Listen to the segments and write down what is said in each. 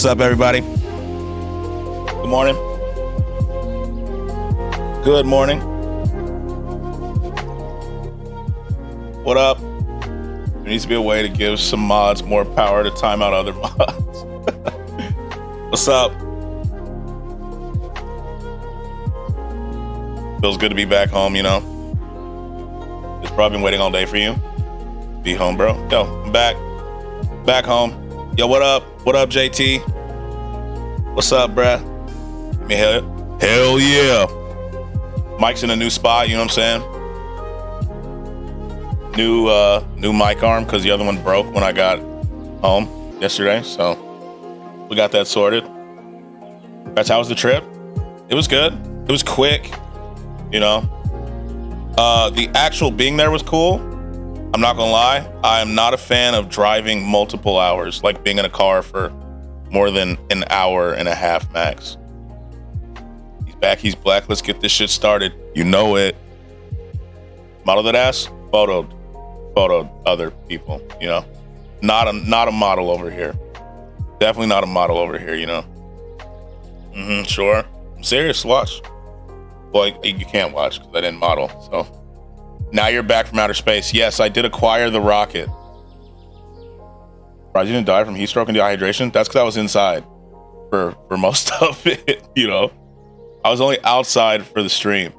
What's up, everybody? Good morning. Good morning. What up? There needs to be a way to give some mods more power to time out other mods. What's up? Feels good to be back home, you know. It's probably been waiting all day for you. Be home, bro. Yo, I'm back. Back home. Yo, what up? What up, JT? What's up, bruh? I mean, hell yeah. Mike's in a new spot, you know what I'm saying? New mic arm because the other one broke when I got home yesterday. So we got that sorted. That's how was the trip? It was good. It was quick, you know. The actual being there was cool. I'm not gonna lie. I am not a fan of driving multiple hours, like being in a car for more than an hour and a half max. He's back, he's black. Let's get this shit started. You know it. Model that ass, photoed other people, you know. Not a model over here. Definitely not a model over here, you know. Sure. I'm serious, watch. Well, you can't watch because I didn't model, so. Now you're back from outer space. Yes, I did acquire the rocket. Bro, you didn't die from heat stroke and dehydration? That's because I was inside for most of it, you know. I was only outside for the stream,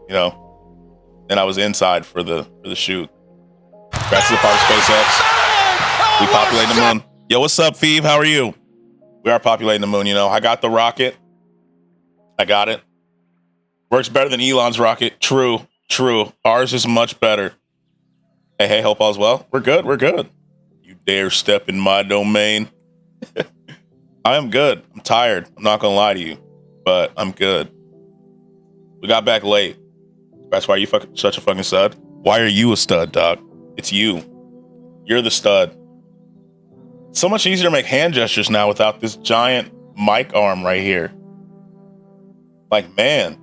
you know. And I was inside for the shoot. Back to the part of SpaceX. We populating the moon. Yo, what's up, Phoebe? How are you? We are populating the moon, you know. I got the rocket. I got it. Works better than Elon's rocket. True. Ours is much better. Hey, hope all's well. We're good. You dare step in my domain. I am good. I'm tired. I'm not gonna lie to you, but I'm good. We got back late. That's why you such a fucking stud. Why are you a stud, dog? It's you. You're the stud. It's so much easier to make hand gestures now without this giant mic arm right here. Like, man.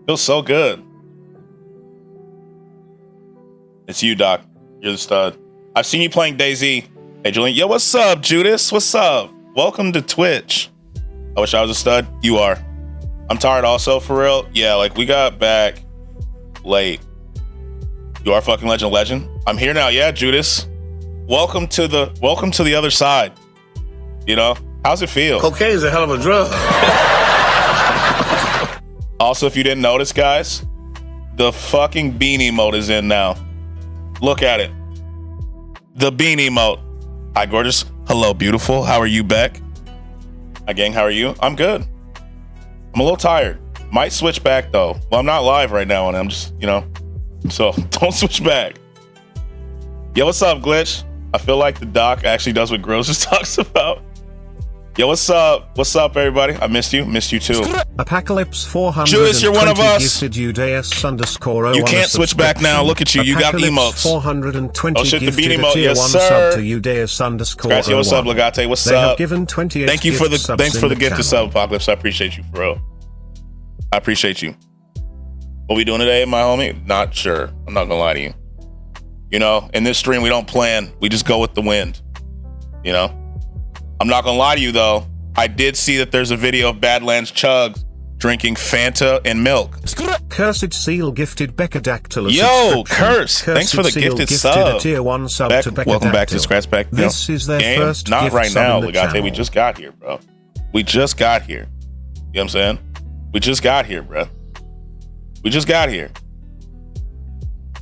Feels so good. It's you, Doc. You're the stud. I've seen you playing DayZ. Hey, Julian. Yo, what's up, Judas? What's up? Welcome to Twitch. I wish I was a stud. You are. I'm tired also, for real. Yeah, like, we got back late. You are fucking legend. I'm here now. Yeah, Judas. Welcome to the other side. You know? How's it feel? Cocaine is a hell of a drug. Also, if you didn't notice, guys, the fucking beanie mode is in now. Look at it. The beanie mode. Hi, gorgeous. Hello, beautiful. How are you, Beck? Hi, gang. How are you? I'm good. I'm a little tired. Might switch back, though. Well, I'm not live right now, and I'm just, you know. So, don't switch back. Yo, what's up, Glitch? I feel like the doc actually does what Gross just talks about. Yo, what's up? What's up, everybody? I missed you. Missed you too. Apocalypse 400. Julius, you're one of us. You can't switch back now. Look at you. You got emotes. 420 oh shit, the beanie emote. Yes, sir. Skratsx, yo, what's up, Legate? What's they up? Have given 28 Thank you for the gift of sub, Apocalypse. I appreciate you, bro. I appreciate you. What we doing today, my homie? Not sure. I'm not gonna lie to you. You know, in this stream, we don't plan. We just go with the wind. You know? I'm not gonna lie to you, though. I did see that there's a video of Badlands Chugs drinking Fanta and milk. Cursed Seal gifted Beccadactylus. Yo, Curse. Thanks for the gifted sub. A tier 1 sub Beck, to welcome back to Skratsx. This is their game? first Not gift right now, sub in the Legate. channel. We just got here, bro. We just got here. You know what I'm saying? We just got here, bro. We just got here.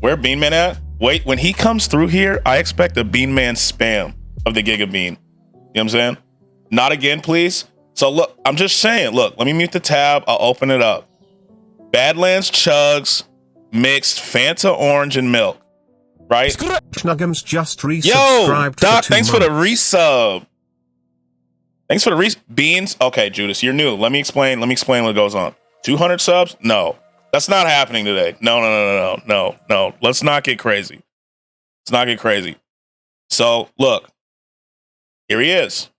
Where Bean Man at? Wait, when he comes through here, I expect a Bean Man spam of the Giga Bean. You know what I'm saying? Not again, please. So look, I'm just saying, look, let me mute the tab. I'll open it up. Badlands Chugs mixed Fanta orange and milk. Right? Schnuggums just resubscribed. Yo, Doc, for 2 thanks for the months. resub. Thanks for the beans. Okay, Judas, you're new. Let me explain what goes on. 200 subs? No. That's not happening today. No. Let's not get crazy. So, look. Here he is.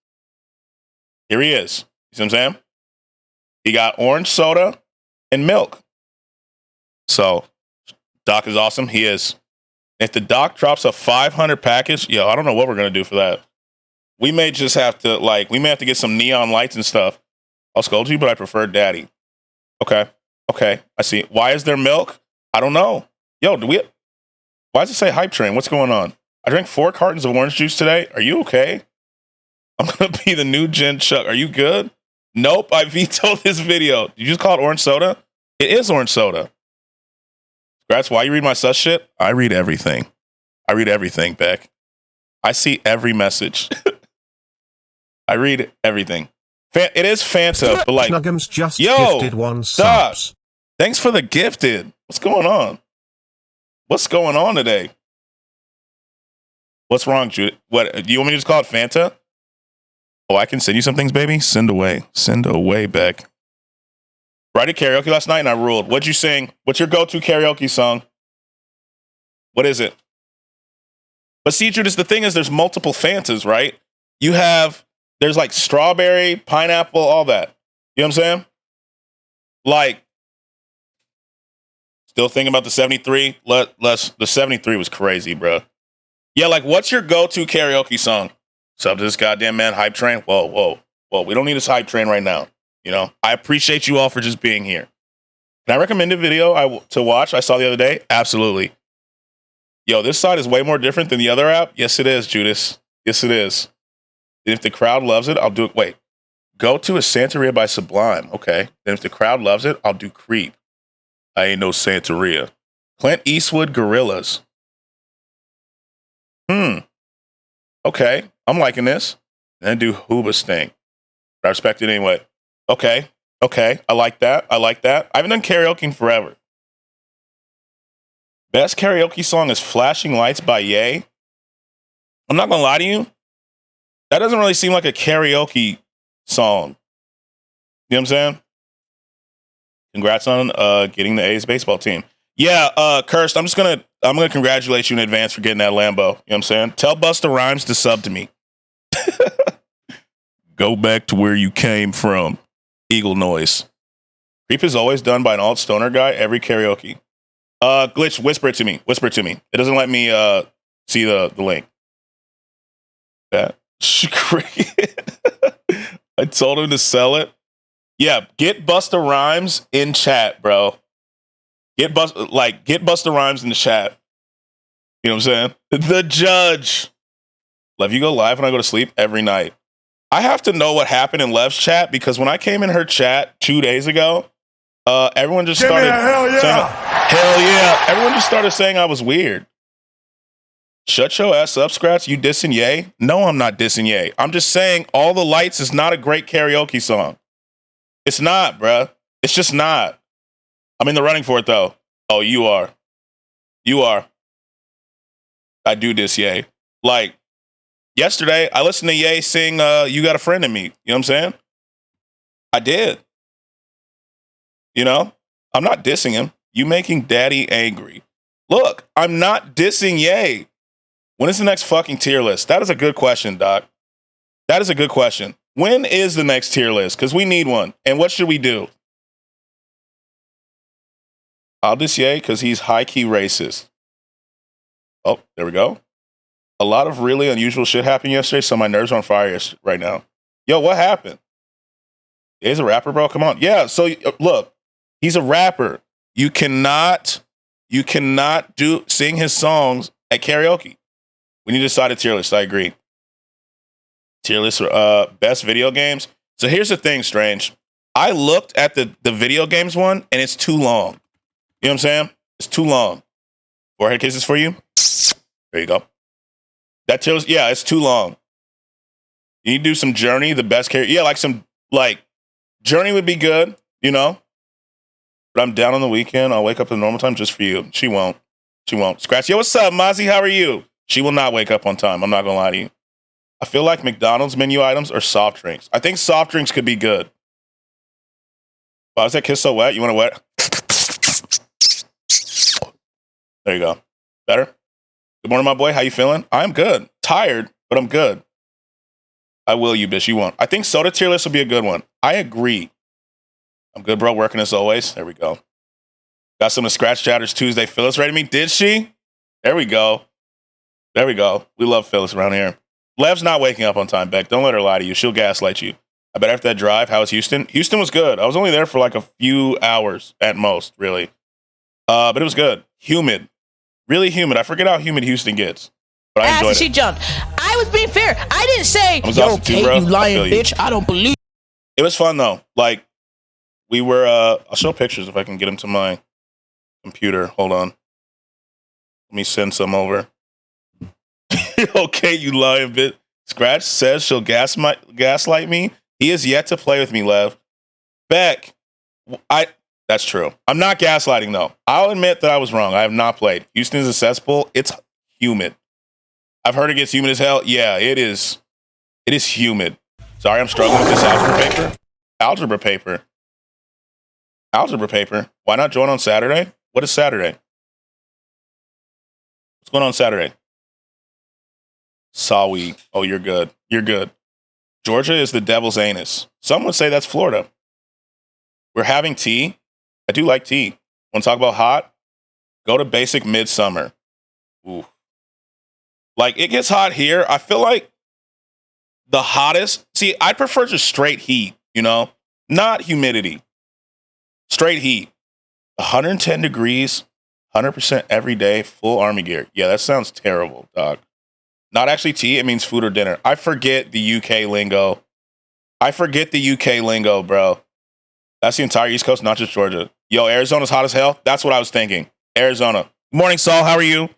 You see what I'm saying? He got orange soda and milk. So, Doc is awesome. He is. If the Doc drops a 500 package, yo, I don't know what we're going to do for that. We may just have to we may have to get some neon lights and stuff. I'll scold you, but I prefer daddy. Okay. Okay. I see. Why is there milk? I don't know. Yo, why does it say hype train? What's going on? I drank 4 cartons of orange juice today. Are you okay? I'm going to be the new Gen Chuck. Are you good? Nope. I vetoed this video. Did you just call it orange soda? It is orange soda. Skratsx, why you read my sus shit? I read everything. I read everything, Beck. I see every message. I read everything. It is Fanta, but Snuggums just gifted 1 subs. Thanks for the gifted. What's going on? What's going on today? What's wrong, Jude? What, do you want me to just call it Fanta? Oh, I can send you some things, baby? Send away. Send away, Beck. I did karaoke last night and I ruled. What'd you sing? What's your go-to karaoke song? What is it? But see, Judas, the thing is there's multiple Fantas, right? There's like strawberry, pineapple, all that. You know what I'm saying? Like, still thinking about the 73? The 73 was crazy, bro. Yeah, like, what's your go-to karaoke song? What's up to this goddamn man, hype train? Whoa. We don't need this hype train right now. You know, I appreciate you all for just being here. Can I recommend a video to watch I saw the other day? Absolutely. Yo, this side is way more different than the other app. Yes, it is, Judas. Yes, it is. And if the crowd loves it, I'll do it. Wait. Go to a Santeria by Sublime. Okay. Then if the crowd loves it, I'll do Creep. I ain't no Santeria. Clint Eastwood Gorillas. Okay. I'm liking this. And then do Hooba's thing. But I respect it anyway. Okay. I like that. I haven't done karaoke in forever. Best karaoke song is Flashing Lights by Ye. I'm not going to lie to you. That doesn't really seem like a karaoke song. You know what I'm saying? Congrats on getting the A's baseball team. Yeah, Cursed, I'm gonna congratulate you in advance for getting that Lambo. You know what I'm saying? Tell Busta Rhymes to sub to me. Go back to where you came from. Eagle noise. Creep is always done by an alt stoner guy every karaoke. Glitch, whisper it to me. It doesn't let me see the link. That. I told him to sell it. Yeah, get Busta Rhymes in chat, bro. Get Busta Rhymes in the chat. You know what I'm saying? The judge. Lev, you go live when I go to sleep every night. I have to know what happened in Lev's chat because when I came in her chat 2 days ago, everyone just started saying, hell yeah. Everyone just started saying I was weird. Shut your ass up, Skratsx. You dissing Ye? No, I'm not dissing Ye. I'm just saying All the Lights is not a great karaoke song. It's not, bruh. It's just not. I'm in the running for it, though. Oh, you are. I do diss Ye. Like, yesterday, I listened to Ye sing You Got a Friend in Me. You know what I'm saying? I did. You know? I'm not dissing him. You making daddy angry. Look, I'm not dissing Ye. When is the next fucking tier list? That is a good question, Doc. That is a good question. When is the next tier list? Because we need one. And what should we do? I'll diss Ye because he's high-key racist. Oh, there we go. A lot of really unusual shit happened yesterday, so my nerves are on fire right now. Yo, what happened? He's a rapper, bro? Come on. Yeah, so look, he's a rapper. You cannot sing his songs at karaoke. We need to decide a tier list. I agree. Tier list for best video games. So here's the thing, Strange. I looked at the video games one, and it's too long. You know what I'm saying? It's too long. Forehead kisses for you. There you go. That tier list, yeah, it's too long. You need to do some Journey, the best character. Yeah, like Journey would be good, you know? But I'm down on the weekend. I'll wake up at the normal time just for you. She won't. Skratsx, yo, what's up, Mozzie? How are you? She will not wake up on time. I'm not going to lie to you. I feel like McDonald's menu items are soft drinks. I think soft drinks could be good. Why is that kiss so wet? You want to wet? There you go. Better? Good morning, my boy. How you feeling? I'm good. Tired, but I'm good. I will, you bitch. You won't. I think soda tier list will be a good one. I agree. I'm good, bro. Working as always. There we go. Got some of Scratch Chatters Tuesday. Phyllis ready to me? Did she? There we go. We love Phyllis around here. Lev's not waking up on time, Beck. Don't let her lie to you. She'll gaslight you. I bet after that drive, how was Houston? Houston was good. I was only there for like a few hours at most, really. But it was good. Humid. Really humid. I forget how humid Houston gets. But I enjoyed it. She jumped. I was being fair. I didn't say, yo, Kate, you lying bitch. I don't believe. It was fun, though. Like, we were, I'll show pictures if I can get them to my computer. Hold on. Let me send some over. Okay, you lying bitch. Skratsx says she'll gaslight me. He has yet to play with me, Lev. Beck, that's true. I'm not gaslighting, though. I'll admit that I was wrong. I have not played. Houston is a cesspool. It's humid. I've heard it gets humid as hell. Yeah, it is. It is humid. Sorry, I'm struggling with this algebra paper. Algebra paper. Why not join on Saturday? What is Saturday? What's going on Saturday? Sawi. Oh, you're good. You're good. Georgia is the devil's anus. Some would say that's Florida. We're having tea. I do like tea. Want to talk about hot? Go to basic midsummer. Ooh. Like, it gets hot here. I feel like the hottest. See, I prefer just straight heat, you know? Not humidity. Straight heat. 110 degrees, 100% every day, full army gear. Yeah, that sounds terrible, dog. Not actually tea, it means food or dinner. I forget the UK lingo. Bro. That's the entire East Coast, not just Georgia. Yo, Arizona's hot as hell. That's what I was thinking. Arizona. Good morning, Saul. How are you?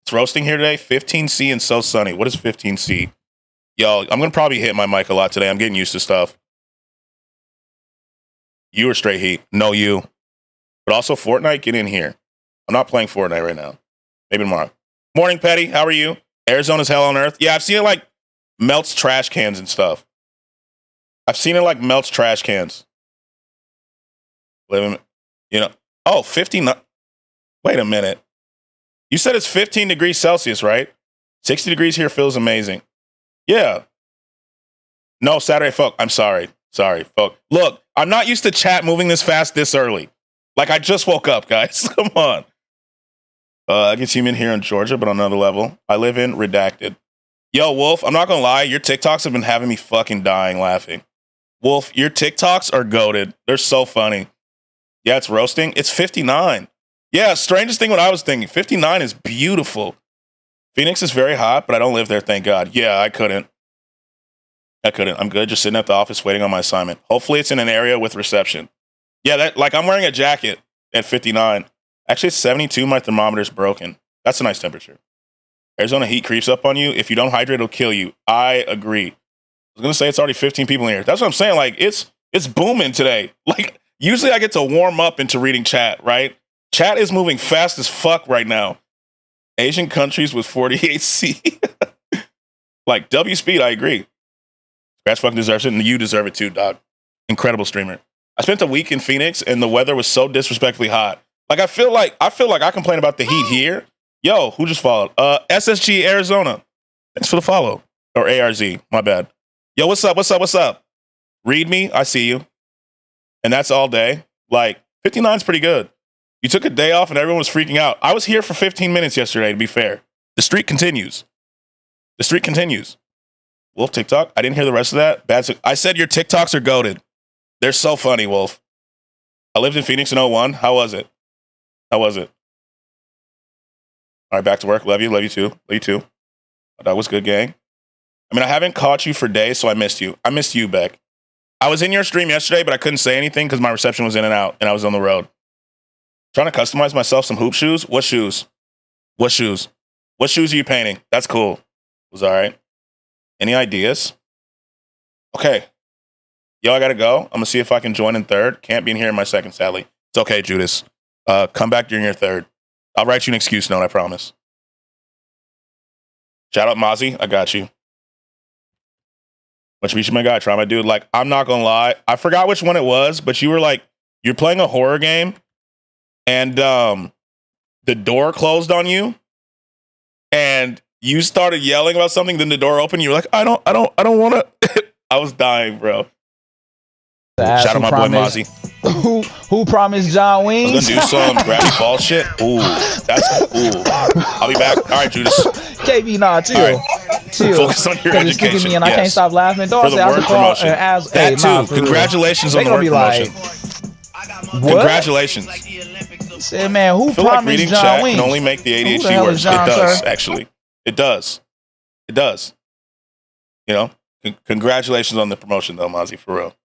It's roasting here today. 15C and so sunny. What is 15C? Yo, I'm going to probably hit my mic a lot today. I'm getting used to stuff. You are straight heat. No, you. But also Fortnite, get in here. I'm not playing Fortnite right now. Maybe tomorrow. Morning, Petty. How are you? Arizona's hell on earth. Yeah, I've seen it like melts trash cans and stuff. Living, you know. Oh, 59. Wait a minute. You said it's 15 degrees Celsius, right? 60 degrees here feels amazing. Yeah. No, Saturday, fuck. I'm sorry. Sorry, fuck. Look, I'm not used to chat moving this fast this early. Like, I just woke up, guys. Come on. I get you in here in Georgia, but on another level. I live in Redacted. Yo, Wolf, I'm not going to lie. Your TikToks have been having me fucking dying laughing. Wolf, your TikToks are goated. They're so funny. Yeah, it's roasting. It's 59. Yeah, strangest thing what I was thinking. 59 is beautiful. Phoenix is very hot, but I don't live there, thank God. Yeah, I couldn't. I'm good. Just sitting at the office waiting on my assignment. Hopefully it's in an area with reception. Yeah, I'm wearing a jacket at 59. Actually, it's 72. My thermometer's broken. That's a nice temperature. Arizona heat creeps up on you. If you don't hydrate, it'll kill you. I agree. I was going to say it's already 15 people in here. That's what I'm saying. Like, it's booming today. Like, usually I get to warm up into reading chat, right? Chat is moving fast as fuck right now. Asian countries with 48C. Like, W speed, I agree. Skratsx fucking deserves it, and you deserve it too, dog. Incredible streamer. I spent a week in Phoenix, and the weather was so disrespectfully hot. Like, I feel like I complain about the heat here. Yo, who just followed? SSG Arizona. Thanks for the follow. Or ARZ, my bad. Yo, what's up? Read me, I see you. And that's all day. Like, 59's pretty good. You took a day off and everyone was freaking out. I was here for 15 minutes yesterday, to be fair. The streak continues. Wolf TikTok. I didn't hear the rest of that. I said your TikToks are goated. They're so funny, Wolf. I lived in Phoenix in 01. How was it? All right, back to work. Love you too. That was good, gang. I mean, I haven't caught you for days, so I missed you. I missed you, Beck. I was in your stream yesterday, but I couldn't say anything because my reception was in and out, and I was on the road. Trying to customize myself some hoop shoes. What shoes? What shoes are you painting? That's cool. Was all right. Any ideas? Okay. Yo, I gotta go. I'm gonna see if I can join in third. Can't be in here in my second, sadly. It's okay, Judas. Come back during your third. I'll write you an excuse note, I promise. Shout out Mozzie. I got you. Much appreciate my guy. Try my dude. Like, I'm not gonna lie. I forgot which one it was, but you were like, you're playing a horror game and the door closed on you and you started yelling about something, then the door opened, you were like, I don't wanna. I was dying, bro. Shout out my boy Mozzie. Who promised John Wings? I was gonna do some gravity falls shit. Ooh, that's cool. I'll be back. All right, Judas. KB, nah, chill. All right. chill. Focus on your Because it's sticking education. me and I can't Yes. stop laughing. Dog For the said I word should call promotion. and ask. That Hey, too. nah, for real. Congratulations on They the gonna word be promotion. like, what? Congratulations. Said, man, who I feel like promised reading John chat Wings? can only make the Who the ADHD hell worse. is John, It does, sir? actually. It does. It does. You know? Congratulations on the promotion, though, Mozzie, for real.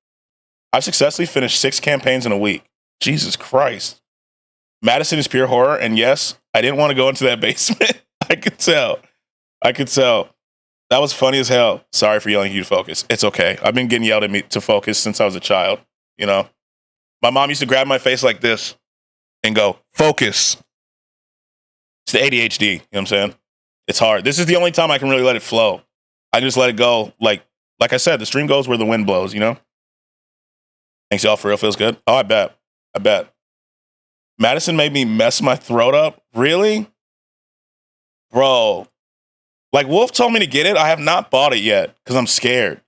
I've successfully finished 6 campaigns in a week. Jesus Christ. Madison is pure horror, and yes, I didn't want to go into that basement. I could tell. That was funny as hell. Sorry for yelling at you to focus. It's okay. I've been getting yelled at me to focus since I was a child, you know? My mom used to grab my face like this and go, focus. It's the ADHD, you know what I'm saying? It's hard. This is the only time I can really let it flow. I just let it go. Like I said, the stream goes where the wind blows, you know? Thanks, y'all. For real, feels good. Oh, I bet. Madison made me mess my throat up. Really? Bro. Like, Wolf told me to get it. I have not bought it yet because I'm scared.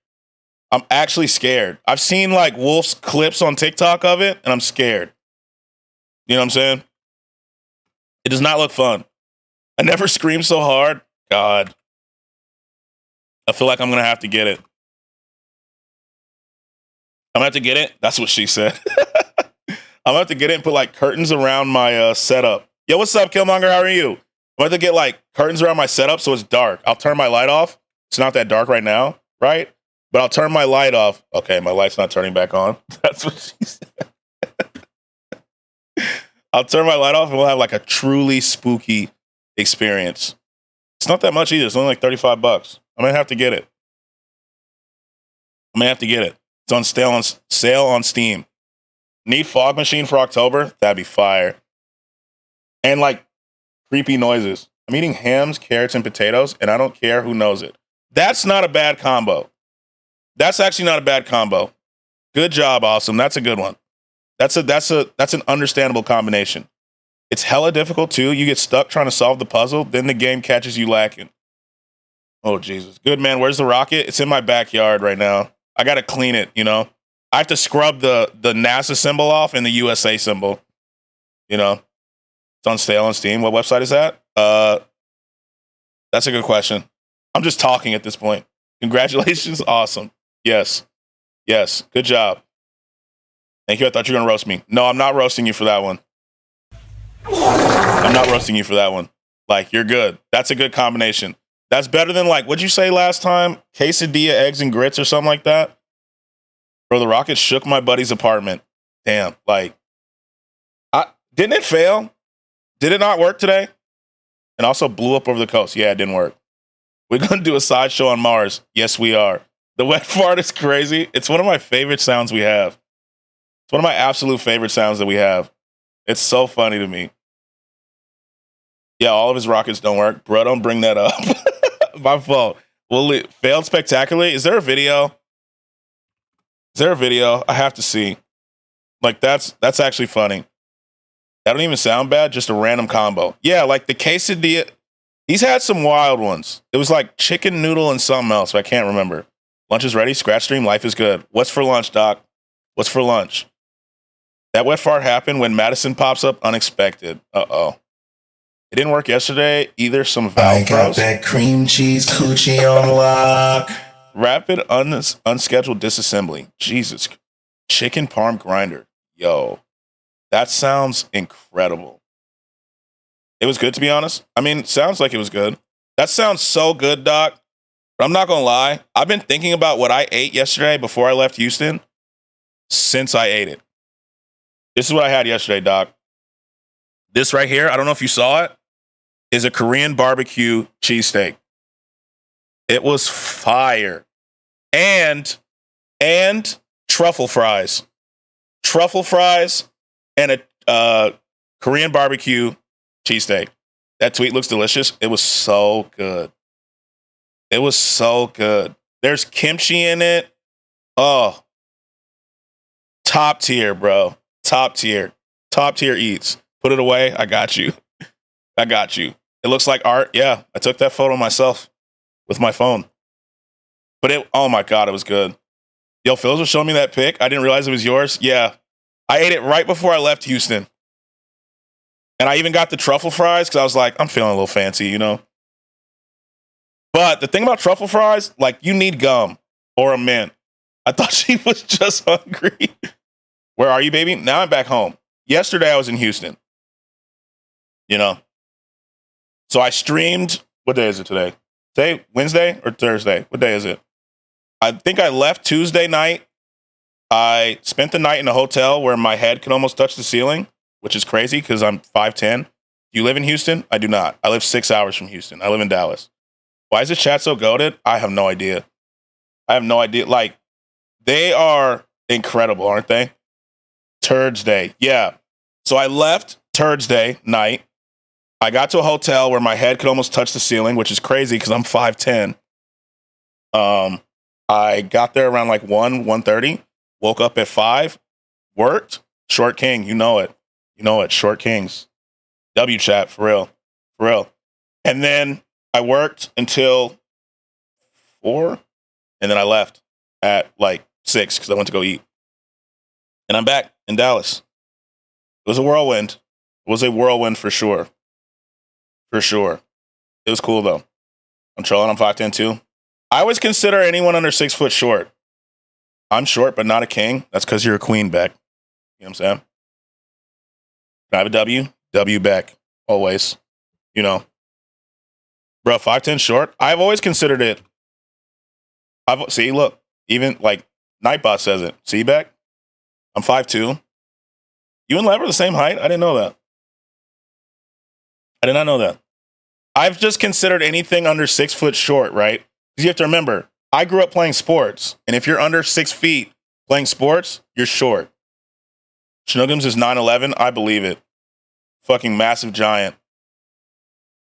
I'm actually scared. I've seen, like, Wolf's clips on TikTok of it, and I'm scared. You know what I'm saying? It does not look fun. I never screamed so hard. God. I feel like I'm going to have to get it. I'm going to have to get it? That's what she said. I'm going to have to get it and put, like, curtains around my setup. Yo, what's up, Killmonger? How are you? I'm going to have to get, like, curtains around my setup so it's dark. I'll turn my light off. It's not that dark right now, right? But I'll turn my light off. Okay, my light's not turning back on. That's what she said. I'll turn my light off and we'll have, like, a truly spooky experience. It's not that much either. It's only like $35. I'm going to have to get it. It's on sale on Steam. Need fog machine for October? That'd be fire. And like creepy noises. I'm eating hams, carrots, and potatoes, and I don't care who knows it. That's not a bad combo. That's actually not a bad combo. Good job, awesome. That's a good one. That's an understandable combination. It's hella difficult too. You get stuck trying to solve the puzzle, then the game catches you lacking. Oh Jesus. Good man. Where's the rocket? It's in my backyard right now. I gotta clean it, you know. I have to scrub the NASA symbol off and the USA symbol. You know, it's on sale on Steam. What website is that? That's a good question. I'm just talking at this point. Congratulations. Awesome. Yes. Good job. Thank you. I thought you were going to roast me. No, I'm not roasting you for that one. Like, you're good. That's a good combination. That's better than, like, what'd you say last time? Quesadilla, eggs, and grits or something like that? Bro, the rocket shook my buddy's apartment. Damn. Like, didn't it fail? Did it not work today? And also blew up over the coast. Yeah, it didn't work. We're going to do a sideshow on Mars. Yes, we are. The wet fart is crazy. It's one of my favorite sounds we have. It's one of my absolute favorite sounds that we have. It's so funny to me. Yeah, all of his rockets don't work. Bro, don't bring that up. My fault. Well, it failed spectacularly. Is there a video? I have to see. Like, that's actually funny. That don't even sound bad. Just a random combo. Yeah, like the quesadilla. He's had some wild ones. It was like chicken noodle and something else, but I can't remember. Lunch is ready. Scratch stream. Life is good. What's for lunch, Doc? What's for lunch? That wet fart happened when Madison pops up unexpected. Uh-oh. It didn't work yesterday. Either some valve I got that cream cheese coochie on lock. Rapid unscheduled disassembly. Jesus. Chicken parm grinder. Yo. That sounds incredible. It was good, to be honest. I mean, sounds like it was good. That sounds so good, Doc. But I'm not going to lie. I've been thinking about what I ate yesterday before I left Houston since I ate it. This is what I had yesterday, Doc. This right here, I don't know if you saw it, is a Korean barbecue cheesesteak. It was fire. And truffle fries. Truffle fries and a Korean barbecue cheesesteak. That tweet looks delicious. It was so good. There's kimchi in it. Oh. Top tier, bro. Top tier eats. Put it away. I got you. It looks like art. Yeah, I took that photo myself with my phone. But oh my God, it was good. Yo, Phil's was showing me that pic. I didn't realize it was yours. Yeah. I ate it right before I left Houston. And I even got the truffle fries because I was like, I'm feeling a little fancy, you know? But the thing about truffle fries, like you need gum or a mint. I thought she was just hungry. Where are you, baby? Now I'm back home. Yesterday I was in Houston. You know. So I streamed. What day is it today? Today, Wednesday or Thursday? What day is it? I think I left Tuesday night. I spent the night in a hotel where my head could almost touch the ceiling, which is crazy because I'm 5'10". You live in Houston? I do not. I live 6 hours from Houston. I live in Dallas. Why is this chat so goated? I have no idea. Like, they are incredible, aren't they? Turds Day. Yeah. So I left Thursday night. I got to a hotel where my head could almost touch the ceiling, which is crazy because I'm 5'10". I got there around like 1:30. Woke up at 5. Worked. Short King. You know it. Short Kings. W chat. For real. And then I worked until 4. And then I left at like 6 because I went to go eat. And I'm back in Dallas. It was a whirlwind. It was a whirlwind for sure. For sure. It was cool though. I'm trolling. I'm 5'10" too. I always consider anyone under 6 foot short. I'm short, but not a king. That's because you're a queen, Beck. You know what I'm saying? Can I have a W? W Beck. Always. You know. Bro, 5'10" short. I've always considered it. See, look. Even like Nightbot says it. See, Beck? I'm 5'2". You and Lev are the same height? I didn't know that. I did not know that. I've just considered anything under 6 foot short, right? Because you have to remember, I grew up playing sports. And if you're under 6 feet playing sports, you're short. Schnuggums is 9'11". I believe it. Fucking massive giant.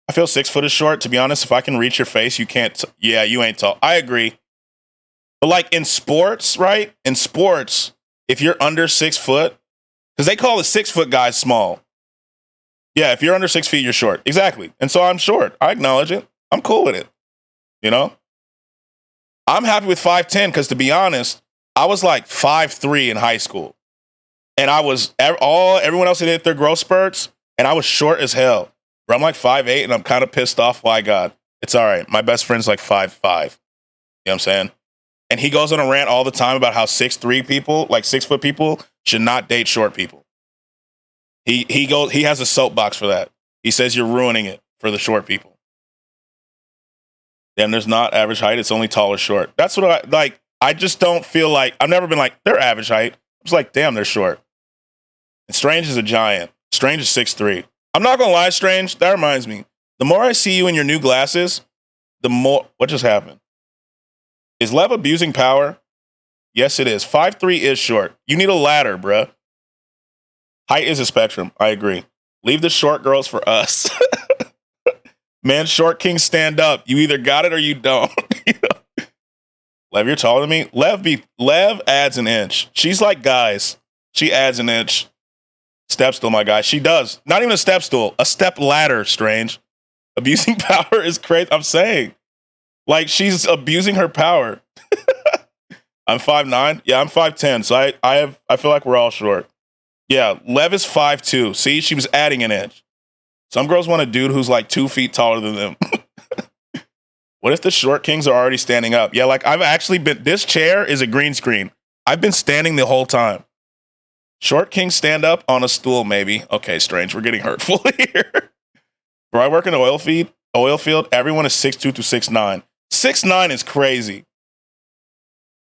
I feel 6 foot is short. To be honest, if I can reach your face, you can't. Yeah, you ain't tall. I agree. But like in sports, right? In sports, if you're under 6 foot, because they call the 6 foot guys small. Yeah, if you're under 6 feet, you're short. Exactly. And so I'm short. I acknowledge it. I'm cool with it. You know? I'm happy with 5'10" because to be honest, I was like 5'3" in high school. And I was everyone else had hit their growth spurts, and I was short as hell. But I'm like 5'8", and I'm kind of pissed off. Why God? It's all right. My best friend's like 5'5". You know what I'm saying? And he goes on a rant all the time about how 6'3" people, like 6 foot people, should not date short people. He has a soapbox for that. He says you're ruining it for the short people. Damn, there's not average height. It's only tall or short. That's what I like. I just don't feel like I've never been like they're average height. I'm just like, damn, they're short. And Strange is a giant. Strange is 6'3". I'm not gonna lie, Strange. That reminds me. The more I see you in your new glasses, the more. What just happened? Is Lev abusing power? Yes, it is. 5'3" is short. You need a ladder, bruh. Height is a spectrum. I agree. Leave the short girls for us. Man, short kings stand up. You either got it or you don't. You know? Lev, you're taller than me. Lev adds an inch. She's like guys. She adds an inch. Step stool, my guy. She does. Not even a step stool. A step ladder, Strange. Abusing power is crazy. I'm saying. Like, she's abusing her power. I'm 5'9". Yeah, I'm 5'10". So I feel like we're all short. Yeah, Lev is 5'2". See, she was adding an inch. Some girls want a dude who's like 2 feet taller than them. What if the short kings are already standing up? Yeah, like I've actually been, this chair is a green screen. I've been standing the whole time. Short kings stand up on a stool, maybe. Okay, Strange, we're getting hurtful here. Bro, I work in an oil field. Everyone is 6'2" to 6'9". 6'9" is crazy.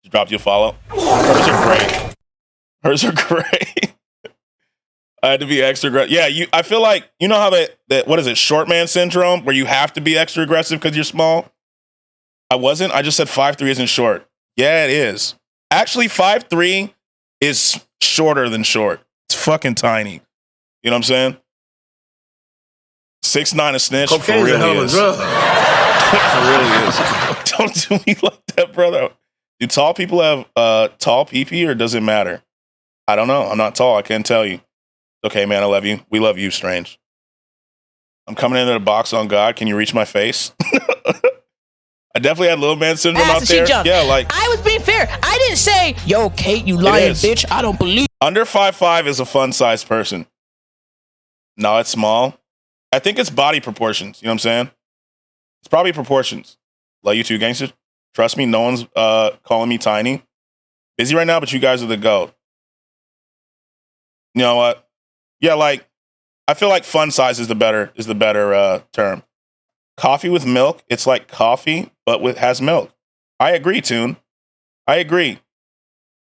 Dropped you a follow. Hers are great. Hers are great. I had to be extra aggressive. Yeah, I feel like, you know how that what is it, short man syndrome, where you have to be extra aggressive because you're small? I wasn't. I just said 5'3" isn't short. Yeah, it is. Actually, 5'3" is shorter than short. It's fucking tiny. You know what I'm saying? 6'9" a snitch. For real is. For really is. Don't do me like that, brother. Do tall people have tall pee-pee or does it matter? I don't know. I'm not tall. I can't tell you. Okay, man, I love you. We love you, Strange. I'm coming into the box on God. Can you reach my face? I definitely had little man syndrome out there. Yeah, like I was being fair. I didn't say, yo, Kate, you lying bitch. I don't believe. Under 5'5" is a fun-sized person. No, it's small. I think it's body proportions. You know what I'm saying? It's probably proportions. Love you too, gangster. Trust me, no one's calling me tiny. Busy right now, but you guys are the GOAT. You know what? Yeah, like I feel like fun size is the better term. Coffee with milk, it's like coffee, but has milk. I agree, Tune. I agree.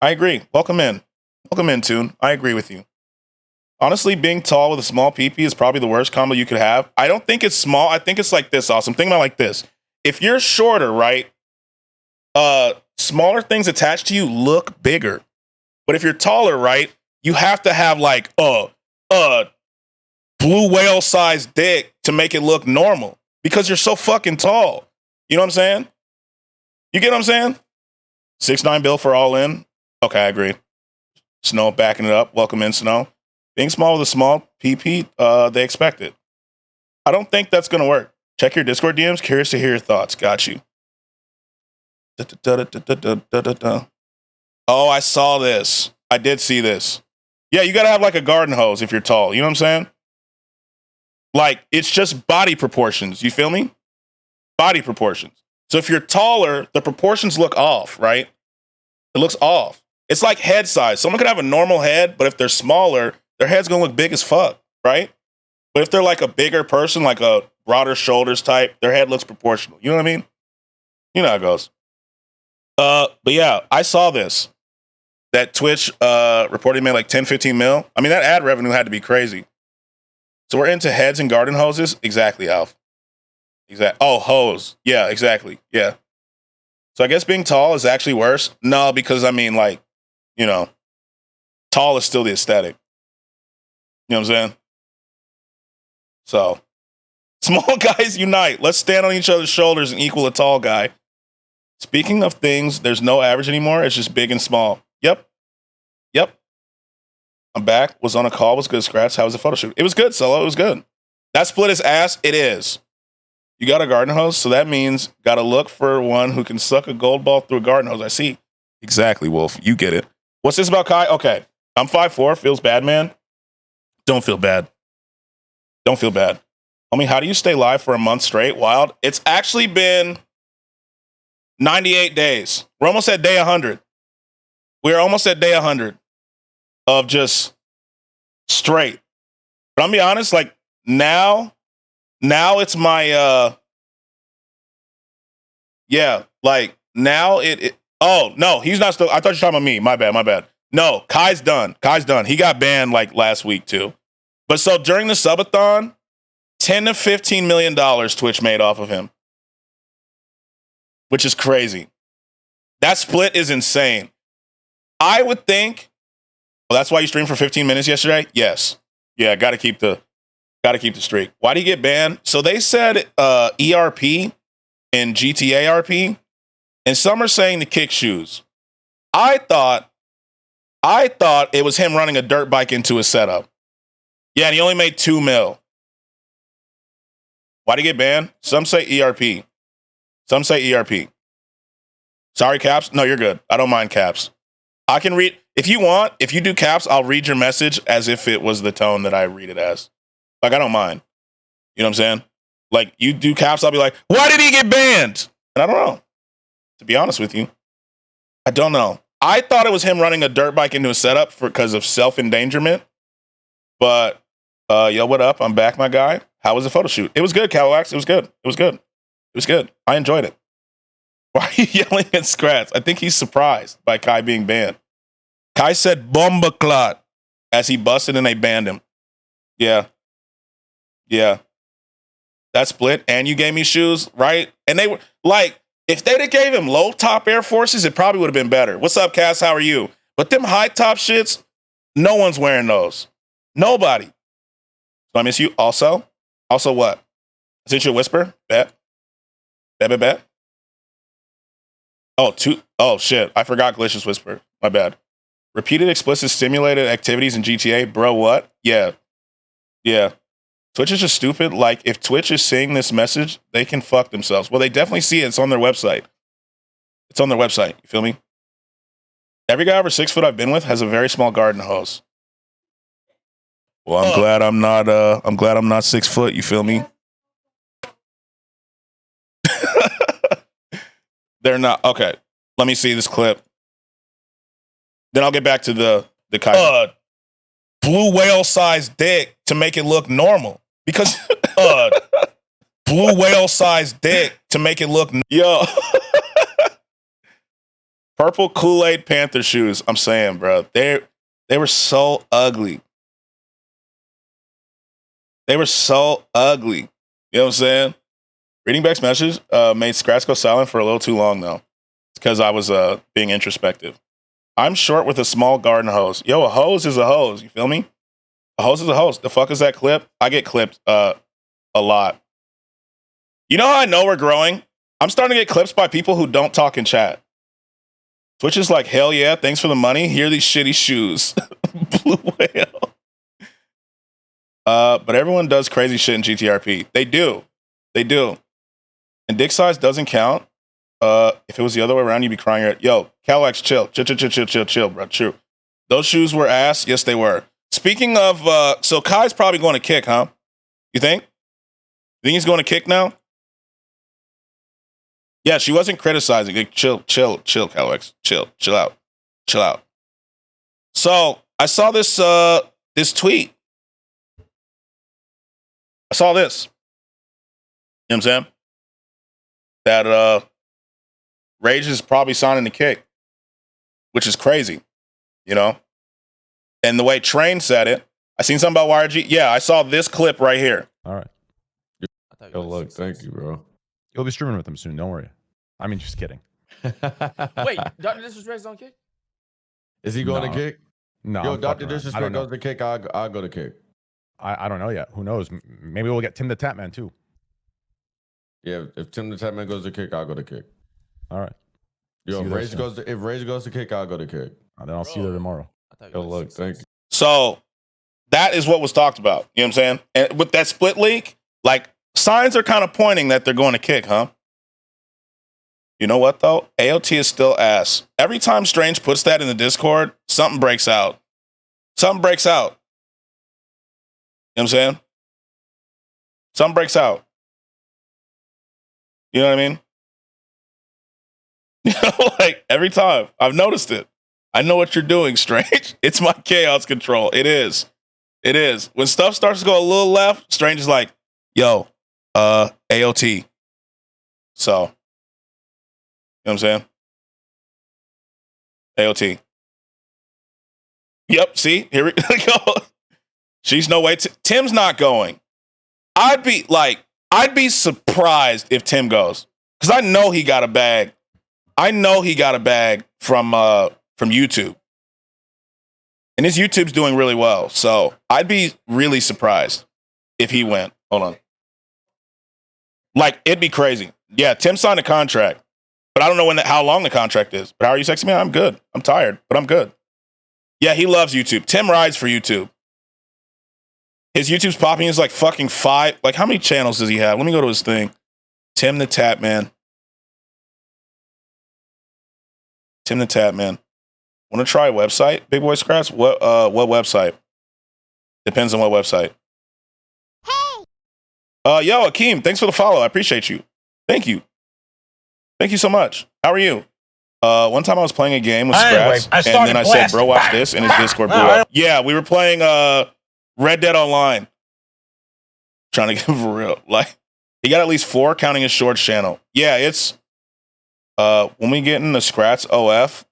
Welcome in, Tune. I agree with you. Honestly, being tall with a small PP is probably the worst combo you could have. I don't think it's small. I think it's like this, Awesome. Think about it like this. If you're shorter, right, smaller things attached to you look bigger. But if you're taller, right, you have to have like a blue whale sized dick to make it look normal because you're so fucking tall. You know what I'm saying? You get what I'm saying? 6'9" bill for all in. Okay, I agree. Snow backing it up. Welcome in, Snow. Being small with a small PP, they expect it. I don't think that's going to work. Check your Discord DMs. Curious to hear your thoughts. Got you. Oh, I saw this. I did see this. Yeah, you got to have like a garden hose if you're tall. You know what I'm saying? Like, it's just body proportions. You feel me? Body proportions. So if you're taller, the proportions look off, right? It looks off. It's like head size. Someone could have a normal head, but if they're smaller, their head's going to look big as fuck, right? But if they're like a bigger person, like a broader shoulders type, their head looks proportional. You know what I mean? You know how it goes. But yeah, I saw this. That Twitch reported made like 10, 15 mil. I mean, that ad revenue had to be crazy. So we're into heads and garden hoses? Exactly, Alf. Oh, hose. Yeah, exactly. Yeah. So I guess being tall is actually worse? No, because I mean, like, you know, tall is still the aesthetic. You know what I'm saying? So, small guys unite. Let's stand on each other's shoulders and equal a tall guy. Speaking of things, there's no average anymore. It's just big and small. Yep. I'm back. Was on a call. Was good, Skratsx. How was the photo shoot? It was good, Solo. It was good. That split his ass. It is. You got a garden hose, so that means got to look for one who can suck a gold ball through a garden hose. I see. Exactly, Wolf. You get it. What's this about Kai? Okay. I'm 5'4". Feels bad, man. Don't feel bad. Homie, how do you stay live for a month straight? Wild. It's actually been 98 days. We're almost at day 100. We're almost at day 100 of just straight. But I'm be honest, like now it's my like now it oh no, he's not still. I thought you were talking about me. My bad. No, Kai's done. He got banned like last week too. But so during the subathon, $10 to $15 million Twitch made off of him, which is crazy. That split is insane. I would think. Well, that's why you streamed for 15 minutes yesterday. Yes, yeah, got to keep the streak. Why did he get banned? So they said ERP and GTA RP, and some are saying the kick shoes. I thought it was him running a dirt bike into his setup. Yeah, and he only made $2 million. Why'd he get banned? Some say ERP. Sorry, Caps. No, you're good. I don't mind Caps. I can read if you want. If you do Caps, I'll read your message as if it was the tone that I read it as. Like, I don't mind. You know what I'm saying? Like, you do Caps, I'll be like, why did he get banned? And I don't know. To be honest with you, I don't know. I thought it was him running a dirt bike into a setup because of self-endangerment. But, yo, what up? I'm back, my guy. How was the photo shoot? It was good, Cadillacs. It was good. I enjoyed it. Why are you yelling at Skratsx? I think he's surprised by Kai being banned. Kai said bomba clot as he busted and they banned him. Yeah. That split, and you gave me shoes, right? And they were like, if they'd have gave him low top Air Forces, it probably would have been better. What's up, Cass? How are you? But them high top shits, no one's wearing those. Nobody. So I miss you. Also what? Is it your whisper? Bet. Oh, shit. I forgot Glitch's whisper. My bad. Repeated explicit stimulated activities in GTA. Bro, what? Yeah. Twitch is just stupid. Like, if Twitch is seeing this message, they can fuck themselves. Well, they definitely see it. It's on their website. You feel me? Every guy over 6 foot I've been with has a very small garden hose. Well, I'm glad I'm not 6 foot. You feel me? They're not. Okay. Let me see this clip. Then I'll get back to the Kai. Blue whale sized dick to make it look normal. Because blue whale sized dick to make it look yo. Purple Kool-Aid Panther shoes. I'm saying, bro. They were so ugly. They were so ugly. You know what I'm saying? Reading Beck's message made Skratsx go silent for a little too long, though. It's because I was being introspective. I'm short with a small garden hose. Yo, a hose is a hose. You feel me? A hose is a hose. The fuck is that clip? I get clipped a lot. You know how I know we're growing? I'm starting to get clips by people who don't talk in chat. Twitch is like, hell yeah, thanks for the money. Here are these shitty shoes. Blue whale. But everyone does crazy shit in GTRP. They do. They do. And dick size doesn't count. If it was the other way around, you'd be crying. Yo, Skratsx, chill, bro. True. Those shoes were ass. Yes, they were. Speaking of, so Kai's probably going to kick, huh? You think? You think he's going to kick now? Yeah, she wasn't criticizing. Like, chill, Skratsx. Chill out. So I saw this this tweet. I saw this. You know what I'm saying? That Rage is probably signing the kick, which is crazy, you know? And the way Train said it, I seen something about YRG. Yeah, I saw this clip right here. All right. Yo, look, thank you, bro. You'll be streaming with them soon. Don't worry. I mean, just kidding. Wait, Dr. Disrespect on kick? Is he going to kick? No. Yo, Dr. Disrespect goes to kick. I'll go to kick. I don't know yet. Who knows? Maybe we'll get Tim the Tapman too. Yeah, if Tim the Tapman goes to kick, I'll go to kick. All right. Yo, if Rage goes to kick, I'll go to kick. Then I'll see you there tomorrow. Yo, look, thank you. So that is what was talked about. You know what I'm saying? And with that split leak, like signs are kind of pointing that they're going to kick, huh? You know what though? AOT is still ass. Every time Strange puts that in the Discord, something breaks out. Something breaks out. You know what I'm saying? Something breaks out. You know what I mean? You know, like every time I've noticed it. I know what you're doing, Strange. It's my chaos control. It is. It is. When stuff starts to go a little left, Strange is like, yo, AOT. So, you know what I'm saying? AOT. Yep, see? Here we go. She's no way. Tim's not going. I'd be surprised if Tim goes. Because I know he got a bag. I know he got a bag from YouTube. And his YouTube's doing really well. So I'd be really surprised if he went. Hold on. Like, it'd be crazy. Yeah, Tim signed a contract. But I don't know how long the contract is. But how are you sexy, man? I'm good. I'm tired, but I'm good. Yeah, he loves YouTube. Tim rides for YouTube. His YouTube's popping. He's like fucking 5. Like, how many channels does he have? Let me go to his thing. Tim the Tapman. Tim the Tapman. Want to try a website? Big Boy Skratsx? What website? Depends on what website. Hey! Yo, Akeem, thanks for the follow. I appreciate you. Thank you. Thank you so much. How are you? One time I was playing a game with Skratsx, and then I said, bro, watch this, and his Discord blew up. Yeah, we were playing Red Dead Online. Trying to get for real. Like, he got at least 4 counting his shorts channel. Yeah, it's when we get into Skratsx OF,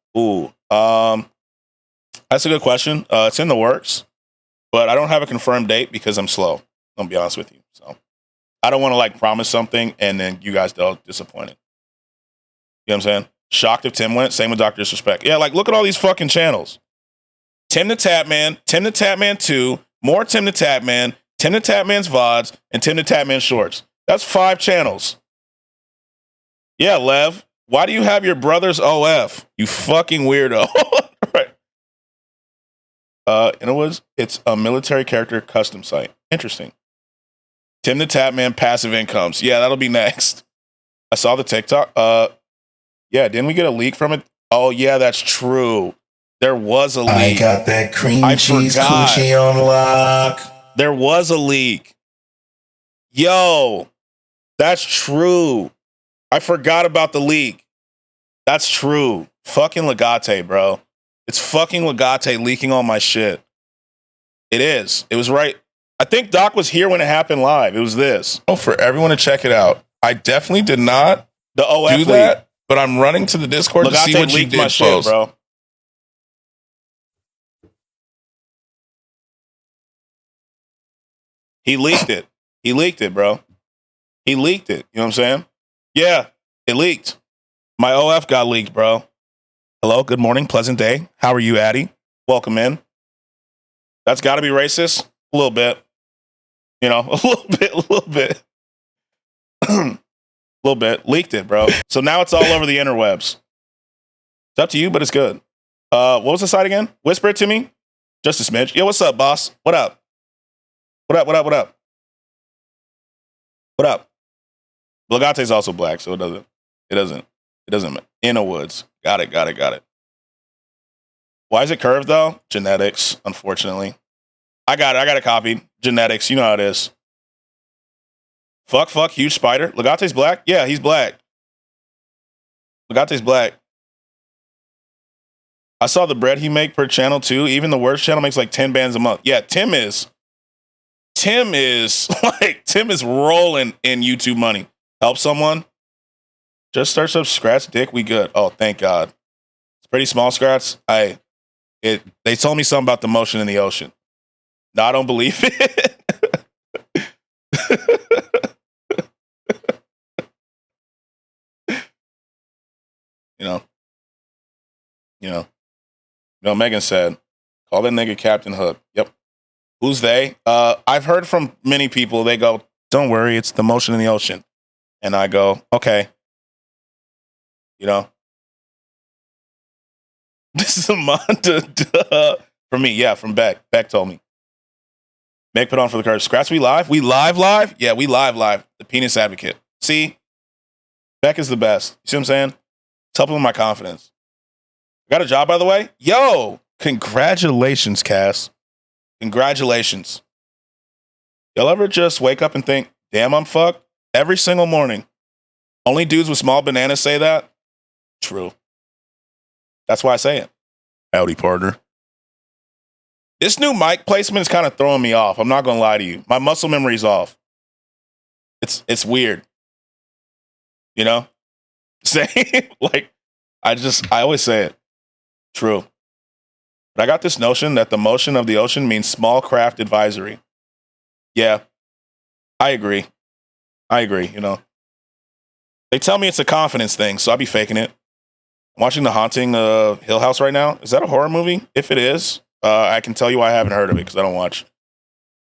that's a good question. It's in the works, but I don't have a confirmed date because I'm slow. I'll be honest with you. So I don't want to like promise something and then you guys are disappointed. You know what I'm saying? Shocked if Tim went. Same with Dr. Disrespect. Yeah, like look at all these fucking channels. Tim the Tapman, Tim the Tapman 2, more Tim the Tapman, Tim the Tapman's VODs, and Tim the Tapman Shorts. That's 5 channels. Yeah, Lev. Why do you have your brother's OF? You fucking weirdo. Right. And it's a military character custom site. Interesting. Tim the Tapman passive incomes. Yeah, that'll be next. I saw the TikTok. Yeah, didn't we get a leak from it? Oh, yeah, that's true. There was a leak. I got that cream cheese coochie on lock. There was a leak. Yo, that's true. I forgot about the leak. That's true. Fucking Legate, bro. It's fucking Legate leaking all my shit. It is. It was right. I think Doc was here when it happened live. It was this. Oh, for everyone to check it out. I definitely did not The OF do that, but I'm running to the Discord to see Legate what you leaked did, my shit, post. bro. He leaked it. He leaked it, bro. He leaked it. You know what I'm saying? Yeah, it leaked. My OF got leaked, bro. Hello, good morning, pleasant day. How are you, Addy? Welcome in. That's got to be racist. A little bit. You know, a little bit. A little bit. Leaked it, bro. So now it's all over the interwebs. It's up to you, but it's good. What was the site again? Whisper it to me. Just a smidge. Yo, what's up, boss? What up? What up? What up? What up? What up? Legate's also black, so it doesn't. Inner Woods. Got it. Why is it curved though? Genetics, unfortunately. I got it copied. Genetics, you know how it is. Fuck, huge spider. Legate's black? Yeah, he's black. Legate's black. I saw the bread he make per channel too. Even the worst channel makes like 10 bands a month. Yeah, Tim is rolling in YouTube money. Help someone. Just search up Skratsx dick. We good. Oh, thank God. It's pretty small, Skratsx. They told me something about the motion in the ocean. No, I don't believe it. You know, Megan said, call that nigga Captain Hook. Yep. Who's they? I've heard from many people, they go, don't worry, it's the motion in the ocean. And I go, okay. You know? This is a Monda for me. Yeah, from Beck. Beck told me. Meg put on for the curse. Skratsx, we live? We live? Yeah, we live. The penis advocate. See? Beck is the best. You see what I'm saying? It's helping with my confidence. Got a job, by the way? Yo, congratulations, Cass. Congratulations. Y'all ever just wake up and think, damn, I'm fucked? Every single morning. Only dudes with small bananas say that? True. That's why I say it. Howdy, partner. This new mic placement is kind of throwing me off. I'm not going to lie to you. My muscle memory's off. It's weird. You know? Say, like, I always say it. True. But I got this notion that the motion of the ocean means small craft advisory. Yeah, I agree. You know. They tell me it's a confidence thing, so I'll be faking it. I'm watching The Haunting of Hill House right now. Is that a horror movie? If it is, I can tell you I haven't heard of it because I don't watch.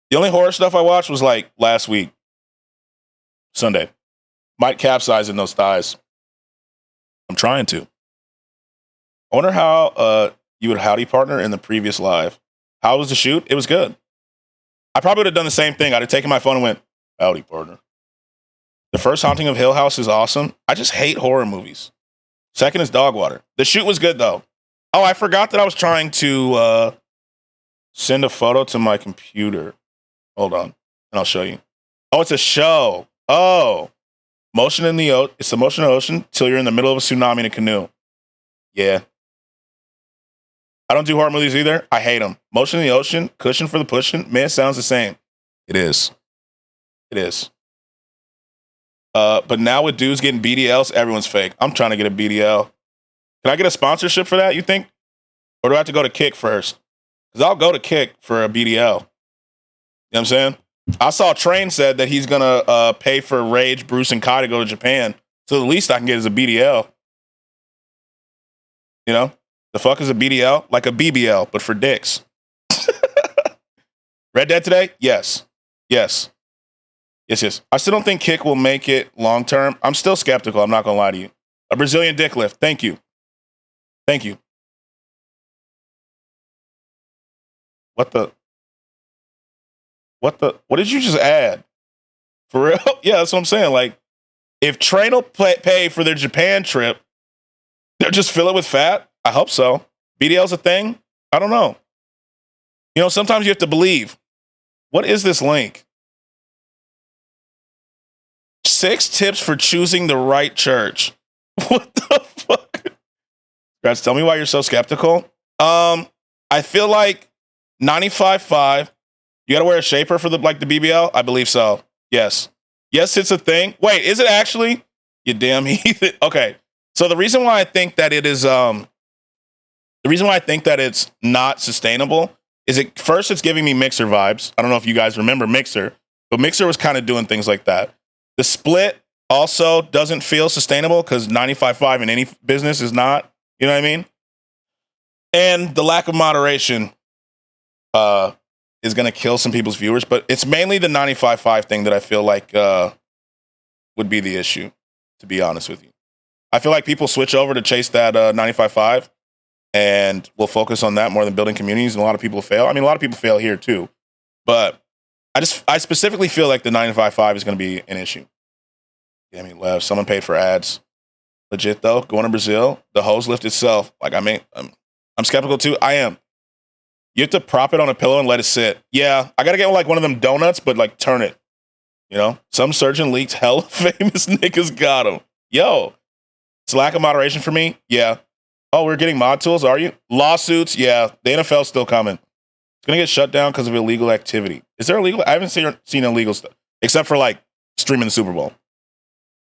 The only horror stuff I watched was like last week, Sunday. Might capsize in those thighs. I'm trying to. I wonder how you would howdy partner in the previous live. How was the shoot? It was good. I probably would have done the same thing. I'd have taken my phone and went, howdy partner. The first Haunting of Hill House is awesome. I just hate horror movies. Second is Dogwater. The shoot was good though. Oh, I forgot that I was trying to send a photo to my computer. Hold on, and I'll show you. Oh, it's a show. Oh, motion in the ocean. It's the motion of the ocean till you're in the middle of a tsunami in a canoe. Yeah. I don't do horror movies either. I hate them. Motion in the ocean, cushion for the pushing. Man, it sounds the same. It is. But now with dudes getting BDLs, everyone's fake. I'm trying to get a BDL. Can I get a sponsorship for that, you think? Or do I have to go to Kick first? Because I'll go to Kick for a BDL. You know what I'm saying? I saw Train said that he's going to pay for Rage, Bruce, and Kai to go to Japan. So the least I can get is a BDL. You know? The fuck is a BDL? Like a BBL, but for dicks. Red Dead today? Yes. I still don't think Kick will make it long term. I'm still skeptical. I'm not going to lie to you. A Brazilian dick lift. Thank you. What did you just add? For real? Yeah, that's what I'm saying. Like, if Train will pay for their Japan trip, they'll just fill it with fat? I hope so. BDL's a thing? I don't know. You know, sometimes you have to believe. What is this link? 6 tips for choosing the right church. What the fuck? Guys, tell me why you're so skeptical. I feel like 95.5. You got to wear a shaper for the BBL. I believe so. Yes, it's a thing. Wait, is it actually? You damn heathen. Okay, so the reason why I think that it is the reason why I think that it's not sustainable is it's giving me Mixer vibes. I don't know if you guys remember Mixer, but Mixer was kind of doing things like that. The split also doesn't feel sustainable because 95.5 in any business is not. You know what I mean? And the lack of moderation is going to kill some people's viewers, but it's mainly the 95.5 thing that I feel like would be the issue, to be honest with you. I feel like people switch over to chase that 95.5 and we'll focus on that more than building communities, and a lot of people fail. I mean, a lot of people fail here too, but I specifically feel like the 95.5 is going to be an issue. Yeah, I mean, left. Someone paid for ads. Legit though, going to Brazil, the hose lift itself. Like, I mean, I'm skeptical too. I am. You have to prop it on a pillow and let it sit. Yeah, I gotta get like one of them donuts, but like turn it. You know, some surgeon leaked hella famous niggas got him. Yo, it's lack of moderation for me. Yeah. Oh, we're getting mod tools. Are you? Lawsuits. Yeah, the NFL's still coming. It's gonna get shut down because of illegal activity. Is there illegal? I haven't seen illegal stuff except for like streaming the Super Bowl.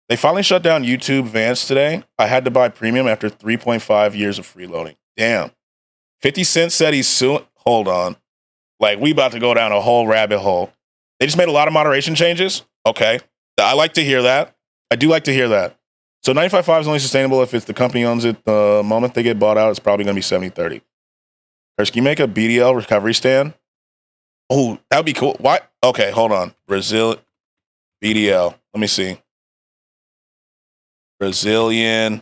They finally shut down YouTube Vance today. I had to buy premium after 3.5 years of freeloading. Damn. 50 Cent said he's suing. Hold on. Like, we about to go down a whole rabbit hole. They just made a lot of moderation changes. Okay. I like to hear that. I do like to hear that. So 95.5 is only sustainable if it's the company owns it. The moment they get bought out, it's probably going to be 70-30. Or can you make a BDL recovery stand? Oh, that would be cool. Why? Okay, hold on. Brazil BDL. Let me see. Brazilian.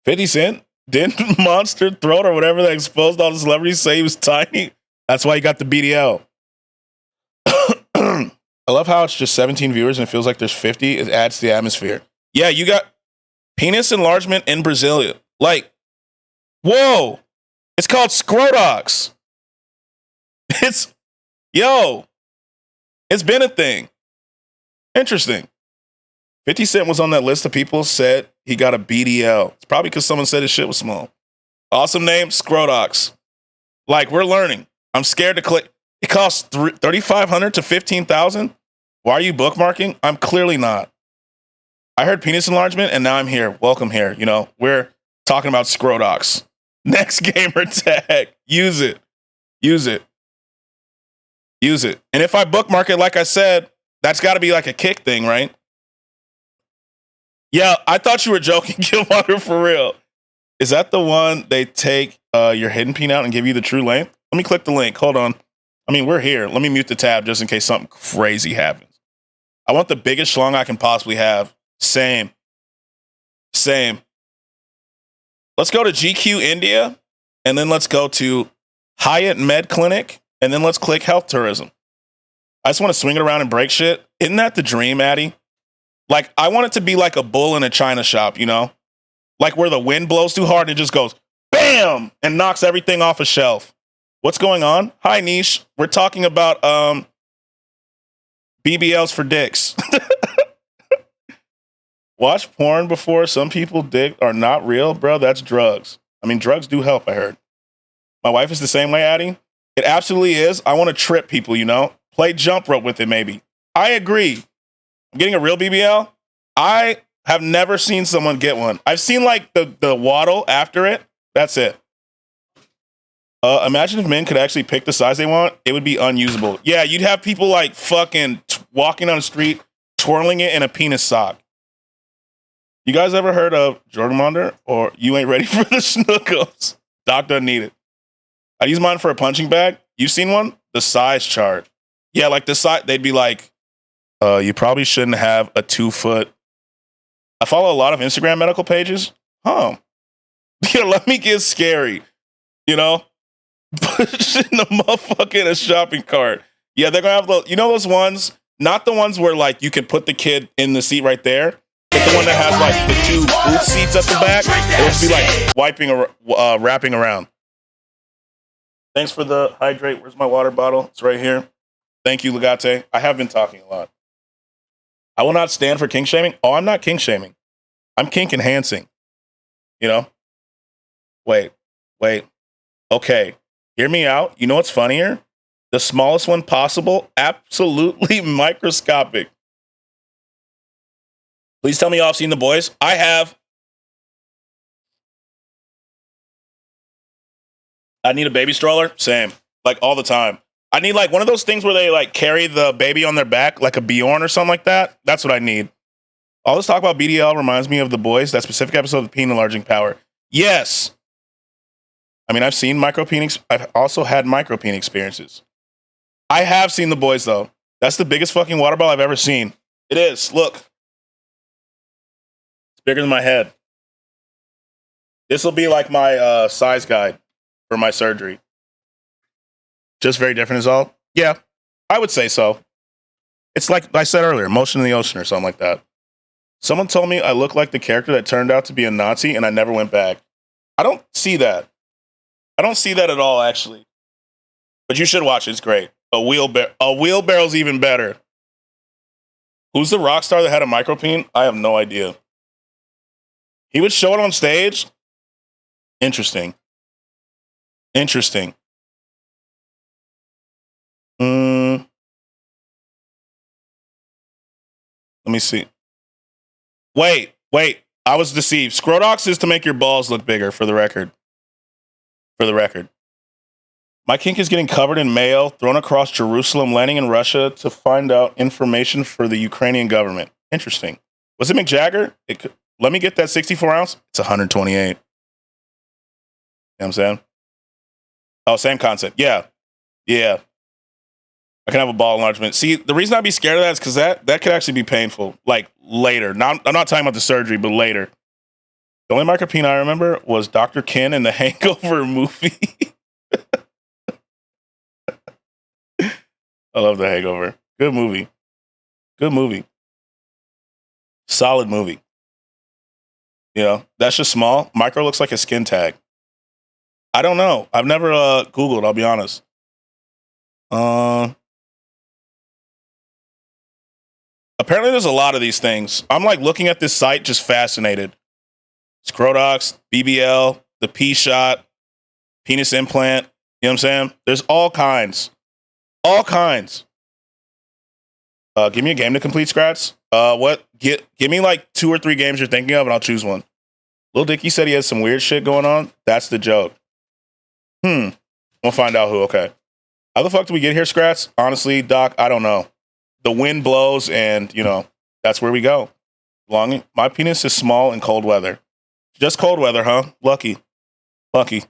50 Cent didn't Monster Throat or whatever that exposed all the celebrities say he was tiny. That's why he got the BDL. I love how it's just 17 viewers and it feels like there's 50. It adds to the atmosphere. Yeah, you got penis enlargement in Brazil. Like, whoa. It's called Skratsx. It's been a thing. Interesting. 50 Cent was on that list of people said he got a BDL. It's probably because someone said his shit was small. Awesome name, Skratsx. Like, we're learning. I'm scared to click. It costs $3,500 to $15,000. Why are you bookmarking? I'm clearly not. I heard penis enlargement, and now I'm here. Welcome here. You know, we're talking about Skratsx. Next gamer tag. Use it. And if I bookmark it, like I said, that's got to be like a kick thing, right? Yeah, I thought you were joking, Killmonger, for real. Is that the one they take your hidden peen out and give you the true length? Let me click the link. Hold on. I mean, we're here. Let me mute the tab just in case something crazy happens. I want the biggest schlong I can possibly have. Same. Let's go to GQ India, and then let's go to Hyatt Med Clinic, and then let's click health tourism. I just want to swing it around and break shit. Isn't that the dream, Addy? Like, I want it to be like a bull in a china shop, you know? Like where the wind blows too hard and it just goes, bam, and knocks everything off a shelf. What's going on? Hi, Niche. We're talking about BBLs for dicks. Watch porn before some people dick are not real, bro. That's drugs. I mean, drugs do help, I heard. My wife is the same way, Addie. It absolutely is. I want to trip people, you know? Play jump rope with it, maybe. I agree. I'm getting a real BBL. I have never seen someone get one. I've seen like the waddle after it. That's it. Imagine if men could actually pick the size they want. It would be unusable. Yeah, you'd have people like fucking walking on the street, twirling it in a penis sock. You guys ever heard of Jorgmander or you ain't ready for the snookums? Doc doesn't need it. I use mine for a punching bag. You seen one? The size chart. Yeah, like the size, they'd be like, you probably shouldn't have a 2 foot. I follow a lot of Instagram medical pages. Yeah, let me get scary. You know? Pushing the motherfucker in a shopping cart. Yeah, they're gonna have those ones, not the ones where like you can put the kid in the seat right there, but the one that has like the 2 boot seats at the back. It'll just be like wrapping around. Thanks for the hydrate. Where's my water bottle? It's right here. Thank you, Legate. I have been talking a lot. I will not stand for kink shaming. Oh, I'm not kink shaming. I'm kink enhancing. You know? Wait. Okay. Hear me out. You know what's funnier? The smallest one possible, absolutely microscopic. Please tell me y'all have seen The Boys. I have. I need a baby stroller. Same. Like all the time. I need like one of those things where they like carry the baby on their back, like a Bjorn or something like that. That's what I need. All this talk about BDL reminds me of The Boys, that specific episode of Penis Enlarging Power. Yes. I mean, I've seen micropeen. I've also had micropeen experiences. I have seen The Boys, though. That's the biggest fucking water bottle I've ever seen. It is. Look. It's bigger than my head. This will be like my size guide for my surgery. Just very different is all? Yeah, I would say so. It's like I said earlier, Motion in the Ocean or something like that. Someone told me I look like the character that turned out to be a Nazi and I never went back. I don't see that. I don't see that at all, actually. But you should watch it. It's great. A wheelbarrow's even better. Who's the rock star that had a micropeen? I have no idea. He would show it on stage. Interesting. Let me see. Wait. I was deceived. Skratsx is to make your balls look bigger, for the record. My kink is getting covered in mayo, thrown across Jerusalem, landing in Russia to find out information for the Ukrainian government. Interesting. Was it Mick Jagger? Let me get that 64 ounce. It's 128. You know what I'm saying? Oh, same concept. Yeah. I can have a ball enlargement. See, the reason I'd be scared of that is because that could actually be painful. Like later. Now, I'm not talking about the surgery, but later. The only micropeen I remember was Dr. Ken in the Hangover movie. I love The Hangover. Good movie. Solid movie. You know, that's just small. Micro looks like a skin tag. I don't know. I've never Googled, I'll be honest. Apparently there's a lot of these things. I'm like looking at this site, just fascinated. Skratsx, BBL, the P shot, penis implant. You know what I'm saying? There's all kinds. Give me a game to complete, Skratsx. Give me like 2 or 3 games you're thinking of, and I'll choose one. Lil Dicky said he has some weird shit going on. That's the joke. We'll find out who. Okay. How the fuck do we get here, Skratsx? Honestly, Doc, I don't know. The wind blows, and you know that's where we go. Longing. My penis is small in cold weather. Just cold weather, huh? Lucky. Little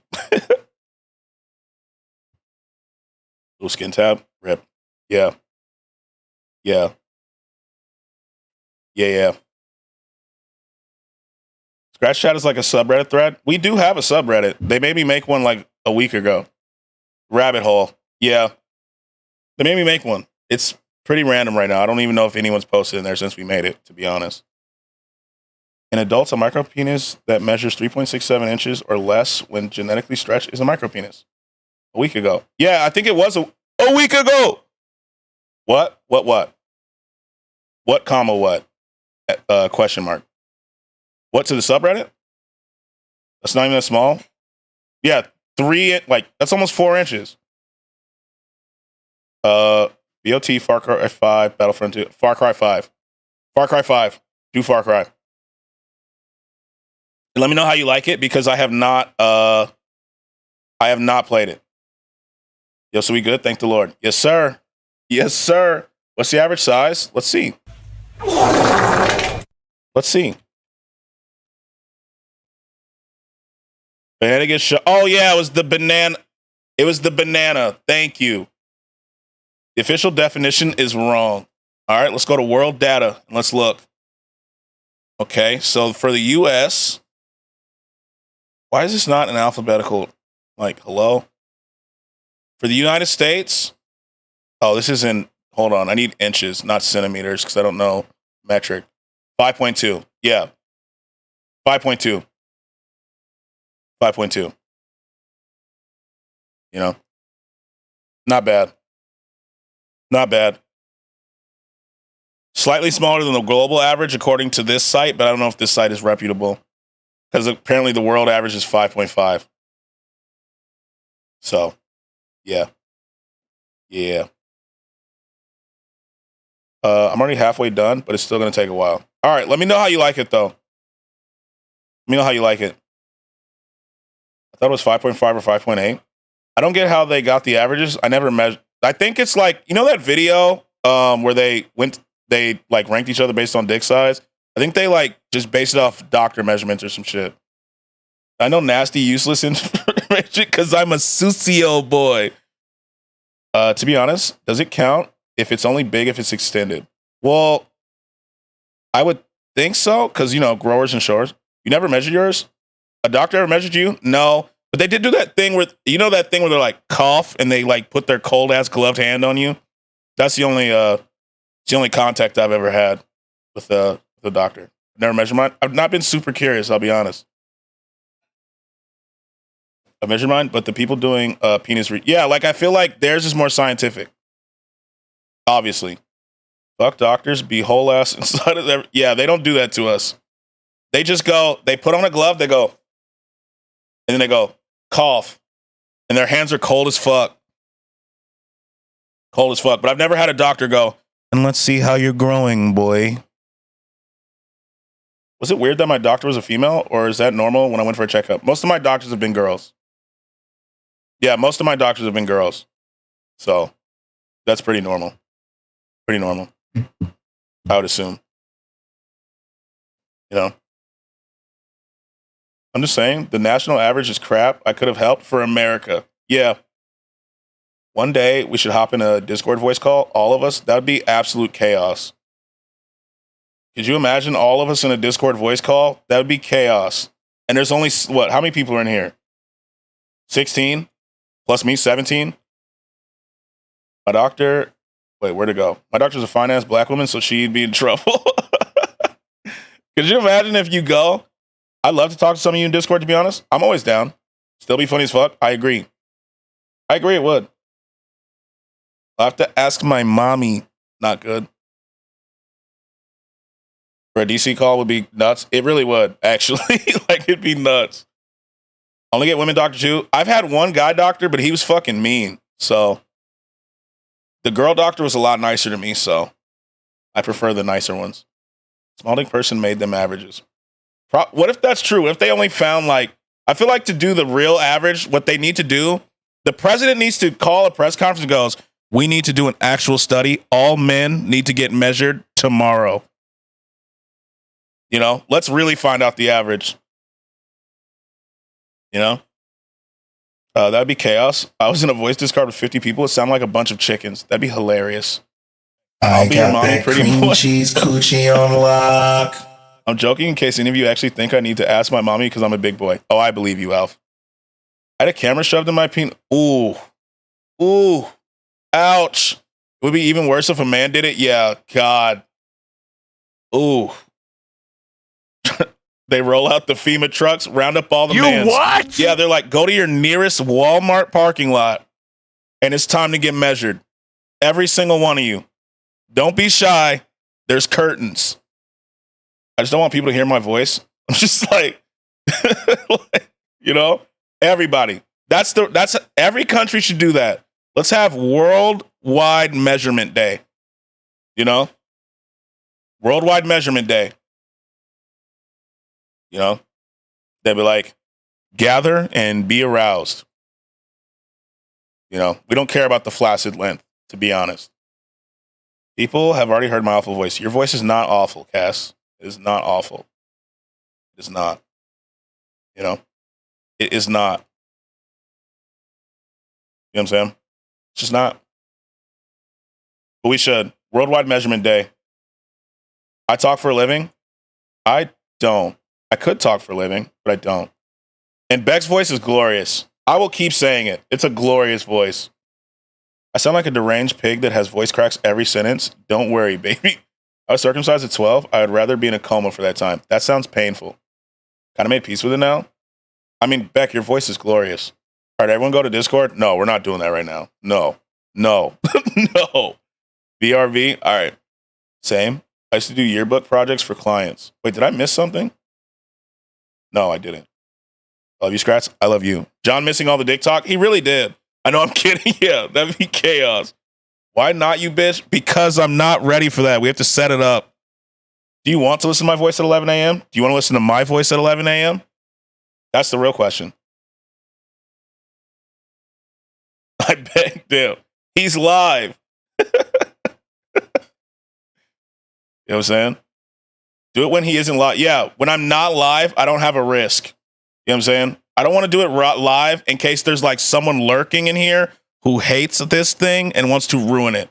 skin tab. Rip. Yeah. Scratch Chat is like a subreddit thread. We do have a subreddit. They made me make one like a week ago. Rabbit hole. Yeah. They made me make one. It's pretty random right now. I don't even know if anyone's posted in there since we made it, to be honest. In adults, a micropenis that measures 3.67 inches or less when genetically stretched is a micropenis. A week ago. Yeah, I think it was a week ago. What? What, comma, what? Question mark. What, to the subreddit? That's not even that small? Yeah, 3, like, that's almost 4 inches. BOT, Far Cry 5, Battlefront 2, Far Cry 5. Do Far Cry. And let me know how you like it, because I have not played it. Yo, so we good? Thank the Lord. Yes, sir. What's the average size? Let's see. Banana gets shot. Oh, yeah, it was the banana. Thank you. The official definition is wrong. All right, let's go to world data and let's look. Okay, so for the U.S., why is this not in alphabetical? Like, hello? For the United States, this is in, hold on, I need inches, not centimeters, because I don't know metric. 5.2. Yeah. 5.2. You know? Not bad. Slightly smaller than the global average, according to this site, but I don't know if this site is reputable because apparently the world average is 5.5. So, yeah. I'm already halfway done, but it's still going to take a while. All right, let me know how you like it, though. Let me know how you like it. I thought it was 5.5 or 5.8. I don't get how they got the averages. I never measured. I think it's like, you know that video where they like ranked each other based on dick size? I think they like just based it off doctor measurements or some shit. I know nasty, useless information because I'm a socio boy. To be honest, does it count if it's only big if it's extended? Well, I would think so because, you know, growers and shores. You never measured yours? A doctor ever measured you? No. But they did do that thing where, you know, that thing where they're like cough and they like put their cold ass gloved hand on you. That's the only contact I've ever had with the doctor. Never measured mine. I've not been super curious, I'll be honest. I measured mine, but the people doing penis yeah, like I feel like theirs is more scientific. Obviously. Fuck doctors, be whole ass inside of their. Yeah, they don't do that to us. They just go, they put on a glove, they go, and then they go, cough. And their hands are cold as fuck. Cold as fuck. But I've never had a doctor go, and let's see how you're growing, boy. Was it weird that my doctor was a female, or is that normal when I went for a checkup? Most of my doctors have been girls. Yeah, most of my doctors have been girls. So that's pretty normal. Pretty normal. I would assume. You know? I'm just saying, the national average is crap. I could have helped for America. Yeah. One day, we should hop in a Discord voice call, all of us. That would be absolute chaos. Could you imagine all of us in a Discord voice call? That would be chaos. And there's only, what, how many people are in here? 16? Plus me, 17? My doctor, wait, where'd it go? My doctor's a fine-ass black woman, so she'd be in trouble. Could you imagine if you go? I'd love to talk to some of you in Discord, to be honest. I'm always down. Still be funny as fuck. I agree. I agree it would. I'll have to ask my mommy. Not good. For a DC call would be nuts. It really would, actually. Like, it'd be nuts. Only get women doctor too. I've had one guy doctor, but he was fucking mean. So the girl doctor was a lot nicer to me, so I prefer the nicer ones. Small dick person made them averages. What if that's true? What if they only found like, I feel like to do the real average, what they need to do, the president needs to call a press conference and goes, we need to do an actual study. All men need to get measured tomorrow. You know, let's really find out the average. You know, that'd be chaos. I was in a voice Discord with 50 people. It sounded like a bunch of chickens. That'd be hilarious. I got that cream cheese coochie on lock. I'm joking in case any of you actually think I need to ask my mommy because I'm a big boy. Oh, I believe you, Alf. I had a camera shoved in my penis. Ooh. Ooh. Ouch. It would be even worse if a man did it. Yeah, God. Ooh. They roll out the FEMA trucks, round up all the mans. What? Yeah, they're like, go to your nearest Walmart parking lot, and it's time to get measured. Every single one of you. Don't be shy. There's curtains. I just don't want people to hear my voice. I'm just like, you know, everybody. That's every country should do that. Let's have Worldwide Measurement Day. You know? Worldwide Measurement Day. You know? They'd be like, gather and be aroused. You know, we don't care about the flaccid length, to be honest. People have already heard my awful voice. Your voice is not awful, Cass. It is not awful. It is not. You know? It is not. You know what I'm saying? It's just not. But we should. Worldwide Measurement Day. I talk for a living. I don't. I could talk for a living, but I don't. And Beck's voice is glorious. I will keep saying it. It's a glorious voice. I sound like a deranged pig that has voice cracks every sentence. Don't worry, baby. I was circumcised at 12. I would rather be in a coma for that time. That sounds painful. Kind of made peace with it now. I mean, Beck, your voice is glorious. All right, everyone go to Discord? No, we're not doing that right now. No. No. No. VRV? All right. Same. I used to do yearbook projects for clients. Wait, did I miss something? No, I didn't. I love you, Skratsx. I love you. John missing all the dick talk? He really did. I know I'm kidding. Yeah, that'd be chaos. Why not, you bitch? Because I'm not ready for that. We have to set it up. Do you want to listen to my voice at 11 a.m.? Do you want to listen to my voice at 11 a.m.? That's the real question. I begged him. He's live. You know what I'm saying? Do it when he isn't live. Yeah, when I'm not live, I don't have a risk. You know what I'm saying? I don't want to do it live in case there's like someone lurking in here who hates this thing and wants to ruin it.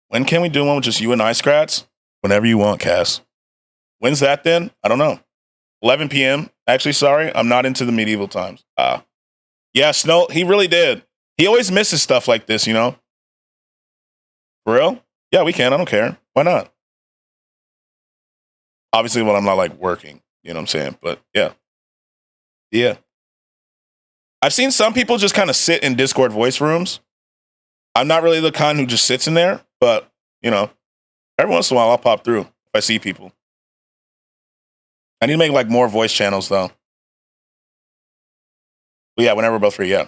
When can we do one with just you and I, Skratsx? Whenever you want, Cass. When's that then? I don't know. 11 p.m. Actually, sorry, I'm not into the medieval times. Yeah, Snow, he really did. He always misses stuff like this, you know? For real? Yeah, we can. I don't care. Why not? Obviously, when I'm not like working, you know what I'm saying? But yeah. Yeah. I've seen some people just kind of sit in Discord voice rooms. I'm not really the kind who just sits in there, but, you know, every once in a while I'll pop through if I see people. I need to make like more voice channels though. But yeah, whenever we're both free, yeah.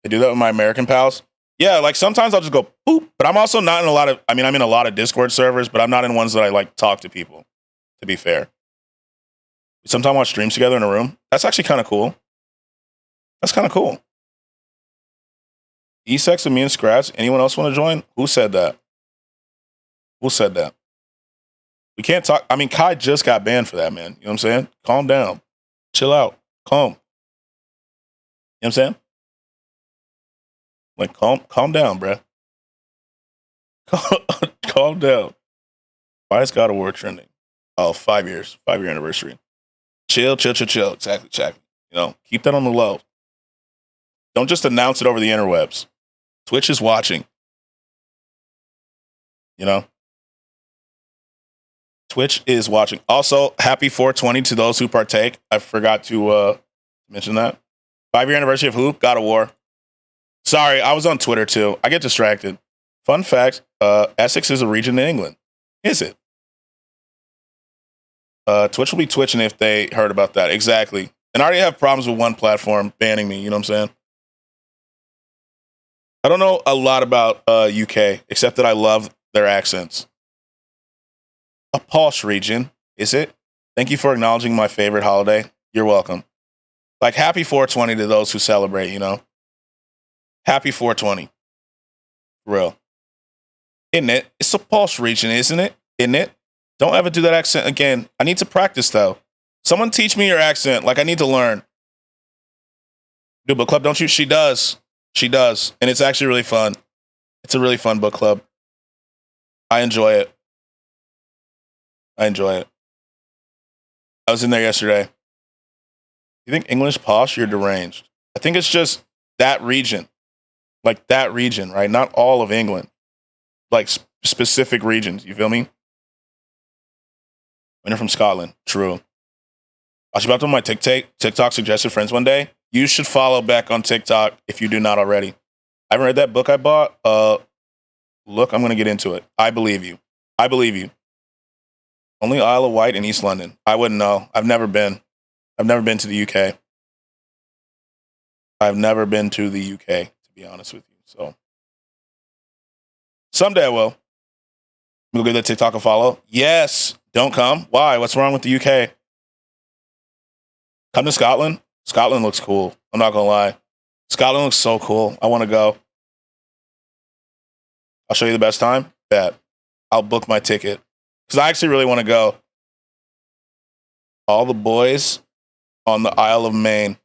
I do that with my American pals. Yeah, like sometimes I'll just go boop, but I'm also not in a lot of, I'm in a lot of Discord servers, but I'm not in ones that I like talk to people, to be fair. Sometimes watch streams together in a room. That's actually kind of cool. That's kind of cool. E-Sex and me and Skratsx. Anyone else want to join? Who said that? Who said that? We can't talk. I mean, Kai just got banned for that, man. You know what I'm saying? Calm down. Chill out. Calm. You know what I'm saying? Like, calm down, bruh. Calm down. Why is God of War trending? Oh, 5 years. 5-year anniversary. Chill. Exactly. You know, keep that on the low. Don't just announce it over the interwebs. Twitch is watching. You know? Twitch is watching. Also, happy 420 to those who partake. I forgot to mention that. 5-year anniversary of who? God of War. Sorry, I was on Twitter too. I get distracted. Fun fact, Essex is a region in England. Is it? Twitch will be twitching if they heard about that. Exactly. And I already have problems with one platform banning me. You know what I'm saying? I don't know a lot about UK, except that I love their accents. A posh region, is it? Thank you for acknowledging my favorite holiday. You're welcome. Like, happy 420 to those who celebrate, you know? Happy 420. Real. Isn't it? It's a posh region, isn't it? Isn't it? Don't ever do that accent again. I need to practice, though. Someone teach me your accent. Like, I need to learn. Do book club, don't you? She does. She does. And it's actually really fun. It's a really fun book club. I enjoy it. I was in there yesterday. You think English posh? You're deranged. I think it's just that region. Like that region, right? Not all of England. Like specific regions. You feel me? When you're from Scotland. True. I was about to my TikTok suggested friends one day. You should follow back on TikTok if you do not already. I haven't read that book I bought. Look, I'm going to get into it. I believe you. Only Isle of Wight and East London. I wouldn't know. I've never been to the UK. I've never been to the UK, to be honest with you. So someday I will. We'll give that TikTok a follow. Yes. Don't come. Why? What's wrong with the UK? Come to Scotland. Scotland looks cool. I'm not going to lie. Scotland looks so cool. I want to go. I'll show you the best time. Bet. I'll book my ticket. Because I actually really want to go. All the boys on the Isle of Man.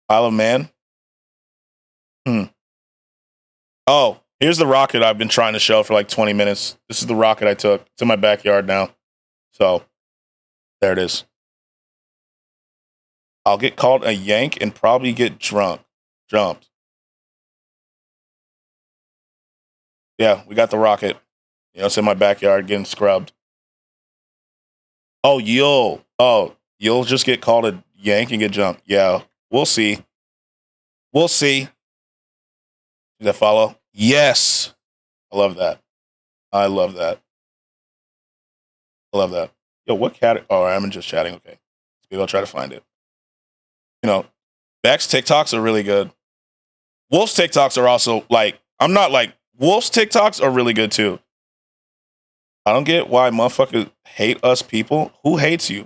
Isle of Man? Oh, here's the rocket I've been trying to show for like 20 minutes. This is the rocket I took. It's in my backyard now. So, there it is. I'll get called a yank and probably get jumped. Yeah, we got the rocket. You know, it's in my backyard getting scrubbed. Oh, you'll just get called a yank and get jumped. Yeah, we'll see. Does that follow? Yes. I love that. I love that. I love that. Yo, what cat? Oh, I'm just chatting. Okay. Maybe I'll try to find it. You know, Beck's TikToks are really good. Wolf's TikToks are also like, I'm not like, Wolf's TikToks are really good too. I don't get why motherfuckers hate us people. Who hates you?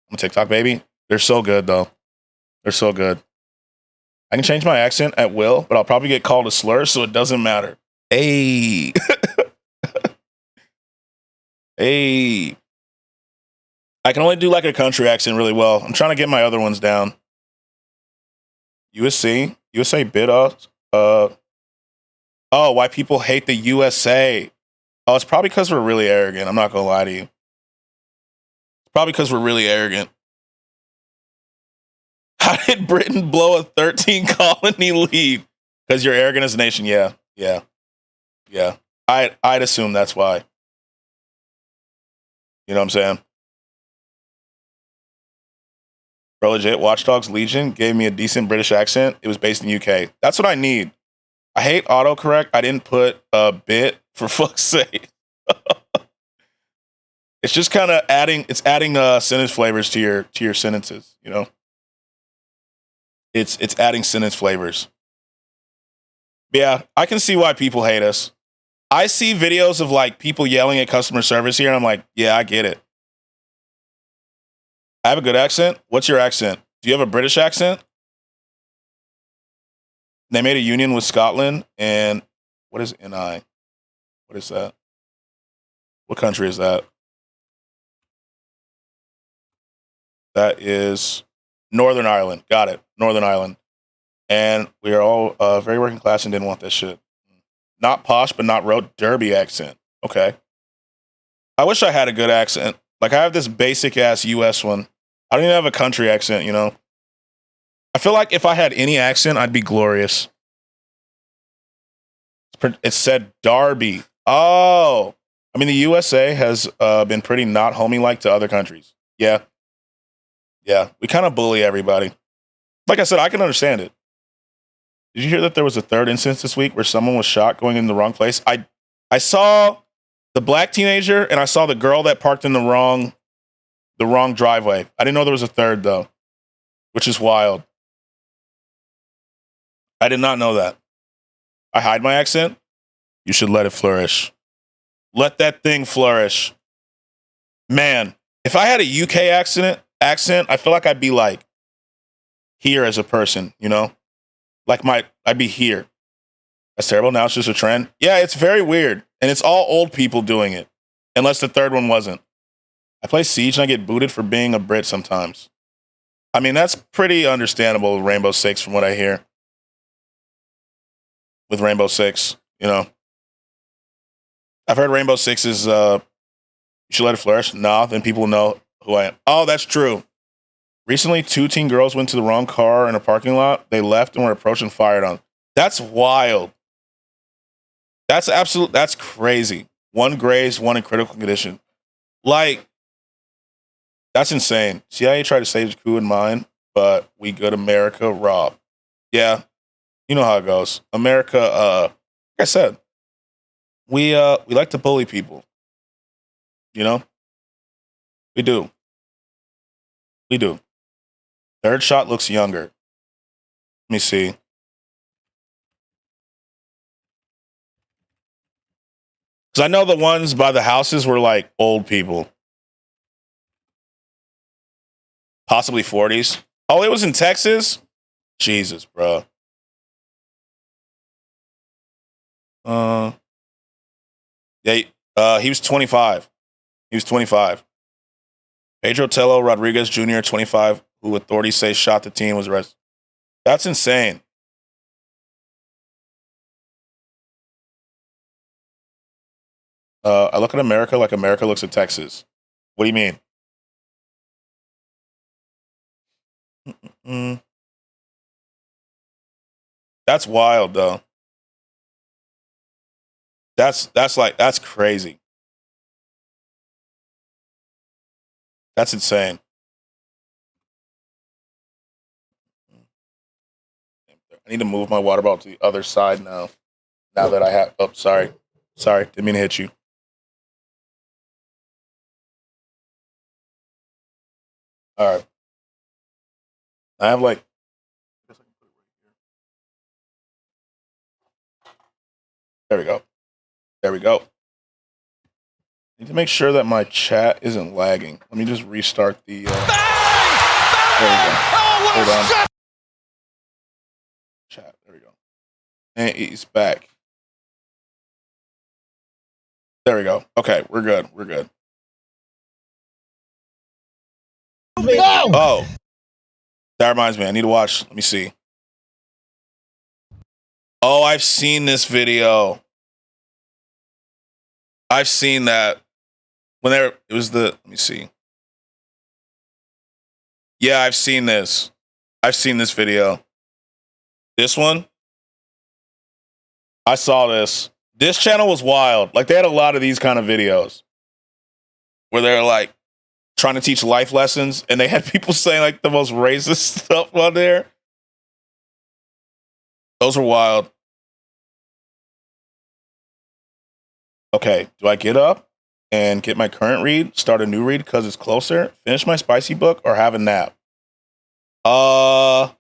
I'm a TikTok baby. They're so good though. They're so good. I can change my accent at will, but I'll probably get called a slur, so it doesn't matter. Hey. Hey. I can only do like a country accent really well. I'm trying to get my other ones down. USA bid us. Oh, why people hate the USA? Oh, it's probably because we're really arrogant. I'm not gonna lie to you. It's probably because we're really arrogant. How did Britain blow a 13 colony lead? Because you're arrogant as a nation. Yeah. I'd assume that's why. You know what I'm saying? Bro, legit, Watch Dogs Legion gave me a decent British accent. It was based in UK. That's what I need. I hate autocorrect. I didn't put a bit for fuck's sake. It's just kind of adding sentence flavors to your sentences, you know? It's adding sentence flavors. But yeah, I can see why people hate us. I see videos of like people yelling at customer service here, and I'm like, yeah, I get it. I have a good accent. What's your accent? Do you have a British accent? They made a union with Scotland, and what is NI? What is that? What country is that? That is Northern Ireland. Got it. Northern Ireland. And we are all very working class and didn't want this shit. Not posh, but not road derby accent. Okay. I wish I had a good accent. Like I have this basic ass US one. I don't even have a country accent, you know? I feel like if I had any accent, I'd be glorious. It said Derby. Oh. I mean, the USA has been pretty not homie-like to other countries. Yeah. Yeah. We kind of bully everybody. Like I said, I can understand it. Did you hear that there was a third instance this week where someone was shot going in the wrong place? I saw the black teenager and I saw the girl that parked in the wrong driveway. I didn't know there was a third though, which is wild. I did not know that. I hide my accent. You should let it flourish. Let that thing flourish. Man, if I had a UK accent, I feel like I'd be like here as a person, you know? Like I'd be here. That's terrible. Now it's just a trend. Yeah, it's very weird. And it's all old people doing it. Unless the third one wasn't. I play Siege and I get booted for being a Brit sometimes. I mean, that's pretty understandable with Rainbow Six from what I hear. With Rainbow Six, you know. I've heard Rainbow Six is you should let it flourish. Nah, then people know who I am. Oh, that's true. Recently, 2 teen girls went to the wrong car in a parking lot. They left and were approached and fired on. That's wild. That's crazy. 1 grazed, 1 in critical condition. Like, that's insane. CIA tried to save the coup in mind, but we good America rob. Yeah, you know how it goes. America, like I said, we like to bully people. You know? We do. We do. Third shot looks younger. Let me see. Because I know the ones by the houses were like old people. Possibly 40s. Oh, it was in Texas? Jesus, bro. Yeah, he was 25. He was 25. Pedro Tello Rodriguez Jr., 25, who authorities say shot the teen, was arrested. That's insane. I look at America like America looks at Texas. What do you mean? Mm-mm. That's wild, though. That's crazy. That's insane. I need to move my water bottle to the other side now. Now that I have, oh, sorry. Sorry, didn't mean to hit you. All right. I have like. There we go. There we go. Need to make sure that my chat isn't lagging. Let me just restart the. There we go. Hold on. Chat. There we go. And he's back. There we go. Okay, we're good. We're good. No! Oh, that reminds me. I need to watch. Let me see. Oh, I've seen this video. I've seen that. It was the. Let me see. Yeah, I've seen this. I've seen this video. This one. I saw this. This channel was wild. Like, they had a lot of these kind of videos where they're like trying to teach life lessons, and they had people saying like the most racist stuff on there. Those were wild. Okay, do I get up and get my current read, start a new read because it's closer, finish my spicy book, or have a nap? I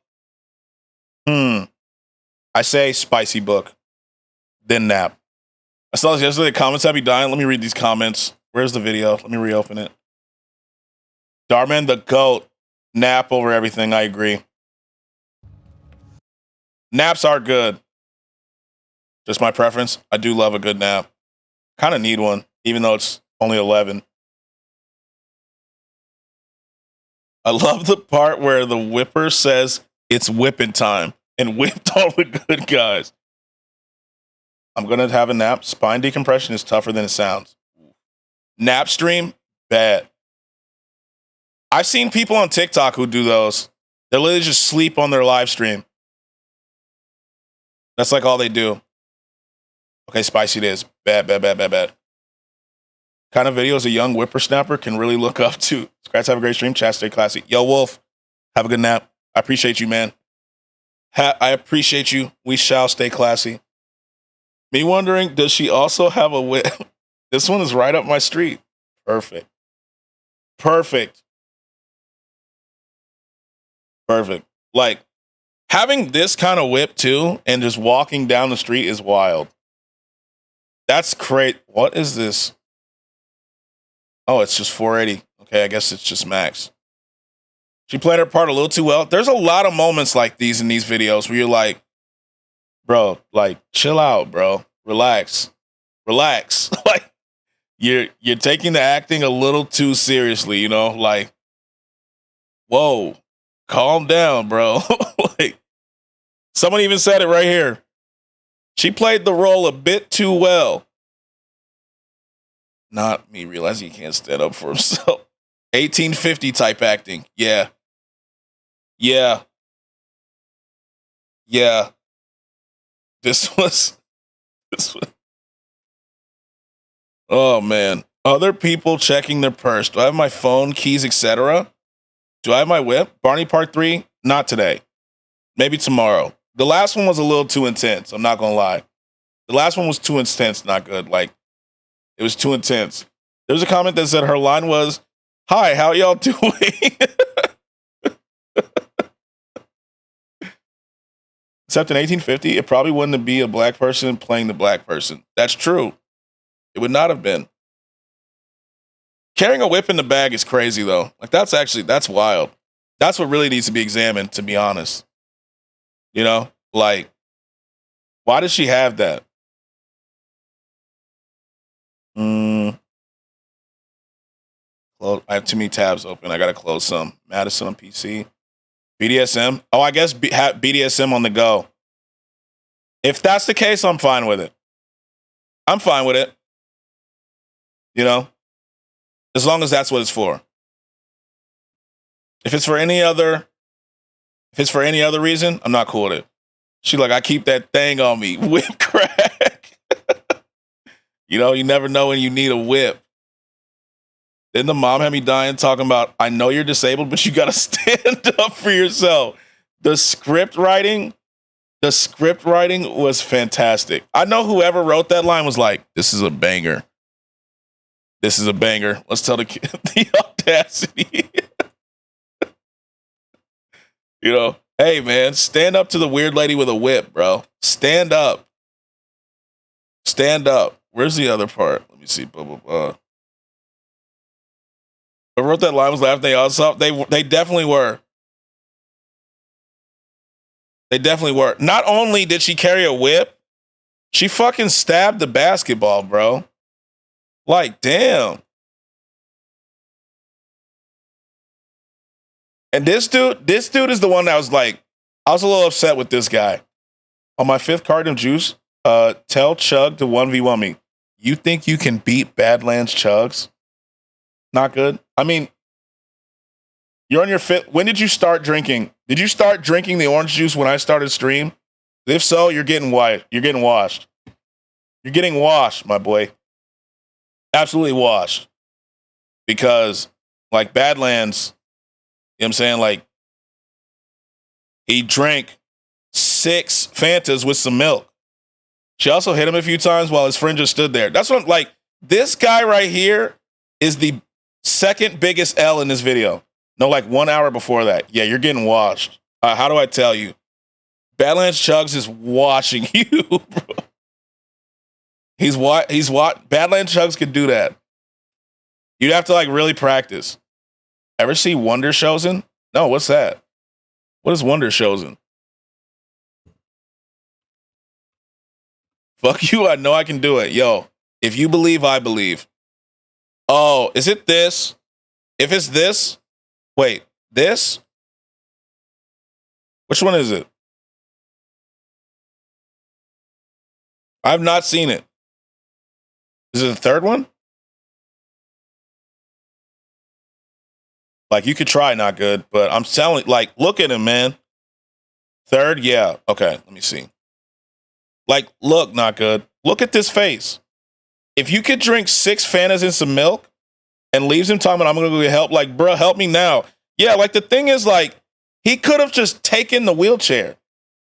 say spicy book, then nap. I saw this yesterday. The comments have me dying. Let me read these comments. Where's the video? Let me reopen it. Darman the GOAT. Nap over everything. I agree. Naps are good. Just my preference. I do love a good nap. Kind of need one, even though it's only 11. I love the part where the whipper says it's whipping time and whipped all the good guys. I'm going to have a nap. Spine decompression is tougher than it sounds. Nap stream, bad. I've seen people on TikTok who do those. They literally just sleep on their live stream. That's like all they do. Okay, spicy it is. Bad, bad, bad, bad, bad. Kind of videos a young whippersnapper can really look up to. Skratsx, have a great stream. Chat, stay classy. Yo, Wolf, have a good nap. I appreciate you, man. I appreciate you. We shall stay classy. Me wondering, does she also have a whip? This one is right up my street. Perfect. Perfect. Perfect. Like, having this kind of whip too and just walking down the street is wild. That's great. What is this? Oh, it's just 480. Okay, I guess it's just max. She played her part a little too well. There's a lot of moments like these in these videos where you're like, bro, like, chill out, bro. Relax. Relax. Like, you're taking the acting a little too seriously, you know? Like, whoa, calm down, bro. Like, someone even said it right here. She played the role a bit too well. Not me realizing he can't stand up for himself. 1850 type acting. Yeah. Yeah. Yeah. This was. Oh, man. Other people checking their purse. Do I have my phone, keys, etc.? Do I have my whip? Barney Part 3? Not today. Maybe tomorrow. The last one was a little too intense. I'm not going to lie. The last one was too intense. Not good. Like, it was too intense. There was a comment that said her line was, "Hi, how y'all doing?" Except in 1850, it probably wouldn't be a black person playing the black person. That's true. It would not have been. Carrying a whip in the bag is crazy, though. Like, that's wild. That's what really needs to be examined, to be honest. You know? Like, why does she have that? I have too many tabs open. I got to close some. Madison on PC. BDSM. Oh, I guess BDSM on the go. If that's the case, I'm fine with it. I'm fine with it. You know? As long as that's what it's for. If it's for any other reason, I'm not cool with it. She like, I keep that thing on me. Whip crack. You know, you never know when you need a whip. Then the mom had me dying talking about, I know you're disabled, but you got to stand up for yourself. The script writing, The script writing was fantastic. I know whoever wrote that line was like, "This is a banger. This is a banger." Let's tell the kid the audacity. You know, hey man, stand up to the weird lady with a whip, bro. Stand up. Stand up. Where's the other part? Let me see. Blah, blah, blah. Whoever wrote that line was laughing they all saw. They definitely were. They definitely were. Not only did she carry a whip, she fucking stabbed the basketball, bro. Like, damn. And this dude is the one that was like, I was a little upset with this guy. On my 5th carton of juice, tell Chug to 1v1 me. You think you can beat Badlands Chugs? Not good. I mean, you're on your 5th. When did you start drinking? Did you start drinking the orange juice when I started stream? If so, you're getting white. You're getting washed. You're getting washed, my boy. Absolutely washed. Because, like, Badlands, you know what I'm saying? Like, he drank 6 Fantas with some milk. She also hit him a few times while his friend just stood there. That's what I'm like. This guy right here is the 2nd biggest L in this video. No, like 1 hour before that. Yeah, you're getting washed. How do I tell you? Badlands Chugs is watching you, bro. He's what? Badlands Chugs could do that. You'd have to like really practice. Ever see Wonder Chosen? No, what's that? What is Wonder Chosen? Fuck you, I know I can do it. Yo, if you believe, I believe. Oh, is it this? If it's this, wait, this? Which one is it? I've not seen it. Is it the 3rd one? Like, you could try, not good, but I'm telling, like, look at him, man. 3rd, yeah. Okay, let me see. Like, look, not good. Look at this face. If you could drink 6 Fantas and some milk and leaves him talking, I'm going to go get help. Like, bro, help me now. Yeah, like, the thing is, like, he could have just taken the wheelchair.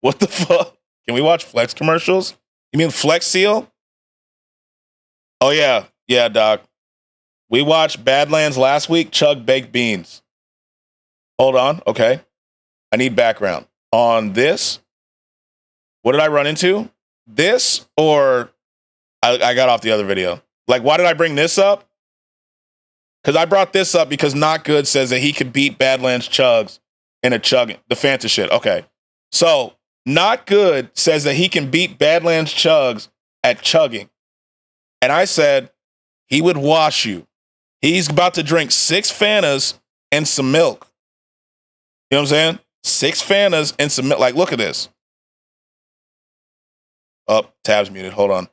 What the fuck? Can we watch Flex commercials? You mean Flex Seal? Oh, yeah. Yeah, Doc. We watched Badlands last week, Chug baked beans. Hold on. Okay. I need background. On this, what did I run into? This or I got off the other video. Like, why did I bring this up? Because I brought this up because Not Good says that he could beat Badlands Chugs in a chugging, the Fanta shit. Okay. So, Not Good says that he can beat Badlands Chugs at chugging. And I said, he would wash you. He's about to drink 6 Fantas and some milk. You know what I'm saying? 6 Fantas and some milk. Like, look at this. Oh, tab's muted. Hold on.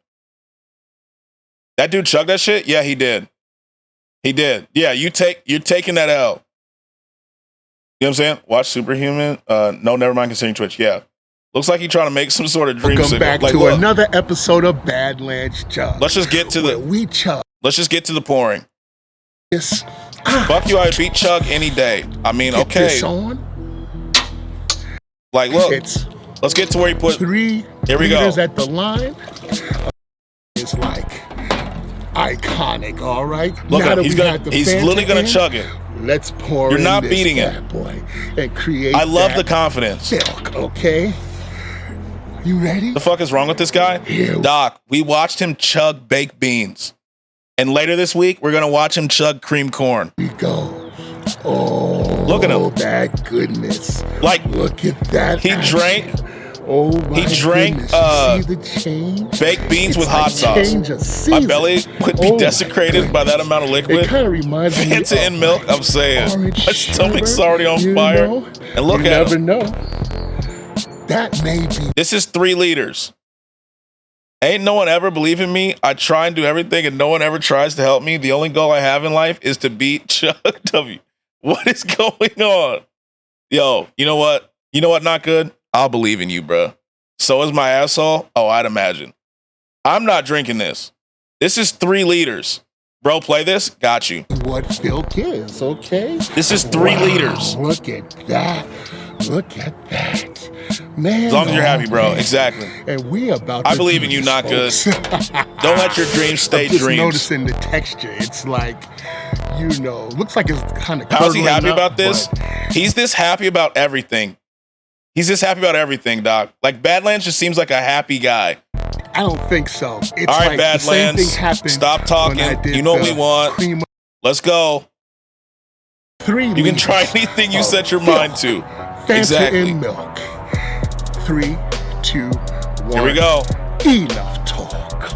That dude chugged that shit? Yeah, he did. He did. Yeah, you're taking that L. You know what I'm saying? Watch Superhuman. No, never mind considering Twitch. Yeah. Looks like he's trying to make some sort of dream Welcome back like, to look, another episode of Badlands Chug. Let's just get to let's just get to the pouring. Yes. Fuck you, I would beat Chug any day. I mean, Get okay. this on. Like, look. It's Let's get to where he put 3 Here we go. leaders at the line. It's like iconic, all right? Look now at him. He's literally gonna in, chug it. Let's pour You're in not this beating it. bad boy and create I love that the confidence. milk, okay? You ready? The fuck is wrong with this guy? Here Doc, we watched him chug baked beans. And later this week, we're gonna watch him chug cream corn. we go. Oh, Look at him. That goodness. Like, Look at that. he drank Oh my he drank, goodness. You see the change? baked beans It's with like hot sauce. change of My season. belly would be Oh my desecrated by that amount of It liquid. kind of reminds me Fanta of and milk, I'm saying. orange My stomach's sherbet, already on you fire. know? And look you at never him. know. That may be This is 3 liters. Ain't no one ever believe in me. I try and do everything and no one ever tries to help me. The only goal I have in life is to beat Chuck W. What is going on? Yo, you know what? You know what, Not Good? I'll believe in you, bro. So is my asshole? Oh, I'd imagine. I'm not drinking this. This is 3 liters. Bro, play this? Got you. what Filk is, okay? This is 3 Wow, liters. Look at that. Look at that. Man, As long as you're happy, bro. man. Exactly. And we about I to believe do in you, this, not good. folks. Don't let your dreams stay I'm just dreams. noticing the texture. It's like, looks like it's kind of. How's he happy about this? He's this happy about everything. He's just happy about everything, Doc. Like Badlands just seems like a happy guy. I don't think so. It's all right, like the same Badlands. thing happened. Stop talking. You know what we want. Let's go. You can try anything you set your mind to. Fanta Exactly. and milk. 3, 2, 1. Here we go. Enough talk.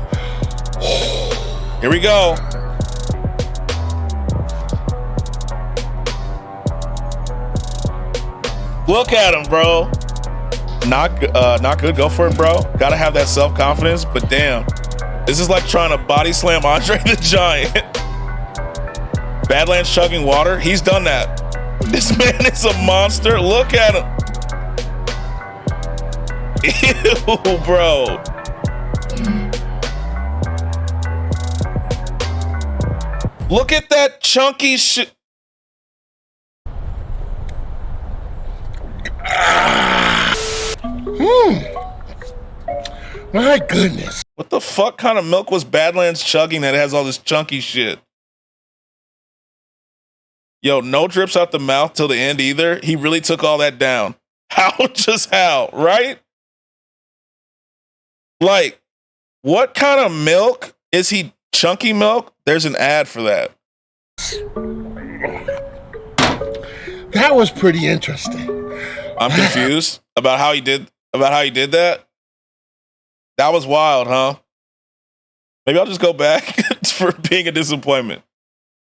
Here we go. Look at him, bro. Not good. Go for it, bro. Gotta have that self-confidence, but damn. This is like trying to body slam Andre the Giant. Badlands chugging water. He's done that. This man is a monster. Look at him. Ew, bro. Look at that chunky shit. My goodness. What the fuck kind of milk was Badlands chugging that has all this chunky shit? Yo, no drips out the mouth till the end either. He really took all that down. How? Just how? Right? Like, what kind of milk is he? Chunky milk? There's an ad for that. That was pretty interesting. I'm confused about how he did that. That was wild, huh? Maybe I'll just go back for being a disappointment.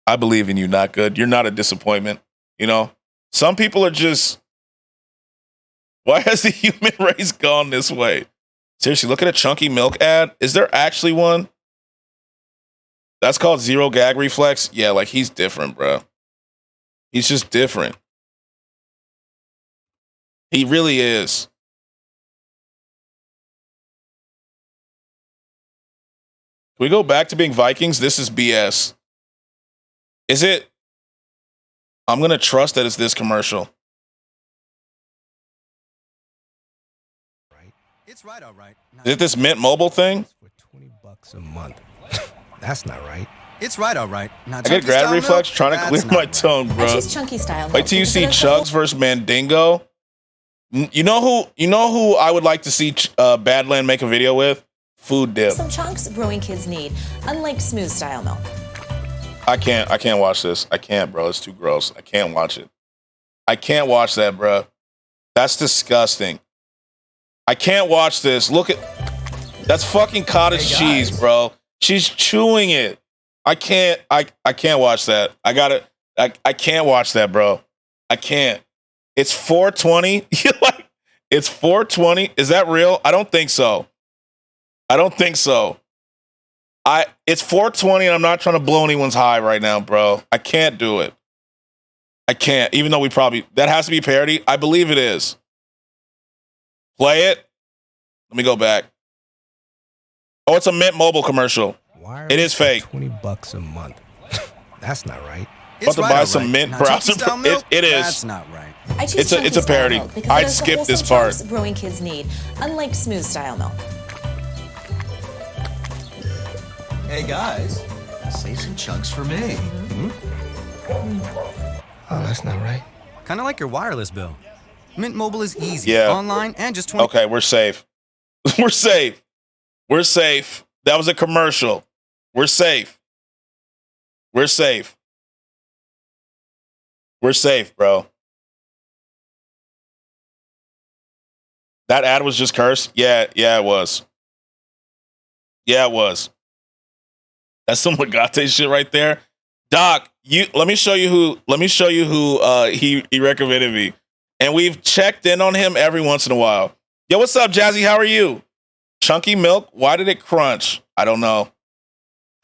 I believe in you, not good. You're not a disappointment. You know, some people are just. Why has the human race gone this way? Seriously, look at a chunky milk ad. Is there actually one? That's called zero gag reflex. Yeah, like he's different, bro. He's just different. He really is. Can we go back to being Vikings? This is BS. Is it? I'm going to trust that it's this commercial. It's right, all right. Is it this Mint Mobile thing? For $20 a month. That's not right. It's right, all right. Now, I get grad reflex trying to clear my tongue, bro. Choose chunky style. Wait till you see Chugs versus Mandingo. You know who I would like to see Badland make a video with? Food Dip. Some chunks growing kids need, unlike smooth style milk. I can't watch this. I can't, bro. It's too gross. I can't watch it. I can't watch that, bro. That's disgusting. I can't watch this. Look at that's fucking cottage cheese, bro. She's chewing it. I can't watch that. I can't watch that, bro. I can't. It's 420. It's 420. Is that real? I don't think so. It's 420 and I'm not trying to blow anyone's high right now, bro. I can't do it. I can't, even though that has to be parody. I believe it is. Play it. Let me go back. Oh, it's a Mint Mobile commercial. It is fake. $20 a month. That's not right. About to buy some Mint browser. It is. That's not right. It's a parody. I'd skip this part. Chunks growing kids need, unlike smooth style milk. Hey guys, save some chunks for me. Oh, that's not right. Kind of like your wireless bill. Mint Mobile is easy, online, and just 20. Okay, we're safe. We're safe. We're safe. That was a commercial. We're safe. We're safe. We're safe, bro. That ad was just cursed? Yeah, it was. Yeah, it was. That's some Legate shit right there. Doc, let me show you who he recommended me. And we've checked in on him every once in a while. Yo, what's up, Jazzy? How are you? Chunky milk? Why did it crunch? I don't know.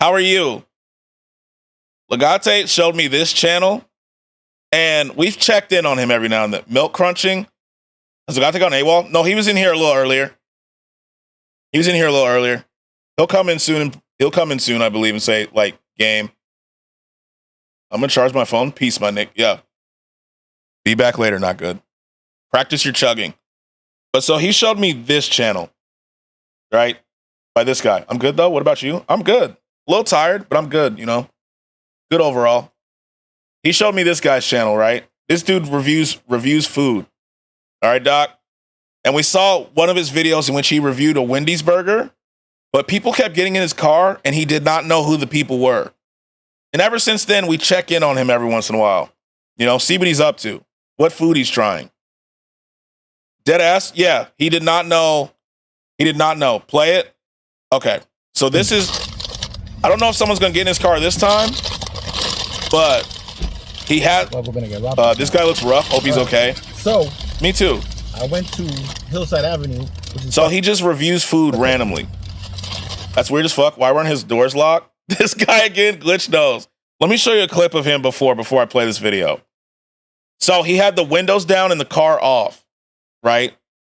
How are you? Legate showed me this channel, and we've checked in on him every now and then. Milk crunching? Has Legate gone AWOL? No, he was in here a little earlier. He'll come in soon, I believe, and say, like, game. I'm going to charge my phone. Peace, my Nick. Yeah. Be back later, not good. Practice your chugging. But so he showed me this channel, right? By this guy. I'm good though. What about you? I'm good. A little tired, but I'm good, you know? Good overall. He showed me this guy's channel, right? This dude reviews food. All right, Doc? And we saw one of his videos in which he reviewed a Wendy's burger, but people kept getting in his car and he did not know who the people were. And ever since then, we check in on him every once in a while. You know, see what he's up to, what food he's trying. Dead ass? Yeah, he did not know. He did not know. Play it? Okay. So this is, I don't know if someone's going to get in his car this time, but he had, well, we're gonna get robbed this guy looks rough. Hope he's okay. So, me too. I went to Hillside Avenue. So he just reviews food randomly. That's weird as fuck. Why weren't his doors locked? This guy again, glitch nose. Let me show you a clip of him before I play this video. So he had the windows down and the car off, right?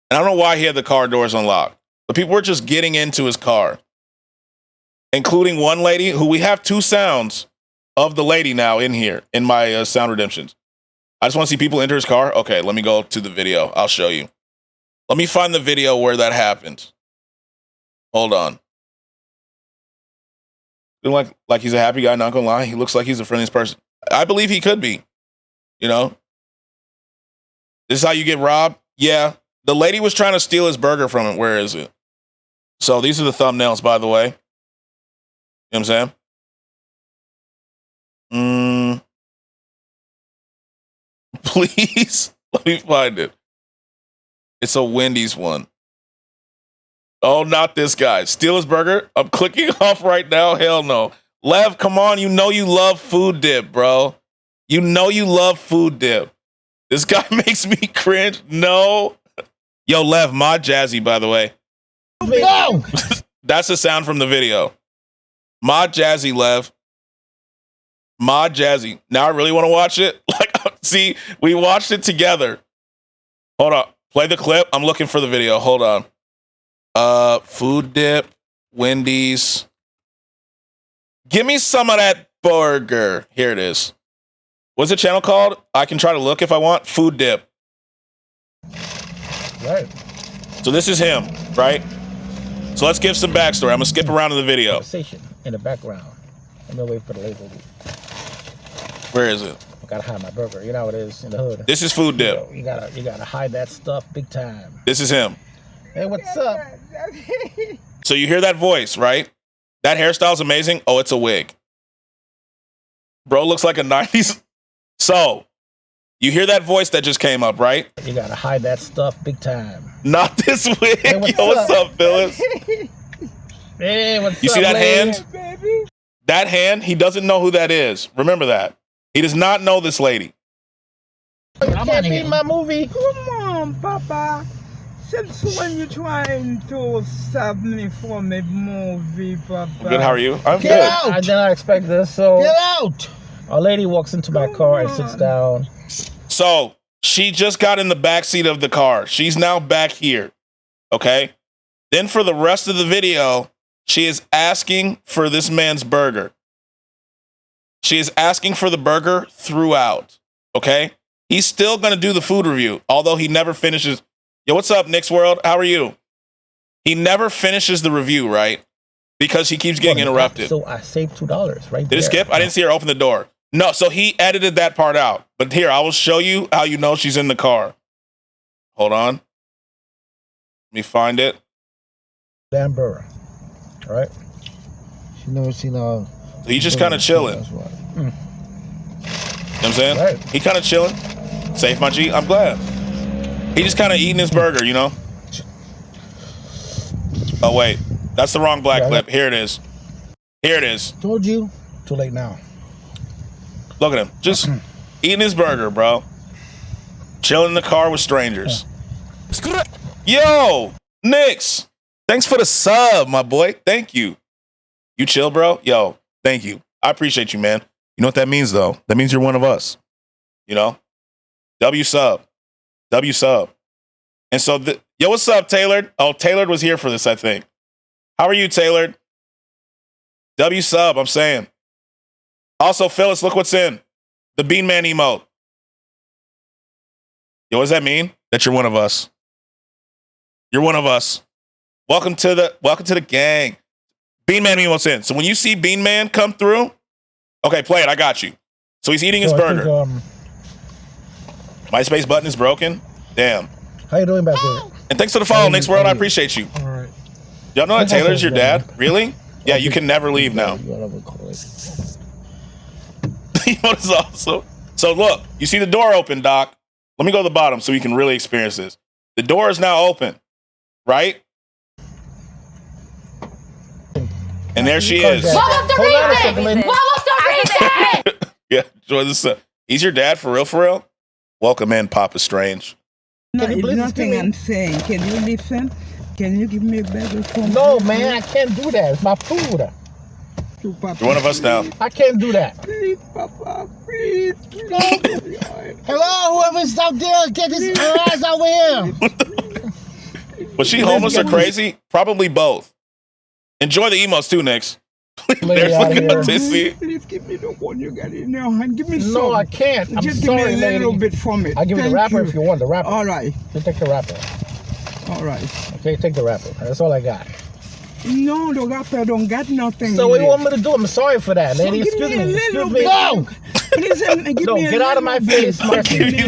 And I don't know why he had the car doors unlocked, but people were just getting into his car, including one lady who we have 2 sounds of the lady now in here in my sound redemptions. I just want to see people enter his car. Okay, let me go to the video. I'll show you. Let me find the video where that happened. Hold on. Like he's a happy guy, not gonna lie. He looks like he's the friendliest person. I believe he could be. You know? This is how you get robbed? Yeah. The lady was trying to steal his burger from him. Where is it? So these are the thumbnails, by the way. You know what I'm saying? Please, let me find it. It's a Wendy's one. Oh, not this guy. Steal his burger? I'm clicking off right now. Hell no. Lev, come on. You know you love food dip, bro. You know you love food dip. This guy makes me cringe. No. Yo, Lev, mod Jazzy, by the way. No! That's the sound from the video. Mod Jazzy, Lev. Mod Jazzy. Now I really want to watch it. Like, see, we watched it together. Hold on. Play the clip. I'm looking for the video. Hold on. Food dip, Wendy's. Give me some of that burger. Here it is. What's the channel called? I can try to look if I want. Food dip. Right. So this is him, right? So let's give some backstory. I'm gonna skip around in the video. Conversation in the background. I'm gonna wait for the label. Where is it? I gotta hide my burger. You know how it is in the hood. This is food dip. You gotta hide that stuff big time. This is him. Hey, what's up? So you hear that voice, right? That hairstyle's amazing. Oh, it's a wig. Bro looks like a 90s. So you hear that voice that just came up, right? You gotta hide that stuff big time. Not this wig. Hey, what's up, Phyllis? Hey, what's you up, see that lady? hand? Baby. That hand, he doesn't know who that is. Remember that. He does not know this lady. You can't beat my movie. Come on, Papa. Since when you trying to stop me from a movie, Papa? I'm good, how are you? I'm Get good. Out. I did not expect this, so... Get out! A lady walks into my car and sits down. So, she just got in the back seat of the car. She's now back here, okay? Then for the rest of the video, she is asking for this man's burger. She is asking for the burger throughout, okay? He's still going to do the food review, although he never finishes. Yo, what's up, Nick's World? How are you? He never finishes the review, right? Because he keeps getting interrupted. So I saved $2 right Did it skip? I didn't see her open the door. No, so he edited that part out. But here, I will show you how you know she's in the car. Hold on. Let me find it. Damn burger. All right? She never seen So he's just kind of chilling. You know what I'm saying? Right. He kind of chilling. Safe, my G. I'm glad. He just kind of eating his burger, you know? Oh, wait. That's the wrong black clip. Here it is. Here it is. Told you. Too late now. Look at him. Just eating his burger, bro. Chilling in the car with strangers. Yo, Nix. Thanks for the sub, my boy. Thank you. You chill, bro? Yo, thank you. I appreciate you, man. You know what that means, though? That means you're one of us. You know? W sub. W sub. And so, yo, what's up, Tailored? Oh, Tailored was here for this, I think. How are you, Tailored? W sub, I'm saying. Also, Phyllis, look what's in. The Bean Man emote. Yo, what does that mean? That you're one of us. You're one of us. Welcome to the gang. Bean Man almost in. So when you see Bean Man come through, okay, play it. I got you. So he's eating his burger. MySpace button is broken. Damn. How you doing back there? And thanks for the follow, Nick's World. I appreciate you. All right. Y'all know that Taylor's your dad? Really? Yeah, you can never leave now. You know what's awesome? So look, you see the door open, Doc. Let me go to the bottom so you can really experience this. The door is now open, right? And there she is. What was the reason? What was the reason? Yeah, enjoy this. He's your dad for real, for real? Welcome in, Papa Strange. No, it's nothing I'm saying. Can you listen? Can you give me a better phone? No, man, I can't do that. It's my food. You're one of us now. I can't do that. Please, Papa, please. Hello, whoever's out there, get his ass over here. Was she homeless or crazy? Probably both. Enjoy the emotes too, Nix. There's Please give me the one you got in your hand. Give me some. No, I can't. I'm Just sorry, give me a little bit from it. I'll give you the wrapper if you want the wrapper. All right. You take the wrapper. All right. Okay, take the wrapper. That's all I got. No, the wrapper don't got nothing. So what do you want me to do? I'm sorry for that, lady. So Excuse me. Excuse me. No! Please, give No, me get out of my face, Marcy.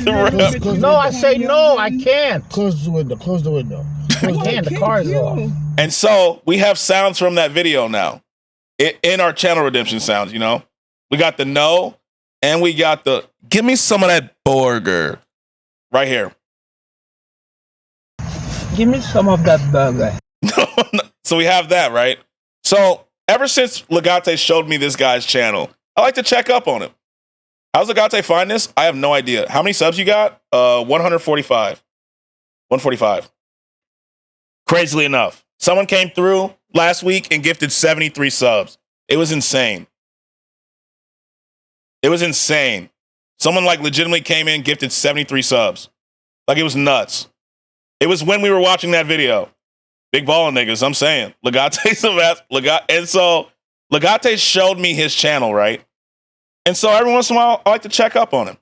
No, I say no, I can't. Close the window. Close the window. You can't. The car is off. And so we have sounds from that video now in our channel redemption sounds, you know? We got the no and we got the give me some of that burger right here. Give me some of that burger. So we have that, right? So ever since Legate showed me this guy's channel, I like to check up on him. How's Legate find this? I have no idea. How many subs you got? 145. 145. Crazily enough, someone came through last week and gifted 73 subs. It was insane. It was insane. Someone like legitimately came in, gifted 73 subs. Like it was nuts. It was when we were watching that video. Big ballin' niggas, I'm saying. Legate's a mess. And so Legate showed me his channel, right? And so every once in a while, I like to check up on him.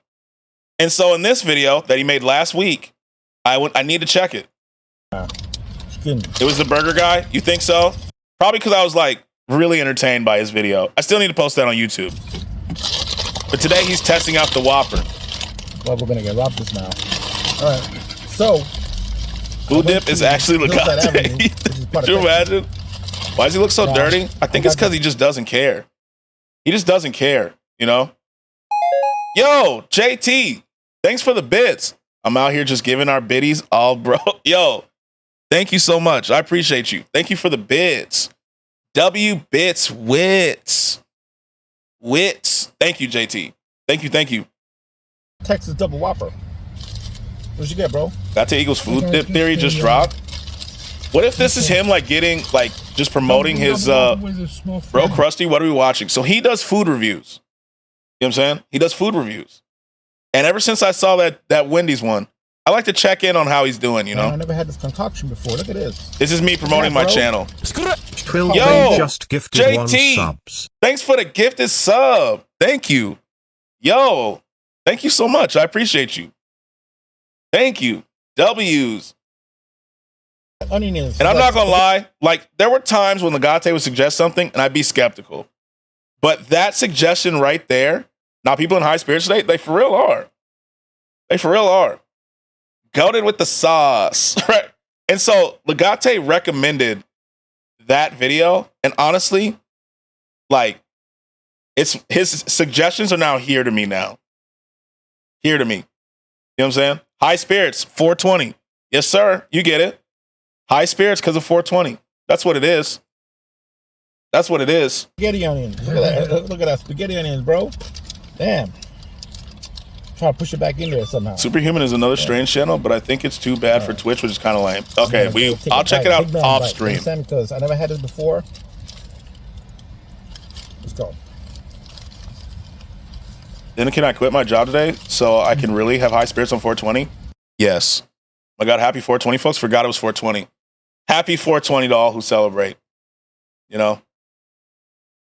And so in this video that he made last week, I need to check it. It was the burger guy? You think so? Probably because I was like really entertained by his video. I still need to post that on YouTube. But today he's testing out the Whopper. Well, we're going to get robbed this now. All right. So, Food Dip is actually Legate. Could you imagine? Why does he look so dirty? I think it's because he just doesn't care. He just doesn't care, you know? Yo, JT, thanks for the bits. I'm out here just giving our biddies all, bro. Yo, thank you so much. I appreciate you. Thank you for the bits. W bits wits. Wits. Thank you, JT. Thank you. Texas double Whopper. What'd you get, bro? That's the Eagles food dip theory just dropped. What if this is him like getting like just promoting his bro Krusty? What are we watching? So he does food reviews. You know what I'm saying? He does food reviews. And ever since I saw that Wendy's one, I like to check in on how he's doing, you know? I never had this concoction before. Look at this. This is me promoting my channel. Yo, just gifted JT, 1 subs. Thanks for the gifted sub. Thank you. Yo, thank you so much. I appreciate you. Thank you. W's. Onion is. And I'm not going to lie. Like, there were times when Legate would suggest something and I'd be skeptical. But that suggestion right there, now people in high spirits, they for real are. They for real are. Goated with the sauce. Right? And so Legate recommended that video. And honestly, like, it's his suggestions are now here to me now. Here to me. You know what I'm saying? High spirits, 420. Yes, sir. You get it. High spirits because of 420. That's what it is. That's what it is. Spaghetti onions. Look at that. Look at that. Spaghetti onions, bro. Damn. Try to push it back in there somehow. Superhuman is another strange channel, but I think it's too bad for Twitch, which is kind of lame. Okay, I'll check it out off stream. Because I never had this before. Let's go. Then can I quit my job today so I can really have high spirits on 420? Yes. My God, happy 420, folks. Forgot it was 420. Happy 420 to all who celebrate. You know?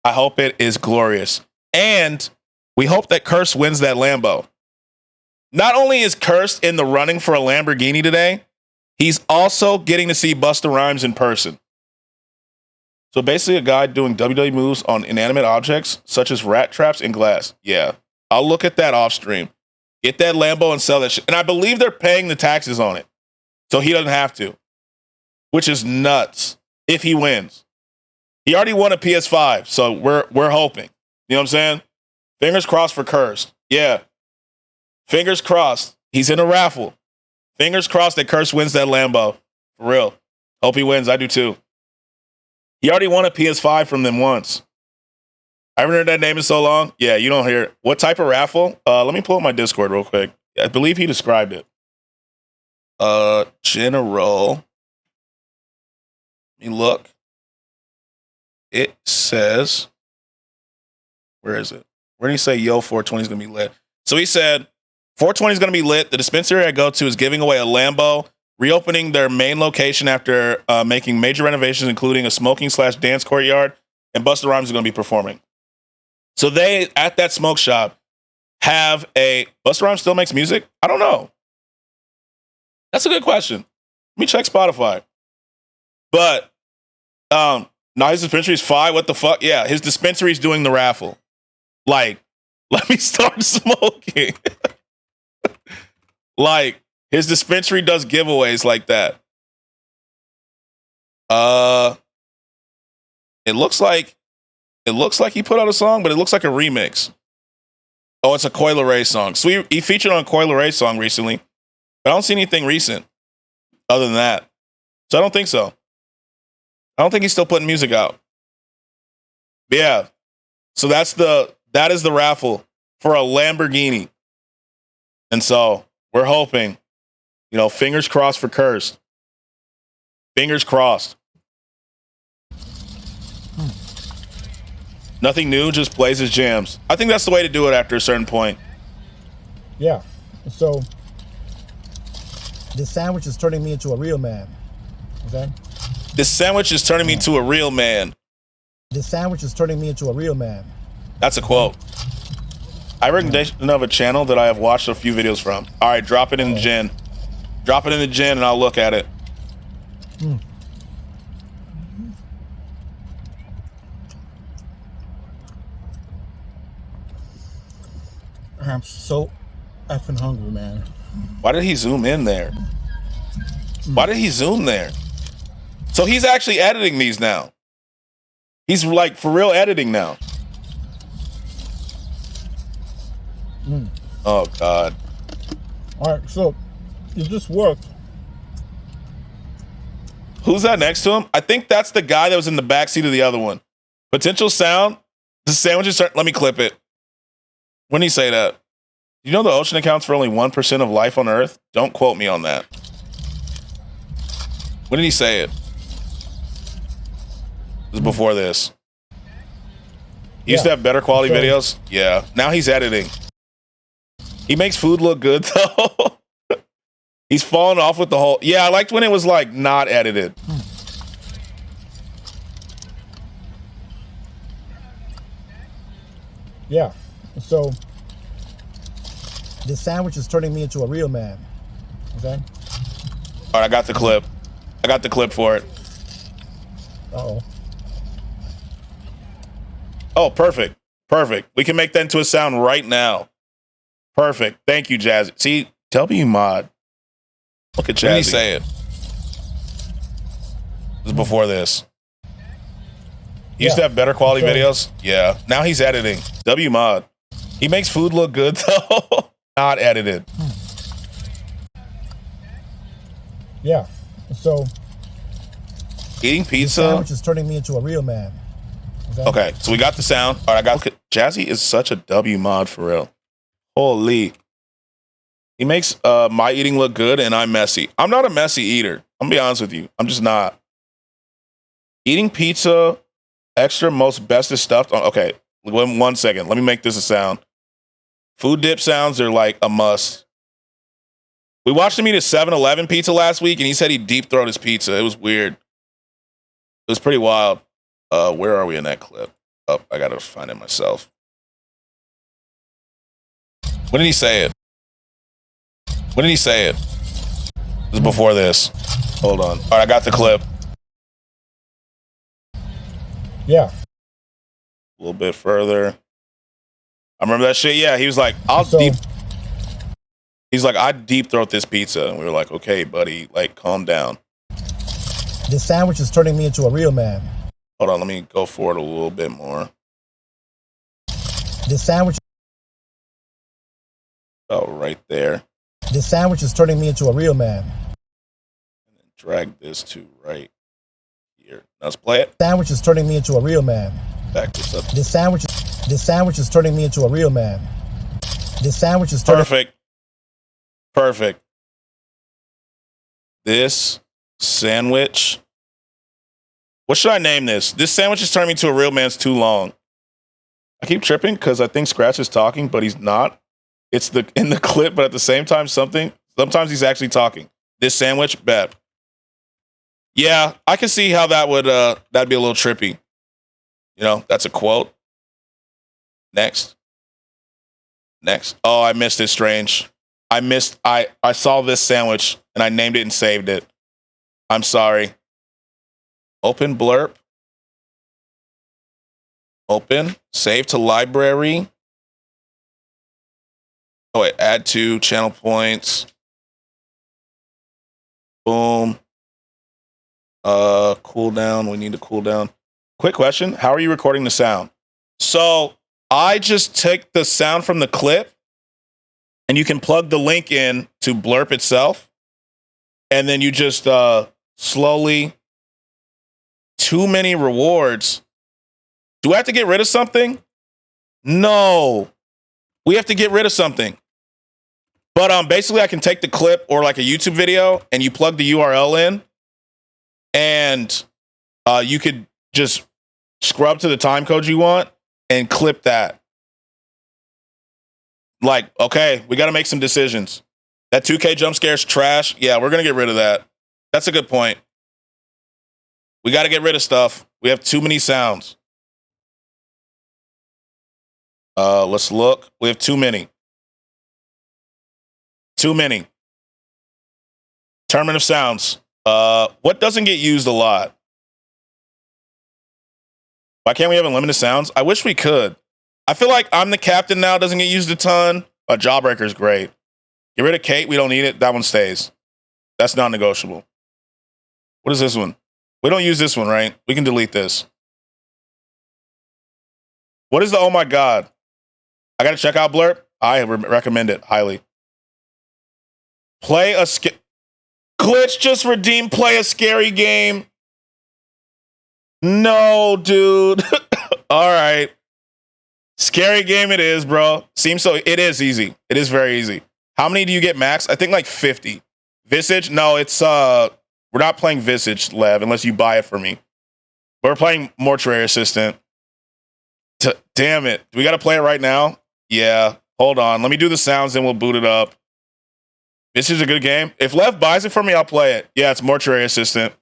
I hope it is glorious. And we hope that Curse wins that Lambo. Not only is Curse in the running for a Lamborghini today, He's also getting to see Busta Rhymes in person. So basically a guy doing WWE moves on inanimate objects, such as rat traps and glass. Yeah, I'll look at that off stream. Get that Lambo and sell that shit. And I believe they're paying the taxes on it. So he doesn't have to. Which is nuts if he wins. He already won a PS5, so we're hoping. You know what I'm saying? Fingers crossed for Cursed. Yeah. Fingers crossed. He's in a raffle. Fingers crossed that Cursed wins that Lambo. For real. Hope he wins. I do too. He already won a PS5 from them once. I haven't heard that name in so long. Yeah, you don't hear it. What type of raffle? Let me pull up my Discord real quick. I believe he described it. General. Let me look. It says, where is it? Where did he say, yo, 420 is going to be lit? So he said, 420 is going to be lit. The dispensary I go to is giving away a Lambo, reopening their main location after making major renovations, including a smoking/dance courtyard, and Busta Rhymes is going to be performing. So they, at that smoke shop, have a... Busta Rhymes still makes music? I don't know. That's a good question. Let me check Spotify. But, now his dispensary is fine. What the fuck? Yeah, his dispensary is doing the raffle. Like, let me start smoking. Like, his dispensary does giveaways like that. It looks like he put out a song, but it looks like a remix. Oh, it's a Coi Leray song. So he featured on a Coi Leray song recently, but I don't see anything recent other than that. So I don't think so. I don't think he's still putting music out. But yeah. So that is the raffle for a Lamborghini. And so we're hoping, fingers crossed for Cursed. Fingers crossed. Nothing new, just plays his jams. I think that's the way to do it after a certain point. Yeah. So this sandwich is turning me into a real man. Okay? This sandwich is turning me into a real man. This sandwich is turning me into a real man. That's a quote. I have a recommendation of a channel that I have watched a few videos from. All right, drop it in the gen. Drop it in the gen and I'll look at it. I'm so effing hungry, man. Why did he zoom in there? Why did he zoom there? So he's actually editing these now. He's like for real editing now. Oh, God. All right, so it just worked. Who's that next to him? I think that's the guy that was in the backseat of the other one. Potential sound. The sandwiches start. Let me clip it. When did he say that? You know the ocean accounts for only 1% of life on Earth? Don't quote me on that. When did he say it? It was before this. He used to have better quality videos. Yeah. Now he's editing. He makes food look good, though. He's falling off with the whole... Yeah, I liked when it was, like, not edited. Yeah. So this sandwich is turning me into a real man. Okay? All right, I got the clip. I got the clip for it. Uh-oh. Oh, perfect. Perfect. We can make that into a sound right now. Perfect. Thank you, Jazzy. See, W Mod. Look at Jazzy. When did he say it? It was before this. He used to have better quality videos. Yeah. Now he's editing. W Mod. He makes food look good, though. Not edited. Yeah. So eating pizza. The sandwich is turning me into a real man. Okay, so we got the sound. All right, Jazzy is such a W Mod for real. Holy. He makes my eating look good and I'm messy. I'm not a messy eater. I'm gonna be honest with you. I'm just not. Eating pizza, extra most bestest stuffed on. Okay, 1 second. Let me make this a sound. Food dip sounds are like a must. We watched him eat a 7-Eleven pizza last week and he said he deep throated his pizza. It was weird. It was pretty wild. Where are we in that clip? Oh, I gotta find it myself. When did he say it? When did he say it? This is before this. Hold on. All right, I got the clip. Yeah. A little bit further. I remember that shit. Yeah, he was like, He's like, I deep throat this pizza. And we were like, okay, buddy, like, calm down. This sandwich is turning me into a real man. Hold on, let me go forward a little bit more. This sandwich. Oh, right there. This sandwich is turning me into a real man. And then drag this to right here. Now let's play it. Sandwich is turning me into a real man. Back this up. This sandwich is turning me into a real man. This sandwich is turning. Perfect. This sandwich. What should I name this? This sandwich is turning me to a real man's too long. I keep tripping because I think Skratsx is talking, but he's not. It's in the clip, but at the same time, sometimes he's actually talking. This sandwich, bet. Yeah, I can see how that would that'd be a little trippy. You know, that's a quote. Next. Oh, I missed it, Strange. I saw this sandwich and I named it and saved it. I'm sorry. Open blurb. Open. Save to library. Oh wait, add to channel points. Boom. Cooldown. We need to cool down. Quick question. How are you recording the sound? So I just take the sound from the clip and you can plug the link in to Blurp itself. And then you just slowly, too many rewards. Do I have to get rid of something? No. We have to get rid of something. But basically I can take the clip or like a YouTube video and you plug the URL in and you could just scrub to the time code you want and clip that. Like, okay, we got to make some decisions. That 2K jump scare is trash. Yeah, we're going to get rid of that. That's a good point. We got to get rid of stuff. We have too many sounds. Let's look. We have too many. Too many. Tournament of sounds. What doesn't get used a lot? Why can't we have unlimited sounds? I wish we could. I feel like I'm the captain now. Doesn't get used a ton. But Jawbreaker is great. Get rid of Kate. We don't need it. That one stays. That's non-negotiable. What is this one? We don't use this one, right? We can delete this. What is the oh my god? I got to check out Blurp. I recommend it highly. Play a Glitch just redeemed play a scary game. No, dude. All right. Scary game it is, bro. Seems so. It is easy. It is very easy. How many do you get max? I think like 50. Visage? No, it's we're not playing Visage, Lev, unless you buy it for me. We're playing Mortuary Assistant. Damn it. Do we got to play it right now? Yeah. Hold on. Let me do the sounds and we'll boot it up. This is a good game. If Lev buys it for me, I'll play it. Yeah, it's Mortuary Assistant.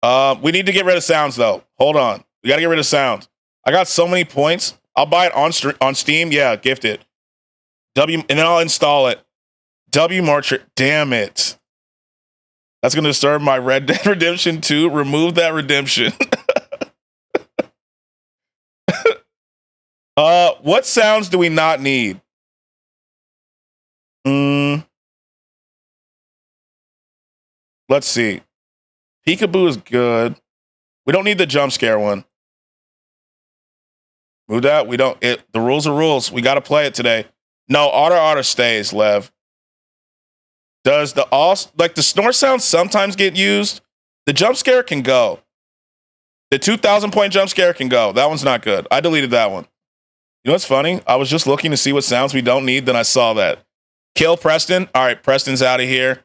We need to get rid of sounds, though. Hold on. We got to get rid of sounds. I got so many points. I'll buy it on Steam. Yeah, gift it. And then I'll install it. Mortuary. Damn it. That's going to disturb my Red Dead Redemption 2. Remove that redemption. What sounds do we not need? Let's see. Peekaboo is good. We don't need the jump scare one. Move that. We don't. The rules are rules. We got to play it today. No, Otter stays, Lev. Does the snore sound sometimes get used? The jump scare can go. The 2,000 point jump scare can go. That one's not good. I deleted that one. You know what's funny? I was just looking to see what sounds we don't need. Then I saw that. Kill Preston. All right, Preston's out of here.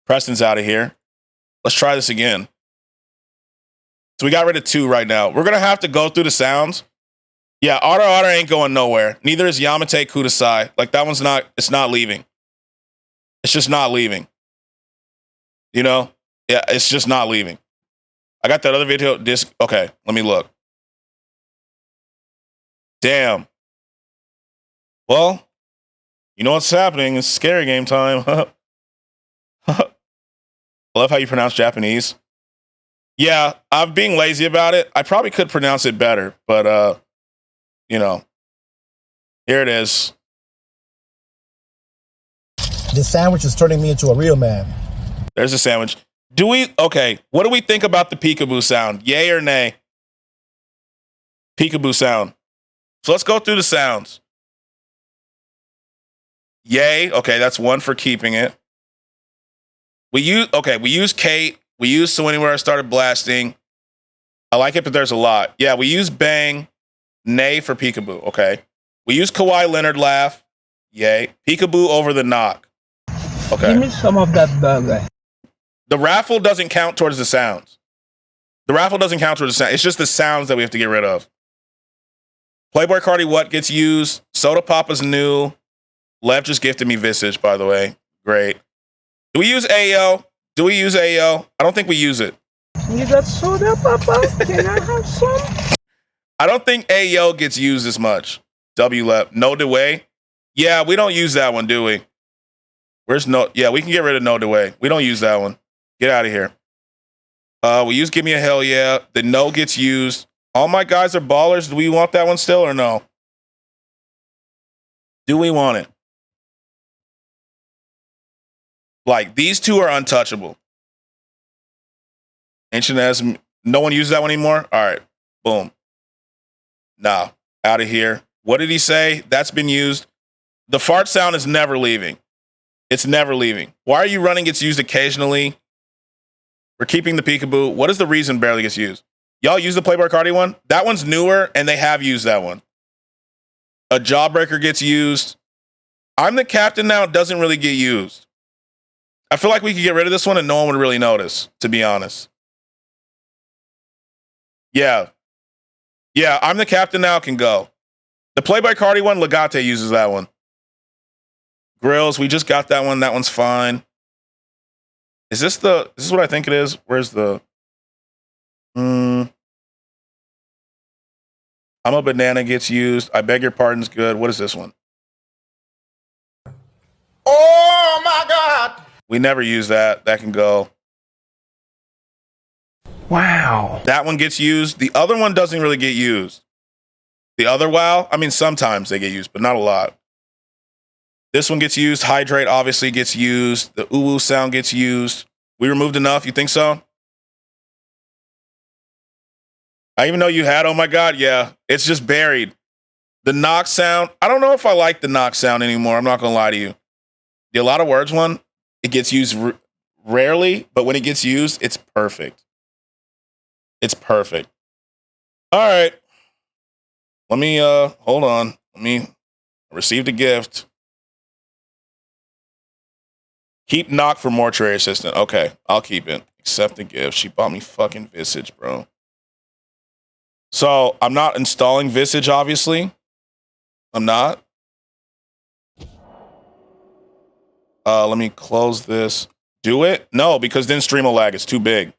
Preston's out of here. Let's try this again. So we got rid of 2 right now. We're going to have to go through the sounds. Yeah, Otter ain't going nowhere. Neither is Yamate Kudasai. Like, that one's not, it's not leaving. It's just not leaving. You know? Yeah, it's just not leaving. I got that other video disc. Okay, let me look. Damn. Well, You know what's happening? It's scary game time. I love how you pronounce Japanese. Yeah, I'm being lazy about it. I probably could pronounce it better, but you know, here it is. This sandwich is turning me into a real man. There's a sandwich. Okay, what do we think about the peekaboo sound? Yay or nay? Peekaboo sound. So let's go through the sounds. Yay. Okay, that's one for keeping it. We use Kate. We use So Anywhere I Started Blasting. I like it, but there's a lot. Yeah, we use Bang. Nay for peekaboo. Okay. We use Kawhi Leonard laugh. Yay. Peekaboo over the knock. Okay. Give me some of that burger. The raffle doesn't count towards the sounds. It's just the sounds that we have to get rid of. Playboy Cardi what gets used? Soda Papa's new. Lev just gifted me Visage, by the way. Great. Do we use AO? I don't think we use it. You got soda, Papa? Can I have some? I don't think AO gets used as much. W Lep. No Dewey. Yeah, we don't use that one, do we? Where's no? Yeah, we can get rid of No Dewey. We don't use that one. Get out of here. We use Give Me a Hell Yeah. The no gets used. All My Guys Are Ballers. Do we want that one still or no? Do we want it? Like, these two are untouchable. Ancient as no one uses that one anymore? All right. Boom. Nah. Out of here. What did he say? That's been used. The fart sound is never leaving. It's never leaving. Why are you running? Gets used occasionally. We're keeping the peekaboo. What is the reason barely gets used? Y'all use the Playboy Cardi one? That one's newer, and they have used that one. A Jawbreaker gets used. I'm the Captain Now doesn't really get used. I feel like we could get rid of this one and no one would really notice, to be honest. Yeah. Yeah, I'm the Captain Now can go. The Playboy Cardi one, Legate uses that one. Grills, we just got that one. That one's fine. Is this what I think it is? Where's the... I'm a Banana gets used. I Beg Your Pardon's good. What is this one? Oh my God! We never use that. That can go. Wow. That one gets used. The other one doesn't really get used. The other wow, I mean, sometimes they get used, but not a lot. This one gets used. Hydrate obviously gets used. The ooh sound gets used. We removed enough. You think so? I even know you had, oh my God, yeah. It's just buried. The knock sound, I don't know if I like the knock sound anymore. I'm not going to lie to you. The A Lot of Words one, it gets used rarely, but when it gets used, it's perfect. It's perfect. All right. Let me, hold on. I received a gift. Keep knock for mortuary assistant. Okay, I'll keep it. Accept the gift. She bought me fucking Visage, bro. So I'm not installing Visage, obviously. I'm not. Let me close this. Do it? No, because then stream will lag. It's too big.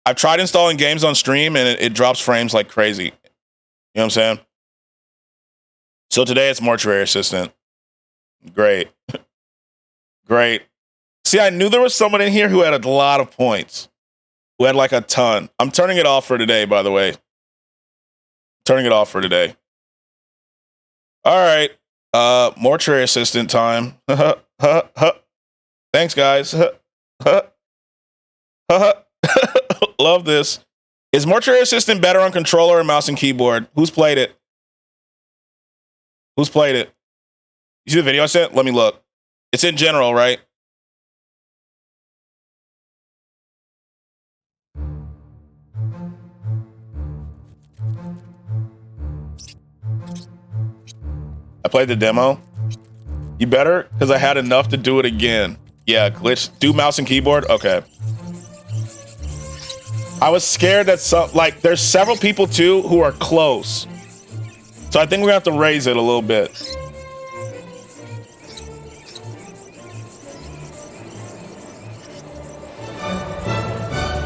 I've tried installing games on stream and it drops frames like crazy. You know what I'm saying? So today it's mortuary assistant. Great. Great. See, I knew there was someone in here who had a lot of points. Who had like a ton. I'm turning it off for today, by the way. Turning it off for today. All right. Mortuary assistant time. Thanks, guys. Love this. Is mortuary assistant better on controller or mouse and keyboard? Who's played it? Who's played it? You see the video I sent? Let me look. It's in general, right? I played the demo. You better? Because I had enough to do it again. Yeah, glitch. Do mouse and keyboard? Okay. I was scared that there's several people too who are close. So I think we're gonna have to raise it a little bit.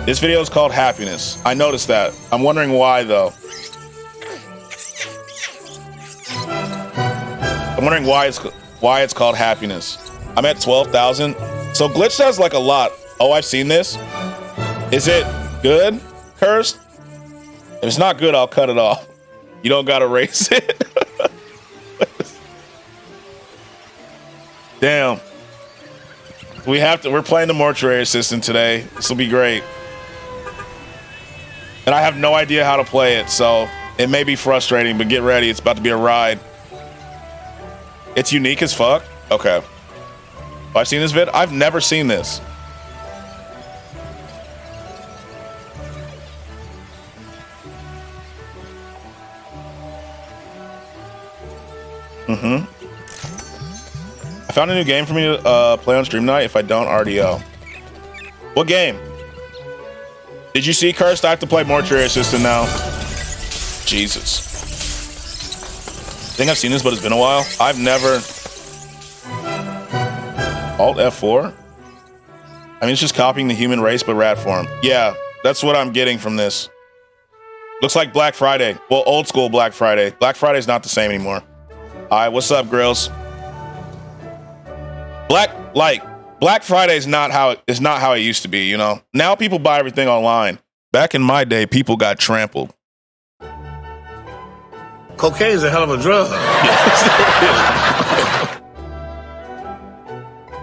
This video is called Happiness. I noticed that. I'm wondering why though. I'm wondering why it's why it's called happiness. I'm at 12,000. So Glitch has like a lot. Oh, I've seen this. Is it good, Cursed? If it's not good, I'll cut it off. You don't gotta erase it. Damn. We're playing the mortuary assistant today. This will be great. And I have no idea how to play it, so it may be frustrating, but get ready. It's about to be a ride. It's unique as fuck? Okay. Have I seen this vid? I've never seen this. I found a new game for me to play on stream tonight. If I don't, RDO. What game? Did you see, Cursed? I have to play Mortuary Assistant now. Jesus. I think I've seen this, but it's been a while. I've never... Alt F4? I mean, it's just copying the human race, but rat form. Yeah, that's what I'm getting from this. Looks like Black Friday. Well, old school Black Friday. Black Friday's not the same anymore. All right, what's up, Grills? Black Friday is not how it used to be, you know? Now people buy everything online. Back in my day, people got trampled. Cocaine's a hell of a drug.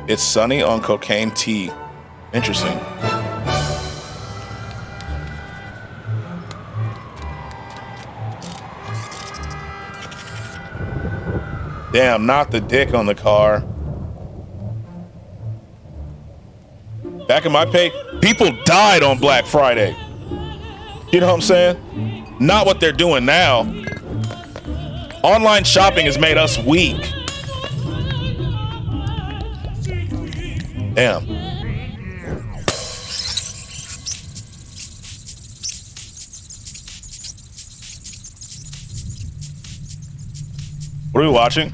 It's sunny on cocaine tea. Interesting. Damn, not the dick on the car. Back in my pay, people died on Black Friday. You know what I'm saying? Not what they're doing now. Online shopping has made us weak. Damn. What are we watching?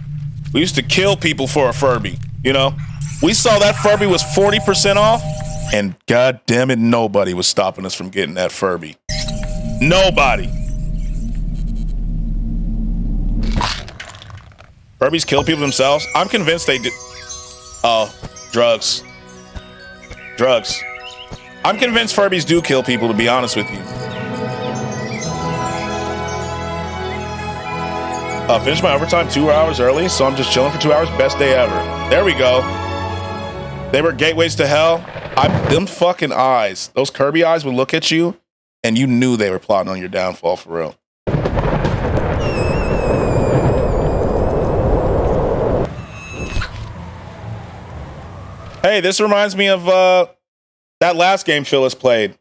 We used to kill people for a Furby, you know? We saw that Furby was 40% off, and god damn it, nobody was stopping us from getting that Furby. Nobody. Furbies kill people themselves? I'm convinced they did. Oh, drugs. Drugs. I'm convinced Furbies do kill people, to be honest with you. Finished my overtime 2 hours early, so I'm just chilling for 2 hours. Best day ever. There we go. They were gateways to hell. Them fucking eyes. Those Kirby eyes would look at you, and you knew they were plotting on your downfall for real. Hey, this reminds me of that last game Phyllis played.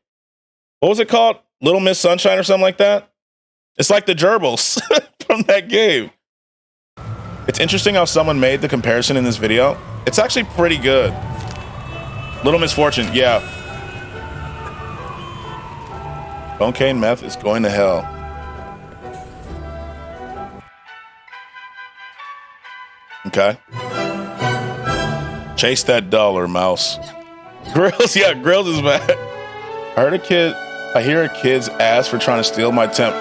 What was it called? Little Miss Sunshine or something like that? It's like the gerbils from that game. It's interesting how someone made the comparison in this video. It's actually pretty good. Little Misfortune, yeah. Cocaine meth is going to hell. Okay. Chase that dollar, mouse. Grills, yeah, Grills is back. I hear a kid's ass for trying to steal my temp.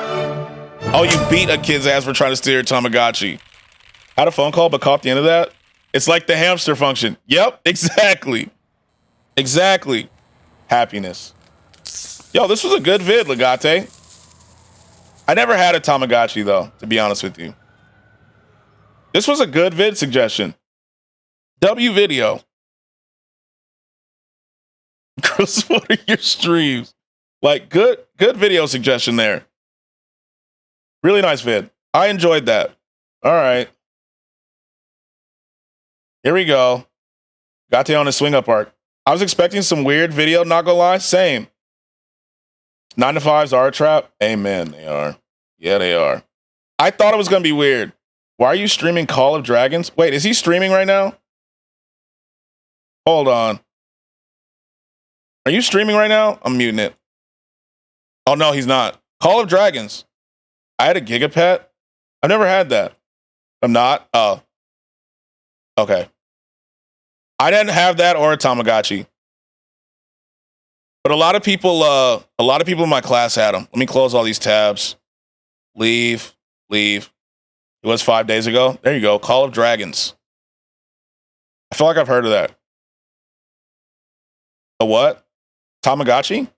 Oh, you beat a kid's ass for trying to steal your Tamagotchi. Had a phone call, but caught the end of that. It's like the hamster function. Yep, exactly. Exactly. Happiness. Yo, this was a good vid, Legate. I never had a Tamagotchi, though, to be honest with you. This was a good vid suggestion. W video. Chris, what are your streams? Like, good video suggestion there. Really nice vid. I enjoyed that. All right. Here we go. Gate on his swing up arc. I was expecting some weird video, not gonna lie. Same. 9 to 5s are a trap. Amen. They are. Yeah, they are. I thought it was gonna be weird. Why are you streaming Call of Dragons? Wait, is he streaming right now? Hold on. Are you streaming right now? I'm muting it. Oh, no, he's not. Call of Dragons. I had a Gigapet. I've never had that. I'm not? Oh. Okay. I didn't have that or a Tamagotchi. But a lot of people in my class had them. Let me close all these tabs. Leave. It was 5 days ago. There you go. Call of Dragons. I feel like I've heard of that. A what? Tamagotchi?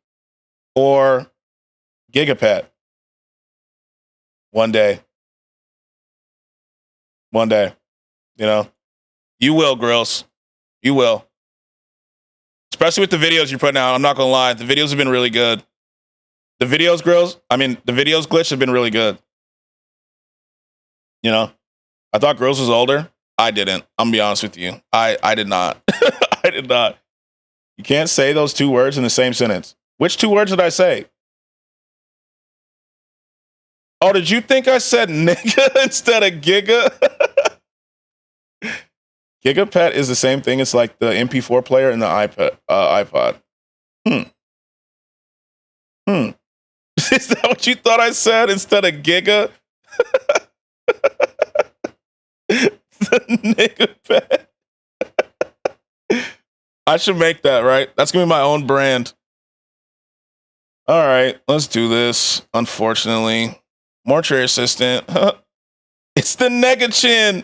Or Gigapet? One day. One day. You know? You will, Grills. You will. Especially with the videos you're putting out. I'm not going to lie. The videos have been really good. The videos, Grills, the videos glitch have been really good. You know? I thought Grills was older. I didn't. I'm going to be honest with you. I did not. I did not. You can't say those two words in the same sentence. Which two words did I say? Oh, did you think I said nigga instead of giga? Gigapet is the same thing. It's like the MP4 player and the iPod. Is that what you thought I said instead of giga? The nigga pet. I should make that, right? That's going to be my own brand. All right, let's do this. Unfortunately. Mortuary assistant. It's the nega chin.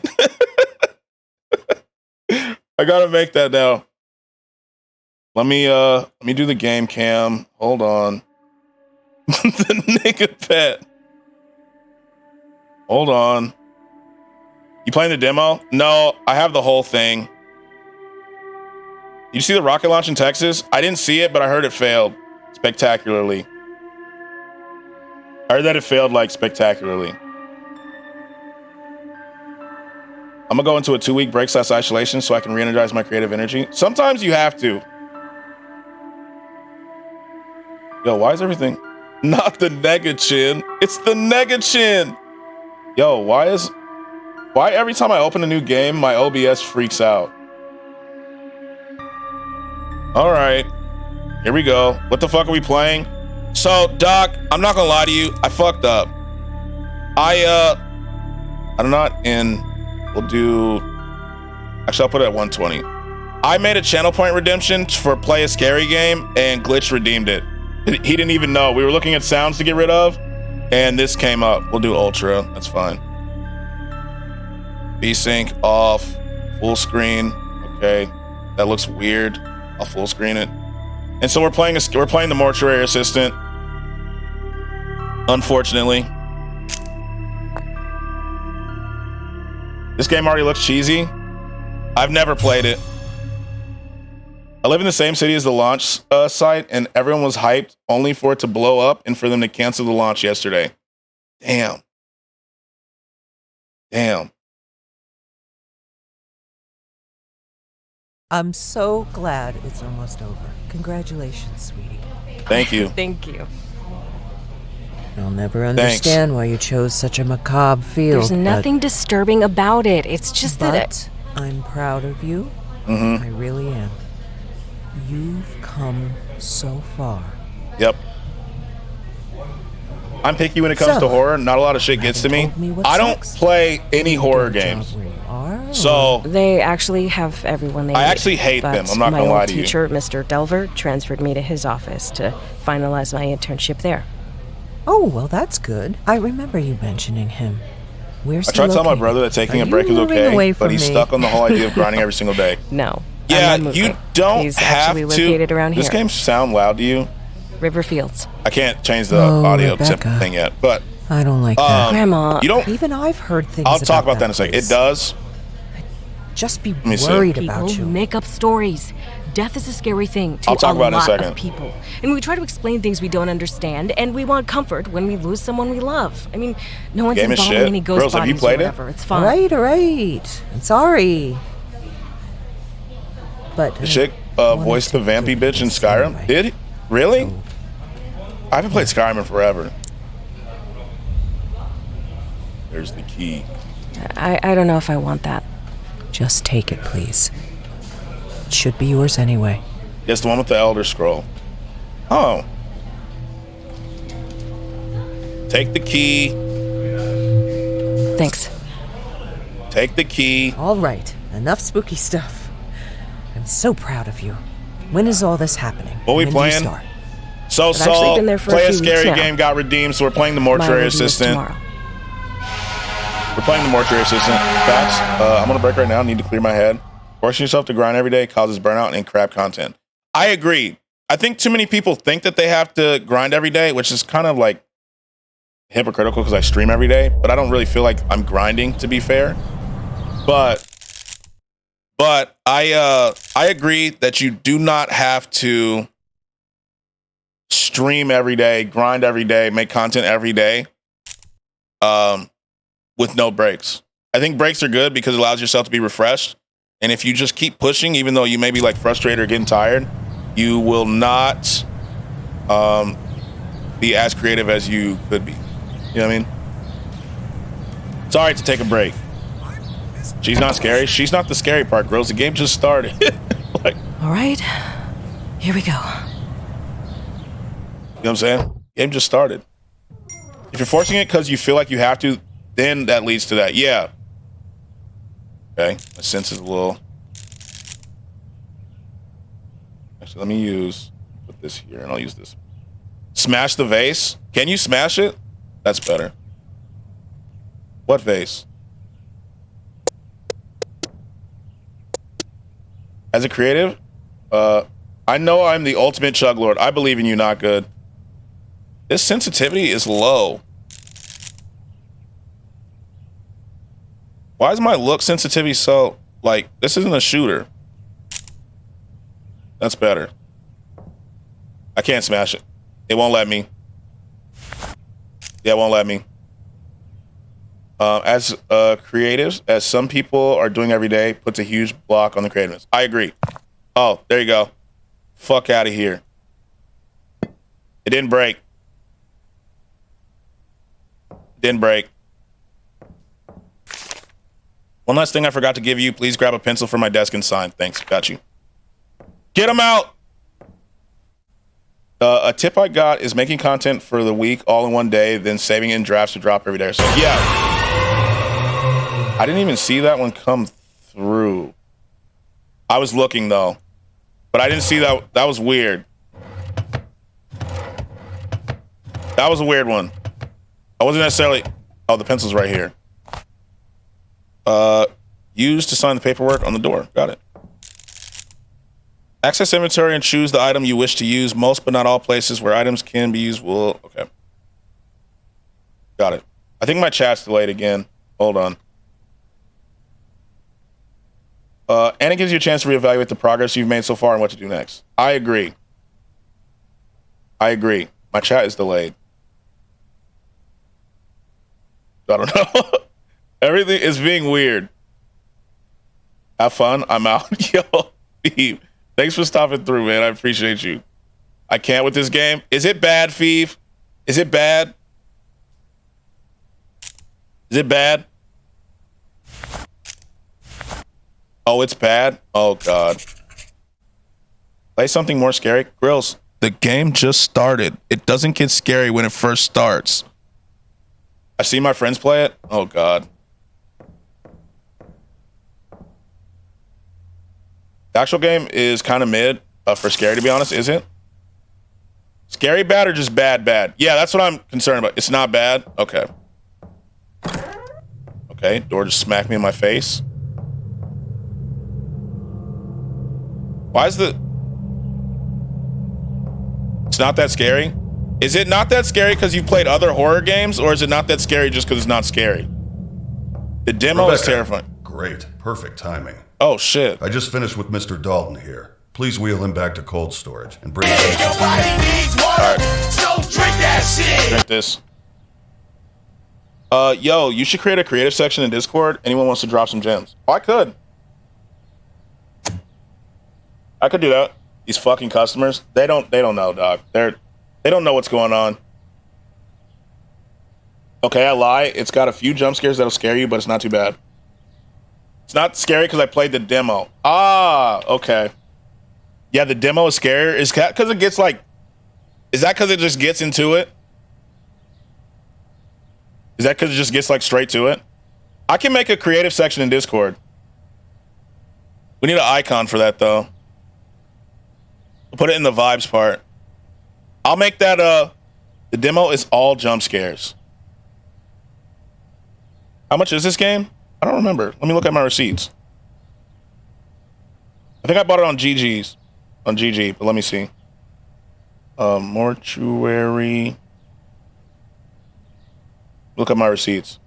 I got to make that now. Let me do the game cam. Hold on. The nigga pet. Hold on. You playing the demo? No, I have the whole thing. You see the rocket launch in Texas? I didn't see it, but I heard it failed spectacularly. I heard that it failed like spectacularly. I'm gonna go into a 2-week break / isolation so I can re-energize my creative energy. Sometimes you have to. Yo, why is everything not the nega chin? It's the nega chin. Yo, why every time I open a new game, my OBS freaks out? All right, here we go. What the fuck are we playing? So, Doc, I'm not gonna lie to you. I fucked up. I'm not in. We'll do. Actually, I'll put it at 120. I made a channel point redemption for play a scary game, and Glitch redeemed it. He didn't even know. We were looking at sounds to get rid of, and this came up. We'll do ultra. That's fine. V-Sync off. Full screen. Okay, that looks weird. I'll full screen it. And so we're playing the mortuary assistant. Unfortunately. This game already looks cheesy. I've never played it. I live in the same city as the launch site, and everyone was hyped only for it to blow up and for them to cancel the launch yesterday. Damn. I'm so glad it's almost over. Congratulations, sweetie. Thank you. Thank you. I'll never understand why you chose such a macabre field. There's nothing disturbing about it. It's just that I'm proud of you. Mm-hmm. I really am. You've come so far. Yep. I'm picky when it comes to horror. Not a lot of shit gets to me. I don't play any horror games. So they actually have everyone they need. I actually hate them. I'm not gonna lie to you. My teacher, Mr. Delver, transferred me to his office to finalize my internship there. Oh, well, that's good. I remember you mentioning him. Where's I tried to tell my brother that taking a break is okay, but he's stuck on the whole idea of grinding every single day. No. Yeah, you don't He's have actually located around This here. game sound loud to you? Riverfields. I can't change the audio Rebecca. thing yet, but I don't like that. Grandma. You don't. Even I've heard things. I'll talk about that in a place. second. It does. Just be me see. worried People about you. make up stories. Death is a scary thing to I'll talk a about it in a lot second. of people. And we try to explain things we don't understand, and we want comfort when we lose someone we love. I mean, no one's Game is involved in shit. any ghost Girls, have you bodies played or it? whatever. It's fine. All right. I'm sorry. But The chick voiced the vampy bitch in Skyrim. anyway. Did he? Really? I haven't played Skyrim in forever. There's the key. I don't know if I want that. Just take it, please. It should be yours anyway. It's the one with the Elder Scroll. Oh. Take the key. Thanks. Take the key. All right. Enough spooky stuff. I'm so proud of you. When is all this happening? What we When do you playing? start? So I've actually been there for play a a few scary weeks now. game got redeemed, so we're playing the My mortuary review is assistant. tomorrow. We're playing the mortuary assistant. Facts. I'm on a break right now. I need to clear my head. Forcing yourself to grind every day causes burnout and crap content. I agree. I think too many people think that they have to grind every day, which is kind of like hypocritical because I stream every day, but I don't really feel like I'm grinding, to be fair. But I agree that you do not have to stream every day, grind every day, make content every day, with no breaks. I think breaks are good because it allows yourself to be refreshed. And if you just keep pushing, even though you may be like frustrated or getting tired, you will not be as creative as you could be. You know what I mean? It's all right to take a break. She's not scary. She's not the scary part, girls. The game just started. Like, all right, here we go. You know what I'm saying? Game just started. If you're forcing it because you feel like you have to, then that leads to that. Yeah. Okay. My sense is a little. Actually, let me put this here and I'll use this. Smash the vase. Can you smash it? That's better. What vase? As a creative, I know I'm the ultimate chug lord. I believe in you, not good. This sensitivity is low. Why is my look sensitivity so, like, this isn't a shooter. That's better. I can't smash it. It won't let me. Yeah, it won't let me. As creatives, as some people are doing every day, puts a huge block on the creativeness. I agree. Oh, there you go. Fuck out of here. It didn't break. Didn't break. One last thing I forgot to give you. Please grab a pencil from my desk and sign. Thanks. Got you. Get him out. A tip I got is making content for the week all in one day, then saving it in drafts to drop every day. So yeah. I didn't even see that one come through. I was looking though, but I didn't see that. That was weird. That was a weird one. I wasn't necessarily. Oh, the pencil's right here. Use to sign the paperwork on the door. Got it. Access inventory and choose the item you wish to use. Most but not all places where items can be used will. Okay. Got it. I think my chat's delayed again. Hold on. And it gives you a chance to reevaluate the progress you've made so far and what to do next. I agree. I agree. My chat is delayed. I don't know. Everything is being weird. Have fun. I'm out. Yo, Feeve. Thanks for stopping through, man. I appreciate you. I can't with this game. Is it bad, Feeve? Is it bad? Is it bad? Oh, it's bad? Oh, God. Play something more scary. Grills, the game just started. It doesn't get scary when it first starts. I see my friends play it. Oh, God. The actual game is kind of mid for scary, to be honest, is it? Scary bad or just bad? Yeah, that's what I'm concerned about. It's not bad? Okay. Okay, door just smacked me in my face. Why is the... It's not that scary? Is it not that scary because you've played other horror games, or is it not that scary just because it's not scary? The demo is terrifying. Great. Perfect timing. Oh, shit. I just finished with Mr. Dalton here. Please wheel him back to cold storage and bring him... Nobody needs water, so drink that shit. Drink this. Yo, you should create a creative section in Discord. Anyone wants to drop some gems? Oh, I could. I could do that. These fucking customers, they don't know, dog. They don't know what's going on. Okay, I lie. It's got a few jump scares that'll scare you, but it's not too bad. It's not scary because I played the demo. Ah, okay. Yeah, the demo is scarier. Is that because it gets like... Is that because it just gets into it? Is that because it just gets like straight to it? I can make a creative section in Discord. We need an icon for that though. We'll put it in the vibes part. I'll make that the demo is all jump scares. How much is this game? I don't remember. Let me look at my receipts. I think I bought it on GG's. On GG, but let me see. Mortuary. Look at my receipts.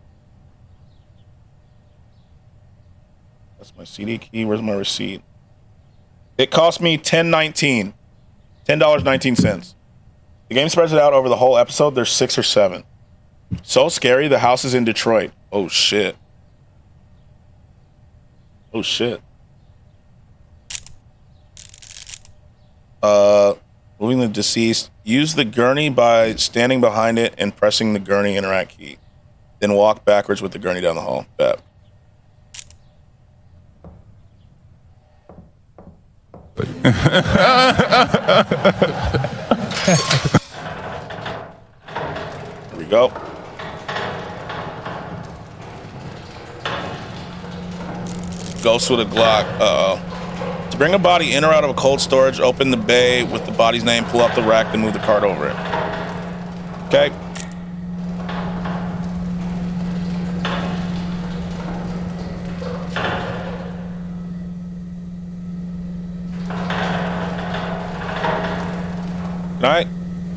That's my CD key. Where's my receipt? It cost me $10.19. $10.19. The game spreads it out over the whole episode. There's 6 or 7. So scary. The house is in Detroit. Oh, shit. Oh, shit. Moving the deceased. Use the gurney by standing behind it and pressing the gurney interact key. Then walk backwards with the gurney down the hall. Bet. Here we go. Ghost with a Glock. Uh-oh. To bring a body in or out of a cold storage, open the bay with the body's name, pull up the rack, then move the cart over it. Okay. All right.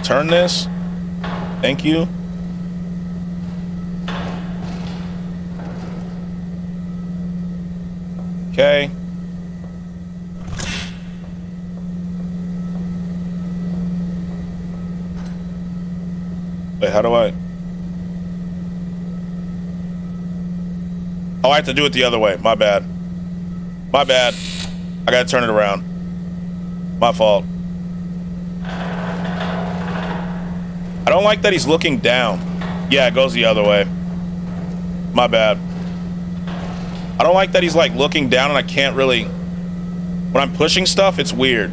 Turn this. Thank you. Okay. Wait, how do I? Oh, I have to do it the other way. My bad. My bad. I gotta turn it around. My fault. I don't like that he's looking down. Yeah, it goes the other way. My bad. I don't like that he's like looking down and I can't really... When I'm pushing stuff, it's weird.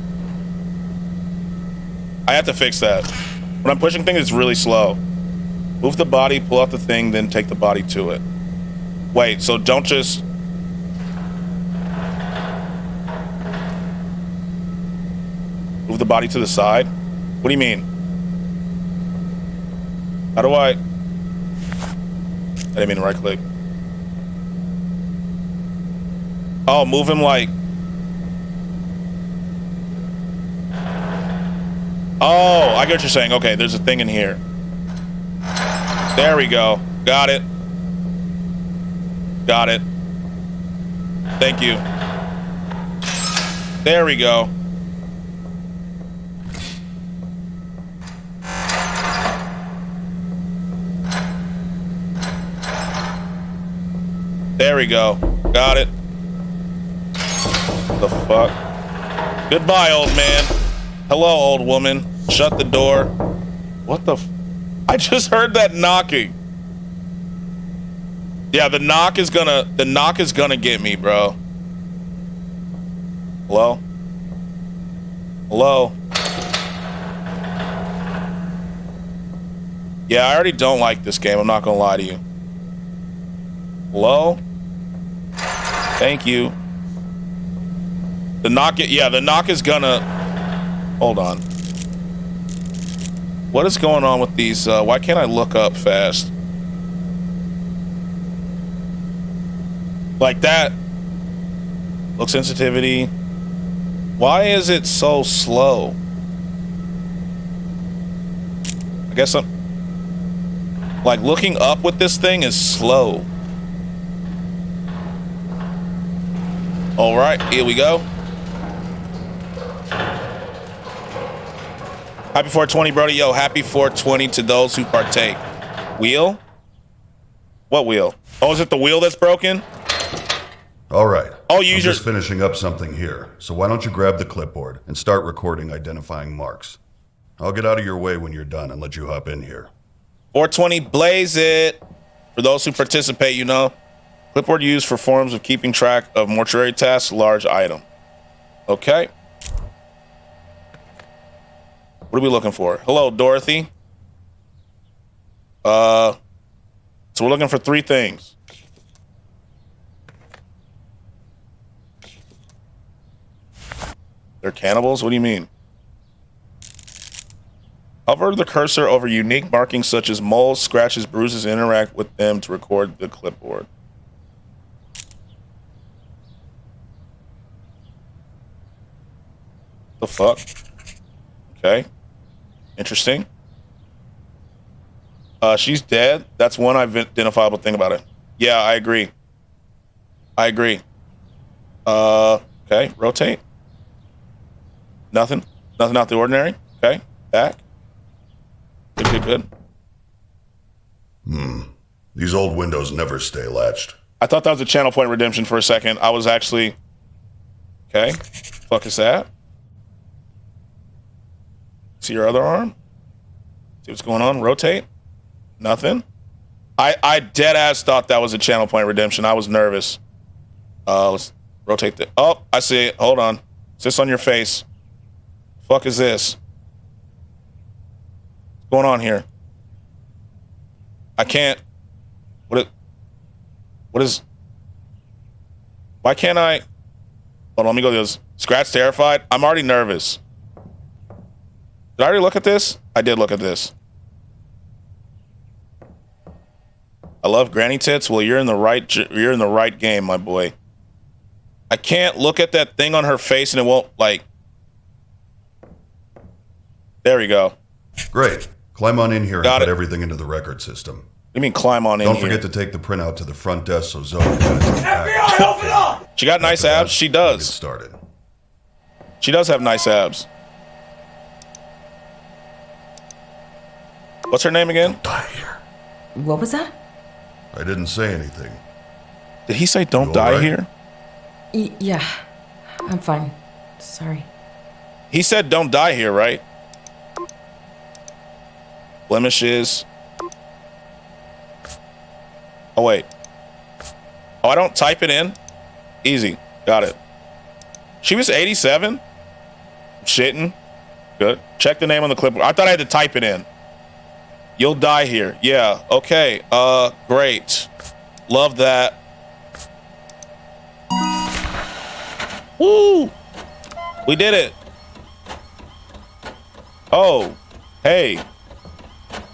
I have to fix that. When I'm pushing things, it's really slow. Move the body, pull out the thing, then take the body to it. Wait, so don't just... Move the body to the side? What do you mean? How do I... I didn't mean to right click. Oh, move him like... Oh, I get what you're saying. Okay, there's a thing in here. There we go. Got it. Got it. Thank you. There we go. There we go. Got it. The fuck? Goodbye, old man. Hello, old woman. Shut the door. What the f... I just heard that knocking. Yeah, the knock is gonna get me, bro. Hello? Hello? Yeah, I already don't like this game. I'm not gonna lie to you. Hello? Thank you. The knock is gonna... Hold on. What is going on with these? Why can't I look up fast? Like that. Look sensitivity. Why is it so slow? I guess I'm... Like, looking up with this thing is slow. All right, here we go. Happy 420, Brody. Yo, happy 420 to those who partake. Wheel? What wheel? Oh, is it the wheel that's broken? All right. Oh, I'm just finishing up something here. So why don't you grab the clipboard and start recording identifying marks. I'll get out of your way when you're done and let you hop in here. 420, blaze it. For those who participate, you know. Clipboard used for forms of keeping track of mortuary tasks, large item. Okay. What are we looking for? Hello, Dorothy. So we're looking for 3 things. They're cannibals? What do you mean? Hover the cursor over unique markings such as moles, scratches, bruises, and interact with them to record the clipboard. The fuck? Okay. Interesting. She's dead. That's one identifiable thing about it. Yeah, I agree. Okay, rotate. Nothing. Nothing out the ordinary. Okay, back. Good. These old windows never stay latched. I thought that was a channel point redemption for a second. I was actually... Okay. Fuck is that? See your other arm? See what's going on? Rotate. Nothing. I dead ass thought that was a channel point redemption. I was nervous. Let's rotate the... Oh, I see it. Hold on. Is this on your face? Fuck is this? What's going on here? I can't... What is... Why can't I... Hold on, let me go to this. Skratsx terrified? I'm already nervous. Did I already look at this? I did look at this. I love granny tits. Well, you're in the right game, my boy. I can't look at that thing on her face and it won't, like... There we go. Great. Climb on in here Got and put it. everything into the record system. You mean climb on in Don't here? forget to take the printout to the front desk so Zoe can FBI, open up! She got nice abs. She does. Get started. She does have nice abs. What's her name again? Die here. What was that? I didn't say anything. Did he say don't You die alright? here? Yeah, I'm fine. Sorry. He said don't die here, right? Blemishes. Oh, wait. Oh, I don't type it in? Easy. Got it. She was 87? Shitting. Good. Check the name on the clipboard. I thought I had to type it in. You'll die here. Yeah. Okay. Great. Love that. Woo! We did it. Oh. Hey.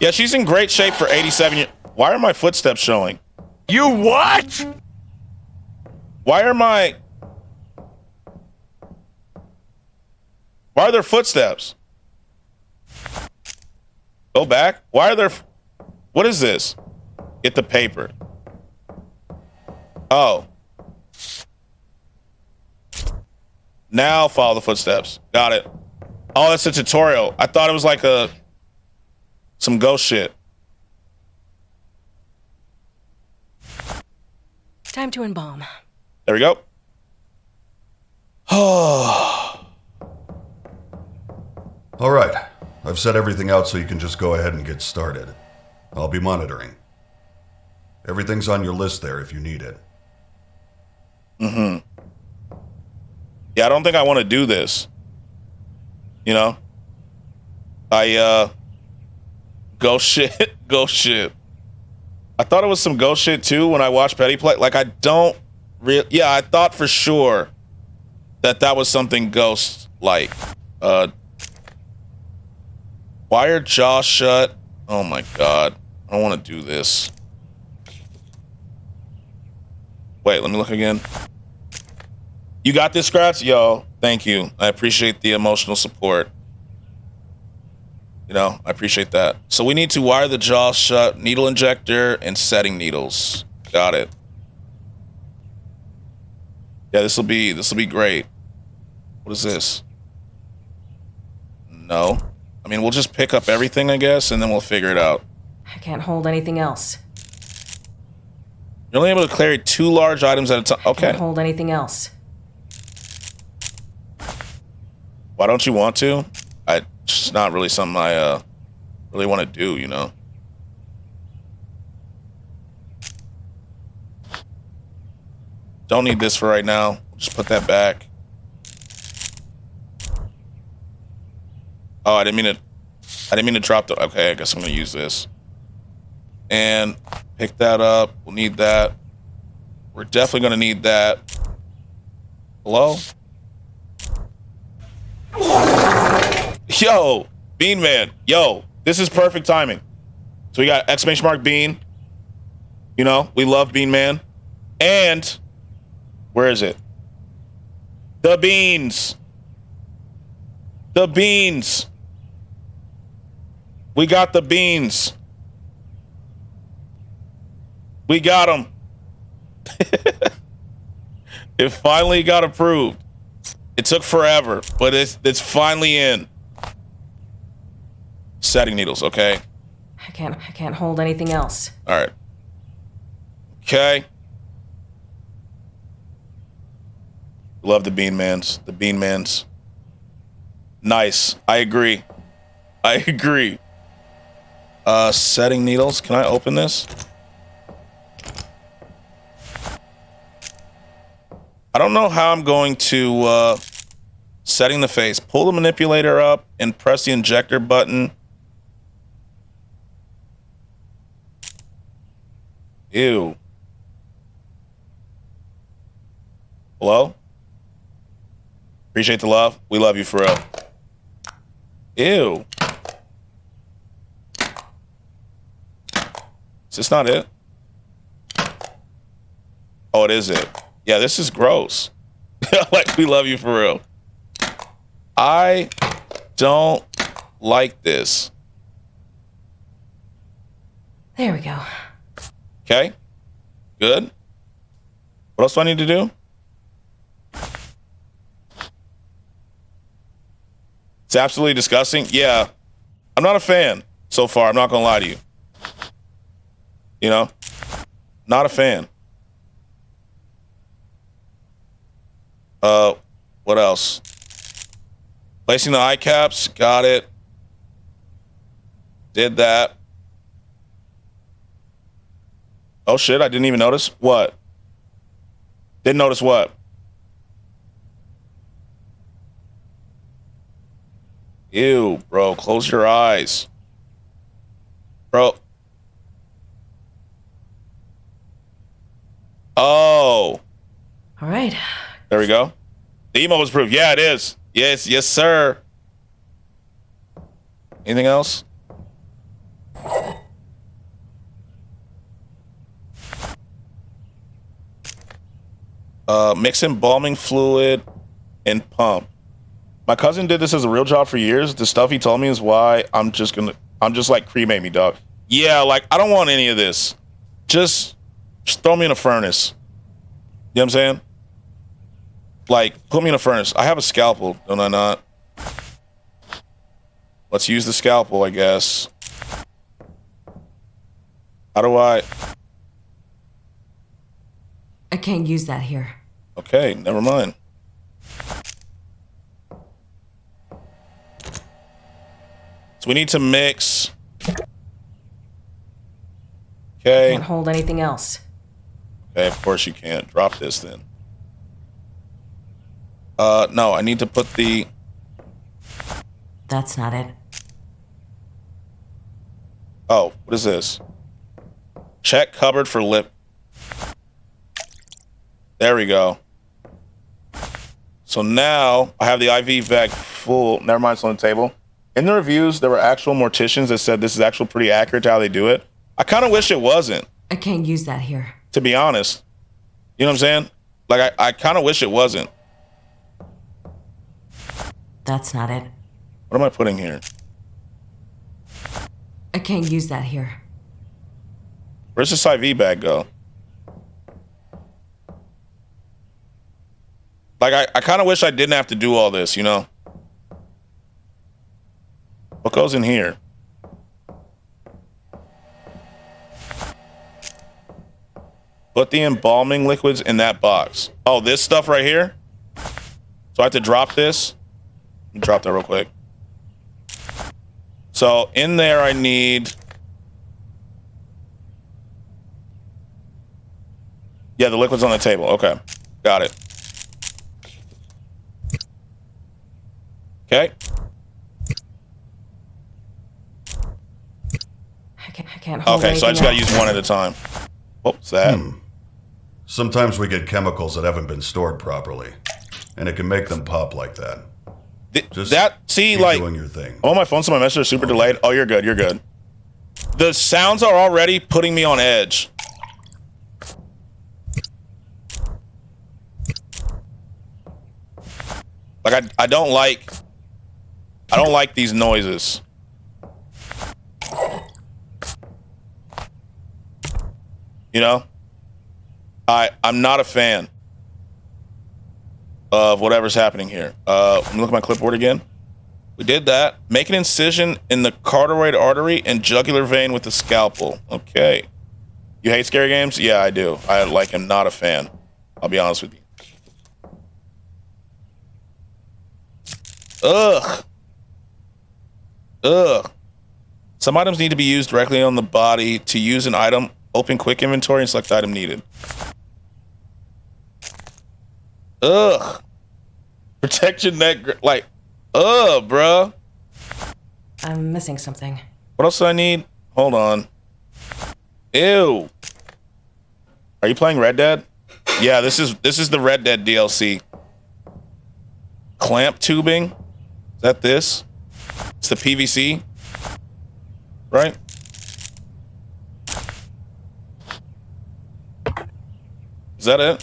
Yeah, she's in great shape for 87 years. Why are my footsteps showing? You what? Why are there footsteps? Go back. Why are there... What is this? Get the paper. Oh. Now follow the footsteps. Got it. Oh, that's a tutorial. I thought it was like some ghost shit. Time to embalm. There we go. Oh. All right. I've set everything out so you can just go ahead and get started. I'll be monitoring. Everything's on your list there if you need it. Mm-hmm. Yeah, I don't think I want to do this. You know? Ghost shit. Ghost shit. I thought it was some ghost shit too when I watched Petty play. Like, I don't really... Yeah, I thought for sure that was something ghost-like. Wire jaw shut. Oh my god. I don't want to do this. Wait, let me look again. You got this, Skratsx? Yo, thank you. I appreciate the emotional support. You know, I appreciate that. So we need to wire the jaw shut, needle injector, and setting needles. Got it. Yeah, this will be great. What is this? No. I mean, we'll just pick up everything, I guess, and then we'll figure it out. I can't hold anything else. You're only able to carry 2 large items at a time. Okay. Can't hold anything else. Why don't you want to? It's not really something I really want to do, you know? Don't need this for right now. Just put that back. Oh, I didn't mean to drop the... Okay, I guess I'm going to use this. And pick that up. We'll need that. We're definitely going to need that. Hello? Yo, Bean Man. Yo, this is perfect timing. So we got exclamation mark Bean. You know, we love Bean Man. And where is it? The beans. The beans. We got the beans. We got them. It finally got approved. It took forever, but it's finally in. Setting needles, okay. I can't hold anything else. All right. Okay. Love the bean mans. The bean mans. Nice. I agree. I agree. Setting needles. Can I open this? I don't know how I'm going to setting the face. Pull the manipulator up and press the injector button. Ew. Hello? Appreciate the love. We love you for real. Ew. Is this not it? Oh, it is it. Yeah, this is gross. Like, we love you for real. I don't like this. There we go. Okay. Good. What else do I need to do? It's absolutely disgusting. Yeah. I'm not a fan so far. I'm not going to lie to you. You know? Not a fan. What else? Placing the eye caps. Got it. Did that. Oh shit, I didn't even notice. What? Didn't notice what? Ew, bro, close your eyes. Bro. Oh. All right. There we go. The emo was approved. Yeah, it is. Yes, yes, sir. Anything else? Mix embalming fluid and pump. My cousin did this as a real job for years. The stuff he told me is why I'm just like, cremate me, dog. Yeah, like, I don't want any of this. Just throw me in a furnace. You know what I'm saying? Like, put me in a furnace. I have a scalpel, don't I not? Let's use the scalpel, I guess. How do I can't use that here. Okay, never mind. So we need to mix. Okay. Can't hold anything else. Okay, of course you can't. Drop this then. No, I need to put the... That's not it. Oh, what is this? Check cupboard for lip. There we go. So now I have the IV bag full. Never mind, it's on the table. In the reviews, there were actual morticians that said this is actually pretty accurate to how they do it. I kind of wish it wasn't. I can't use that here. To be honest. You know what I'm saying? Like, I kind of wish it wasn't. That's not it. What am I putting here? I can't use that here. Where's this IV bag go? Like, I kind of wish I didn't have to do all this, you know? What goes in here? Put the embalming liquids in that box. Oh, this stuff right here? So I have to drop this? Let me drop that real quick. So in there I need... Yeah, the liquid's on the table. Okay, got it. Okay. I can't hold Okay, so I just gotta use one at a time. What's that? Sometimes we get chemicals that haven't been stored properly, and it can make them pop like that. Just keep like, doing your thing. Oh, my phone, so my messages are super delayed. Oh, you're good, you're good. The sounds are already putting me on edge. Like, I don't like I don't like these noises. You know? I'm not a fan of whatever's happening here. Let me look at my clipboard again. We did that. Make an incision in the carotid artery and jugular vein with the scalpel. Okay. You hate scary games? Yeah, I do. I am not a fan. I'll be honest with you. Ugh. Ugh. Some items need to be used directly on the body. To use an item, open quick inventory and select the item needed. Ugh. Protect your neck. Like, ugh, bruh. I'm missing something. What else do I need? Hold on. Ew. Are you playing Red Dead? Yeah, this is the Red Dead DLC. Clamp tubing. Is that this? It's the PVC. Right? Is that it?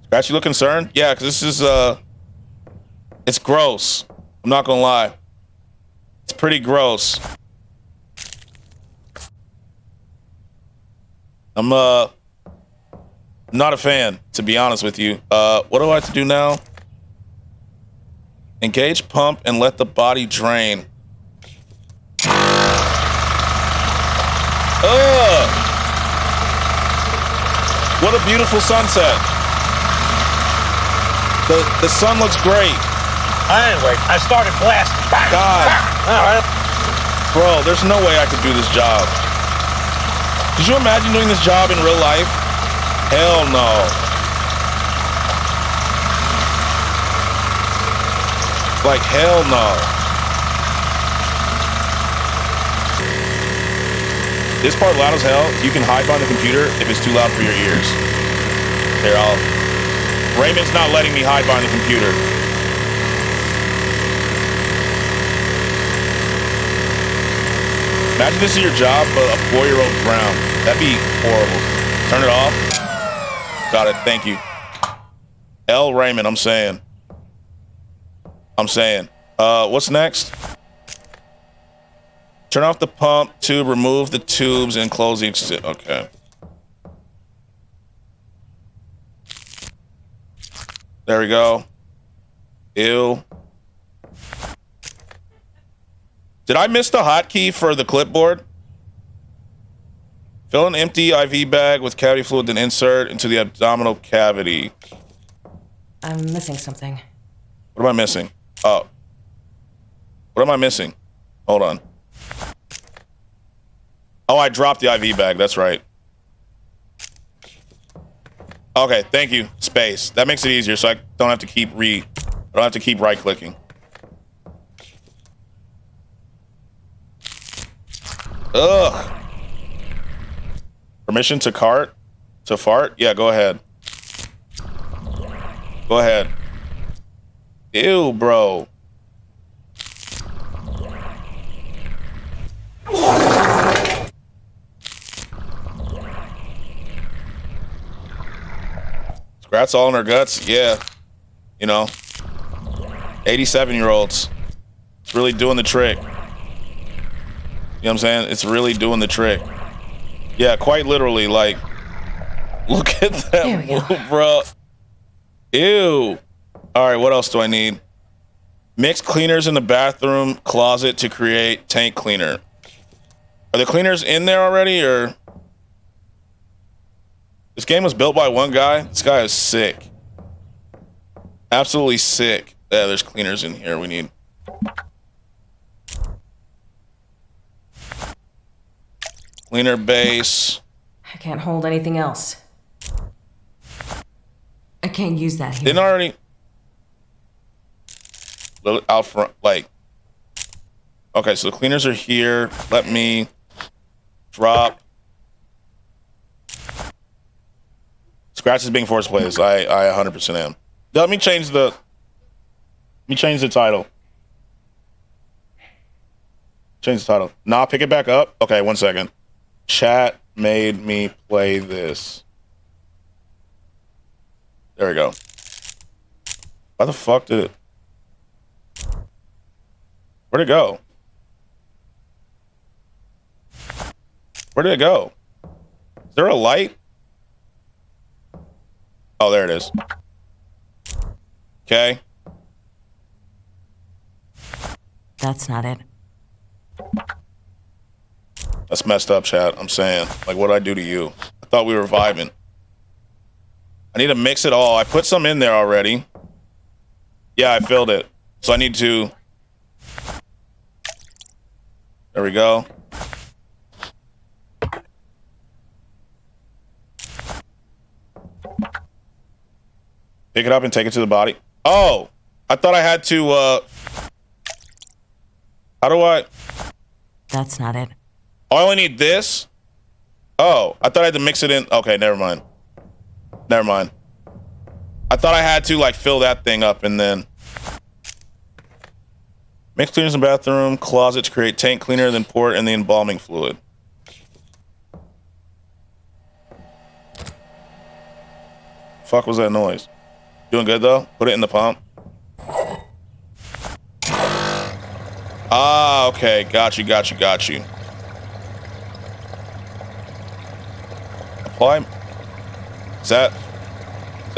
Scratch, you look concerned? Yeah, because this is it's gross. I'm not gonna lie. It's pretty gross. I'm not a fan, to be honest with you. What do I have to do now? Engage pump and let the body drain. Ugh! What a beautiful sunset. The sun looks great. Anyway, I started blasting. God. Bro, there's no way I could do this job. Could you imagine doing this job in real life? Hell no. Like, hell no. This part loud as hell. You can hide behind the computer if it's too loud for your ears. Here, Raymond's not letting me hide behind the computer. Imagine this is your job, but a 4-year-old drowned. That'd be horrible. Turn it off. Got it. Thank you. L. Raymond, I'm saying. What's next? Turn off the pump tube, remove the tubes, and close the exit. Okay. There we go. Ew. Did I miss the hotkey for the clipboard? Fill an empty IV bag with cavity fluid, then insert into the abdominal cavity. I'm missing something. What am I missing? Oh. What am I missing? Hold on. Oh, I dropped the IV bag. That's right. Okay, thank you. Space. That makes it easier, so I don't have to keep right clicking. Ugh. Permission to fart? Yeah, go ahead. Go ahead. Ew, bro. Skratsx all in our guts? Yeah. You know. 87-year-olds. It's really doing the trick. You know what I'm saying? It's really doing the trick. Yeah, quite literally, like, look at that move, bro. Ew. All right, what else do I need? Mix cleaners in the bathroom closet to create tank cleaner. Are the cleaners in there already, or? This game was built by one guy. This guy is sick. Absolutely sick. Yeah, there's cleaners in here we need. Cleaner base. I can't hold anything else. I can't use that here. Didn't already. Out front, like. Okay, so the cleaners are here. Let me drop. Skratsx is being forced plays. I 100% am. Let me change the title. Change the title. Nah, pick it back up. Okay, 1 second. Chat made me play this. There we go. Why the fuck did it? Where'd it go? Where did it go? Is there a light? Oh, there it is. Okay. That's not it. That's messed up, chat. I'm saying. Like, what'd I do to you? I thought we were vibing. I need to mix it all. I put some in there already. Yeah, I filled it. So I need to... There we go. Pick it up and take it to the body. Oh! I thought I had to, How do I... That's not it. Oh, I only need this? Oh, I thought I had to mix it in. Okay, never mind. Never mind. I thought I had to, like, fill that thing up and then... Mix cleaners in bathroom, closet to create tank cleaner, then pour it in the embalming fluid. Fuck was that noise? Doing good, though? Put it in the pump. Ah, okay. Got you. Apply. Is that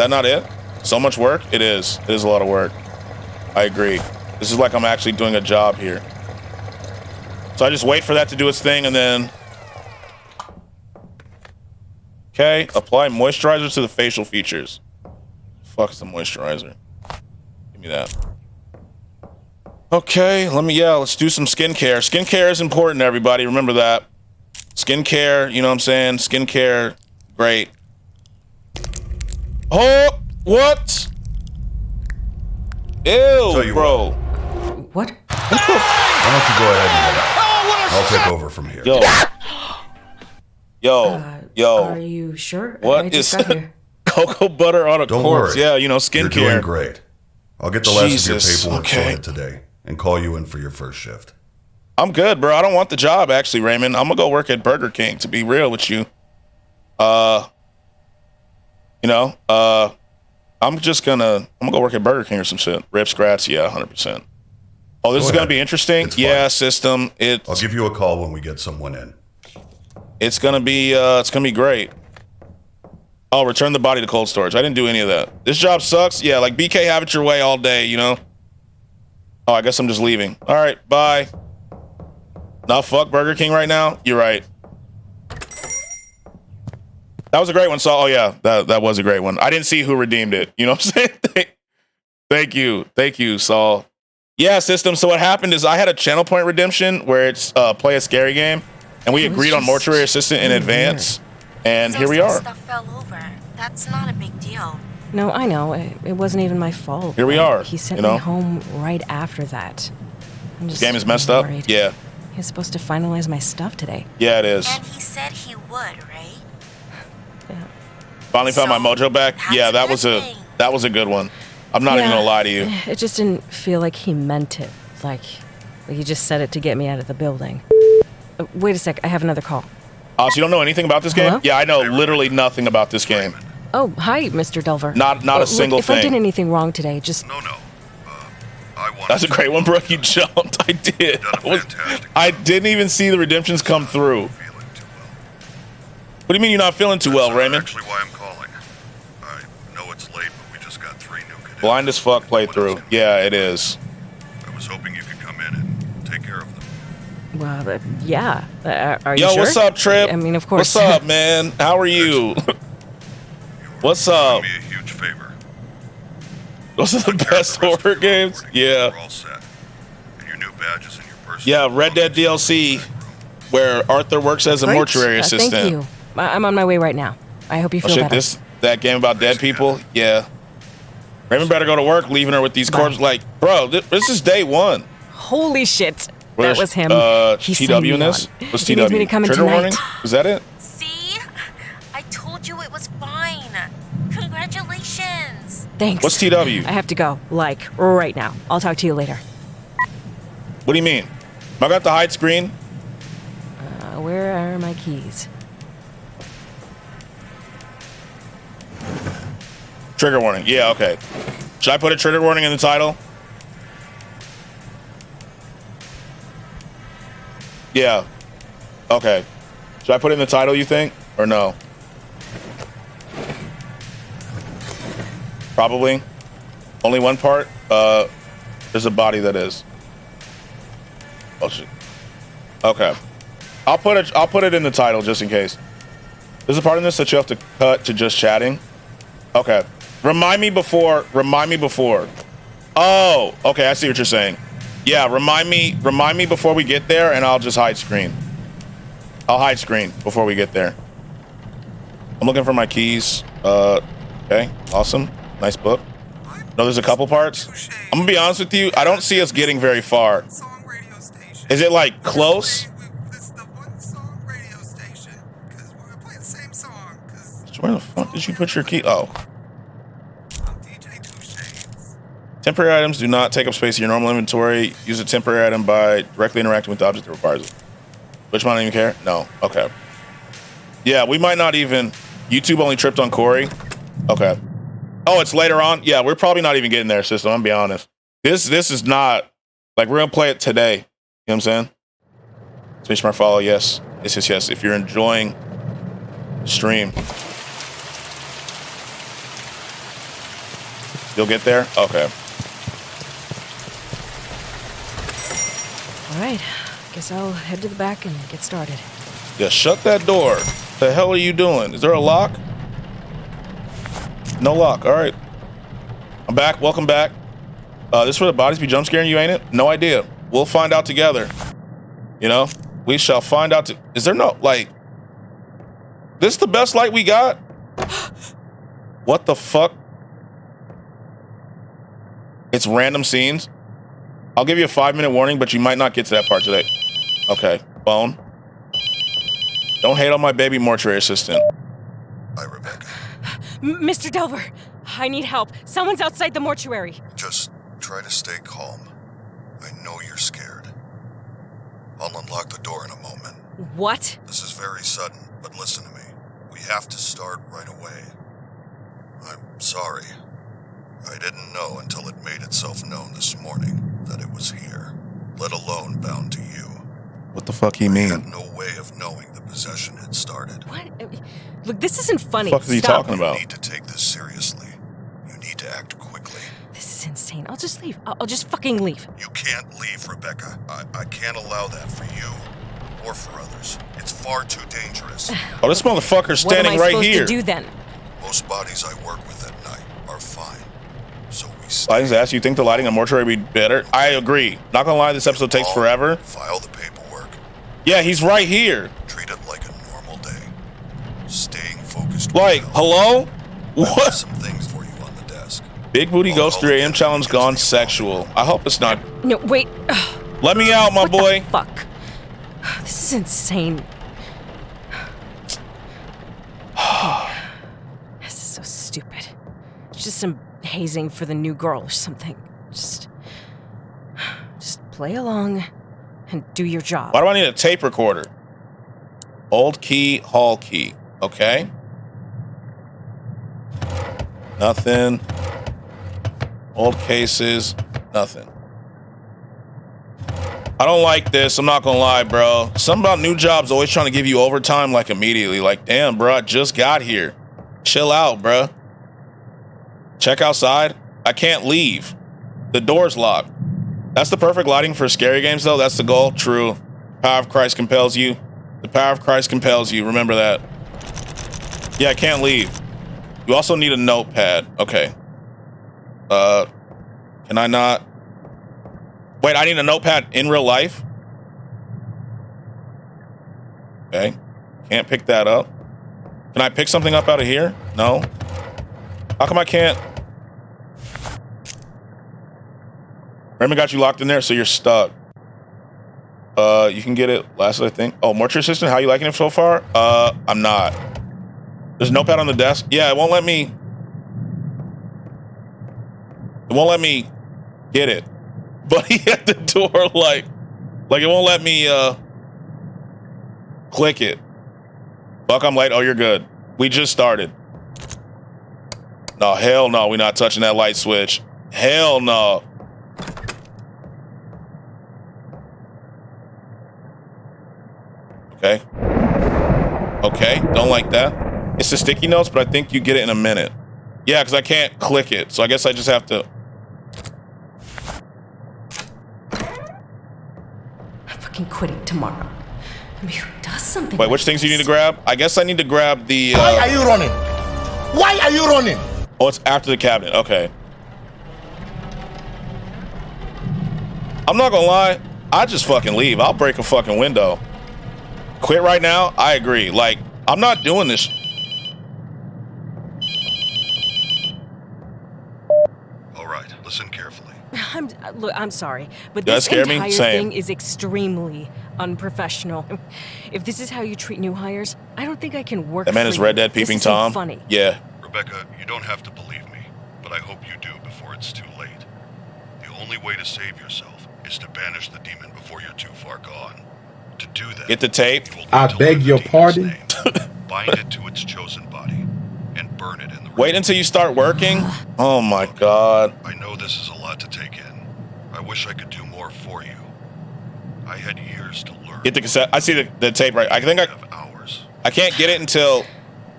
not it? So much work? It is. It is a lot of work. I agree. This is like I'm actually doing a job here. So I just wait for that to do its thing and then... Okay. Apply moisturizer to the facial features. Fuck is the moisturizer? Give me that. Okay, let's do some skincare. Skincare is important, everybody. Remember that. Skincare, you know what I'm saying? Skincare, great. Oh, what? Ew, bro. What? Why don't you go ahead and head out? I'll take over from here. Yo. Are you sure? What is cocoa butter on a corpse? Worry. Yeah, you know, skincare. You're doing great. I'll get the last of your paperwork okay. sorted today and call you in for your first shift. I'm good, bro. I don't want the job, actually, Raymond. I'm gonna go work at Burger King, to be real with you. I'm gonna go work at Burger King or some shit. Rip Skratsx, yeah, 100%. Oh, this is gonna be interesting. Yeah, system. I'll give you a call when we get someone in. It's gonna be great. Oh, return the body to cold storage. I didn't do any of that. This job sucks. Yeah, like BK, have it your way all day, you know? Oh, I guess I'm just leaving. All right, bye. Nah, fuck Burger King right now. You're right. That was a great one, Saul. Oh, yeah, that was a great one. I didn't see who redeemed it. You know what I'm saying? Thank you, Saul. Yeah, system. So what happened is I had a channel point redemption where it's play a scary game, and we agreed on mortuary assistant in advance, and here we are. Stuff fell over. That's not a big deal. No, I know. It wasn't even my fault. Here we are. He sent me home right after that. This game is messed up? Yeah. He's supposed to finalize my stuff today. Yeah, it is. And he said he would, right? Yeah. Finally found my mojo back. Yeah, that was a good one. I'm not even gonna lie to you. It just didn't feel like he meant it. Like he just said it to get me out of the building. Wait a sec, I have another call. Oh, so you don't know anything about this game? Hello? Yeah, I know literally nothing about this game. Oh, hi, Mr. Delver. Not a single thing. If I did anything wrong today, just... No. That's a great one, bro. You jumped. I did. I didn't even see the redemptions come through. What do you mean you're not feeling too well, Raymond? Actually why I'm calling. I know it's late, but we just got 3 new cadets. Blind as fuck playthrough. Yeah, it is. I was hoping you could come in and take care of them. Well, yeah. Are you Yo, sure? what's up, Trip? I mean, of course. What's up, man? How are you? What's up? Do me a huge favor. Those are the best horror games. Yeah. We're all set. And your new badges and your personal... Yeah, Red Dead DLC, where Arthur works as a mortuary assistant. Thank you. I'm on my way right now. I hope you feel better. That game about dead people? Yeah. Raymond better go to work, leaving her with these corpses. Like, bro, this is day 1. Holy shit. That was him. He TW in this? What's TW? He needs me to come in Trigger tonight. warning? Is that it? See? I told you it was fine. Congratulations. Thanks. What's TW? I have to go, like, right now. I'll talk to you later. What do you mean? I got the hide screen. Where are my keys? Trigger warning. Yeah, okay. Should I put a trigger warning in the title? Yeah. Okay. Should I put it in the title, you think? Or no? Probably. Only one part? There's a body that is. Oh shit. Okay. I'll put it in the title just in case. There's a part in this that you have to cut to just chatting. Okay. Remind me before. Oh, okay, I see what you're saying. Yeah, remind me before we get there, and I'll just hide screen. I'll hide screen before we get there. I'm looking for my keys. Okay, awesome. Nice book. No, there's a couple parts. I'm gonna be honest with you. I don't see us getting very far. Is it like close? Where the fuck did you put your key? Oh. Temporary items do not take up space in your normal inventory. Use a temporary item by directly interacting with the object that requires it. Which one don't even care? No. Okay. Yeah, we might not even. YouTube only tripped on Corey. Okay. Oh, it's later on? Yeah, we're probably not even getting there, system. I'm gonna be honest. This is not like we're gonna play it today. You know what I'm saying? Switch my follow, yes. Yes. If you're enjoying the stream. You'll get there? Okay. All right. Guess I'll head to the back and get started. Yeah, shut that door. The hell are you doing? Is there a lock? No lock. All right. I'm back. Welcome back. This is where the bodies be jump scaring you, ain't it? No idea. We'll find out together. You know? We shall find out. Is there no, like... This the best light we got? What the fuck? It's random scenes. I'll give you a 5-minute warning, but you might not get to that part today. Okay, phone. Don't hate on my baby mortuary assistant. Hi, Rebecca. Mr. Delver, I need help. Someone's outside the mortuary. Just try to stay calm. I know you're scared. I'll unlock the door in a moment. What? This is very sudden, but listen to me. We have to start right away. I'm sorry. I didn't know until it made itself known this morning that it was here, let alone bound to you. What the fuck he mean? I had no way of knowing the possession had started. What? Look, this isn't funny. What the fuck are you talking about? You need to take this seriously. You need to act quickly. This is insane. I'll just leave. I'll just fucking leave. You can't leave, Rebecca. I can't allow that for you or for others. It's far too dangerous. Oh, this motherfucker's standing right here. What am I supposed to do then? Most bodies I work with at night are fine. So we Lighting's asked, you think the lighting on mortuary would be better? I agree. Not gonna lie, this episode takes forever. File the paperwork. Yeah, he's right here. Treat it like a normal day. Staying focused. Like, hello? What? Some things for you on the desk. Big Booty Ghost 3 AM challenge gone sexual. I hope it's not. No, wait. Let me out, my boy. What the fuck? This is insane. This is so stupid. It's just some hazing for the new girl or something. Just play along and do your job. Why do I need a tape recorder? Old key, hall key. Okay. Nothing. Old cases. Nothing. I don't like this. I'm not gonna lie, bro. Something about new jobs always trying to give you overtime like immediately. Like, damn, bro, I just got here. Chill out, bro. Check outside. I can't leave. The door's locked. That's the perfect lighting for scary games, though. That's the goal. True. Power of Christ compels you. The power of Christ compels you. Remember that. Yeah, I can't leave. You also need a notepad. Okay. Can I not? Wait, I need a notepad in real life? Okay. Can't pick that up. Can I pick something up out of here? No. How come I can't? Raymond got you locked in there, so you're stuck. You can get it last, I think. Oh, mortuary assistant, how you liking it so far? I'm not. There's a notepad on the desk. Yeah, it won't let me. It won't let me get it. But he at the door, like it won't let me click it. Fuck, I'm late. Oh, you're good. We just started. No, hell no, we're not touching that light switch. Hell no. Okay. Okay, don't like that. It's the sticky notes, but I think you get it in a minute. Yeah, because I can't click it, so I guess I just have to. I'm fucking quitting tomorrow. I mean, who does something? Wait, which things do you need to grab? I guess I need to grab the. Why are you running? Why are you running? Oh, it's after the cabinet. Okay. I'm not gonna lie. I just fucking leave. I'll break a fucking window. Quit right now? I agree. Like, I'm not doing this. All right, listen carefully. I'm sorry, but Does this scare me? entire Same. thing is extremely unprofessional. If this is how you treat new hires, I don't think I can work. That man for is you. Red Dead This Peeping isn't Tom. Funny. Yeah. Rebecca, you don't have to believe me, but I hope you do before it's too late. The only way to save yourself is to banish the demon before you're too far gone. To do that, Get the tape. I beg your pardon? bind it to its chosen body and burn it in the Wait until you start working. Oh my god. I know this is a lot to take in. I wish I could do more for you. I had years to learn. Get the cassette. I see the tape right. I think I can't get it until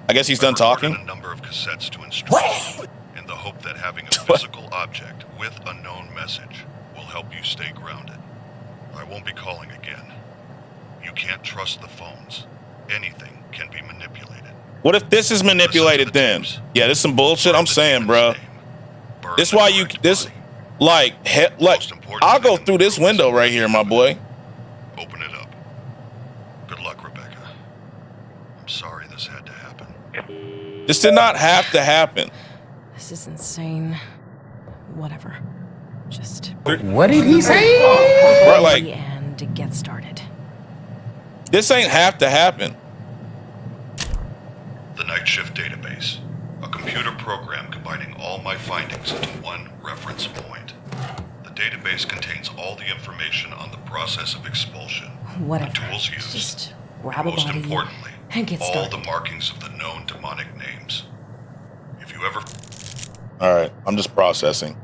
I guess he's done talking. A number of cassettes to instruct in the hope that having a physical object with a known message will help you stay grounded. I won't be calling again. You can't trust the phones. Anything can be manipulated. What if this is manipulated then? Yeah, this is some bullshit. I'm saying, bro. This why you like I'll go through this window right here, my boy. Open it up. Good luck, Rebecca. I'm sorry this had to happen. This did not have to happen. This is insane. Whatever. Just. What did he say? Right, like, and get started. This ain't have to happen. The Night Shift Database. A computer program combining all my findings into one reference point. The database contains all the information on the process of expulsion. Whatever. The tools used. Just grab a Most body importantly, and get all started. the markings of the known demonic names. If you ever... Alright, I'm just processing.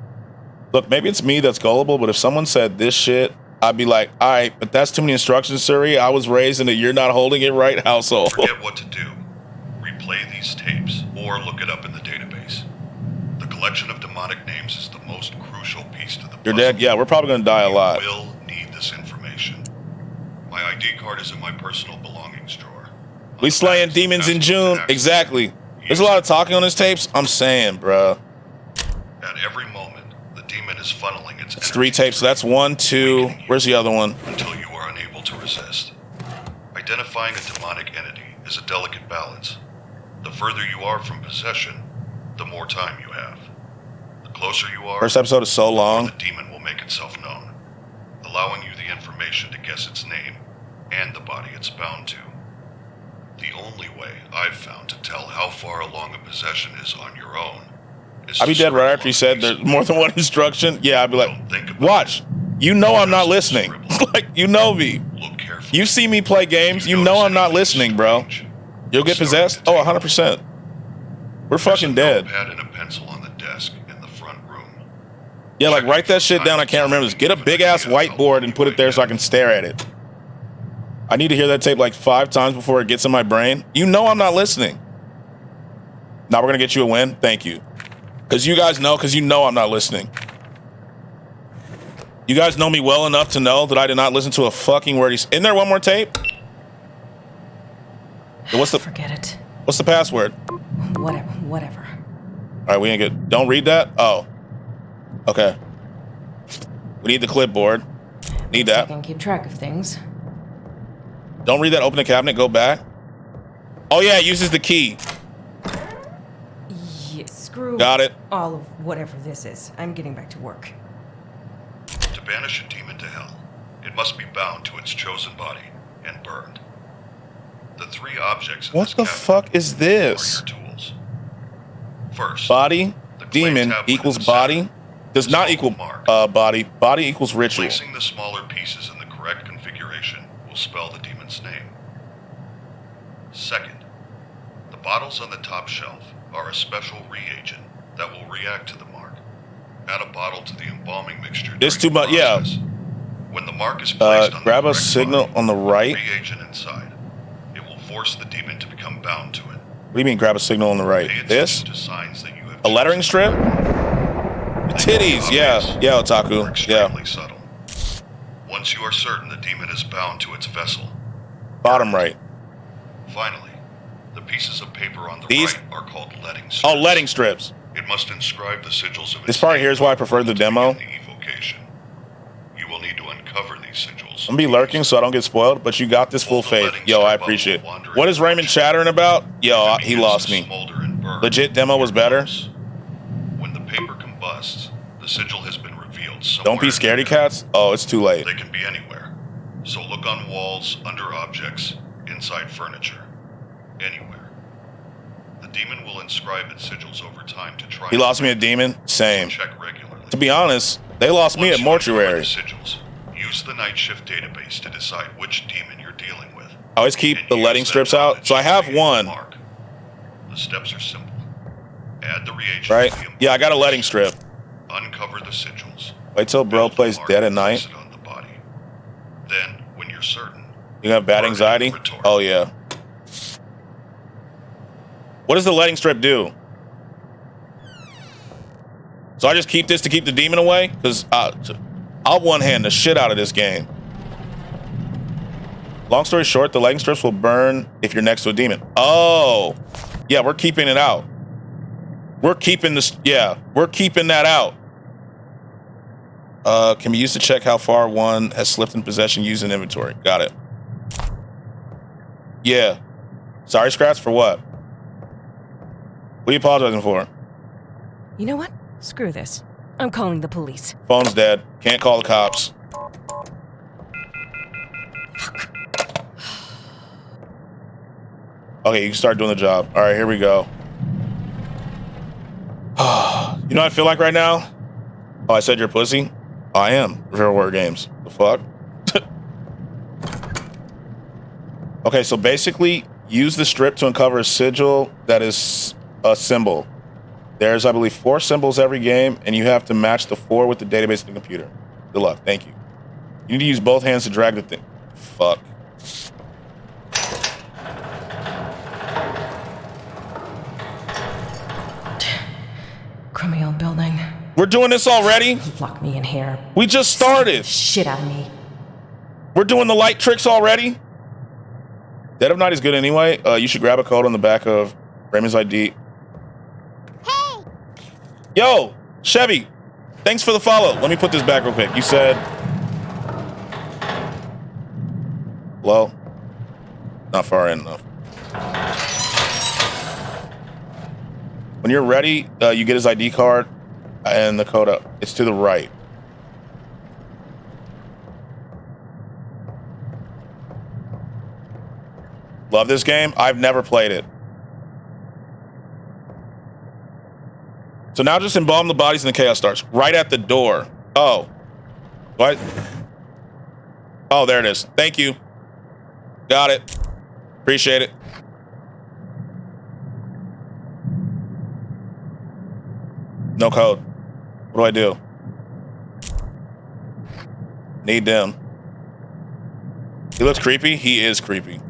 Look, maybe it's me that's gullible, but if someone said this shit, I'd be like, alright, but that's too many instructions, Suri. I was raised in a you're not holding it right household. Forget what to do. Replay these tapes or look it up in the database. The collection of demonic names is the most crucial piece to the puzzle. You're dead? Yeah, we're probably gonna die a lot. You will need this information. My ID card is in my personal belongings drawer. We slaying demons in June. Exactly. There's a lot of talking on his tapes. I'm saying, bruh. At every moment, the demon is funneling its It's 3 tapes, so that's 1, 2. Where's the other one? until you are unable to resist. Identifying a demonic entity is a delicate balance. The further you are from possession, the more time you have. The closer you are, First episode is so long. the demon will make itself known, allowing you the information to guess its name and the body it's bound to. The only way I've found to tell how far along a possession is on your own is I'd be to dead right after he said there's more than one instruction. Yeah, I'd be like, watch. You know I'm not listening. Like, you know me. You see me play games. You know I'm not listening, bro. You'll get possessed? Oh, 100%. We're fucking dead. Pad and a pencil on the desk in the front room. Yeah, like, write that shit down. I can't remember this. Get a big-ass whiteboard and put it there so I can stare at it. I need to hear that tape like 5 times before it gets in my brain. You know I'm not listening. Now we're going to get you a win. Thank you. Because you guys know, because you know I'm not listening. You guys know me well enough to know that I did not listen to a fucking word. Isn't there one more tape? Forget it. What's the password? Whatever. All right, we ain't good. Don't read that? Oh. Okay. We need the clipboard. Need I that. can keep track of things. Don't read that. Open the cabinet. Go back. Oh, yeah. It uses the key. Yeah, screw Got it. all of whatever this is. I'm getting back to work. To banish a demon to hell, it must be bound to its chosen body and burned. The 3 objects in What this the cabinet fuck is this? are your tools. First, Body, demon equals body. Does not equal body. Body equals ritual. placing the smaller pieces in the correct configuration will spell the demon's name. Second, the bottles on the top shelf are a special reagent that will react to the mark. Add a bottle to the embalming mixture. This too much. Yeah. When the mark is placed on grab the a signal on the right. reagent inside. It will force the demon to become bound to it. What do you mean grab a signal on the right? This? To signs that you have a lettering strip? Titties, yeah. Yeah, Otaku. Yeah. Subtle. Once you are certain the demon is bound to its vessel. Bottom right. Finally, the pieces of paper on the These? right are called letting strips. Oh, letting strips. It must inscribe the sigils of This part here is why I prefer the demo. You will need to uncover these sigils. I'm gonna be lurking so I don't get spoiled, but you got this full faith. Yo, I appreciate it. What is Raymond chattering about? Yo, he lost me. Legit demo was better. When the paper combusts, the sigil has been revealed somewhere. Don't be scaredy cats. Oh, it's too late. They can be anywhere. So look on walls, under objects, inside furniture. Anywhere. The demon will inscribe its sigils over time to try. He lost me a demon? Same. Check regularly. To be honest, they lost me at mortuary. Sigils, use the night shift database to decide which demon you're dealing with. I always keep the letting strips out. So I have one. The steps are simple. Add the reagent. Right? Yeah, I got a letting strip. Uncover the sigils. Wait till bro plays dead at night. On the body. Then, when you're certain. You have bad anxiety? Oh yeah. What does the letting strip do? So I just keep this to keep the demon away? Because I'll one-hand the shit out of this game. Long story short, the letting strips will burn if you're next to a demon. Oh. Yeah, we're keeping it out. We're keeping this. Yeah, we're keeping that out. Can be used to check how far one has slipped in possession using inventory. Got it. Yeah. Sorry, Skratsx, for what? What are you apologizing for? You know what? Screw this. I'm calling the police. Phone's dead. Can't call the cops. Okay, you can start doing the job. All right, here we go. You know what I feel like right now? Oh, I said you're a pussy? Oh, I am. Real word games. The fuck? Okay, so basically, use the strip to uncover a sigil that is a symbol. There's, I believe, 4 symbols every game, and you have to match the 4 with the database of the computer. Good luck. Thank you. You need to use both hands to drag the thing. Fuck. Crummy old building. We're doing this already? Lock me in here. We just started. Shit out of me. We're doing the light tricks already? Dead of Night is good anyway. You should grab a code on the back of Raymond's ID. Hey! Yo, Chevy, thanks for the follow. Let me put this back real quick. You said... Hello? Not far in enough. When you're ready, you get his ID card and the code up. It's to the right. Love this game. I've never played it. So now just embalm the bodies and the chaos starts. Right at the door. Oh. What? Oh, there it is. Thank you. Got it. Appreciate it. No code. What do I do? Need them. He looks creepy. He is creepy.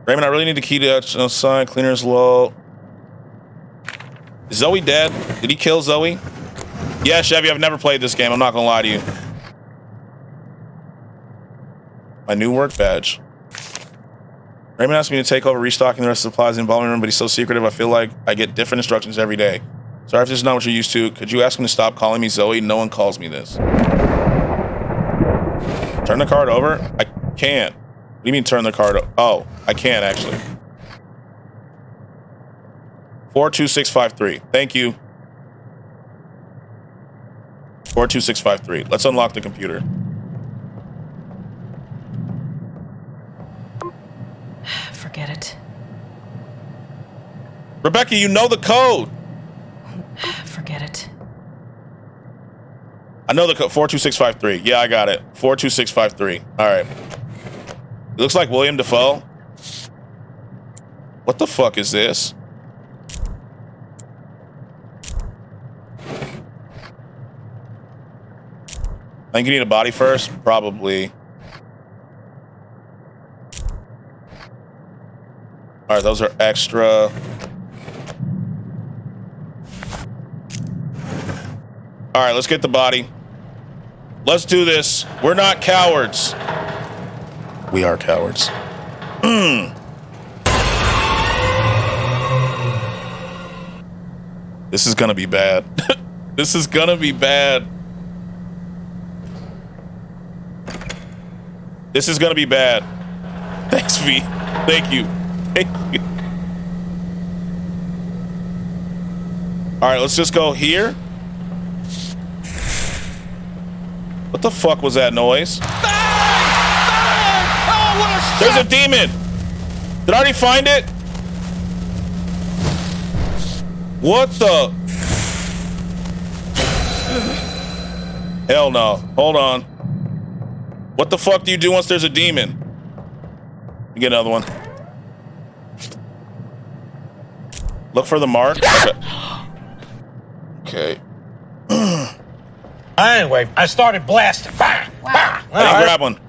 Raymond, I really need the key to sign. Cleaner's low. Is Zoe dead? Did he kill Zoe? Yeah, Chevy, I've never played this game. I'm not gonna lie to you. My new work badge. Raymond asked me to take over restocking the rest of the supplies in the embalming room, but he's so secretive, I feel like I get different instructions every day. Sorry if this is not what you're used to. Could you ask him to stop calling me Zoe? No one calls me this. Turn the card over? I can't. What do you mean turn the card over? Oh, I can actually. 42653. Thank you. 42653. Let's unlock the computer. Forget it. Rebecca, you know the code. Forget it. I know the code. 42653. Yeah, I got it. 42653. All right. It looks like William Dafoe. What the fuck is this? I think you need a body first, probably. All right, those are extra. All right, let's get the body. Let's do this. We're not cowards. We are cowards. This is gonna be bad. This is gonna be bad. This is gonna be bad. Thanks, V. Thank you. Thank you. All right, let's just go here. What the fuck was that noise? There's a demon. Did I already find it? What the? Hell no. Hold on. What the fuck do you do once there's a demon? Let me get another one. Look for the mark. Okay. Anyway, I started blasting. Bang! Bang! I didn't grab one.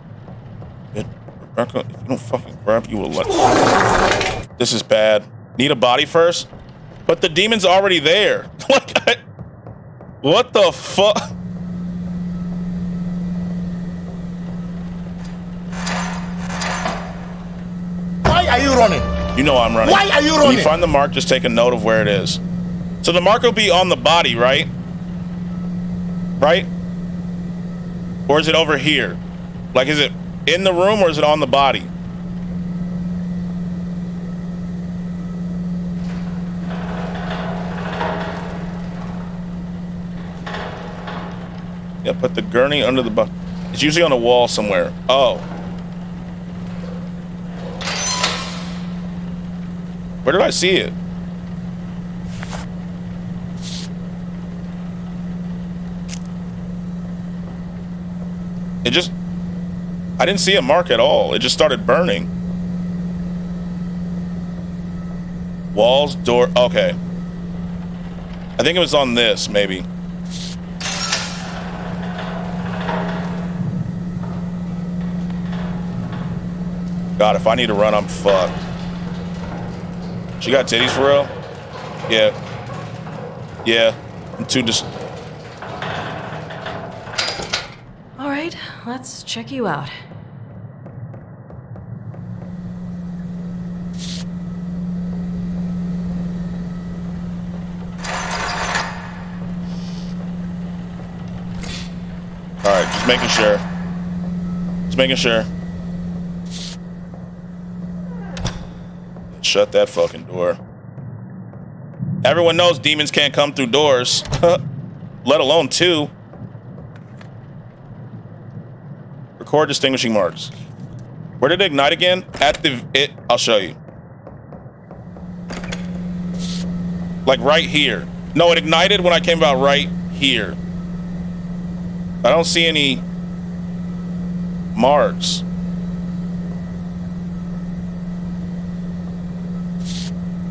Rebecca, if you don't fucking grab, you will let. This is bad. Need a body first? But the demon's already there. Like, what the fuck? Why are you running? You know I'm running. Why are you When running? you find the mark, just take a note of where it is. So the mark will be on the body, right? Right? Or is it over here? Like, is it in the room or is it on the body? Yeah, put the gurney under the body. It's usually on a wall somewhere. Oh. Where did I see it? It just... I didn't see a mark at all. It just started burning. Walls, door... Okay. I think it was on this, maybe. God, if I need to run, I'm fucked. She got titties for real? Yeah. Yeah. I'm too just... All right, let's check you out. All right, just making sure. Just making sure. Shut that fucking door. Everyone knows demons can't come through doors, let alone two. Record distinguishing marks. Where did it ignite again? At the I'll show you. Like right here. No, it ignited when I came about right here. I don't see any marks.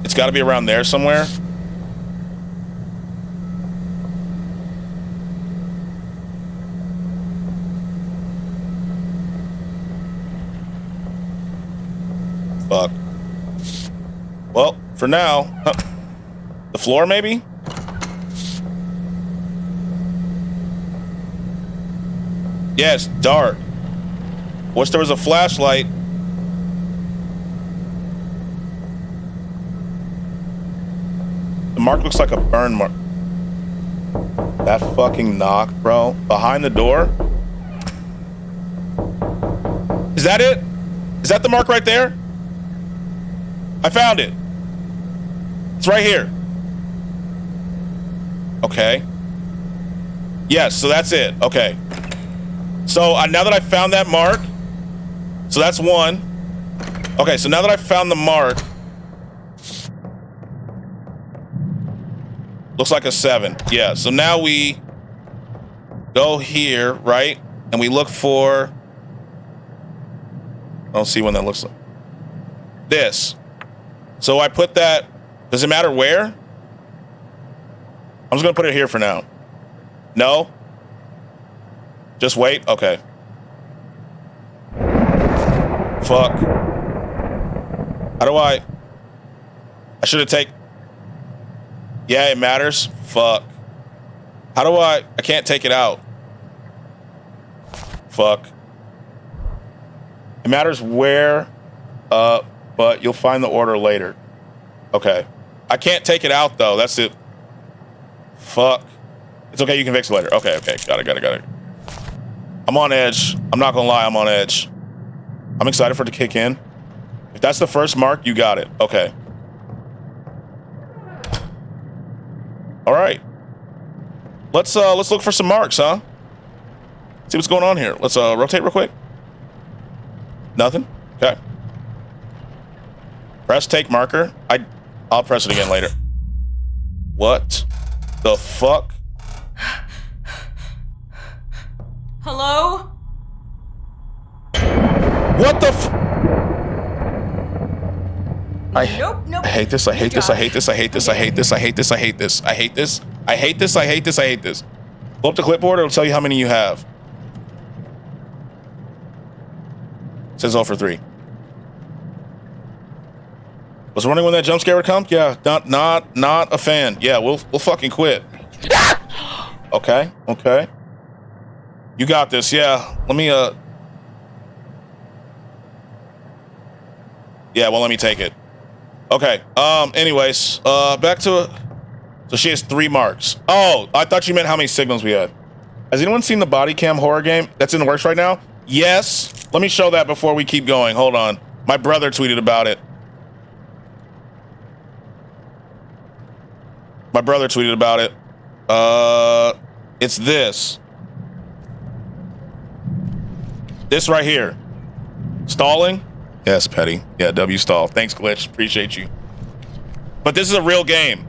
It's got to be around there somewhere. Fuck. Well, for now, the floor maybe? Yeah, it's dark. Wish there was a flashlight. The mark looks like a burn mark. That fucking knock, bro. Behind the door? Is that it? Is that the mark right there? I found it. It's right here. Okay. Yes, so that's it. Okay. So now that I found that mark, so that's one. Okay, so now that I found the mark, looks like a 7. Yeah, so now we go here, right? And we look for, I don't see one that looks like this. So I put that, does it matter where? I'm just gonna put it here for now. No? Just wait? Okay. Fuck. How do I should have taken... Yeah, it matters. Fuck. How do I can't take it out. Fuck. It matters where, but you'll find the order later. Okay. I can't take it out, though. That's it. Fuck. It's okay. You can fix it later. Okay. Got it. I'm on edge. I'm not gonna lie. I'm on edge. I'm excited for it to kick in. If that's the first mark, you got it. Okay. All right. Let's look for some marks, huh? See what's going on here. Let's rotate real quick. Nothing? Okay. Press take marker. I'll press it again later. What the fuck? Hello? What the f... Nope. I hate this. I hate this. I hate this. I hate this. I hate this. I hate this. I hate this. I hate this. I hate this. I hate this. I hate this. Go up to clipboard. It'll tell you how many you have. It says 0 for 3. Was wondering when that jump scare would come? Yeah, not a fan. Yeah, we'll fucking quit. Okay. You got this. Yeah. Let me Yeah, well, let me take it. Okay. Anyways, back to it. So she has 3 marks. Oh, I thought you meant how many signals we had. Has anyone seen the body cam horror game that's in the works right now? Yes. Let me show that before we keep going. Hold on. My brother tweeted about it. It's this. This right here. Stalling? Yes, Petty. Yeah, W stall. Thanks, Glitch. Appreciate you. But this is a real game.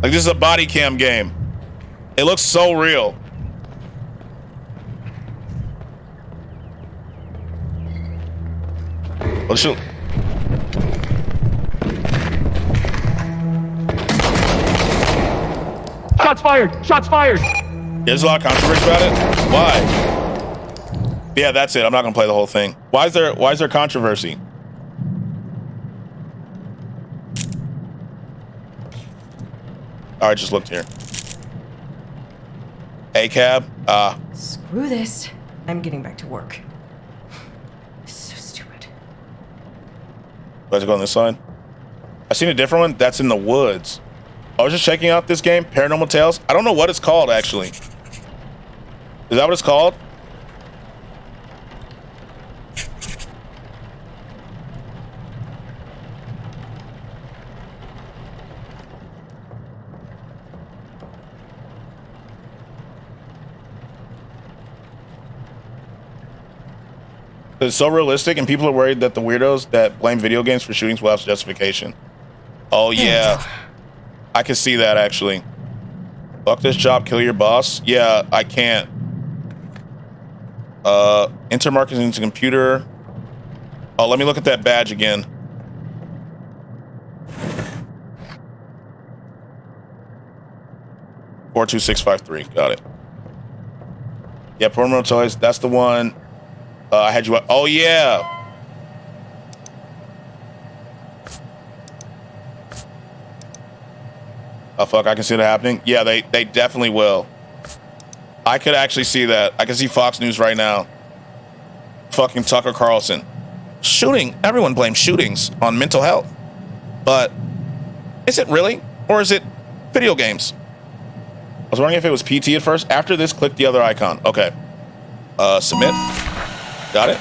Like, this is a body cam game. It looks so real. Well, shoot. Shots fired. There's a lot of controversy about it. Why? Yeah, that's it. I'm not gonna play the whole thing. Why is there controversy? All right, just looked here. A cab. Screw this. I'm getting back to work. So stupid. Do I have to go on this side? I seen a different one. That's in the woods. I was just checking out this game, Paranormal Tales. I don't know what it's called, actually. Is that what it's called? It's so realistic, and people are worried that the weirdos that blame video games for shootings will have justification. Oh, yeah. I can see that, actually. Fuck this job, kill your boss. Yeah, I can't. Enter markers into computer. Oh, let me look at that badge again. $42653. Got it. Yeah, Promo Toys. That's the one. I had you. Oh, yeah. Oh, fuck. I can see that happening. Yeah, they definitely will. I could actually see that. I can see Fox News right now. Fucking Tucker Carlson. Shooting. Everyone blames shootings on mental health. But is it really? Or is it video games? I was wondering if it was PT at first. After this, click the other icon. Okay. Submit. Got it.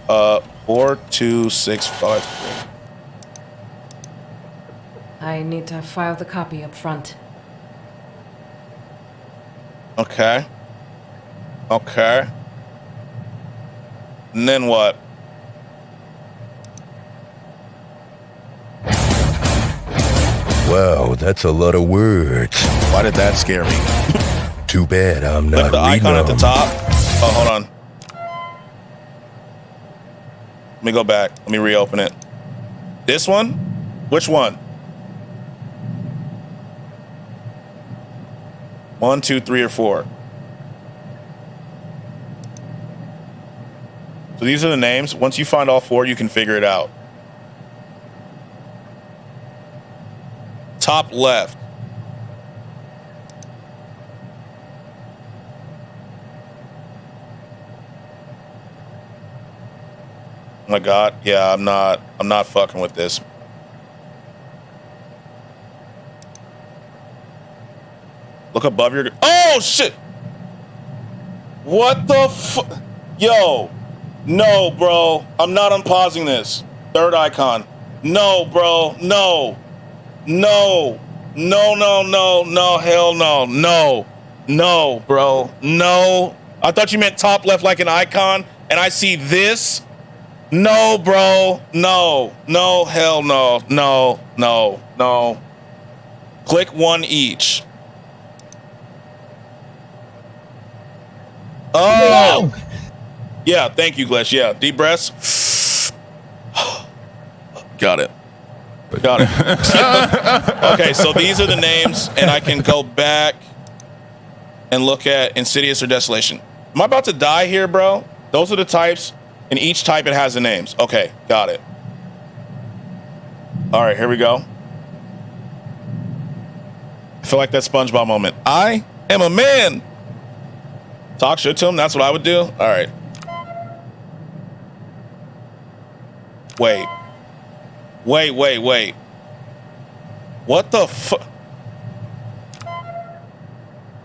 Uh, 42653. I need to file the copy up front. Okay. Okay. And then what? Wow, that's a lot of words. Why did that scare me? Too bad I'm Click not the reading icon at the them. top. Oh, hold on. Let me go back. Let me reopen it. This one? Which one? 1, 2, 3, or 4. So these are the names. Once you find all 4, you can figure it out. Top left. Oh my God. Yeah, I'm not fucking with this. Look above your... Oh, shit! What the fuck? Yo. No, bro. I'm not unpausing this. Third icon. No, bro. No. No. No, no, no, no. Hell no. No. No, bro. No. I thought you meant top left like an icon, and I see this. No, bro. No. No. Hell no. No. No. No. Click one each. Oh. Yeah. Thank you, Glesh. Yeah. Deep breaths. Got it. Got it. Okay. So these are the names, and I can go back and look at Insidious or Desolation. Am I about to die here, bro? Those are the types. In each type, it has the names. Okay, got it. All right, here we go. I feel like that SpongeBob moment. I am a man. Talk shit to him. That's what I would do. All right. Wait. Wait, wait, wait. What the fuck?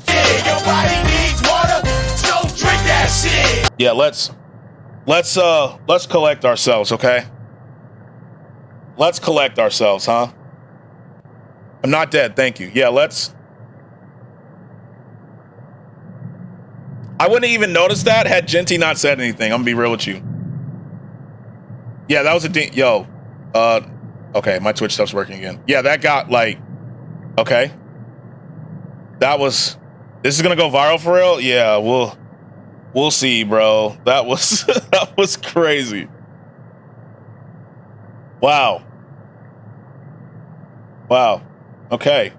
Your body needs water, so drink that shit. Yeah, let's collect ourselves, okay? Let's collect ourselves, huh? I'm not dead, thank you. Yeah, let's. I wouldn't even notice that had Genty not said anything. I'm gonna be real with you. Yeah, that was a yo. Okay, my Twitch stuff's working again. Yeah, that got like, okay. That was. This is gonna go viral for real. Yeah, we'll see, bro. That was that was crazy. Wow. Wow. Okay.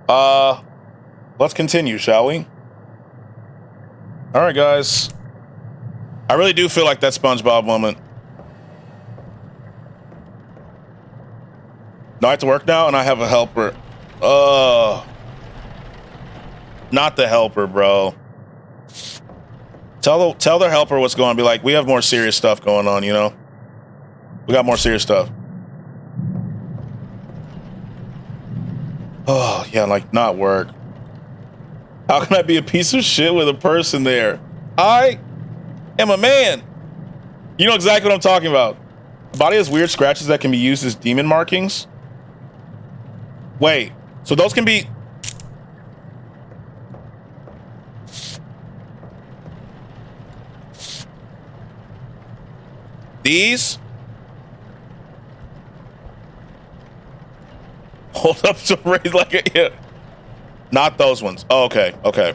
Let's continue, shall we? All right, guys. I really do feel like that SpongeBob moment. No, I have to work now, and I have a helper. Not the helper, bro. Tell their helper what's going on. Be like, we have more serious stuff going on, you know? We got more serious stuff. Oh, yeah, like, not work. How can I be a piece of shit with a person there? I am a man. You know exactly what I'm talking about. The body has weird scratches that can be used as demon markings. Wait, so those can be... These? Hold up to raise like a... Yeah. Not those ones. Oh, okay, okay.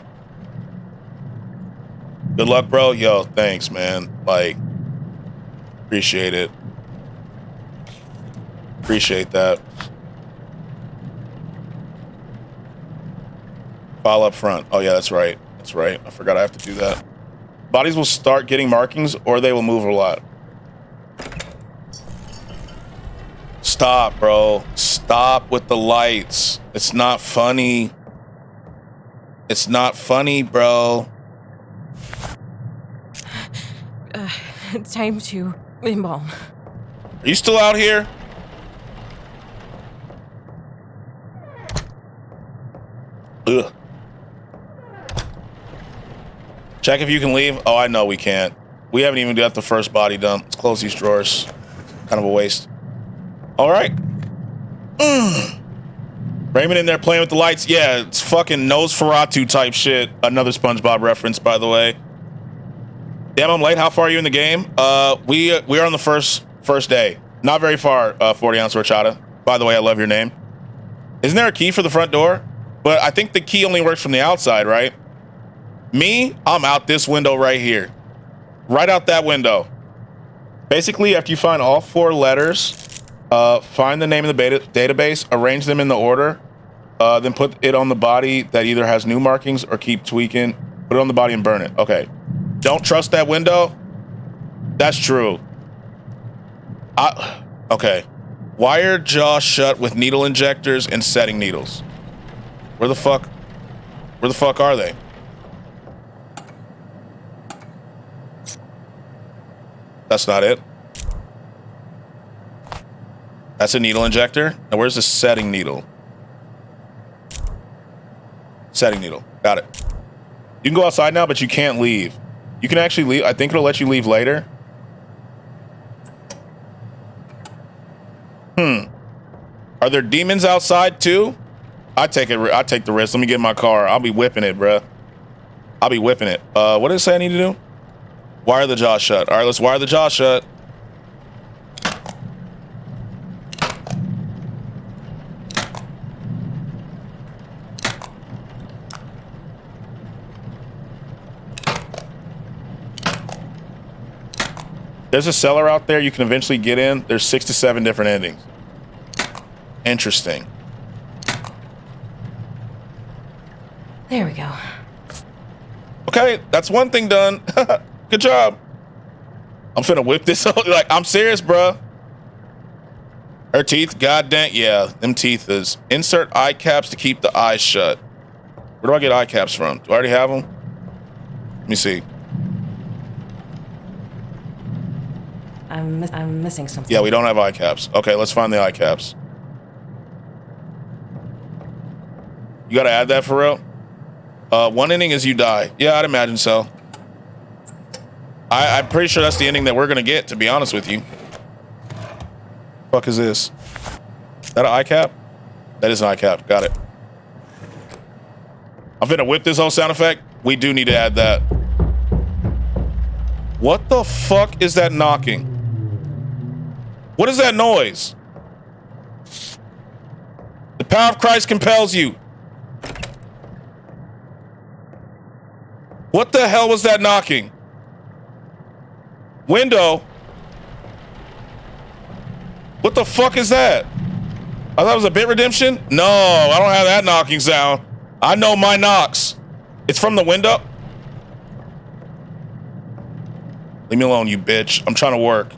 Good luck, bro. Yo, thanks, man. Like, appreciate it. Appreciate that. File up front. Oh, yeah, that's right. That's right. I forgot I have to do that. Bodies will start getting markings or they will move a lot. Stop, bro. Stop with the lights. It's not funny. It's not funny, bro. Time to embalm. Are you still out here? Ugh. Check if you can leave. Oh, I know we can't. We haven't even got the first body done. Let's close these drawers. Kind of a waste. All right. Raymond in there playing with the lights. Yeah, it's fucking Nosferatu type shit. Another SpongeBob reference, by the way. Damn, I'm late. How far are you in the game? We are on the first day. Not very far, 40 ounce horchata. By the way, I love your name. Isn't there a key for the front door? But I think the key only works from the outside, right? Me, I'm out this window right here. Right out that window. Basically, after you find all 4 letters Find the name of the database, arrange them in the order, then put it on the body that either has new markings or keep tweaking. Put it on the body and burn it. Okay. Don't trust that window. That's true. Okay. Wire jaw shut with needle injectors and setting needles. Where the fuck are they? That's not it. That's a needle injector. Now where's the setting needle? Setting needle. Got it. You can go outside now, but you can't leave. You can actually leave. I think it'll let you leave later. Are there demons outside too? I take the risk. Let me get in my car. I'll be whipping it, bruh. I'll be whipping it. What did it say I need to do? Wire the jaw shut. All right, let's wire the jaw shut. There's a cellar out there you can eventually get in. There's 6 to 7 different endings. Interesting. There we go. Okay, that's one thing done. Good job. I'm finna whip this out. Like, I'm serious, bruh. Her teeth, goddamn, yeah, them teeth is. Insert eye caps to keep the eyes shut. Where do I get eye caps from? Do I already have them? Let me see. I'm missing something. Yeah, we don't have eye caps. Okay, let's find the eye caps. You gotta add that for real? One ending is you die. Yeah, I'd imagine so. I'm pretty sure that's the ending that we're gonna get, to be honest with you. Fuck is this? Is that an eye cap? That is an eye cap. Got it. I'm finna whip this whole sound effect. We do need to add that. What the fuck is that knocking? What is that noise? The power of Christ compels you. What the hell was that knocking? Window. What the fuck is that? I thought it was a bit redemption. No, I don't have that knocking sound. I know my knocks. It's from the window. Leave me alone, you bitch. I'm trying to work.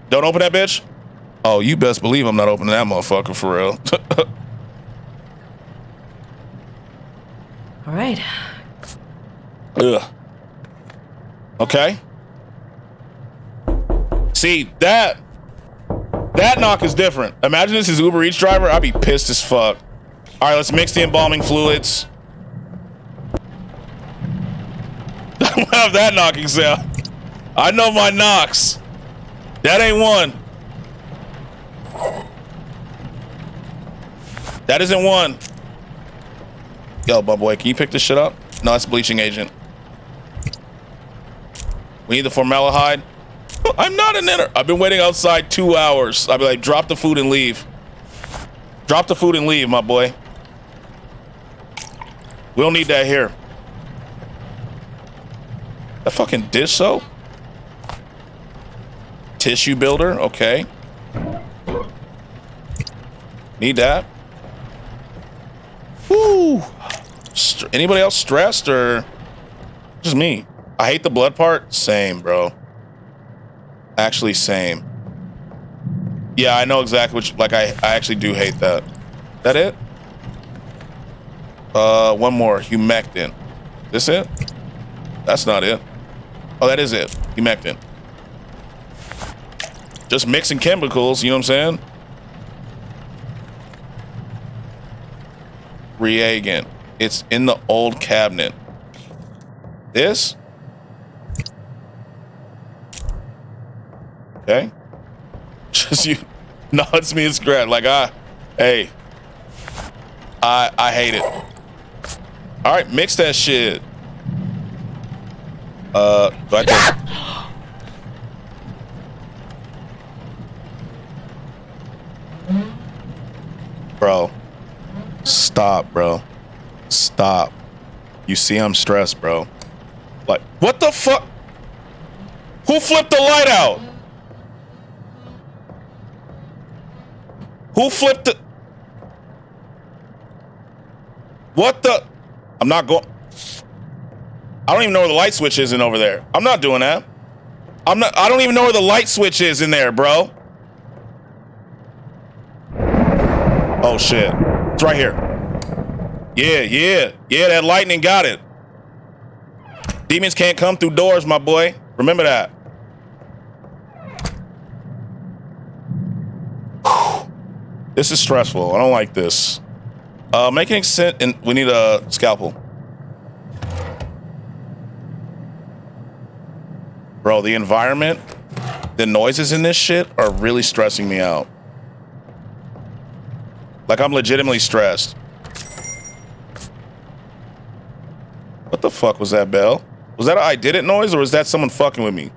Don't open that bitch. Oh, you best believe I'm not opening that motherfucker for real. All right. Ugh. Okay. See, that knock is different. Imagine this is Uber Eats driver. I'd be pissed as fuck. All right, let's mix the embalming fluids. I don't have that knocking sound. I know my knocks. That ain't one. That isn't one. Yo, boy, can you pick this shit up? No, it's bleaching agent. We need the formaldehyde. I'm not an inner. I've been waiting outside 2 hours. I'll be like, drop the food and leave. Drop the food and leave, my boy. We don't need that here. That fucking dish soap? Tissue builder, okay. Need that. Woo. Anybody else stressed or just me? I hate the blood part. Same, bro. Actually, same. Yeah, I know exactly what like I actually do hate that. That it? One more. Humectant. This it? That's not it. Oh, that is it. Humectant. Just mixing chemicals, you know what I'm saying? Reagent. It's in the old cabinet. This? Okay. Just you. No, it's me and Skratsx. Like, hey. I hate it. All right, mix that shit. Do I take... Bro. Stop, bro. Stop. You see I'm stressed, bro. Like, what the fuck? Who flipped the light out? Who flipped the? What the? I'm not going. I don't even know where the light switch is in over there. I'm not doing that. I don't even know where the light switch is in there, bro. Oh shit. It's right here. Yeah. That lightning got it. Demons can't come through doors, my boy. Remember that. Whew. This is stressful. I don't like this. Making sense, and we need a scalpel. Bro, the environment, the noises in this shit are really stressing me out. Like, I'm legitimately stressed. What the fuck was that bell? Was that an I did it noise, or was that someone fucking with me?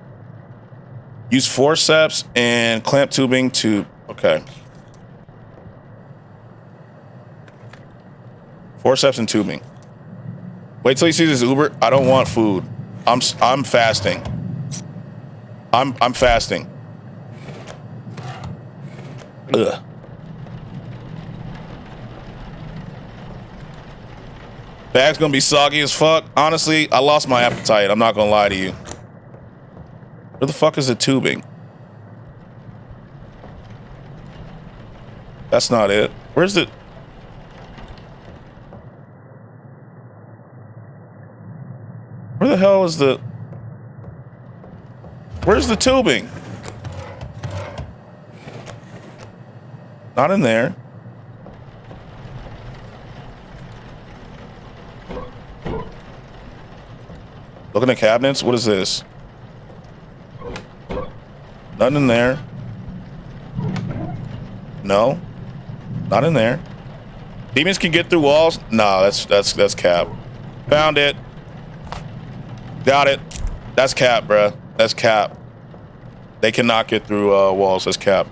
Use forceps and clamp tubing to, okay. Forceps and tubing. Wait till he sees his Uber. I don't want food. I'm fasting. I'm fasting. Ugh. Bag's gonna be soggy as fuck. Honestly, I lost my appetite. I'm not gonna lie to you. Where the fuck is the tubing? That's not it. Where's the... Where the hell is the... Where's the tubing? Not in there. Look in the cabinets. What is this? Nothing in there. No. Not in there. Demons can get through walls? No, that's cap. Found it. Got it. That's cap, bruh. That's cap. They cannot get through walls. That's cap.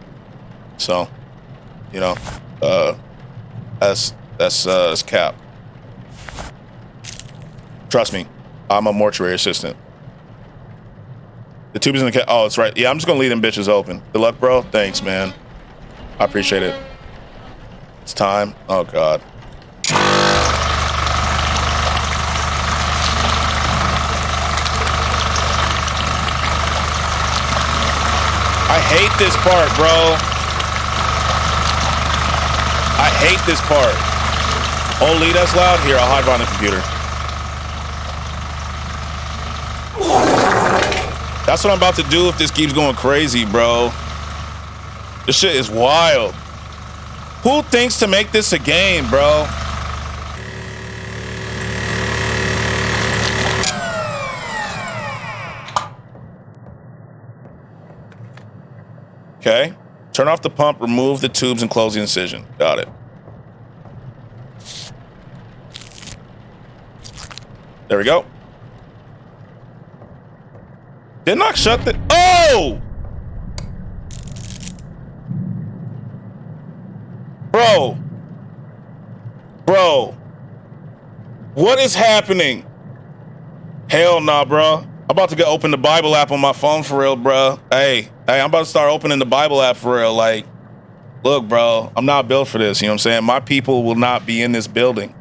So, you know, that's cap. Trust me, I'm a mortuary assistant. The tube is in the cap. Oh, it's right. Yeah, I'm just gonna leave them bitches open. Good luck, bro. Thanks, man. I appreciate it. It's time. Oh God. I hate this part, bro. I hate this part. Oh, Lee, that's loud. Here, I'll hide behind the computer. That's what I'm about to do if this keeps going crazy, bro. This shit is wild. Who thinks to make this a game, bro? Okay. Turn off the pump, remove the tubes, and close the incision. Got it. There we go. Didn't I shut the... Oh! Bro. What is happening? Hell nah, bro. I'm about to go open the Bible app on my phone for real, bro. Hey, I'm about to start opening the Bible app for real. Like, look, bro, I'm not built for this. You know what I'm saying? My people will not be in this building.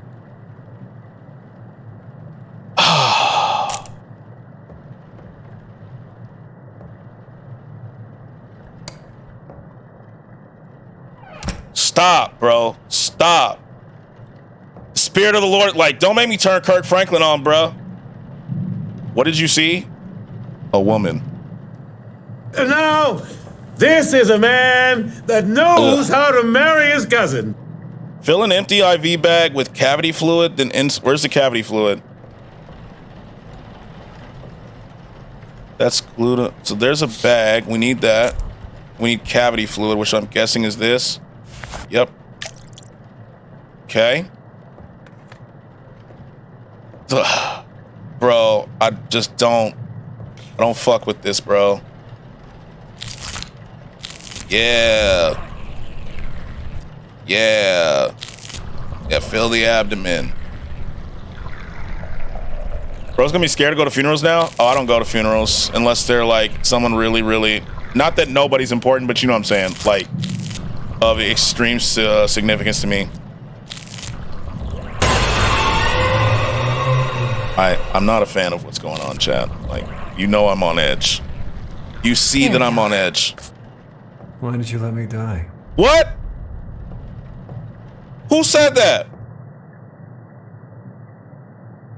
Stop, bro. Stop. The Spirit of the Lord, like, don't make me turn Kirk Franklin on, bro. What did you see? A woman. No, this is a man that knows how to marry his cousin. Fill an empty IV bag with cavity fluid, then where's the cavity fluid? That's glued. So there's a bag. We need that. We need cavity fluid, which I'm guessing is this. Yep. Okay. Ugh. Bro, I don't fuck with this, bro. Yeah, fill the abdomen. Bro's gonna be scared to go to funerals now? Oh, I don't go to funerals unless they're like someone really, really, not that nobody's important, but you know what I'm saying. Like, of extreme significance to me. I'm not a fan of what's going on, chat. Like, you know I'm on edge. You see that I'm on edge. Why did you let me die? What? Who said that?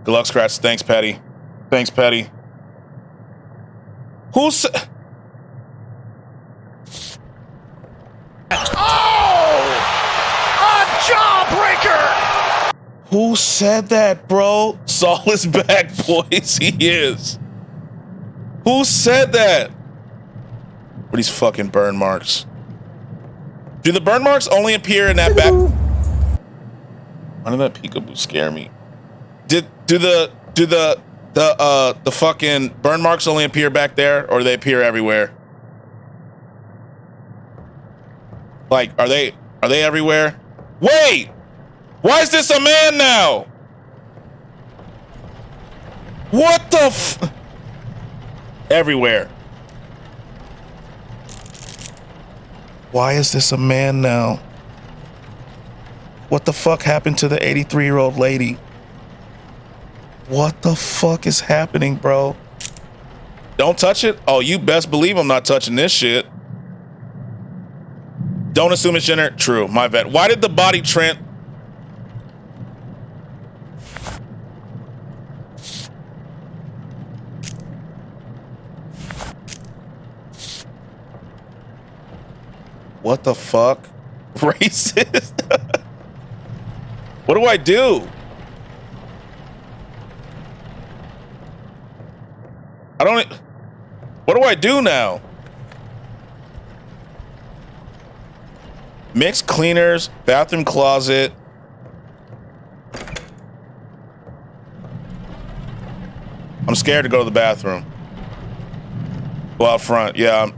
Good luck, Skratsx. Thanks, Patty. Thanks, Patty. Who said... Jawbreaker! Who said that, bro? Saul is back, boys. He is. Who said that? What are these fucking burn marks? Do the burn marks only appear in that back? Why did that peekaboo scare me? Do the fucking burn marks only appear back there, or they appear everywhere? Like, are they everywhere? Wait! Why is this a man now? What the f... Everywhere. Why is this a man now? What the fuck happened to the 83-year-old lady? What the fuck is happening, bro? Don't touch it? Oh, you best believe I'm not touching this shit. Don't assume it's gender. True, my bad. Why did the body Trent? What the fuck? Racist? What do I do? I don't... What do I do now? Mix cleaners, bathroom closet. I'm scared to go to the bathroom. Go out front. Yeah.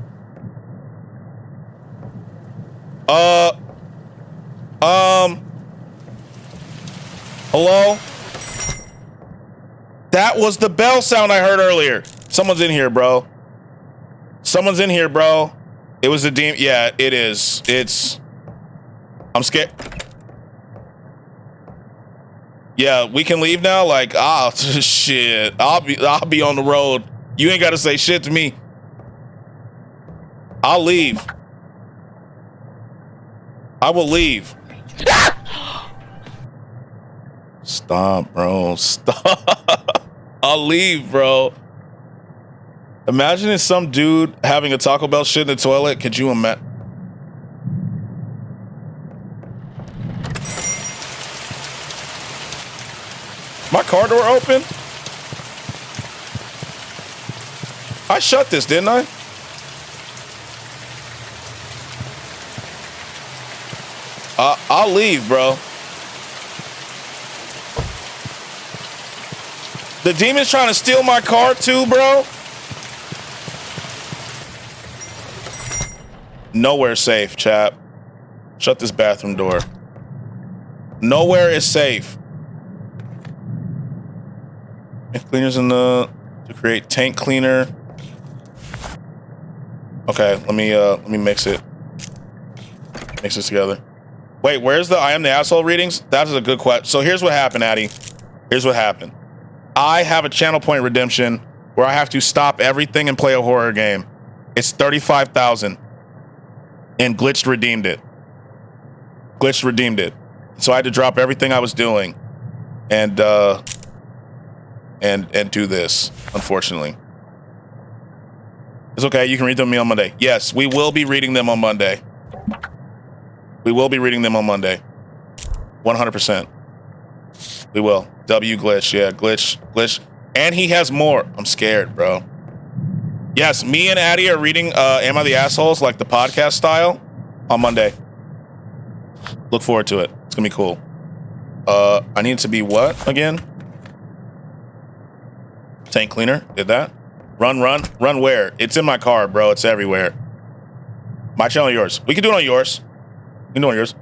Hello? That was the bell sound I heard earlier. Someone's in here, bro. Someone's in here, bro. It was a demon. Yeah, it is. It's... I'm scared. Yeah, we can leave now? Like, ah, shit. I'll be on the road. You ain't got to say shit to me. I'll leave. I will leave. Stop, bro. Stop. I'll leave, bro. Imagine it's some dude having a Taco Bell shit in the toilet. Could you imagine? My car door open? I shut this, didn't I? I'll leave, bro. The demon's trying to steal my car too, bro. Nowhere safe, chap. Shut this bathroom door. Nowhere is safe. Cleaners in the to create tank cleaner. Okay, let me mix it. Mix this together. Wait, where's the I am the asshole readings? That is a good question. So here's what happened, Addy. Here's what happened. I have a channel point redemption where I have to stop everything and play a horror game. It's 35,000. And Glitched redeemed it. Glitched redeemed it. So I had to drop everything I was doing and do this, unfortunately. It's okay, you can read them to me on Monday. Yes, we will be reading them on Monday. We will be reading them on Monday. 100%. We will. W Glitch, yeah, Glitch. And he has more. I'm scared, bro. Yes, me and Addy are reading Am I the Assholes, like the podcast style, on Monday. Look forward to it. It's gonna be cool. I need to be what again? Tank cleaner. Did that? Run where? It's in my car, bro. It's everywhere. My channel or yours? We can do it on yours. We can do it on yours.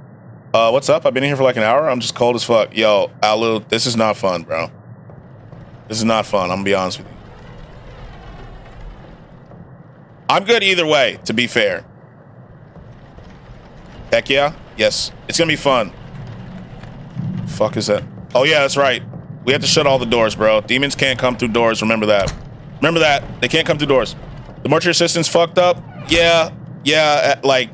What's up? I've been in here for like an hour. I'm just cold as fuck. Yo, Alu, this is not fun, bro. This is not fun. I'm gonna be honest with you. I'm good either way, to be fair. Heck yeah. Yes. It's gonna be fun. Fuck is that? Oh yeah, that's right. We have to shut all the doors, bro. Demons can't come through doors. Remember that. Remember that. They can't come through doors. The mortuary assistant's fucked up. Yeah. Yeah. Like,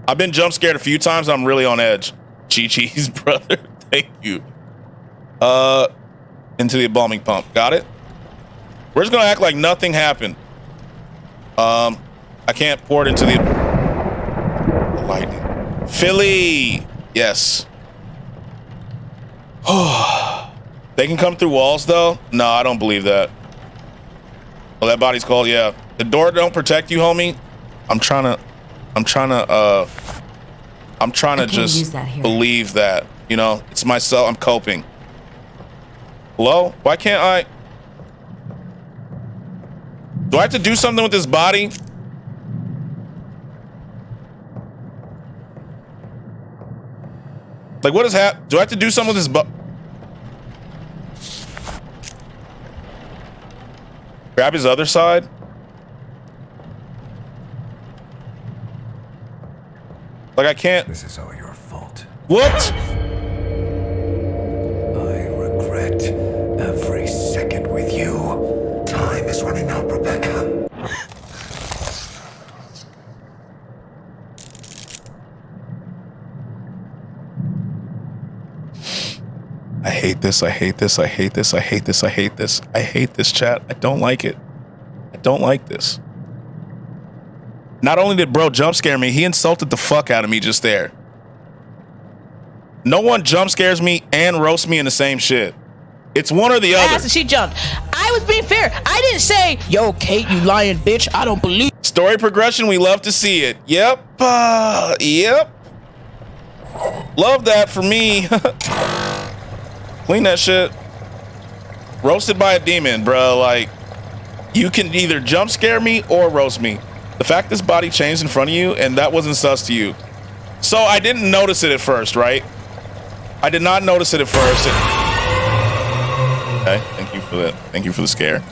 I've been jump scared a few times. I'm really on edge. Chi-Chi's brother. Thank you. Into the embalming pump. Got it? We're just gonna act like nothing happened. I can't pour it into the lightning. Philly. Yes. They can come through walls though? No, I don't believe that. Oh, that body's cold. Yeah. The door don't protect you, homie. I'm trying to just believe that, you know, it's myself. I'm coping. Hello? Why can't I? Do I have to do something with this body? Like, what is happening? Do I have to do something with this body? Grab his other side? Like, I can't. This is all your fault. What? I regret every second with you. Time is running out, Rebecca. I hate this. I hate this. I hate this. I hate this. I hate this. I hate this, chat. I don't like it. I don't like this. Not only did bro jump scare me, he insulted the fuck out of me just there. No one jump scares me and roasts me in the same shit. It's one or the other. And she jumped. I was being fair. I didn't say, yo, Kate, you lying bitch. I don't believe. Story progression. We love to see it. Yep. Yep. Love that for me. Clean that shit. Roasted by a demon, bro. Like, you can either jump scare me or roast me. The fact this body changed in front of you and that wasn't sus to you. So I didn't notice it at first, right? I did not notice it at first. Okay, thank you for that. Thank you for the scare.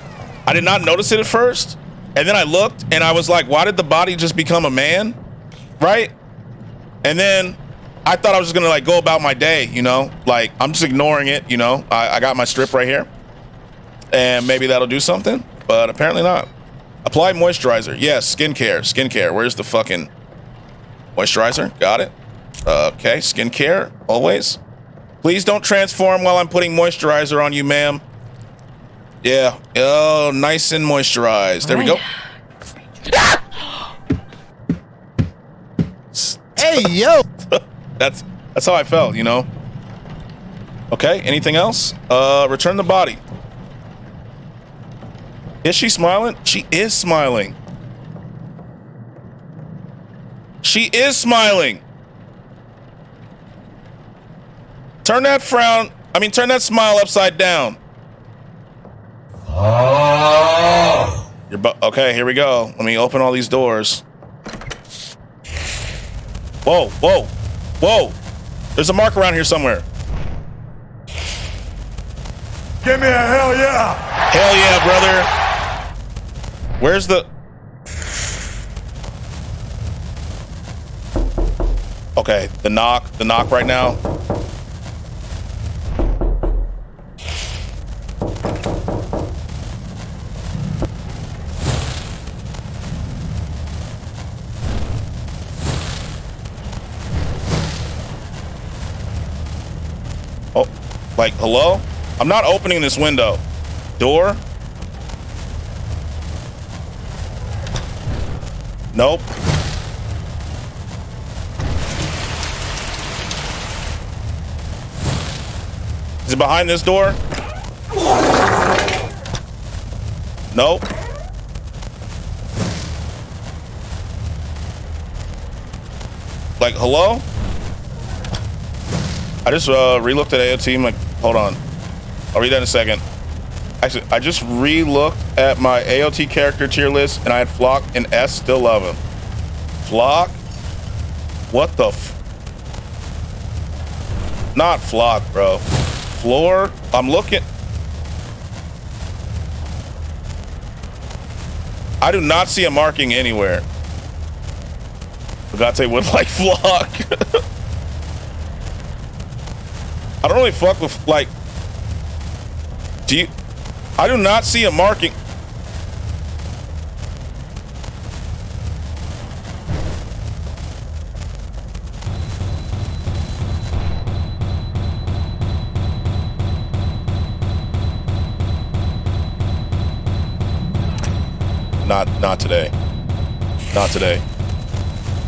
I did not notice it at first. And then I looked and I was like, why did the body just become a man? Right? And then I thought I was just gonna like go about my day, you know? Like, I'm just ignoring it, you know? I got my strip right here. And maybe that'll do something, but apparently not. Apply moisturizer. Yes, skincare. Skincare. Where's the fucking moisturizer? Got it. Okay, skincare, always. Please don't transform while I'm putting moisturizer on you, ma'am. Yeah. Oh, nice and moisturized. There we go. Hey, yo. That's how I felt, you know? Okay, anything else? Return the body. Is she smiling? She is smiling. She is smiling. Turn that frown, turn that smile upside down. Oh. Okay, here we go. Let me open all these doors. Whoa, whoa, whoa. There's a mark around here somewhere. Give me a hell yeah. Hell yeah, brother. Where's the... Okay, the knock right now. Oh, like, hello? I'm not opening this window. Door? Nope. Is it behind this door? Nope. Like, hello? I just re-looked at AOT. I'm like, hold on. I'll read that in a second. Actually, I just re-looked at my AOT character tier list and I had Flock and S. Still love him. Flock? What the Not Flock, bro. Floor? I'm looking. I do not see a marking anywhere. Agate would like flock. I don't really fuck with like. I do not see a marking. Not today. Not today.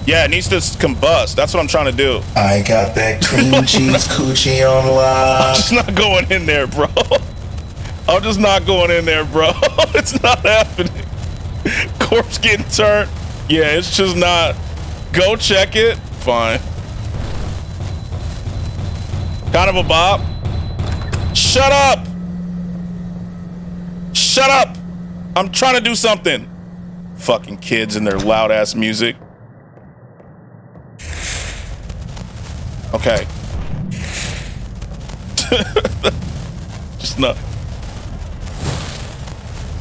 Yeah, it needs to combust. That's what I'm trying to do. I got that cream cheese coochie on lock. I'm just not going in there, bro. I'm just not going in there, bro. It's not happening. Corpse getting turned. Yeah, it's just not. Go check it. Fine. Kind of a bop. Shut up. Shut up. I'm trying to do something. Fucking kids and their loud ass music. Okay. Just not.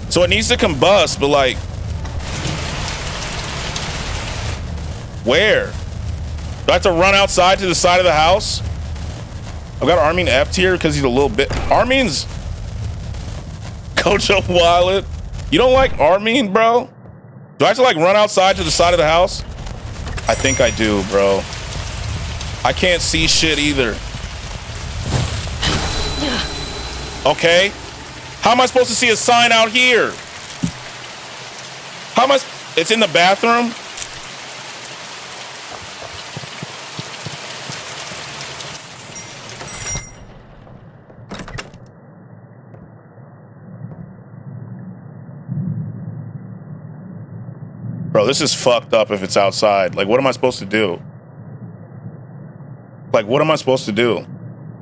So it needs to combust, but like, where? Do I have to run outside to the side of the house? I've got Armin F tier because he's a little bit. Armin's Coach of Wallet. You don't like Armin, bro? Do I have to like run outside to the side of the house? I think I do, bro. I can't see shit either. Okay. How am I supposed to see a sign out here? How am I? It's in the bathroom? Bro, this is fucked up if it's outside. Like, what am I supposed to do? Like, what am I supposed to do?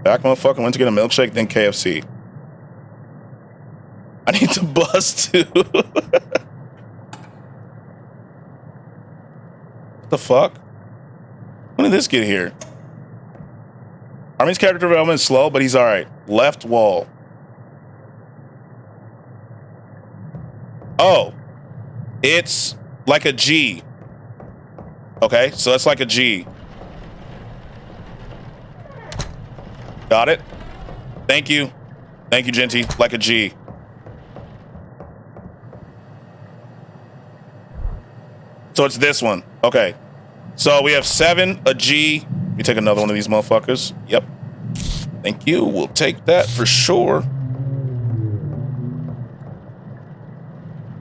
Back motherfucker went to get a milkshake, then KFC. I need to bust too. What the fuck? When did this get here? Armin's character development is slow, but he's all right. Left wall. Oh, it's like a G. Okay, so that's like a G. Got it. Thank you. Thank you, Genty. Like a G. So it's this one. Okay. So we have 7, a G. Let me take another one of these motherfuckers. Yep. Thank you. We'll take that for sure.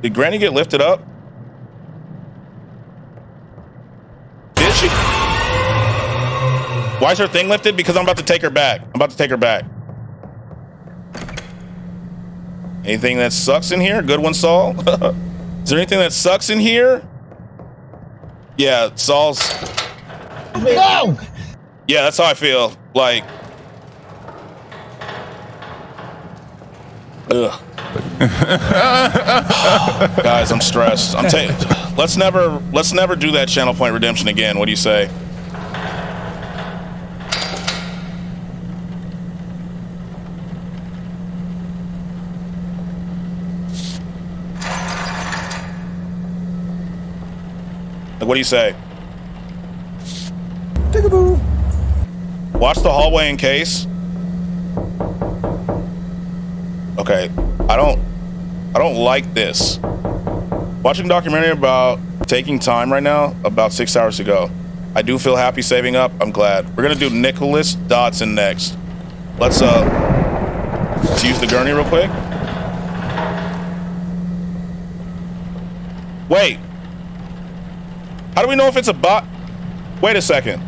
Did Granny get lifted up? Did she? Why is her thing lifted? Because I'm about to take her back. I'm about to take her back. Anything that sucks in here? Good one, Saul. Is there anything that sucks in here? Yeah, Saul's. No! Yeah, that's how I feel. Like. Ugh. Guys, I'm stressed. Let's never do that channel point redemption again. What do you say? Like, what do you say? Peekaboo. Watch the hallway in case. Okay, I don't like this. Watching a documentary about taking time right now, about 6 hours ago. I do feel happy saving up. I'm glad. We're gonna do Nicholas Dodson next. Let's use the gurney real quick. Wait. How do we know if it's a bot? Wait a second.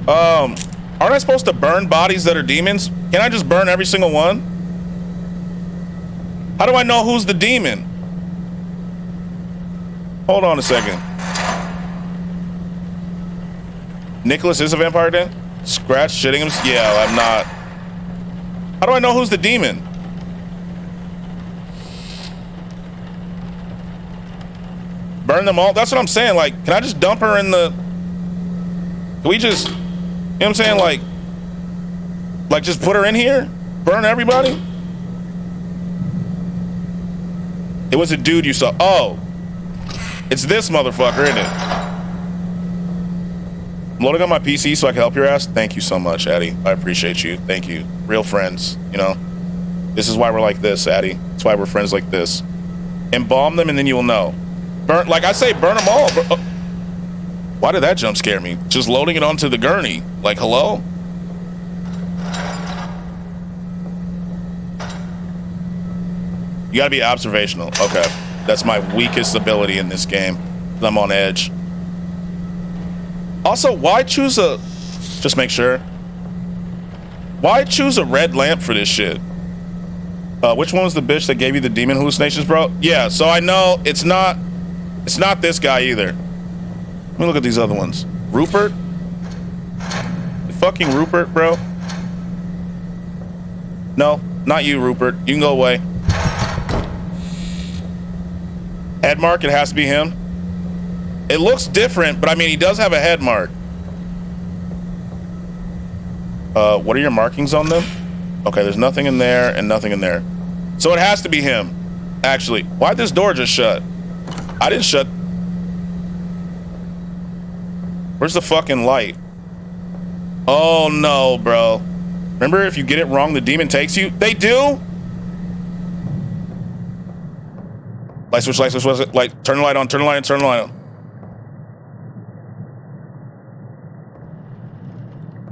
Aren't I supposed to burn bodies that are demons? Can I just burn every single one? How do I know who's the demon? Hold on a second. Nicholas is a vampire then? Skratsx shitting him? Yeah, I'm not. How do I know who's the demon? Burn them all? That's what I'm saying. Like, can I just dump her in the... Can we just... You know what I'm saying? Like just put her in here? Burn everybody? It was a dude you saw. Oh. It's this motherfucker, isn't it? I'm loading on my PC so I can help your ass. Thank you so much, Addy. I appreciate you. Thank you. Real friends, you know. This is why we're like this, Addy. That's why we're friends like this. Embalm them and then you will know. Burn, like I say, burn them all. Why did that jump scare me? Just loading it onto the gurney. Like, hello? You gotta be observational. Okay. That's my weakest ability in this game. I'm on edge. Also, why choose a... Just make sure. Why choose a red lamp for this shit? Which one was the bitch that gave you the demon hallucinations, bro? Yeah, so I know it's not this guy either. Let me look at these other ones. Rupert? Fucking Rupert, bro. No, not you, Rupert. You can go away. Head mark, it has to be him. It looks different, but I mean, he does have a head mark. What are your markings on them? Okay, there's nothing in there and nothing in there. So it has to be him. Actually, why'd this door just shut? I didn't shut. Where's the fucking light? Oh no, bro. Remember, if you get it wrong, the demon takes you? They do? Light switch, light, turn the light on, turn the light on, turn the light on.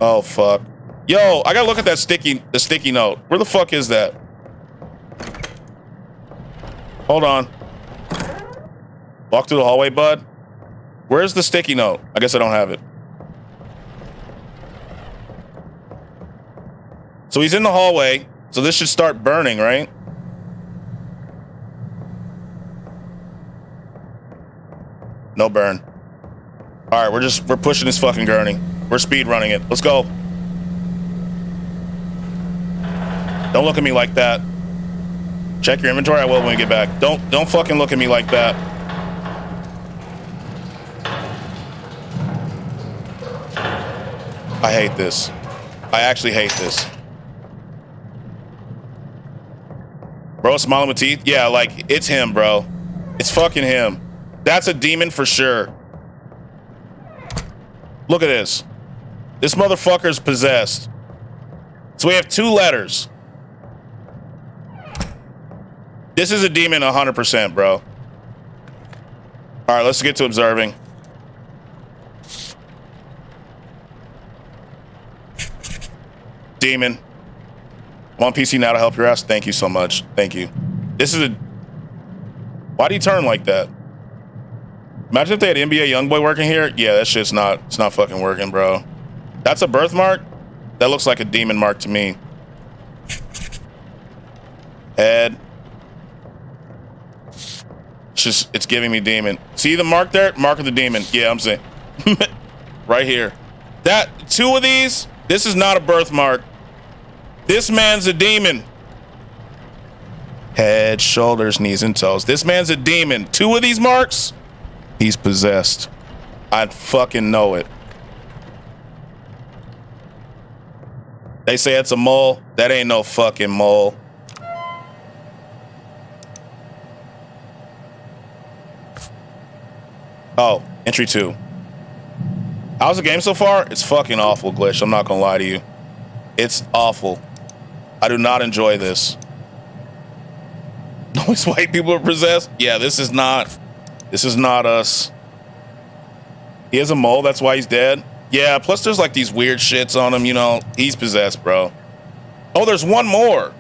Oh, fuck. Yo, I gotta look at that the sticky note. Where the fuck is that? Hold on. Walk through the hallway, bud. Where's the sticky note? I guess I don't have it. So he's in the hallway. So this should start burning, right? No burn. All right, we're pushing this fucking gurney. We're speed running it. Let's go. Don't look at me like that. Check your inventory. I will when we get back. Don't fucking look at me like that. I hate this. I actually hate this. Bro, smiling with teeth? Yeah, like, it's him, bro. It's fucking him. That's a demon for sure. Look at this. This motherfucker's possessed. So we have 2 letters. This is a demon 100%, bro. All right, let's get to observing. Demon. I'm on PC now to help your ass. Thank you so much. Thank you. This is a... Why do you turn like that? Imagine if they had NBA Youngboy working here. Yeah, that shit's not... It's not fucking working, bro. That's a birthmark? That looks like a demon mark to me. Head. It's giving me demon. See the mark there? Mark of the demon. Yeah, I'm saying. Right here. That... 2 of these... This is not a birthmark. This man's a demon. Head, shoulders, knees, and toes. This man's a demon. 2 of these marks, he's possessed. I fucking know it. They say it's a mole. That ain't no fucking mole. Oh, entry 2. How's the game so far? It's fucking awful, Glitch. I'm not gonna lie to you. It's awful. I do not enjoy this. Always white people are possessed? Yeah, this is not us. He has a mole, that's why he's dead? Yeah, plus there's like these weird shits on him, you know. He's possessed, bro. Oh, there's 1 more.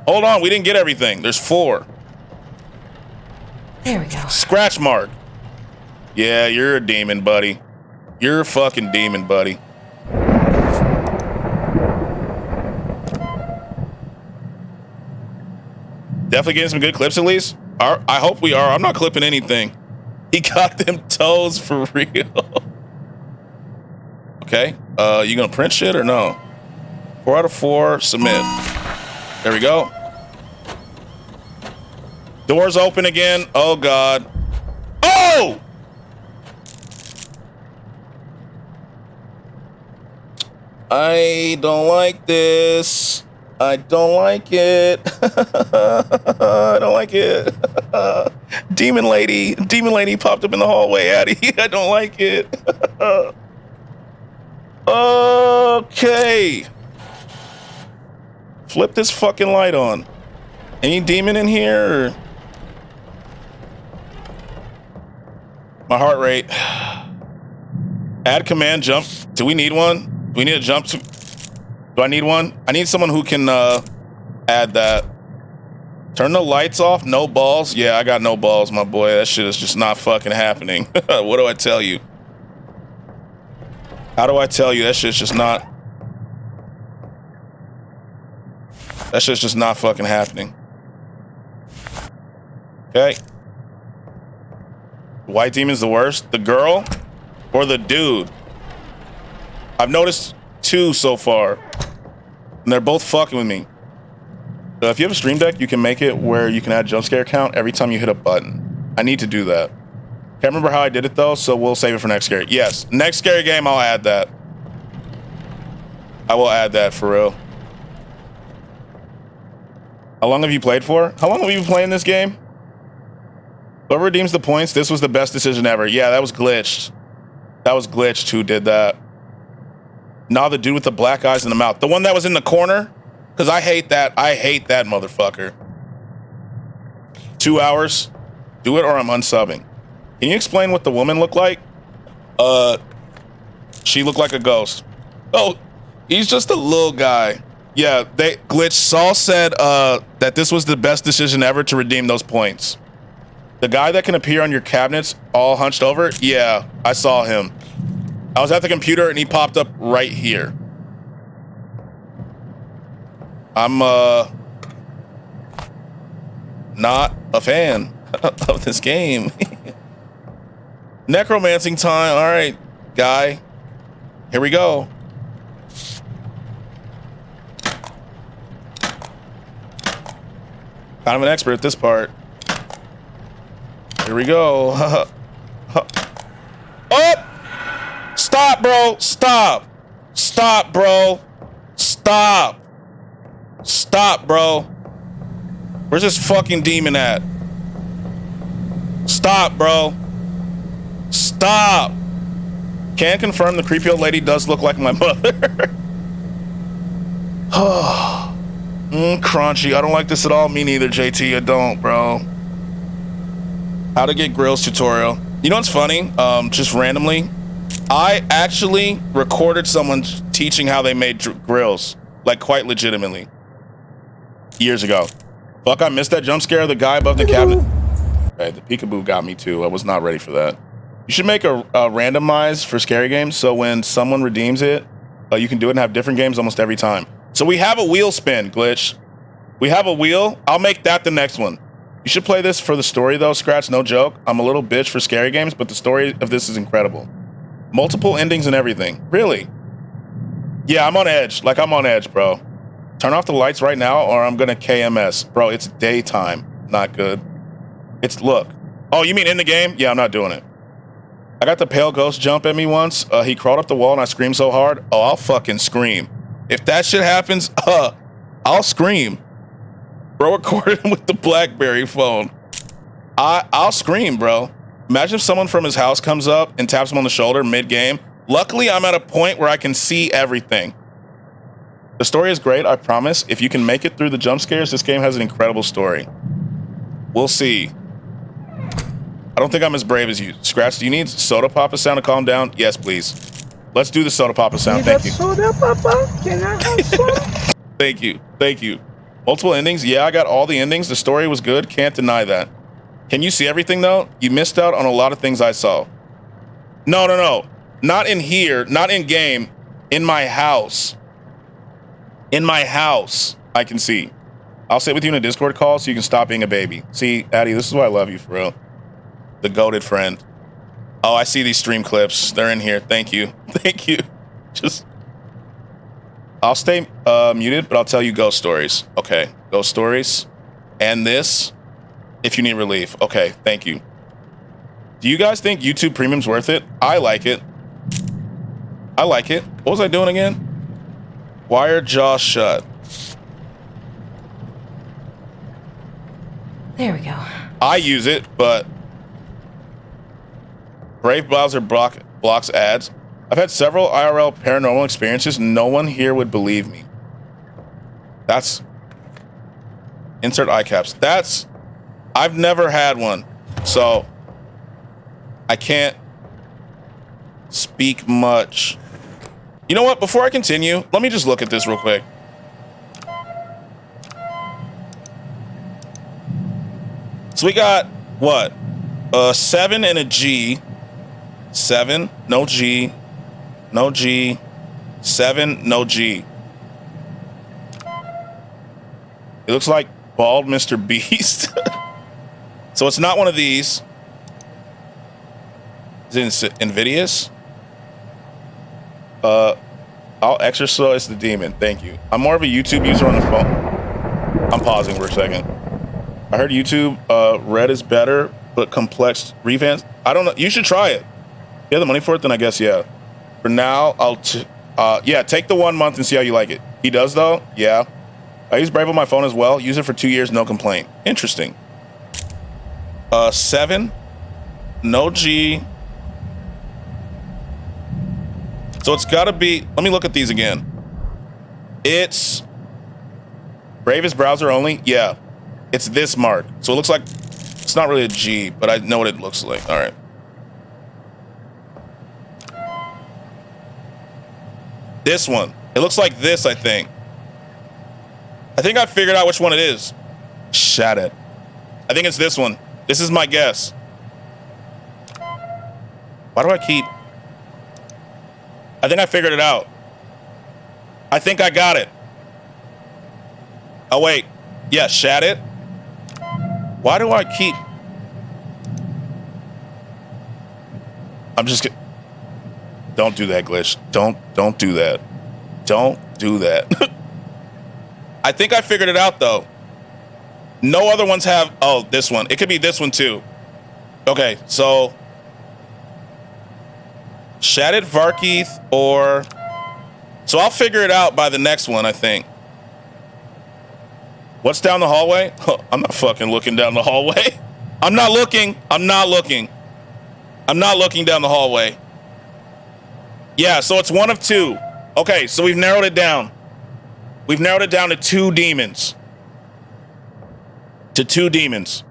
Hold on, we didn't get everything. There's 4. There we go. Scratch mark. Yeah, you're a demon, buddy. You're a fucking demon, buddy. Definitely getting some good clips at least. I hope we are. I'm not clipping anything. He got them toes for real. Okay. You gonna print shit or no? 4 out of 4. Submit. There we go. Doors open again. Oh God. Oh! I don't like this. I don't like it. I don't like it. Demon lady popped up in the hallway, Addy. I don't like it. Okay. Flip this fucking light on. Any demon in here? Or? My heart rate. Add command jump. Do we need one? Do we need a jump? Do I need one? I need someone who can add that. Turn the lights off. No balls. Yeah, I got no balls, my boy. That shit is just not fucking happening. What do I tell you? How do I tell you that shit's just not? That shit's just not fucking happening. Okay. White demon's the worst. The girl or the dude? I've noticed 2 so far, and they're both fucking with me. So if you have a stream deck, you can make it where you can add jump scare count every time you hit a button. I need to do that. Can't remember how I did it though, so we'll save it for next scary. Yes, next scary game, I'll add that. I will add that for real. How long have you played for? How long have you been playing this game? Whoever redeems the points, this was the best decision ever. Yeah, that was glitched. That was glitched who did that. Nah, the dude with the black eyes in the mouth. The one that was in the corner? Because I hate that. I hate that motherfucker. 2 hours? Do it or I'm unsubbing. Can you explain what the woman looked like? She looked like a ghost. Oh, he's just a little guy. Yeah, they glitched. Saul said that this was the best decision ever to redeem those points. The guy that can appear on your cabinets all hunched over? Yeah, I saw him. I was at the computer and he popped up right here. I'm not a fan of this game. Necromancing time. All right, guy. Here we go. Kind of an expert at this part. Here we go. Oh! Stop, bro. Stop. Stop, bro. Stop. Stop, bro. Where's this fucking demon at? Stop, bro. Stop. Can confirm the creepy old lady does look like my mother. Crunchy. I don't like this at all. Me neither, JT. I don't, bro. How to get grills tutorial. You know what's funny? Just randomly, I actually recorded someone teaching how they made grills, like quite legitimately, years ago. Fuck, I missed that jump scare of the guy above the cabinet. Okay, the peekaboo got me too. I was not ready for that. You should make a randomize for scary games, so when someone redeems it, you can do it and have different games almost every time. So we have a wheel spin, Glitch. We have a wheel. I'll make that the next one. You should play this for the story, though, Skratsx. No joke. I'm a little bitch for scary games, but the story of this is incredible. Multiple endings and everything. Really? Yeah, I'm on edge. Like, I'm on edge, bro. Turn off the lights right now, or I'm gonna KMS. Bro, it's daytime. Not good. Look. Oh, you mean in the game? Yeah, I'm not doing it. I got the pale ghost jump at me once. He crawled up the wall, and I screamed so hard. Oh, I'll fucking scream. If that shit happens, I'll scream. Bro recorded him with the BlackBerry phone. I'll scream, bro. Imagine if someone from his house comes up and taps him on the shoulder mid-game. Luckily, I'm at a point where I can see everything. The story is great, I promise. If you can make it through the jump scares, this game has an incredible story. We'll see. I don't think I'm as brave as you. Skratsx, do you need soda papa sound to calm down? Yes, please. Let's do the soda papa sound. Thank you. Soda papa? Can I have some? Thank you. Thank you. Multiple endings? Yeah, I got all the endings. The story was good. Can't deny that. Can you see everything, though? You missed out on a lot of things I saw. No. Not in here. Not in game. In my house. In my house, I can see. I'll sit with you in a Discord call so you can stop being a baby. See, Addy, this is why I love you, for real. The goated friend. Oh, I see these stream clips. They're in here. Thank you. Thank you. I'll stay muted, but I'll tell you ghost stories. Okay, ghost stories. And this, if you need relief. Okay, thank you. Do you guys think YouTube Premium's worth it? I like it. I like it. What was I doing again? Wire jaw shut. There we go. I use it, but Brave browser blocks ads. I've had several IRL paranormal experiences. No one here would believe me. That's insert eye caps. That's I've never had one, so I can't speak much. You know what? Before I continue, let me just look at this real quick. So we got what? 7 and a G. 7, no G, no G, 7, no G. It looks like bald Mr. Beast. So it's not one of these. Is it Invidious? I'll exorcise the demon. Thank you. I'm more of a YouTube user on the phone. I'm pausing for a second. I heard YouTube red is better, but complex revamps. I don't know. You should try it. You have the money for it, then I guess, yeah. For now, yeah, take the 1 month and see how you like it. He does, though? Yeah. I use Brave on my phone as well. Use it for 2 years, no complaint. Interesting. 7, no G. So it's got to be, let me look at these again. It's Bravest browser only? Yeah. It's this mark. So it looks like, it's not really a G, but I know what it looks like. All right. This one. It looks like this, I think. I think I figured out which one it is. Shut it. I think it's this one. This is my guess. Why do I keep... I think I figured it out. I think I got it. Oh, wait. Yeah, shat it. Why do I keep... I'm just... Don't do that, Glitch. Don't do that. Don't do that. I think I figured it out, though. No other ones have... Oh, this one. It could be this one, too. Okay, so... Shattered Varkeith or... So I'll figure it out by the next one, I think. What's down the hallway? I'm not fucking looking down the hallway. I'm not looking. I'm not looking. I'm not looking down the hallway. Yeah, so it's one of two. Okay, so we've narrowed it down. We've narrowed it down to 2 demons. To 2 demons.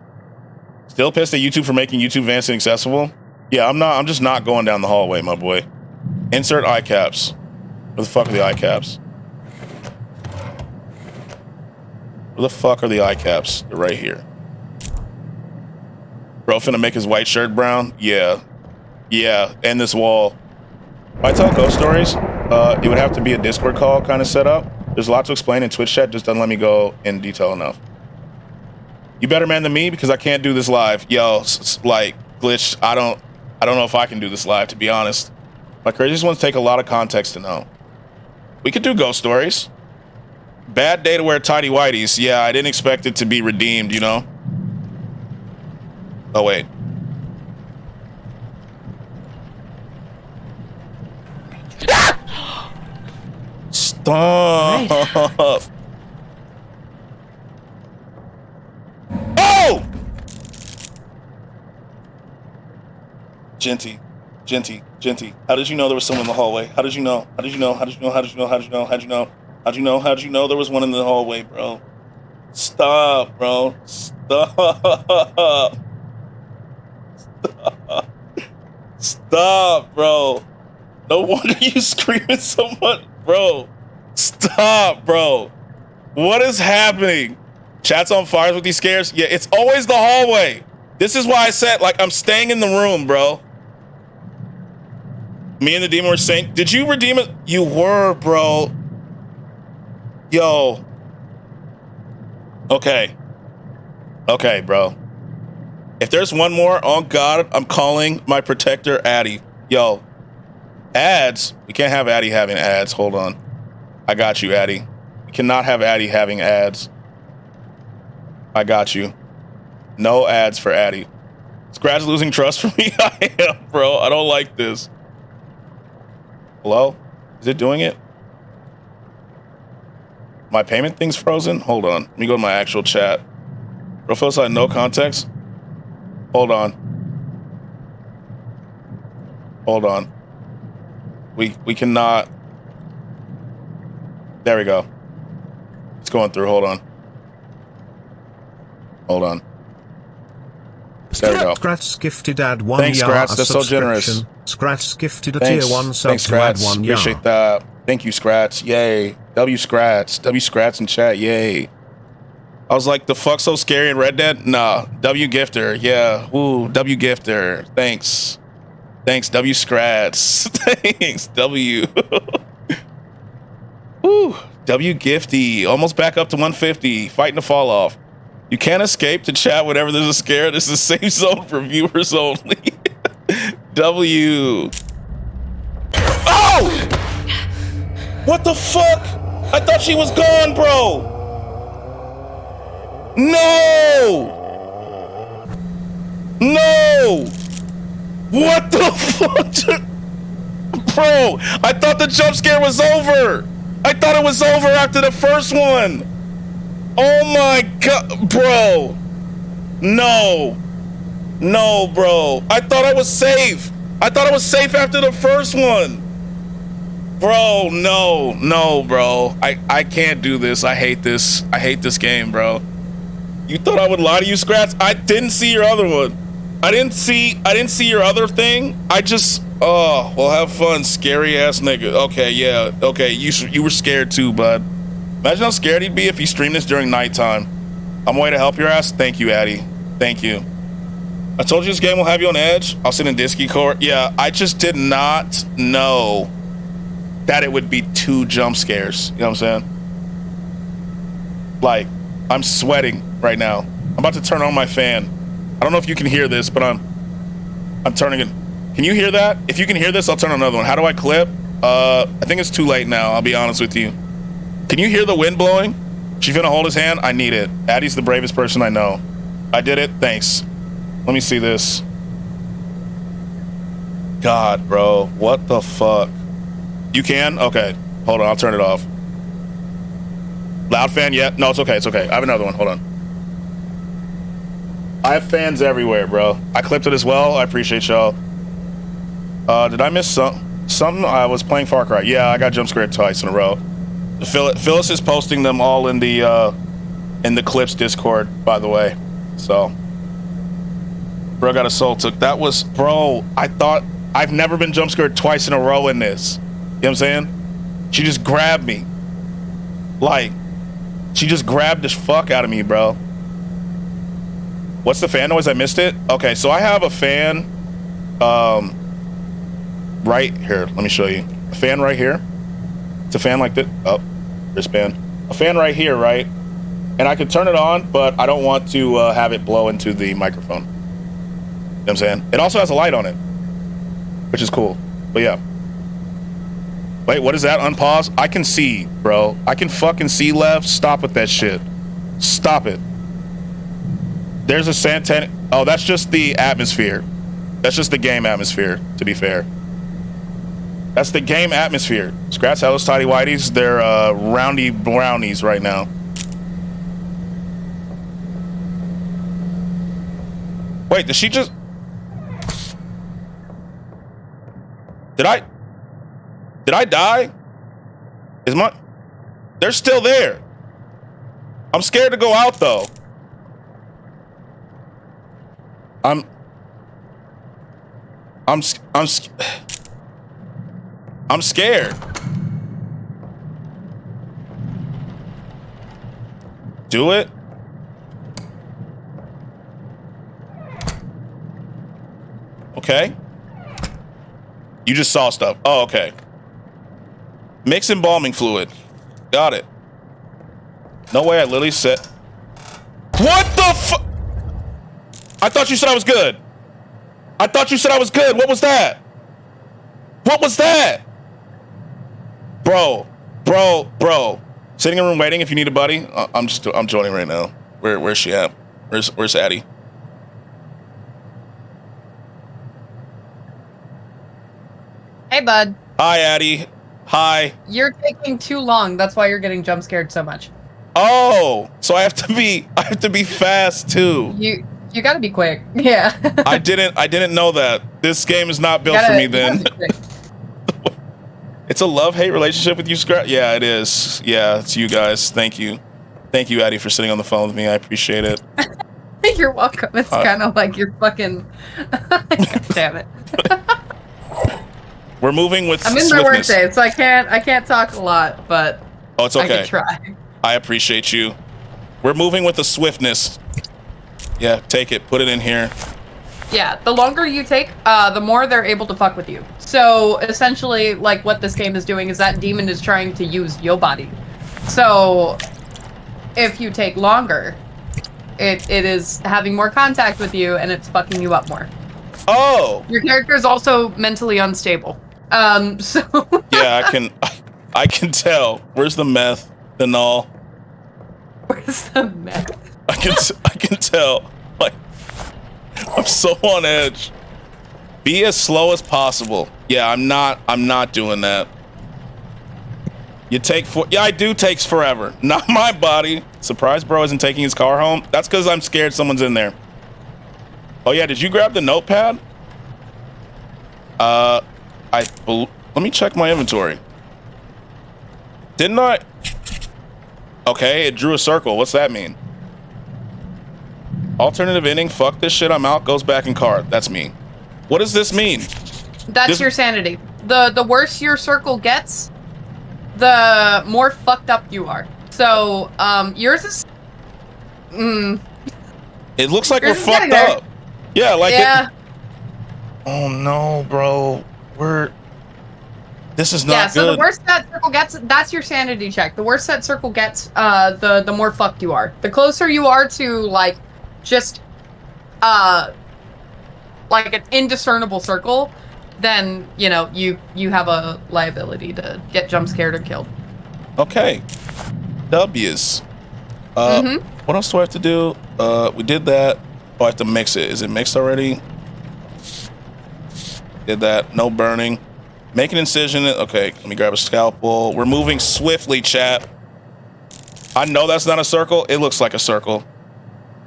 Still pissed at YouTube for making YouTube advanced and accessible? Yeah, I'm just not going down the hallway, my boy. Insert eye caps. Where the fuck are the eye caps? Where the fuck are the eye caps? They're right here. Bro finna make his white shirt brown? Yeah. Yeah, and this wall. If I tell ghost stories, it would have to be a Discord call kind of setup. There's a lot to explain in Twitch chat, just doesn't let me go in detail enough. You better man than me because I can't do this live. Yo, like, Glitch, I don't know if I can do this live, to be honest. My craziest ones take a lot of context to know. We could do ghost stories. Bad day to wear tidy whities. Yeah, I didn't expect it to be redeemed, you know? Oh, wait. Stop. Right. Oh! Genty. How did you know there was someone in the hallway? How did you know? How did you know there was one in the hallway, bro? Stop, bro. Stop, bro. No wonder you screaming so much, bro. Stop, bro. What is happening? Chat's on fire with these scares? Yeah, it's always the hallway. This is why I said, like, I'm staying in the room, bro. Me and the demon were saying, did you redeem it? You were, bro. Yo. Okay. Okay, bro. If there's one more, oh God, I'm calling my protector Addy. Yo. Ads? We can't have Addy having ads. Hold on. I got you, Addy. We cannot have Addy having ads. I got you. No ads for Addy. Skratsx losing trust for me? I am, bro. I don't like this. Hello? Is it doing it? My payment thing's frozen? Hold on. Let me go to my actual chat. Bro, feels like no context. Hold on. Hold on. We cannot. There we go. It's going through. Hold on. Hold on. There we go. Skratsx gifted add 1 Thanks, yard Skratsx. That's so generous. Skratsx gifted a Thanks. tier 1 sub Thanks, to add Skratsx. 1 yard. Appreciate that. Thank you, Skratsx. Yay. W Skratsx. W Skratsx in chat. Yay. I was like, the fuck so scary in Red Dead? Nah. W Gifter. Yeah. Woo. W Gifter. Thanks. Thanks, W Skratsx. Thanks, W. Woo. W Gifty. Almost back up to 150. Fighting to fall off. You can't escape to chat whenever there's a scare. This is a safe zone for viewers only. W. Oh! What the fuck? I thought she was gone, bro. No! No! What the fuck? Bro, I thought the jump scare was over. I thought it was over after the first one. Oh my god, bro. No. No, bro. I thought I was safe. I thought I was safe after the first one. Bro, no. No, bro. I can't do this. I hate this. I hate this game, bro. You thought I would lie to you, Skratsx? I didn't see your other one. I didn't see your other thing. I just well, have fun, scary ass nigga. Okay, yeah. Okay, you were scared too, bud. Imagine how scared he'd be if he streamed this during nighttime. I'm a way to help your ass. Thank you, Addy. Thank you. I told you this game will have you on edge. I'll sit in Disky Court. Yeah, I just did not know that it would be 2 jump scares. You know what I'm saying? Like, I'm sweating right now. I'm about to turn on my fan. I don't know if you can hear this, but I'm turning it. Can you hear that? If you can hear this, I'll turn on another one. How do I clip? I think it's too late now. I'll be honest with you. Can you hear the wind blowing? She's gonna hold his hand. I need it. Addie's the bravest person I know. I did it. Thanks. Let me see this. God, bro. What the fuck? You can? Okay. Hold on. I'll turn it off. Loud fan yet? No, it's okay. It's okay. I have another one. Hold on. I have fans everywhere, bro. I clipped it as well. I appreciate y'all. Did I miss something? I was playing Far Cry. Yeah, I got jump scared twice in a row. Phyllis is posting them all in the clips Discord, by the way. So, bro got a soul took. That was, bro. I thought I've never been jump scared twice in a row in this. You know what I'm saying? She just grabbed me. Like, she just grabbed the fuck out of me, bro. What's the fan noise? I missed it. Okay, so I have a fan. Right here. Let me show you. A fan right here. It's a fan like this. Oh, wristband. A fan right here, right? And I could turn it on, but I don't want to have it blow into the microphone. You know what I'm saying? It also has a light on it, which is cool. But yeah. Wait, what is that? Unpause? I can see, bro. I can fucking see left. Stop with that shit. Stop it. There's a Santana. Oh, that's just the atmosphere. That's just the game atmosphere, to be fair. That's the game atmosphere. Skratsx, hello, Tidy Whiteys. They're roundy brownies right now. Wait, did she just... Did I die? Is my... They're still there. I'm scared to go out, though. I'm scared. Do it. Okay. You just saw stuff. Oh, okay. Mix embalming fluid. Got it. No way I literally said... What the fuck? I thought you said I was good. I thought you said I was good. What was that? What was that? Bro. Sitting in a room waiting if you need a buddy. I'm joining right now. Where's she at? Where's Addie? Hey, bud. Hi, Addie. Hi. You're taking too long. That's why you're getting jump scared so much. Oh, so I have to be fast too. You gotta be quick. Yeah. I didn't know that. This game is not built for me then. It's a love-hate relationship with you, Skratsx? Yeah, it is. Yeah, it's you guys. Thank you. Thank you, Addie, for sitting on the phone with me. I appreciate it. You're welcome. It's kind of like you're fucking... God damn it. We're moving with I'm in my work day, so I can't talk a lot, but oh, it's okay. I can try. I appreciate you. We're moving with the swiftness. Yeah, take it. Put it in here. Yeah, the longer you take, the more they're able to fuck with you. So essentially, like what this game is doing is that demon is trying to use your body. So if you take longer, it is having more contact with you and it's fucking you up more. Oh! Your character is also mentally unstable. So yeah, I can tell. Where's the meth? The null. Where's the meth? I can tell. Like, I'm so on edge. Be as slow as possible. Yeah, I'm not doing that. You take yeah, I do takes forever. Not my body. Surprise bro isn't taking his car home. That's because I'm scared someone's in there. Oh yeah, did you grab the notepad? Let me check my inventory. Didn't I? Okay, it drew a circle. What's that mean? Alternative ending, fuck this shit, I'm out, goes back in car. That's me. What does this mean? That's your sanity. The worse your circle gets, the more fucked up you are. So, yours is... It looks like we're fucked up. Yeah, like yeah. Oh no, bro. This is not good. So the worse that circle gets, that's your sanity check. The worse that circle gets, the more fucked you are. The closer you are to, like, just, like an indiscernible circle, then, you know, you have a liability to get jump scared or killed. Okay. W's. What else do I have to do? We did that. Oh, I have to mix it. Is it mixed already? Did that. No burning. Make an incision. Okay, let me grab a scalpel. We're moving swiftly, chat. I know that's not a circle. It looks like a circle.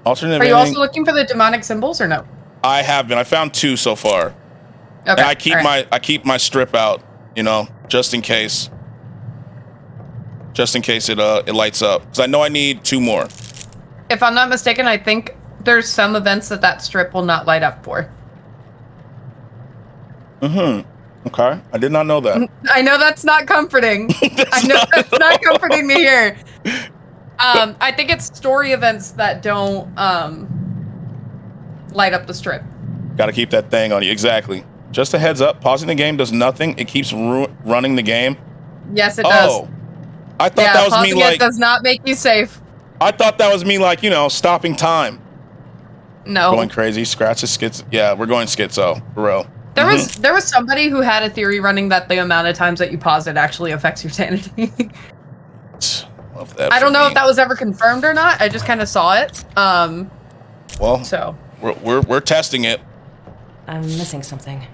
Alternative Are you also looking for the demonic symbols or no? I have been. I found 2 so far. Okay. And I keep my strip out, you know, just in case. Just in case it lights up. Because I know I need 2 more. If I'm not mistaken, I think there's some events that strip will not light up for. Okay. I did not know that. I know that's not comforting. I know that's not comforting to hear. I think it's story events that don't light up the strip. Got to keep that thing on you. Exactly. Just a heads up. Pausing the game does nothing. It keeps running the game. Yes, it does. Oh. I thought that was me like... it does not make you safe. I thought that was me like, you know, stopping time. No. Going crazy. Skratsx is schizo. Yeah, we're going schizo. For real. There was somebody who had a theory running that the amount of times that you pause it actually affects your sanity. Love that. I don't know if that was ever confirmed or not. I just kind of saw it. Well, so we're testing it. I'm missing something.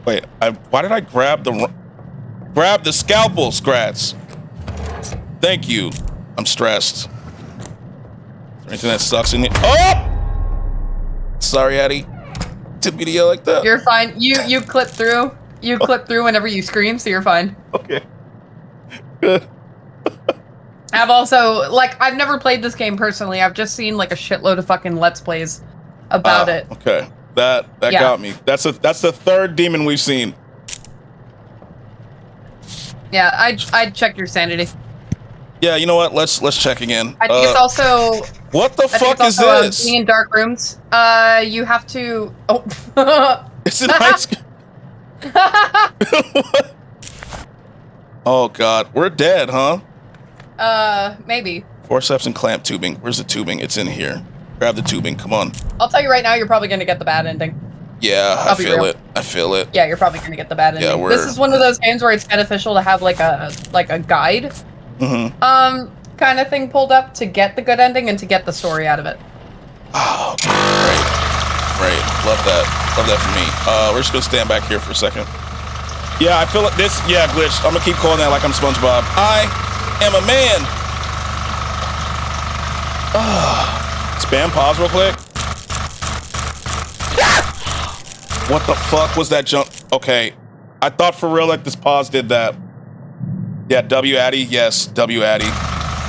Wait, why did I grab the scalpel, Skratsx? Thank you. I'm stressed. Is there anything that sucks in here? Oh! Sorry, Addie. Didn't mean to yell like that. You're fine. You clip through. You clip through whenever you scream, so you're fine. Okay. Good. I've also, like, I've never played this game personally. I've just seen like a shitload of fucking Let's Plays about it. Okay. That got me. That's the 3rd demon we've seen. Yeah, I'd check your sanity. Yeah, you know what? Let's check again. I think it's also... What the fuck is this? Being in dark rooms. You have to... Oh. It's an ice... Oh, God. We're dead, huh? Maybe. Forceps and clamp tubing. Where's the tubing? It's in here. Grab the tubing. Come on. I'll tell you right now, you're probably going to get the bad ending. Yeah, I feel it. I feel it. Yeah, you're probably going to get the bad ending. Yeah, this is one of those games where it's beneficial to have like a guide. Kind of thing pulled up to get the good ending and to get the story out of it. Oh, okay. Great. Love that. Love that for me. We're just gonna stand back here for a second. Yeah, I feel like this. Yeah, glitch. I'm gonna keep calling that like I'm SpongeBob. I am a man. Spam pause real quick. What the fuck was that jump? Okay. I thought for real like this pause did that. Yeah, W Addy. Yes, W Addy.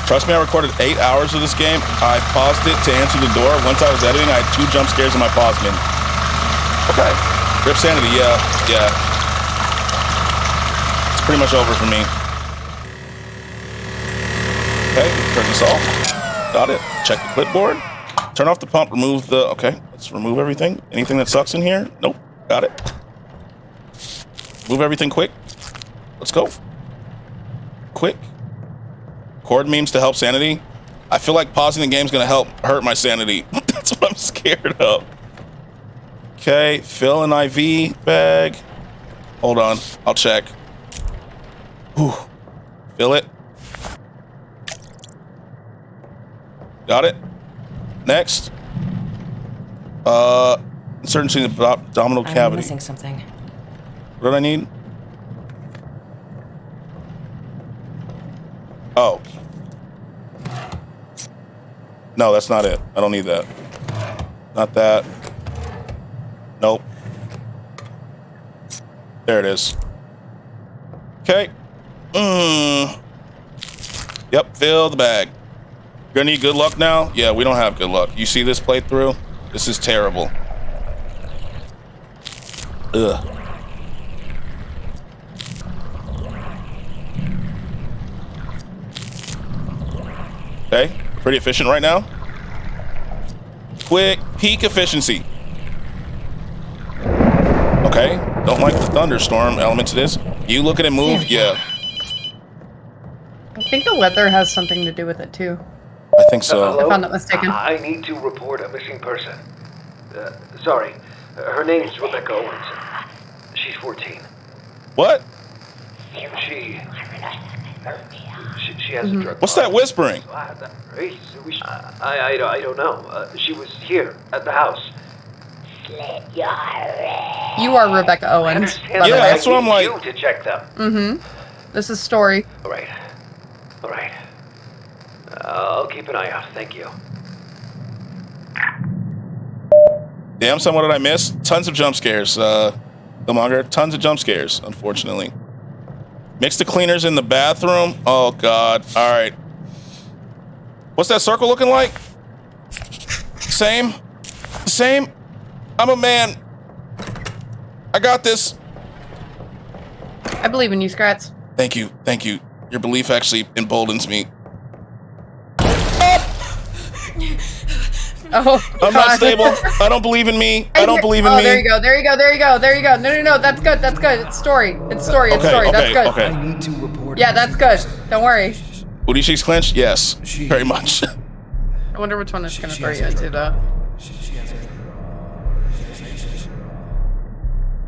Trust me, I recorded 8 hours of this game. I paused it to answer the door. Once I was editing, I had 2 jump scares in my pause menu. Okay. Rip Sanity, yeah. It's pretty much over for me. Okay, turn this off. Got it. Check the clipboard. Turn off the pump, remove the... Okay, let's remove everything. Anything that sucks in here? Nope. Got it. Move everything quick. Let's go. Quick. Cord memes to help sanity. I feel like pausing the game is going to hurt my sanity. That's what I'm scared of. Okay, fill an IV bag. Hold on, I'll check. Whew. Fill it. Got it. Next. Insert into the abdominal cavity. I'm missing something. What do I need? Oh. No, that's not it. I don't need that. Not that. Nope. There it is. Okay. Yep, fill the bag. Gonna need good luck now? Yeah, we don't have good luck. You see this playthrough? This is terrible. Ugh. Okay, pretty efficient right now. Quick, peak efficiency. Okay, don't like the thunderstorm element to this. You look at it move, yeah. I think the weather has something to do with it too. I think so. If I'm not mistaken. I need to report a missing person. Sorry, her name's Rebecca Owens. She's 14. What? She has a drug. What's that whispering? I don't know. She was here at the house. You are Rebecca Owens. Yeah, that's what I'm like. You to check them. Mm-hmm. This is Story. All right. I'll keep an eye out. Thank you. Damn, son, what did I miss? Tons of jump scares. Killmonger, tons of jump scares, unfortunately. Mix the cleaners in the bathroom. Oh, God. All right. What's that circle looking like? Same. I'm a man. I got this. I believe in you, Skratsx. Thank you. Your belief actually emboldens me. Oh, I'm not stable. I don't believe in me. I don't believe in me. There you go. No, that's good. It's Story. It's Story. That's good. Okay. I need to report. Yeah, that's good. Don't worry. Booty cheeks clenched? Yes, very much. I wonder which one it's gonna throw you into, though.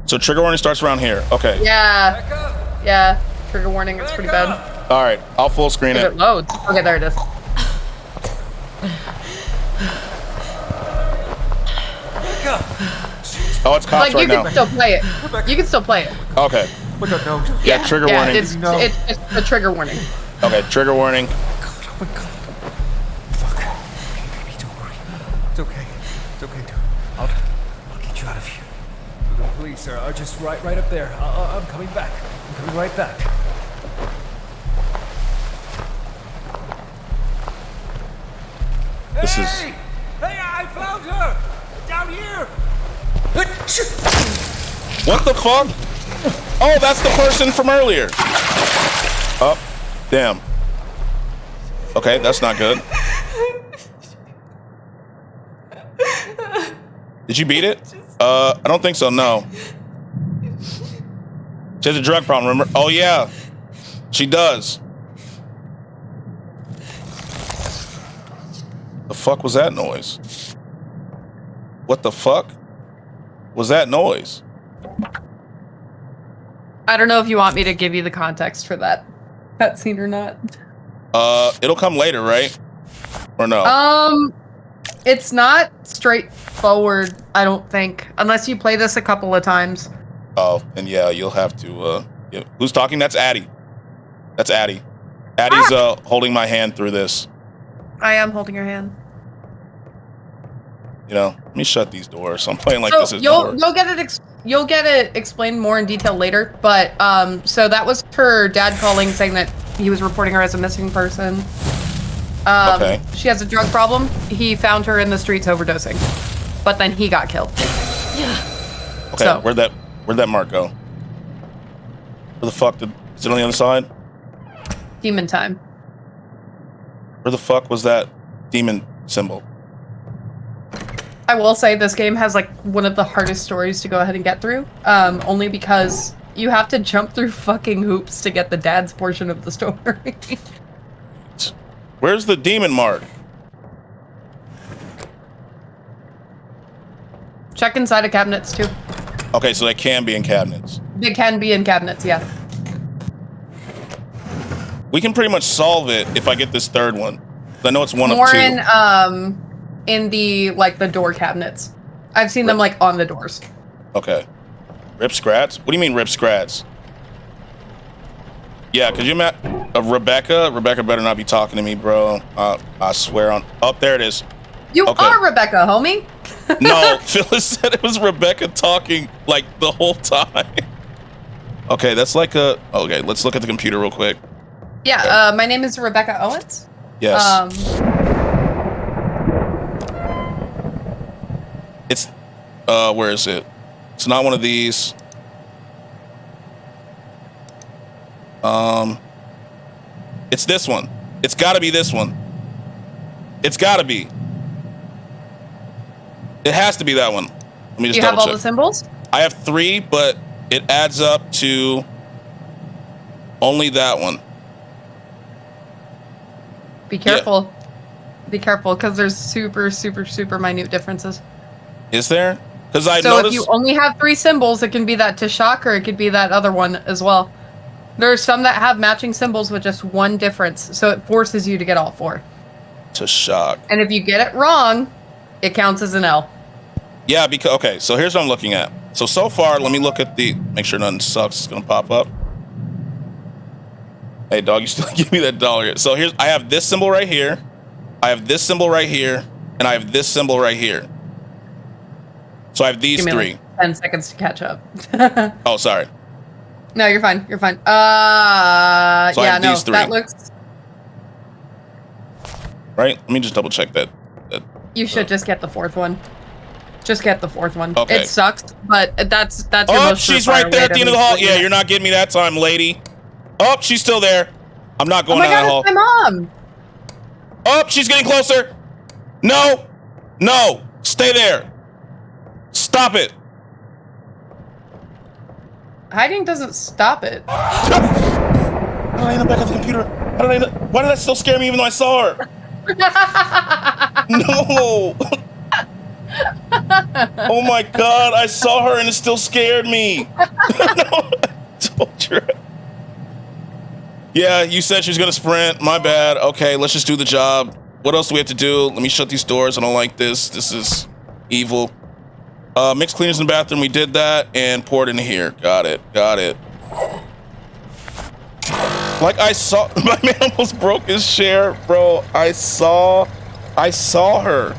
So trigger warning starts around here. Okay. Yeah. Trigger warning. It's pretty bad. All right, I'll full screen it. It loads. Okay, there it is. Oh, it's cops right now. You can still play it. You can still play it. Okay. Yeah, trigger warning. It's a trigger warning. Okay, trigger warning. Oh my god. Fuck. Baby, don't worry. It's okay, dude. I'll get you out of here. The police are just right up there. I'm coming back. I'm coming right back. This is... Hey, I found her! Down here! What the fuck? Oh, that's the person from earlier. Oh, damn. Okay, that's not good. Did you beat it? I don't think so, no. She has a drug problem, remember? Oh, yeah. She does. The fuck was that noise? What the fuck was that noise? I don't know if you want me to give you the context for that scene or not. It'll come later, right? Or no? It's not straightforward, I don't think, unless you play this a couple of times. Oh, and yeah, you'll have to, yeah. Who's talking? That's Addy. That's Addy. Addy's, holding my hand through this. I am holding your hand. You know, let me shut these doors. I'm playing like so this is you'll get it you'll get it explained more in detail later, but so that was her dad calling saying that he was reporting her as a missing person. Okay. She has a drug problem. He found her in the streets overdosing, but then he got killed. Okay, So. where'd that mark go? Where the fuck is it on the other side? Demon time. Where the fuck was that demon symbol? I will say this game has like one of the hardest stories to go ahead and get through, only because you have to jump through fucking hoops to get the dad's portion of the story. Where's the demon mark? Check inside of cabinets too. Okay, so they can be in cabinets. They can be in cabinets, yeah. We can pretty much solve it if I get this third one. I know it's one More of two. in the like the door cabinets. I've seen them like on the doors. Okay. Rip Skratsx? What do you mean Rip Skratsx? Yeah, could you imagine Rebecca? Rebecca better not be talking to me, bro. I swear on. Oh, there it is. You are Rebecca, homie. No, Phyllis said it was Rebecca talking like the whole time. Okay, that's like a. Okay, let's look at the computer real quick. Yeah, my name is Rebecca Owens. Yes. It's. Where is it? It's not one of these. It's this one. It's got to be this one. It's got to be. It has to be that one. Let me just you have double all check. the symbols? I have 3, but it adds up to only that one. Be careful. Yeah. Be careful, because there's super, super, super minute differences. Is there? Because I so noticed. If you only have 3 symbols, it can be that Tashak, or it could be that other one as well. There are some that have matching symbols with just one difference, so it forces you to get all 4. Tashak. And if you get it wrong, it counts as an L. Yeah, because okay, so here's what I'm looking at. So far, let me look at the. Make sure nothing sucks. It's gonna pop up. Hey, dog, you still give me that $1. So here's. I have this symbol right here. I have this symbol right here, and I have this symbol right here. So I have these 3. Like 10 seconds to catch up. Oh, sorry. No, you're fine. You're fine. So I yeah, have no, these 3. that looks. Right. Let me just double check that. You should just get the 4th one. Just get the 4th one. Okay. It sucks, but that's. Your Oh, most she's surefire right there way at the to end of the hall. make Yeah, it. you're not getting me that time, lady. Oh, she's still there. I'm not going Oh my down that God, hall. it's my mom. Oh, she's getting closer. No, no, stay there. Stop it. Hiding doesn't stop it. How did I end up back at the computer? Why did that still scare me even though I saw her? No. Oh my God, I saw her and it still scared me. No, I told you. Yeah, you said she was gonna sprint. My bad. Okay, let's just do the job. What else do we have to do? Let me shut these doors. I don't like this. This is evil. Mixed cleaners in the bathroom. We did that and poured in here. Got it. Got it. Like I saw, my man almost broke his chair, bro. I saw her.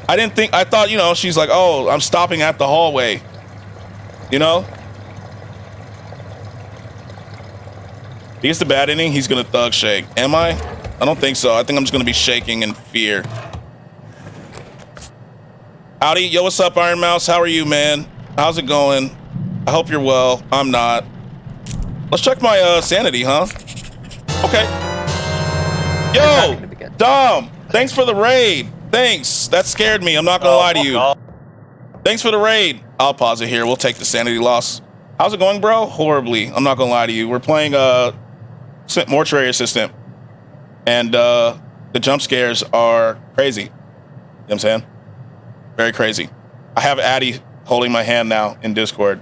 I thought, you know, she's like, oh, I'm stopping at the hallway. You know? He gets the bad ending, he's gonna thug shake. Am I? I don't think so. I think I'm just gonna be shaking in fear. Howdy, yo, what's up, Iron Mouse? How are you, man? How's it going? I hope you're well. I'm not. Let's check my sanity, huh? Okay. Yo, Dom, thanks for the raid. Thanks. That scared me. I'm not gonna lie to you. Thanks for the raid. I'll pause it here. We'll take the sanity loss. How's it going, bro? Horribly. I'm not gonna lie to you. We're playing Mortuary Assistant, and the jump scares are crazy. You know what I'm saying? Very crazy. I have Addie holding my hand now in Discord.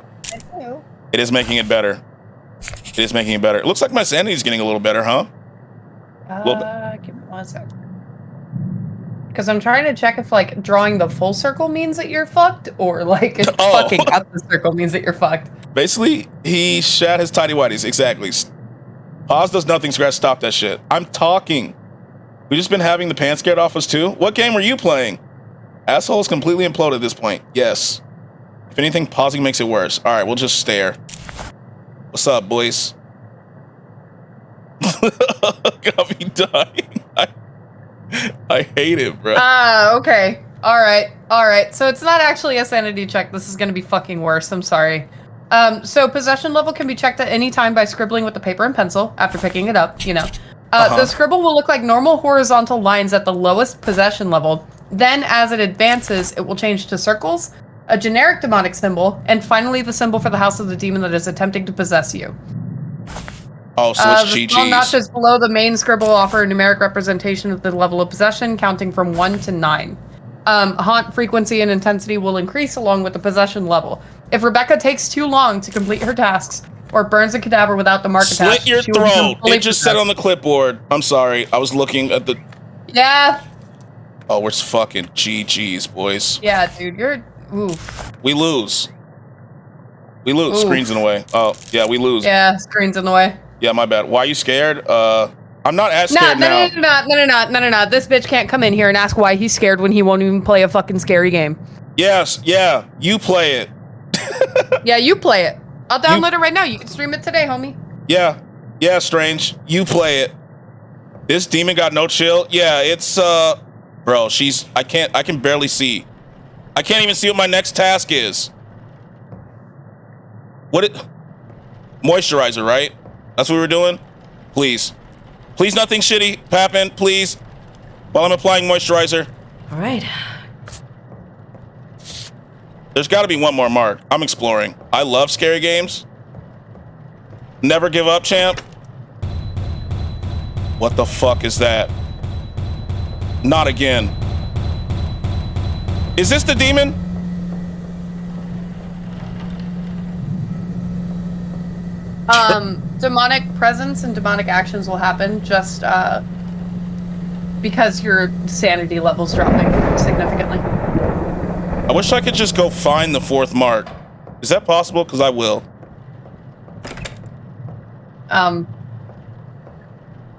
It is making it better. It is making it better. It looks like my sanity is getting a little better, huh? Give me 1 sec. Because I'm trying to check if, like, drawing the full circle means that you're fucked, or, like, if fucking out the circle means that you're fucked. Basically, he shat his tidy whities. Exactly. Pause does nothing. Scratch, stop that shit. I'm talking. We just been having the pants scared off us, too? What game were you playing? Asshole is completely imploded at this point. Yes. If anything, pausing makes it worse. All right, we'll just stare. What's up, boys? Got me dying. I hate it, bro. Okay. All right. So it's not actually a sanity check. This is going to be fucking worse. I'm sorry. So possession level can be checked at any time by scribbling with the paper and pencil after picking it up, you know. The scribble will look like normal horizontal lines at the lowest possession level. Then as it advances, it will change to circles, a generic demonic symbol, and finally the symbol for the house of the demon that is attempting to possess you. Oh, so it's the small notches below the main scribble offer a numeric representation of the level of possession, counting from 1 to 9. Haunt frequency and intensity will increase along with the possession level. If Rebecca takes too long to complete her tasks, or burns a cadaver without the mark attached, slit your throat. It just said on the clipboard. I'm sorry. I was looking at the... Yeah. Oh, we're fucking GG's, boys. Yeah, dude, you're... Oof. We lose. We lose. Oof. Screen's in the way. Oh, yeah, we lose. Yeah, screen's in the way. Yeah, my bad. Why are you scared? I'm not as scared now. No. This bitch can't come in here and ask why he's scared when he won't even play a fucking scary game. Yes, yeah. You play it. Yeah, you play it. I'll download it right now. You can stream it today, homie. Yeah. Yeah, Strange. You play it. This demon got no chill. Yeah, it's, bro, I can barely see. I can't even see what my next task is. Moisturizer, right? That's what we were doing? Please. Please, nothing shitty happen, please. While I'm applying moisturizer. All right. There's got to be one more mark. I'm exploring. I love scary games. Never give up, champ. What the fuck is that? Not again. Is this the demon? Demonic presence and demonic actions will happen just because your sanity level's dropping significantly. I wish I could just go find the fourth mark. Is that possible? Because I will.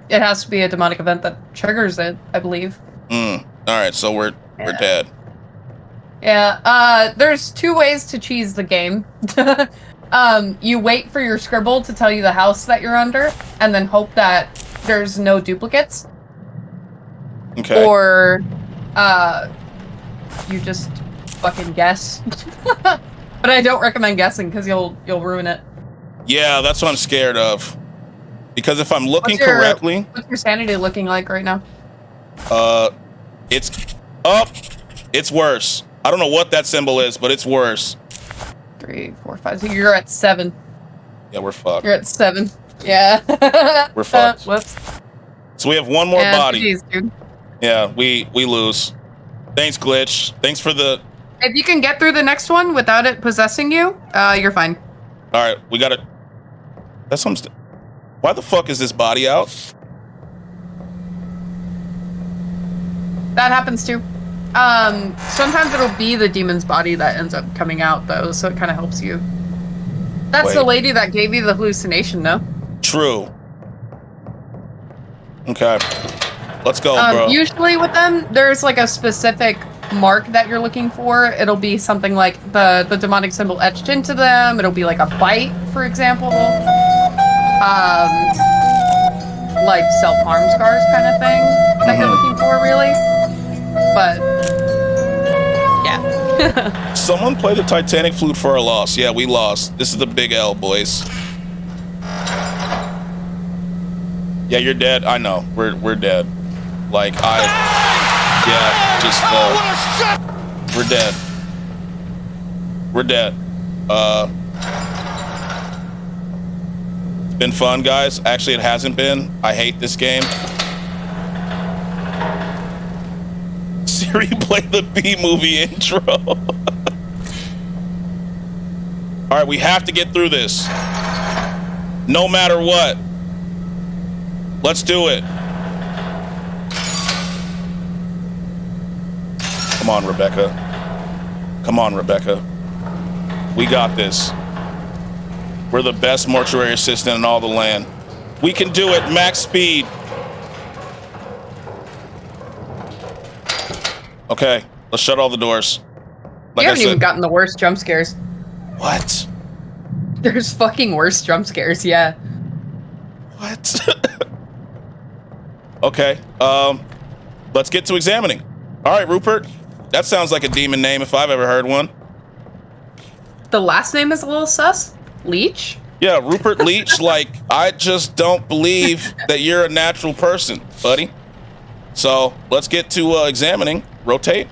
It has to be a demonic event that triggers it, I believe. All right, so we're dead. Yeah. There's 2 ways to cheese the game. You wait for your scribble to tell you the house that you're under, and then hope that there's no duplicates. Okay. Or, you just fucking guess. But I don't recommend guessing because you'll ruin it. Yeah, that's what I'm scared of. Because if I'm looking correctly, what's your sanity looking like right now? It's up. It's worse. I don't know what that symbol is, but it's worse. 3, 4, 5. So you're at 7. Yeah, we're fucked. You're at 7. Yeah. We're fucked. Whoops. So we have one more body. Geez, dude. Yeah, we lose. Thanks, Glitch. Thanks for the... If you can get through the next one without it possessing you, you're fine. All right, we gotta... That's what I'm... Why the fuck is this body out? That happens too. Sometimes it'll be the demon's body that ends up coming out, though, so it kind of helps you. That's the lady that gave you the hallucination, no? True. Okay. Let's go, bro. Usually with them, there's like a specific mark that you're looking for. It'll be something like the demonic symbol etched into them. It'll be like a bite, for example. Like self-harm scars kind of thing that you're looking for, really. But, yeah. Someone play the Titanic flute for our loss. Yeah, we lost. This is the big L, boys. Yeah, you're dead. I know. We're dead. Like, yeah, just, we're dead. We're dead. It's been fun, guys. Actually, it hasn't been. I hate this game. Siri, play the B-movie intro. All right, we have to get through this. No matter what. Let's do it. Come on, Rebecca. Come on, Rebecca. We got this. We're the best mortuary assistant in all the land. We can do it, max speed. Okay, let's shut all the doors. You haven't even gotten the worst jump scares. What? There's fucking worse jump scares, yeah. What? Okay, let's get to examining. All right, Rupert. That sounds like a demon name if I've ever heard one. The last name is a little sus. Leech? Yeah, Rupert Leach. Like, I just don't believe that you're a natural person, buddy. So let's get to examining. Rotate.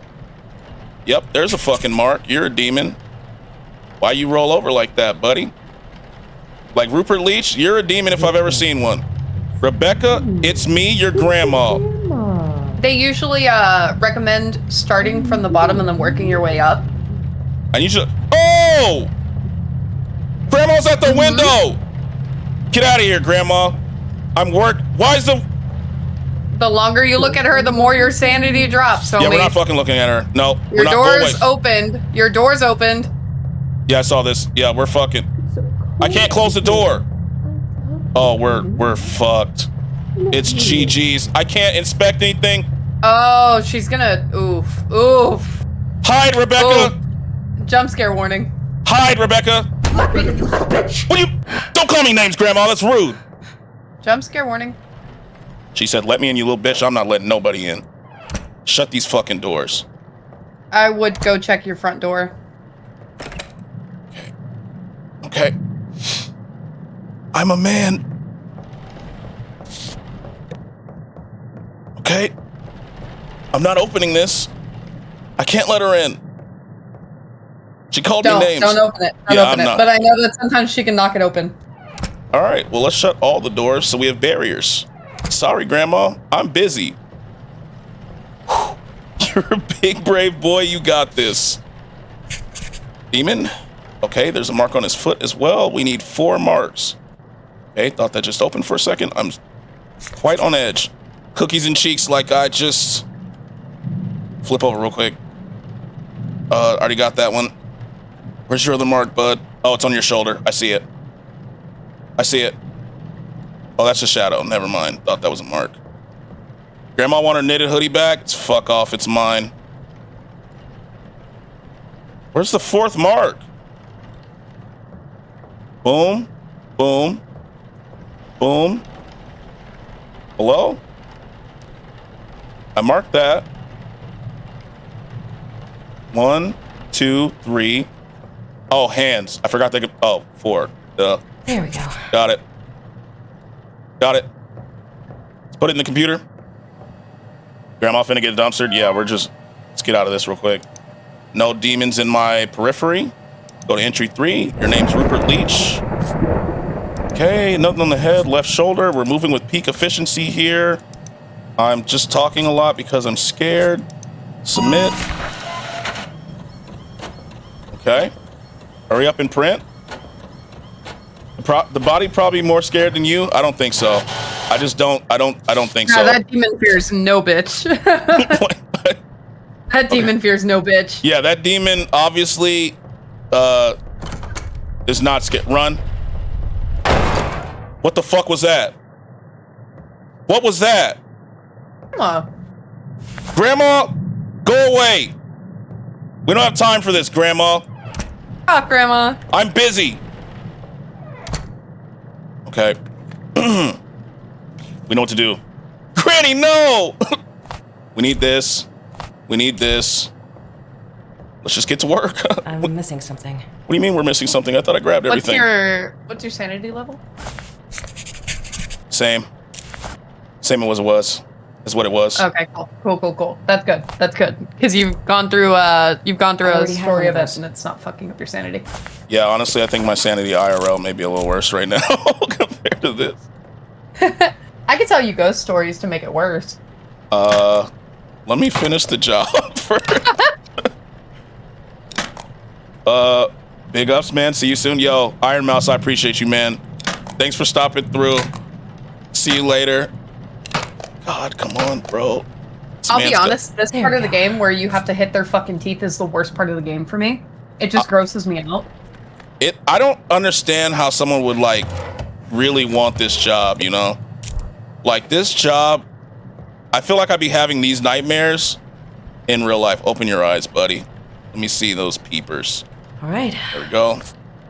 Yep, there's a fucking mark. You're a demon. Why you roll over like that, buddy? Like Rupert Leach, you're a demon if I've ever seen one. Rebecca, it's me, your grandma. They usually recommend starting from the bottom and then working your way up. And you just, oh! Grandma's at the window! Get out of here, Grandma. Why is the longer you look at her, the more your sanity drops. Yeah, we're not fucking looking at her. No, your door's opened. Your door's opened. Yeah, I saw this. Yeah, we're fucking. I can't close the door. Oh, we're fucked. It's GG's. I can't inspect anything. Oh, she's gonna. Oof. Hide, Rebecca. Oof. Jump scare warning. Hide, Rebecca. What you? Don't call me names, Grandma. That's rude. Jump scare warning. She said, "Let me in, you little bitch. I'm not letting nobody in. Shut these fucking doors." I would go check your front door. Okay. I'm a man. Okay. I'm not opening this. I can't let her in. She called me names. Don't open it. Don't open it. But I know that sometimes she can knock it open. All right. Well, let's shut all the doors so we have barriers. Sorry, Grandma. I'm busy. Whew. You're a big, brave boy. You got this. Demon. Okay, there's a mark on his foot as well. We need 4 marks. Okay, thought that just opened for a second. I'm quite on edge. Cookies and cheeks like I just... Flip over real quick. Already got that one. Where's your other mark, bud? Oh, it's on your shoulder. I see it. I see it. Oh, that's a shadow. Never mind. Thought that was a mark. Grandma want her knitted hoodie back? It's fuck off. It's mine. Where's the 4th mark? Boom. Boom. Boom. Hello? I marked that. 1, 2, 3. Oh, hands. I forgot they could. Oh, 4. Duh. There we go. Got it. Got it. Let's put it in the computer. Grandma finna get dumpstered. Yeah, let's get out of this real quick. No demons in my periphery. Go to entry 3. Your name's Rupert Leach. Okay, nothing on the head, left shoulder. We're moving with peak efficiency here. I'm just talking a lot because I'm scared. Submit. Okay. Hurry up and print. The body probably more scared than you. I don't think so. I don't think so. That demon fears no bitch. That demon fears no bitch. Yeah, that demon obviously is not scared. Run. What the fuck was that? What was that? Grandma, go away. We don't have time for this, Grandma. Stop, Grandma. I'm busy. Okay. We know what to do. Granny, no! We need this. We need this. Let's just get to work. I'm missing something. What do you mean we're missing something? I thought I grabbed everything. What's your sanity level? Same. Same as it was. Is what it was. Okay, cool. That's good. That's good. Because you've gone through a story of it and it's not fucking up your sanity. Yeah, honestly, I think my sanity IRL may be a little worse right now compared to this. I could tell you ghost stories to make it worse. Let me finish the job first. Big ups, man. See you soon. Yo, Iron Mouse, I appreciate you, man. Thanks for stopping through. See you later. God, come on, bro. I'll be honest, this part of the game where you have to hit their fucking teeth is the worst part of the game for me. It just grosses me out. I don't understand how someone would, like, really want this job, you know? Like, this job, I feel like I'd be having these nightmares in real life. Open your eyes, buddy. Let me see those peepers. All right. There we go.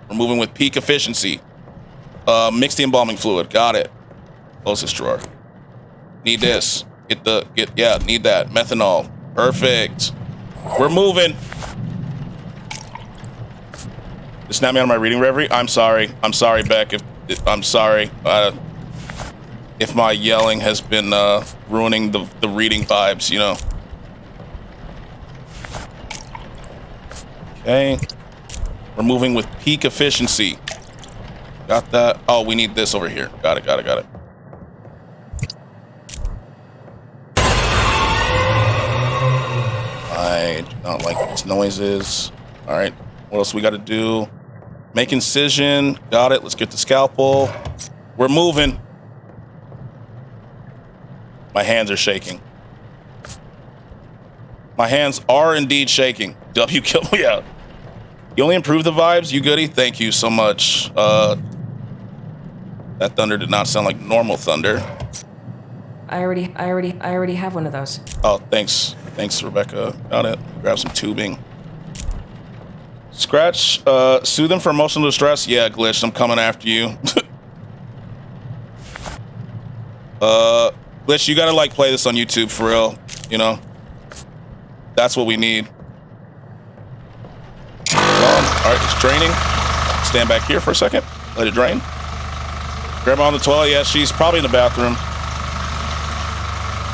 We're moving with peak efficiency. Mix the embalming fluid. Got it. Close this drawer. Need this. Need that. Methanol. Perfect. We're moving. Just snap me out of my reading reverie. I'm sorry. I'm sorry, Beck. I'm sorry. If my yelling has been ruining the reading vibes, you know. Okay. We're moving with peak efficiency. Got that. Oh, we need this over here. Got it. I do not like these noises. All right. What else we got to do? Make incision. Got it. Let's get the scalpel. We're moving. My hands are shaking. My hands are indeed shaking. W kill me out. You only improve the vibes? You goody? Thank you so much. That thunder did not sound like normal thunder. I already have one of those. Oh, thanks. Thanks, Rebecca. Got it. Grab some tubing. Skratsx, soothe them for emotional distress. Yeah, Glitch, I'm coming after you. Glitch, you gotta like play this on YouTube for real. You know, that's what we need. All right, it's draining. Stand back here for a second. Let it drain. Grandma on the toilet. Yeah, she's probably in the bathroom.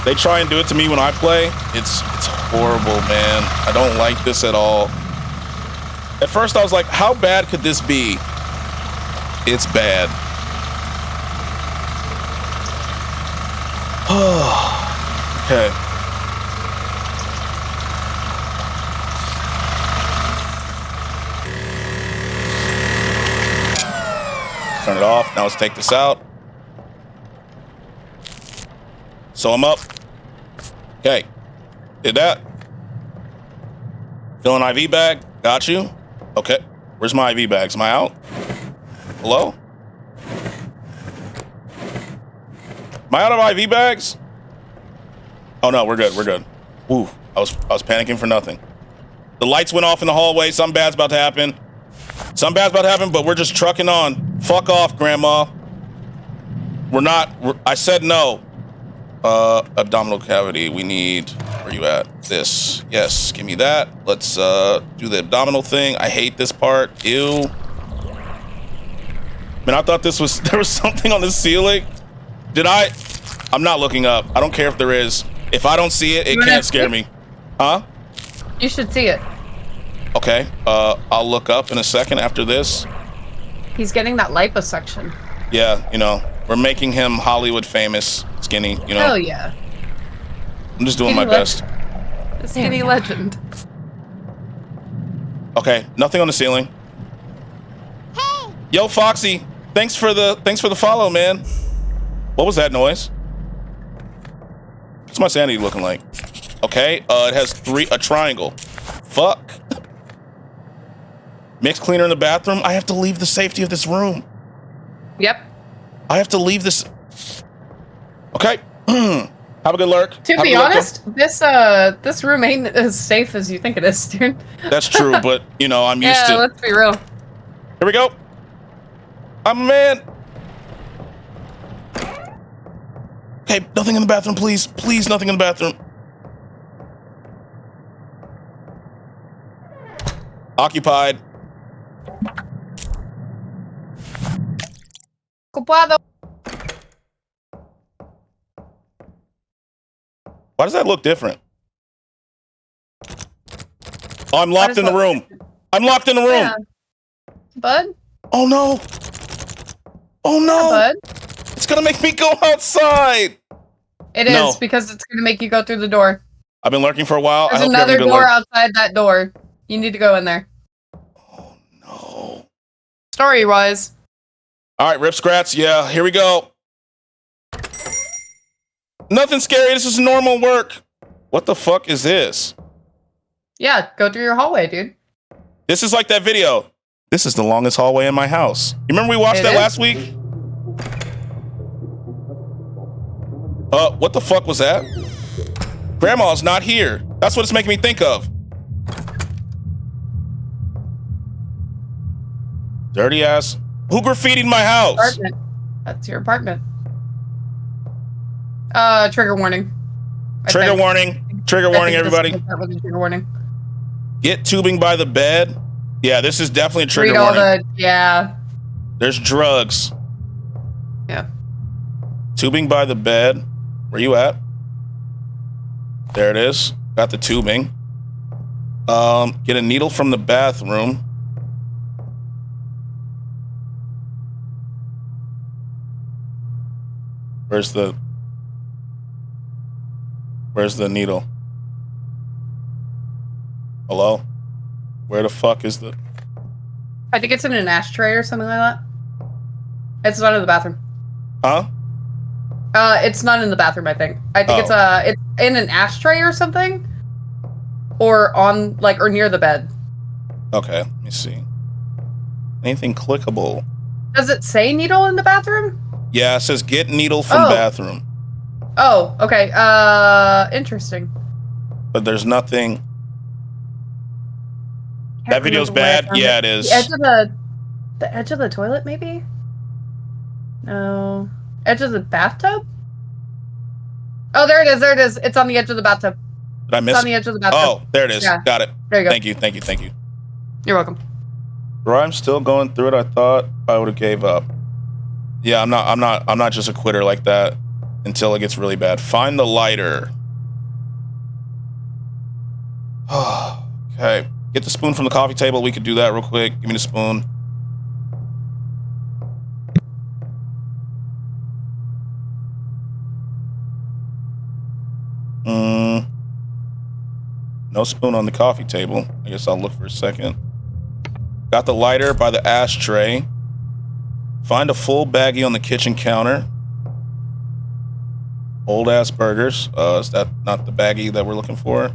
They try and do it to me when I play. It's horrible, man. I don't like this at all. At first, I was like, how bad could this be? It's bad. Okay. Turn it off. Now let's take this out. Sew them up. Okay. Did that. Fill an IV bag. Got you. Okay. Where's my IV bags? Am I out? Hello? Am I out of IV bags? Oh no, we're good. We're good. Ooh, I was panicking for nothing. The lights went off in the hallway. Something bad's about to happen. But we're just trucking on. Fuck off, Grandma. I said no. Abdominal cavity. We need. Where you at? This. Yes, give me that. Let's do the abdominal thing. I hate this part. Ew. Man, I thought there was something on the ceiling. I'm not looking up. I don't care if there is. If I don't see it, it can't scare me. Huh? You should see it. Okay. I'll look up in a second after this. He's getting that liposuction. Yeah, you know, we're making him Hollywood famous, skinny, you know. Hell yeah. I'm just doing my best. The skinny legend. Okay, nothing on the ceiling. Hey. Yo, Foxy, thanks for the follow, man. What was that noise? What's my sanity looking like? Okay, it has a triangle. Fuck. Mix cleaner in the bathroom. I have to leave the safety of this room. Yep. I have to leave this. Okay. Have a good lurk. To be honest, this room ain't as safe as you think it is, dude. That's true, but you know, I'm used to. Yeah, let's be real. Here we go. I'm a man. Okay, nothing in the bathroom, please. Please, nothing in the bathroom. Occupied. Ocupado. Why does that look different? Oh, I'm locked in the room. I'm locked in the room. Yeah. Bud? Oh no. Oh no. Yeah, bud. It's gonna make me go outside. It is because it's gonna make you go through the door. I've been lurking for a while. There's another door outside that door. You need to go in there. Oh no. Story-wise. All right, Rip Skratsx. Yeah, here we go. Nothing scary. This is normal work. What the fuck is this? Yeah, go through your hallway, dude. This is like that video. This is the longest hallway in my house. You remember we watched that last week? What the fuck was that? Grandma's not here. That's what it's making me think of. Dirty ass. Who graffitied my house? Apartment. That's your apartment. Trigger warning. Trigger warning. Trigger warning, everybody. Trigger warning. Get tubing by the bed. Yeah, this is definitely a trigger Read all warning. yeah. There's drugs. Yeah. Tubing by the bed. Where you at? There it is. Got the tubing. Get a needle from the bathroom. Where's the needle? Hello? Where the fuck is the... I think it's in an ashtray or something like that. It's not in the bathroom. Huh? It's not in the bathroom, I think. I think it's in an ashtray or something. Or on, like, or near the bed. Okay, let me see. Anything clickable? Does it say needle in the bathroom? Yeah, it says get needle from bathroom. Oh, okay. Interesting. But there's nothing... That video's bad? Yeah, it is. The edge of the toilet, maybe? No. Edge of the bathtub? Oh, there it is. There it is. It's on the edge of the bathtub. Did I miss? It's on the edge of the bathtub. Oh, there it is. Yeah. Got it. There you go. Thank you. Thank you. Thank you. You're welcome. Bro, I'm still going through it. I thought I would have gave up. Yeah, I'm not just a quitter like that until it gets really bad. Find the lighter. Okay. Get the spoon from the coffee table. We could do that real quick. Give me the spoon. No spoon on the coffee table. I guess I'll look for a second. Got the lighter by the ashtray. Find a full baggie on the kitchen counter. Old ass burgers. Is that not the baggie that we're looking for?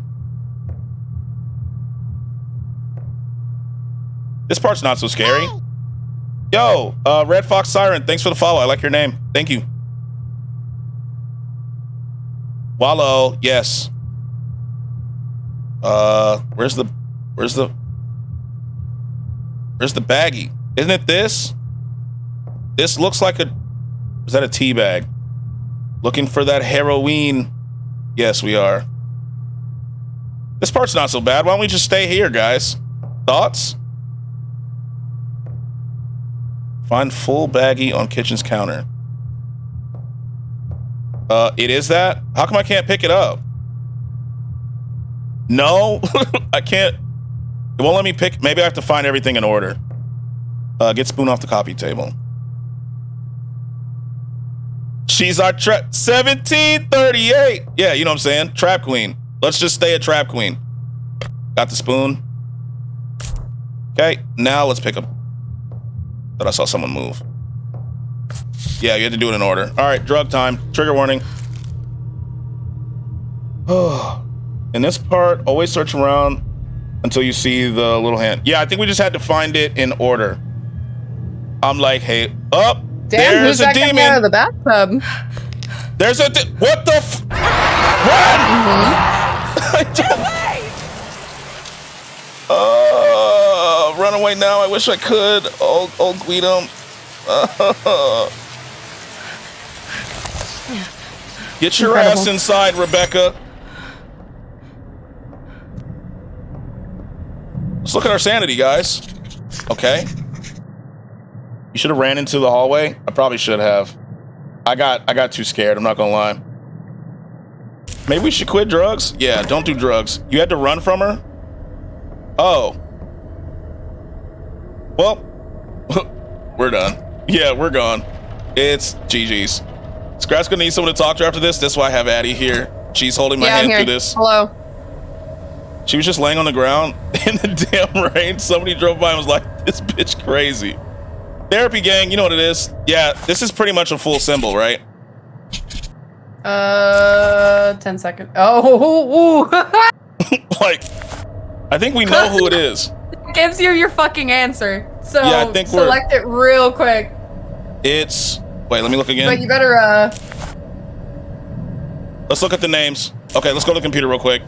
This part's not so scary. Yo, Red Fox Siren, thanks for the follow. I like your name. Thank you. Wallow, yes. Where's the baggie? Isn't it this? This looks like is that a tea bag? Looking for that heroin. Yes, we are. This part's not so bad. Why don't we just stay here, guys? Thoughts? Find full baggie on kitchen's counter. It is that? How come I can't pick it up? No, I can't. It won't let me pick. Maybe I have to find everything in order. Get spoon off the coffee table. She's our trap. 1738. Yeah, you know what I'm saying? Trap queen. Let's just stay a trap queen. Got the spoon. Okay, now let's pick up. Thought I saw someone move. Yeah, you had to do it in order. All right, drug time. Trigger warning. In this part, always search around until you see the little hand. Yeah, I think we just had to find it in order. I'm like, hey, up. Damn, there's who's a that demon. coming out of the bathtub? There's a what the Run! Run away now. I wish I could. Old Guido. Get your ass inside, Rebecca. Let's look at our sanity, guys. Okay. You should have ran into the hallway. I probably should have. I got too scared. I'm not gonna lie. Maybe we should quit drugs? Yeah, don't do drugs. You had to run from her? Oh. Well, we're done. Yeah, we're gone. It's GG's. Skratsx gonna need someone to talk to after this. That's why I have Addie here. She's holding my hand through this. Hello. She was just laying on the ground in the damn rain. Somebody drove by and was like, this bitch crazy. Therapy gang, you know what it is. Yeah, this is pretty much a full symbol, right? 10 seconds. Oh, like, I think we know who it is. It gives you your fucking answer. So yeah, I think select it real quick. It's, wait, let me look again. But you better, let's look at the names. Okay, let's go to the computer real quick.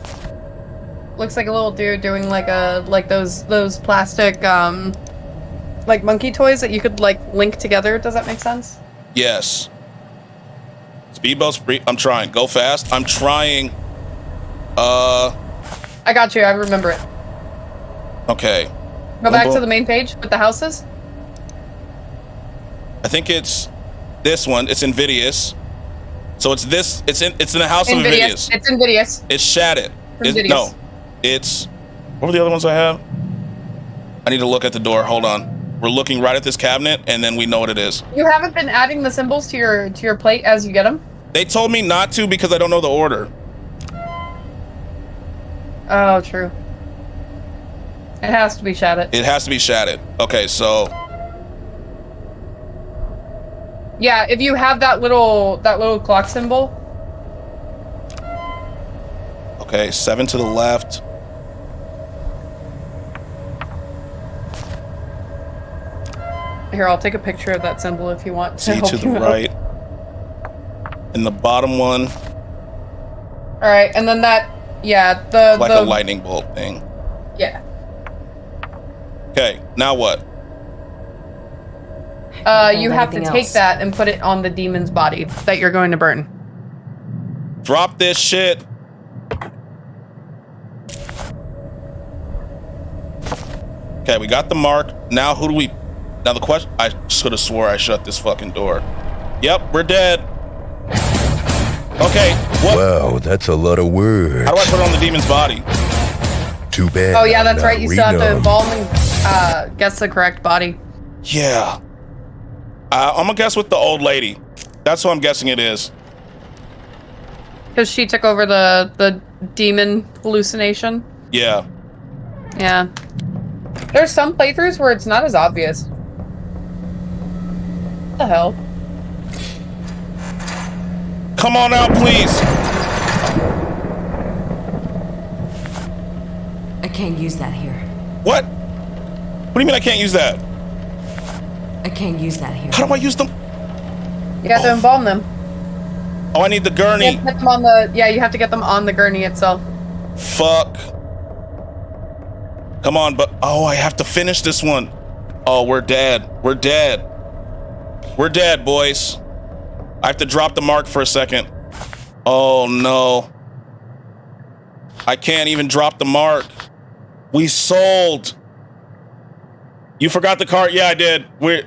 looks like a little dude doing like those plastic, like monkey toys that you could like link together. Does that make sense? Yes. Speedboat's free. I'm trying. Go fast. I'm trying. I got you. I remember it. Okay. Go back to the main page with the houses. I think it's this one. It's Invidious. So it's this. It's in the house of Invidious. It's Invidious. It's Shattered. No. It's. What were the other ones I have? I need to look at the door. Hold on. We're looking right at this cabinet, and then we know what it is. You haven't been adding the symbols to your plate as you get them? They told me not to because I don't know the order. Oh, true. It has to be Shattered. It has to be Shattered. Okay, so. Yeah, if you have that little clock symbol. Okay, 7 to the left. Here, I'll take a picture of that symbol if you want. Z to the right. And the bottom one. All right, and then that, yeah, like a lightning bolt thing. Yeah. Okay, now what? You have to take that and put it on the demon's body that you're going to burn. Drop this shit. Okay, we got the mark. Now who do we... Now the question... I should have swore I shut this fucking door. Yep, we're dead. Okay, what? Wow, that's a lot of words. How do I put it on the demon's body? Too bad. Oh yeah, that's right. You still have to involve and guess the correct body. Yeah. I'm gonna guess with the old lady. That's who I'm guessing it is. Because she took over the demon hallucination. Yeah. Yeah. There's some playthroughs where it's not as obvious. What the hell? Come on out, please. I can't use that here. What? What do you mean I can't use that? I can't use that here. How do I use them? You have to embalm them. Oh, I need the gurney. You have to get them on the, yeah, you have to get them on the gurney itself. Fuck. Come on, but oh, I have to finish this one. Oh, we're dead. We're dead. We're dead, boys. I have to drop the mark for a second. Oh no. I can't even drop the mark. We sold. You forgot the card? Yeah, I did. We're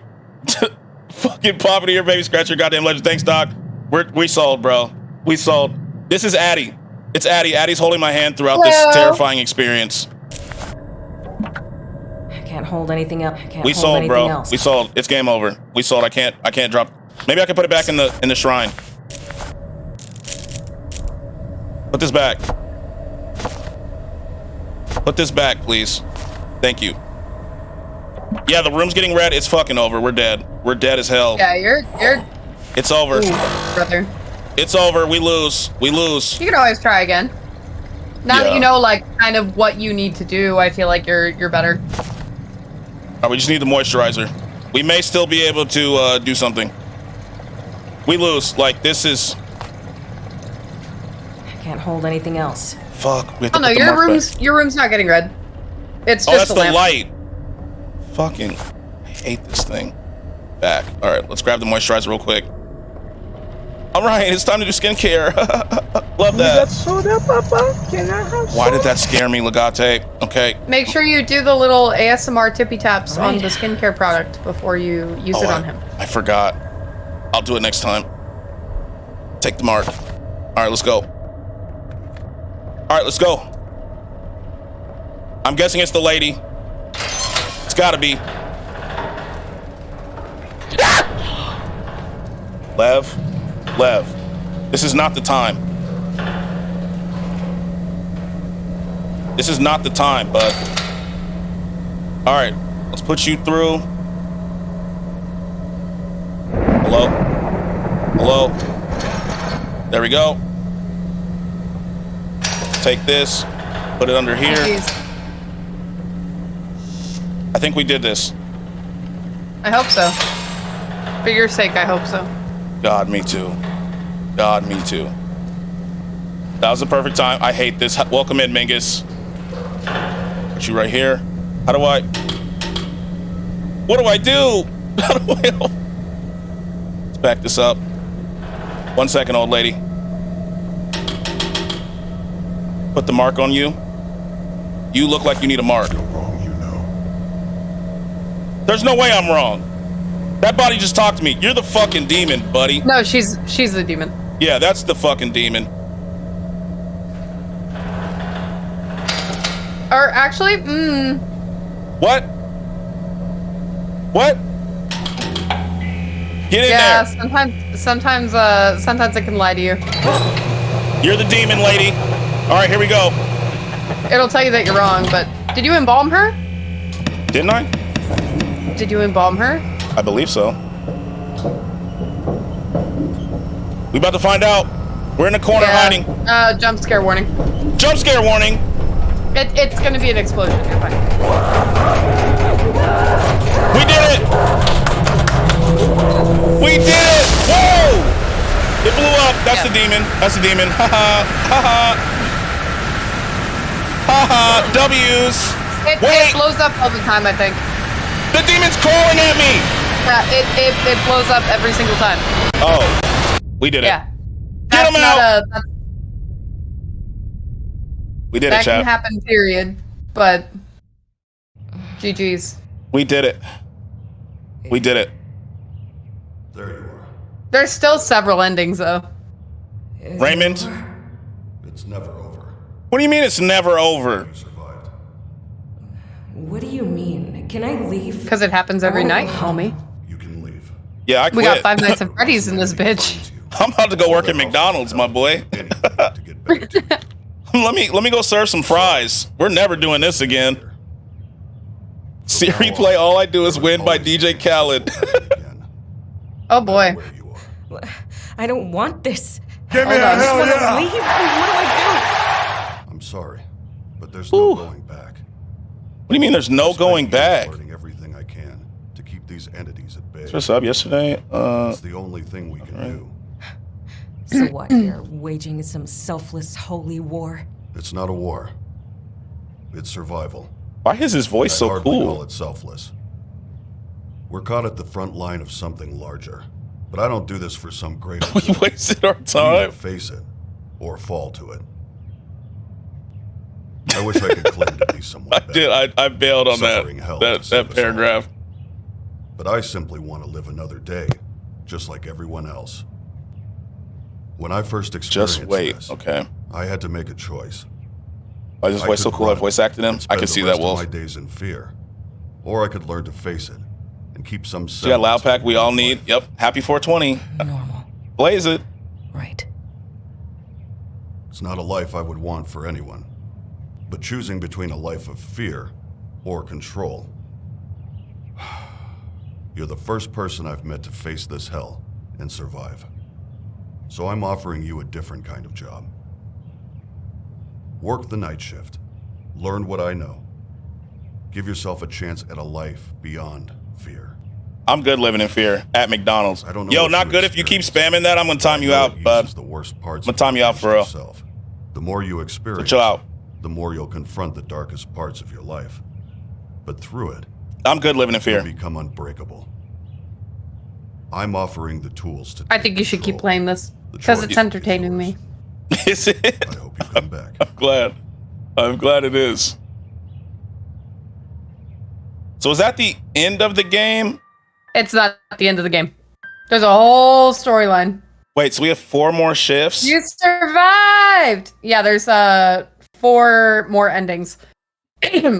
fucking popping here, baby. Scratch your goddamn legend. Thanks, Doc. We sold, bro. We sold. This is Addie. It's Addie. Addie's holding my hand throughout this terrifying experience. I can't hold anything up. I can't We hold sold, anything bro. else. We sold. It's game over. We sold. I can't drop. Maybe I can put it back in the shrine. Put this back. Put this back, please. Thank you. Yeah, the room's getting red. It's fucking over. We're dead. We're dead as hell. Yeah, you're. It's over. Ooh, brother. It's over. We lose. We lose. You can always try again. Now that you know, like, kind of what you need to do, I feel like you're better. All right, we just need the moisturizer. We may still be able to do something. We lose. Like, this is... I can't hold anything else. Fuck. We have to Oh no, put the your mark room's back. your room's not getting red. It's Oh, just that's the lamp. light. Fucking I hate this thing. Back. All right, let's grab the moisturizer real quick. All right, it's time to do skincare. Love that. Soda, Papa? Can I have Why did that scare me, Legate? Okay. Make sure you do the little ASMR tippy taps on the skincare product before you use it on him. I forgot. I'll do it next time. Take the mark. All right, let's go. All right, let's go. I'm guessing it's the lady. It's gotta be. Lev, this is not the time. This is not the time, bud. All right, let's put you through. Hello? Hello? There we go. Take this, put it under here. I think we did this. I hope so. For your sake, I hope so. God, me too. God, me too. That was the perfect time. I hate this. Welcome in, Mingus. Put you right here. How do I? What do I do? How do I help? Let's back this up. 1 second, old lady. Put the mark on you. You look like you need a mark. You're wrong, you know. There's no way I'm wrong. That body just talked to me. You're the fucking demon, buddy. No, she's the demon. Yeah, that's the fucking demon. Or actually, What? What? Get in yeah, there. sometimes it can lie to you. You're the demon lady. All right, here we go. It'll tell you that you're wrong, but did you embalm her? Didn't I? Did you embalm her? I believe so. We about to find out. We're in a corner hiding. Jump scare warning. Jump scare warning. It's gonna be an explosion. You're fine. We did it. We did it. Whoa! It blew up. That's the demon. That's the demon. Ha ha. Ha ha. Ha ha. W's. It blows up all the time, I think. The demon's crawling at me. Yeah, it blows up every single time. Oh, we did it. Yeah. Get him out. We did it, That chat. can happen, period. But GG's. We did it. We did it. There you are. There's still several endings, though. Raymond? It's never over. What do you mean it's never over? What do you mean? Can I leave? Because it happens every night, homie. Yeah, I quit. We got Five Nights at Freddy's in this bitch. I'm about to go work at McDonald's, my boy. let me go serve some fries. We're never doing this again. See replay, all I do is win by DJ Khaled. Oh boy. I don't want this. Get me Hold the on, I just hell wanna yeah. leave. What do I I'm sorry, but there's no going back. What do you mean there's no going back? Learning everything I can to keep these entities at bay. What's up yesterday? It's the only thing we can do. do? So what? You're waging some selfless holy war? It's not a war. It's survival. Why is his voice I so hardly cool? call it selfless. We're caught at the front line of something larger, but I don't do this for some great. We wasted our time. Face it, or fall to it. I wish I could claim to be someone I did. I bailed on Suffering hell that to save us paragraph. But I simply want to live another day, just like everyone else. When I first experienced Just wait. this, Okay. I had to make a choice. Why is his voice so could cool? I run voice acted him. and I spend could the see rest that, of Wolf. my days in fear, or I could learn to face it and keep some. See that loud pack we all need? Yep. Happy 420. Normal. Blaze it. Right. It's not a life I would want for anyone, but choosing between a life of fear or control. You're the first person I've met to face this hell and survive. So I'm offering you a different kind of job. Work the night shift. Learn what I know. Give yourself a chance at a life beyond fear. I'm good living in fear at McDonald's. I don't know Yo, what not you good if you keep spamming that. I'm gonna time you out, bud. The worst parts I'm gonna time you out for real. yourself. The more you experience, chill out. the more you'll confront the darkest parts of your life. But through it, I'm good living in fear. you'll become unbreakable. I'm offering the tools to. I think you should keep playing this because it's entertaining me. Is it? I hope you come back. I'm glad. I'm glad it is. So is that the end of the game? It's not the end of the game. There's a whole storyline. Wait, so we have 4 more shifts? You survived! Yeah, there's 4 more endings.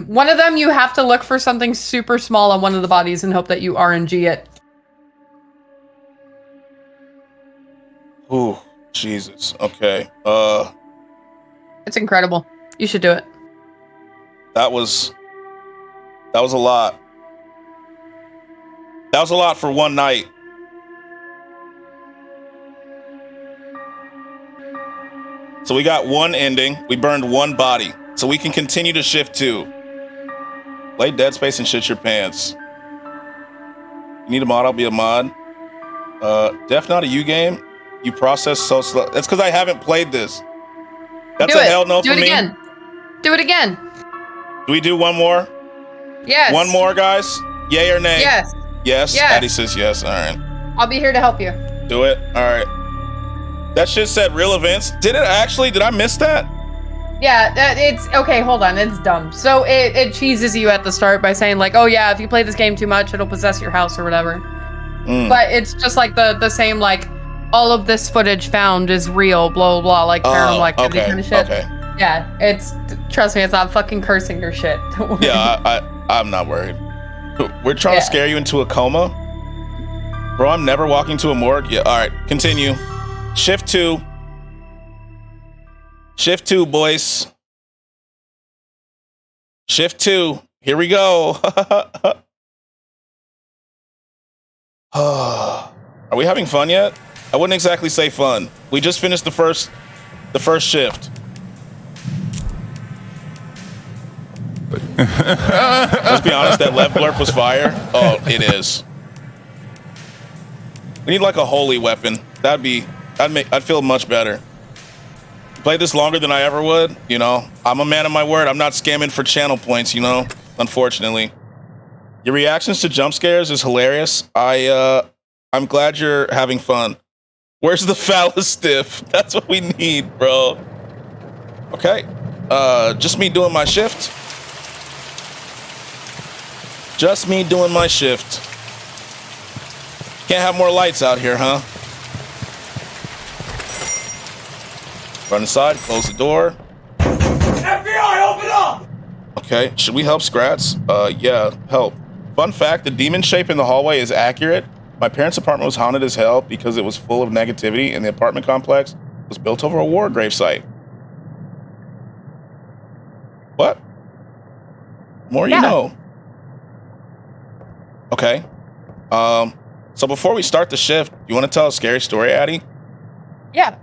One of them, you have to look for something super small on one of the bodies and hope that you RNG it. Ooh, Jesus. Okay. It's incredible. You should do it. That was a lot. That was a lot for one night. So we got 1 ending. We burned 1 body. So we can continue to shift 2. Play Dead Space and shit your pants. You need a mod? I'll be a mod. Def not a U game. You process so slow. That's because I haven't played this. That's do a it. hell no do for it me. again. Do it again. Do we do one more? Yes. One more, guys? Yay or nay? Yes. Yes? Yes. Addie says yes. All right. I'll be here to help you. Do it. All right. That shit said real events. Did it actually? Did I miss that? Yeah, it's okay. Hold on, it's dumb. So it cheeses you at the start by saying like, oh yeah, if you play this game too much, it'll possess your house or whatever. But it's just like the same like, all of this footage found is real, blah blah blah, like paranormal activity kind of shit. Okay. Yeah, it's trust me, it's not fucking cursing your shit. Don't worry. Yeah, I'm not worried. We're trying to scare you into a coma, bro. I'm never walking to a morgue. Yeah. All right, continue. Shift 2. Shift 2, boys. Shift 2. Here we go. Are we having fun yet? I wouldn't exactly say fun. We just finished the first shift. Let's be honest, that left blurp was fire. Oh, it is. We need like a holy weapon. I'd feel much better. Played this longer than I ever would, you know. I'm a man of my word. I'm not scamming for channel points, you know, unfortunately. Your reactions to jump scares is hilarious. I'm glad you're having fun. Where's the phallus stiff? That's what we need, bro. Okay. Just me doing my shift. Just me doing my shift. Can't have more lights out here, huh? Run inside, close the door. FBI, open up! Okay, should we help Skratsx? Yeah, help. Fun fact, the demon shape in the hallway is accurate. My parents' apartment was haunted as hell because it was full of negativity, and the apartment complex was built over a war grave site. What? More you know. Okay. So before we start the shift, you want to tell a scary story, Addie? Yeah.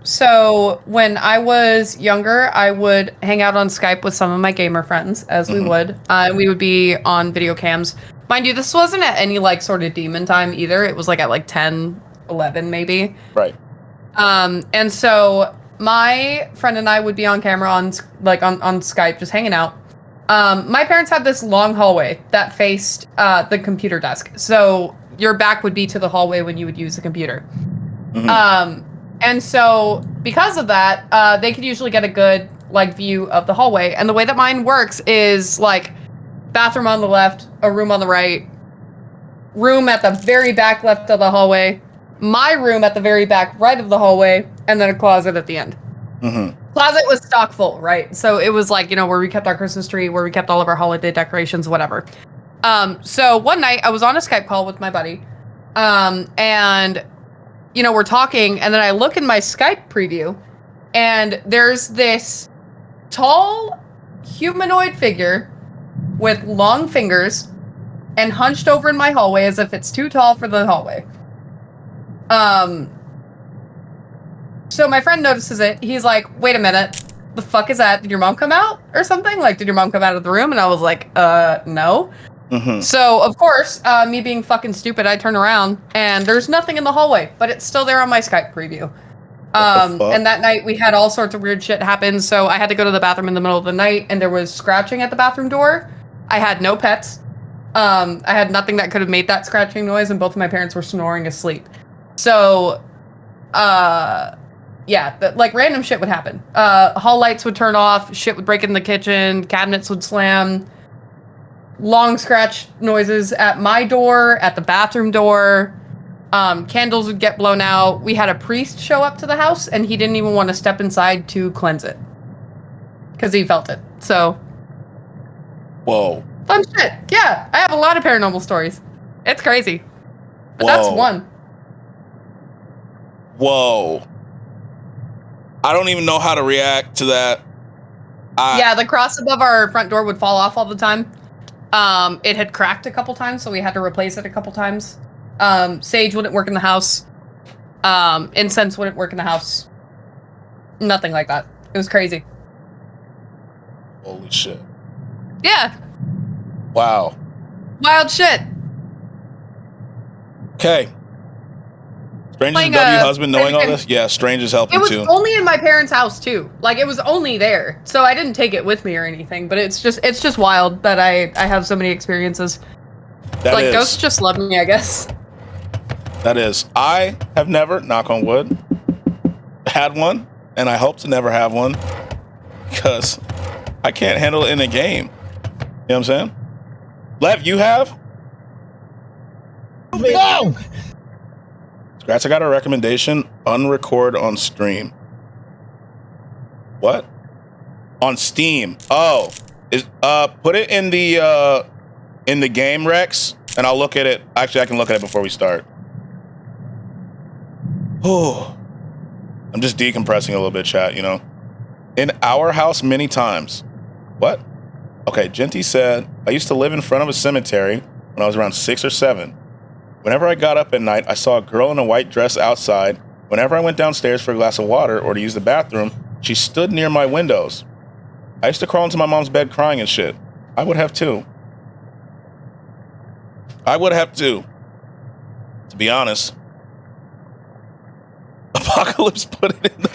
So when I was younger, I would hang out on Skype with some of my gamer friends, as we would. We would be on video cams. Mind you, this wasn't at any like sort of demon time either. It was like at like 10, 11 maybe. Right. And so my friend and I would be on camera on Skype, just hanging out. My parents had this long hallway that faced the computer desk. So your back would be to the hallway when you would use the computer. And so because of that, they could usually get a good like view of the hallway. And the way that mine works is like bathroom on the left, a room on the right, room at the very back left of the hallway, my room at the very back right of the hallway, and then a closet at the end. Closet was stock full, right? So it was like, you know, where we kept our Christmas tree, where we kept all of our holiday decorations, whatever. So one night I was on a Skype call with my buddy, and you know, we're talking, and then I look in my Skype preview, and there's this tall humanoid figure with long fingers and hunched over in my hallway as if it's too tall for the hallway. So my friend notices it. He's like, wait a minute. The fuck is that? Did your mom come out or something? Like, did your mom come out of the room? And I was like, no. So, of course, me being fucking stupid, I turn around and there's nothing in the hallway, but it's still there on my Skype preview. And that night we had all sorts of weird shit happen. So I had to go to the bathroom in the middle of the night and there was scratching at the bathroom door. I had no pets. I had nothing that could have made that scratching noise, and both of my parents were snoring asleep. So, yeah, like random shit would happen. Hall lights would turn off, shit would break in the kitchen, cabinets would slam. Long scratch noises at my door, at the bathroom door. Candles would get blown out. We had a priest show up to the house, and he didn't even want to step inside to cleanse it because he felt it. So, whoa, fun shit. Yeah, I have a lot of paranormal stories. It's crazy, but that's one. Whoa, I don't even know how to react to that. Yeah, the cross above our front door would fall off all the time. It had cracked a couple times, so we had to replace it a couple times. Sage wouldn't work in the house. Incense wouldn't work in the house. Nothing like that. It was crazy. Holy shit. Yeah. Wow. Wild shit. Okay. Strange as a W husband knowing all this? Yeah, Strange is helping too. It was only in my parents' house too. Like, it was only there. So I didn't take it with me or anything, but it's just wild that I have so many experiences. Like, ghosts just love me, I guess. That is. I have never, knock on wood, had one, and I hope to never have one because I can't handle it in a game. You know what I'm saying? Lev, you have? No! Skratsx, I got a recommendation. Unrecord on stream. What? On Steam. Oh. Put it in the game, Rex, and I'll look at it. Actually, I can look at it before we start. Oh. I'm just decompressing a little bit, chat, you know? In our house many times. What? Okay, Genty said, I used to live in front of a cemetery when I was around 6 or 7. Whenever I got up at night, I saw a girl in a white dress outside. Whenever I went downstairs for a glass of water or to use the bathroom, she stood near my windows. I used to crawl into my mom's bed crying and shit. I would have too. I would have too. To be honest. Apocalypse put it in the...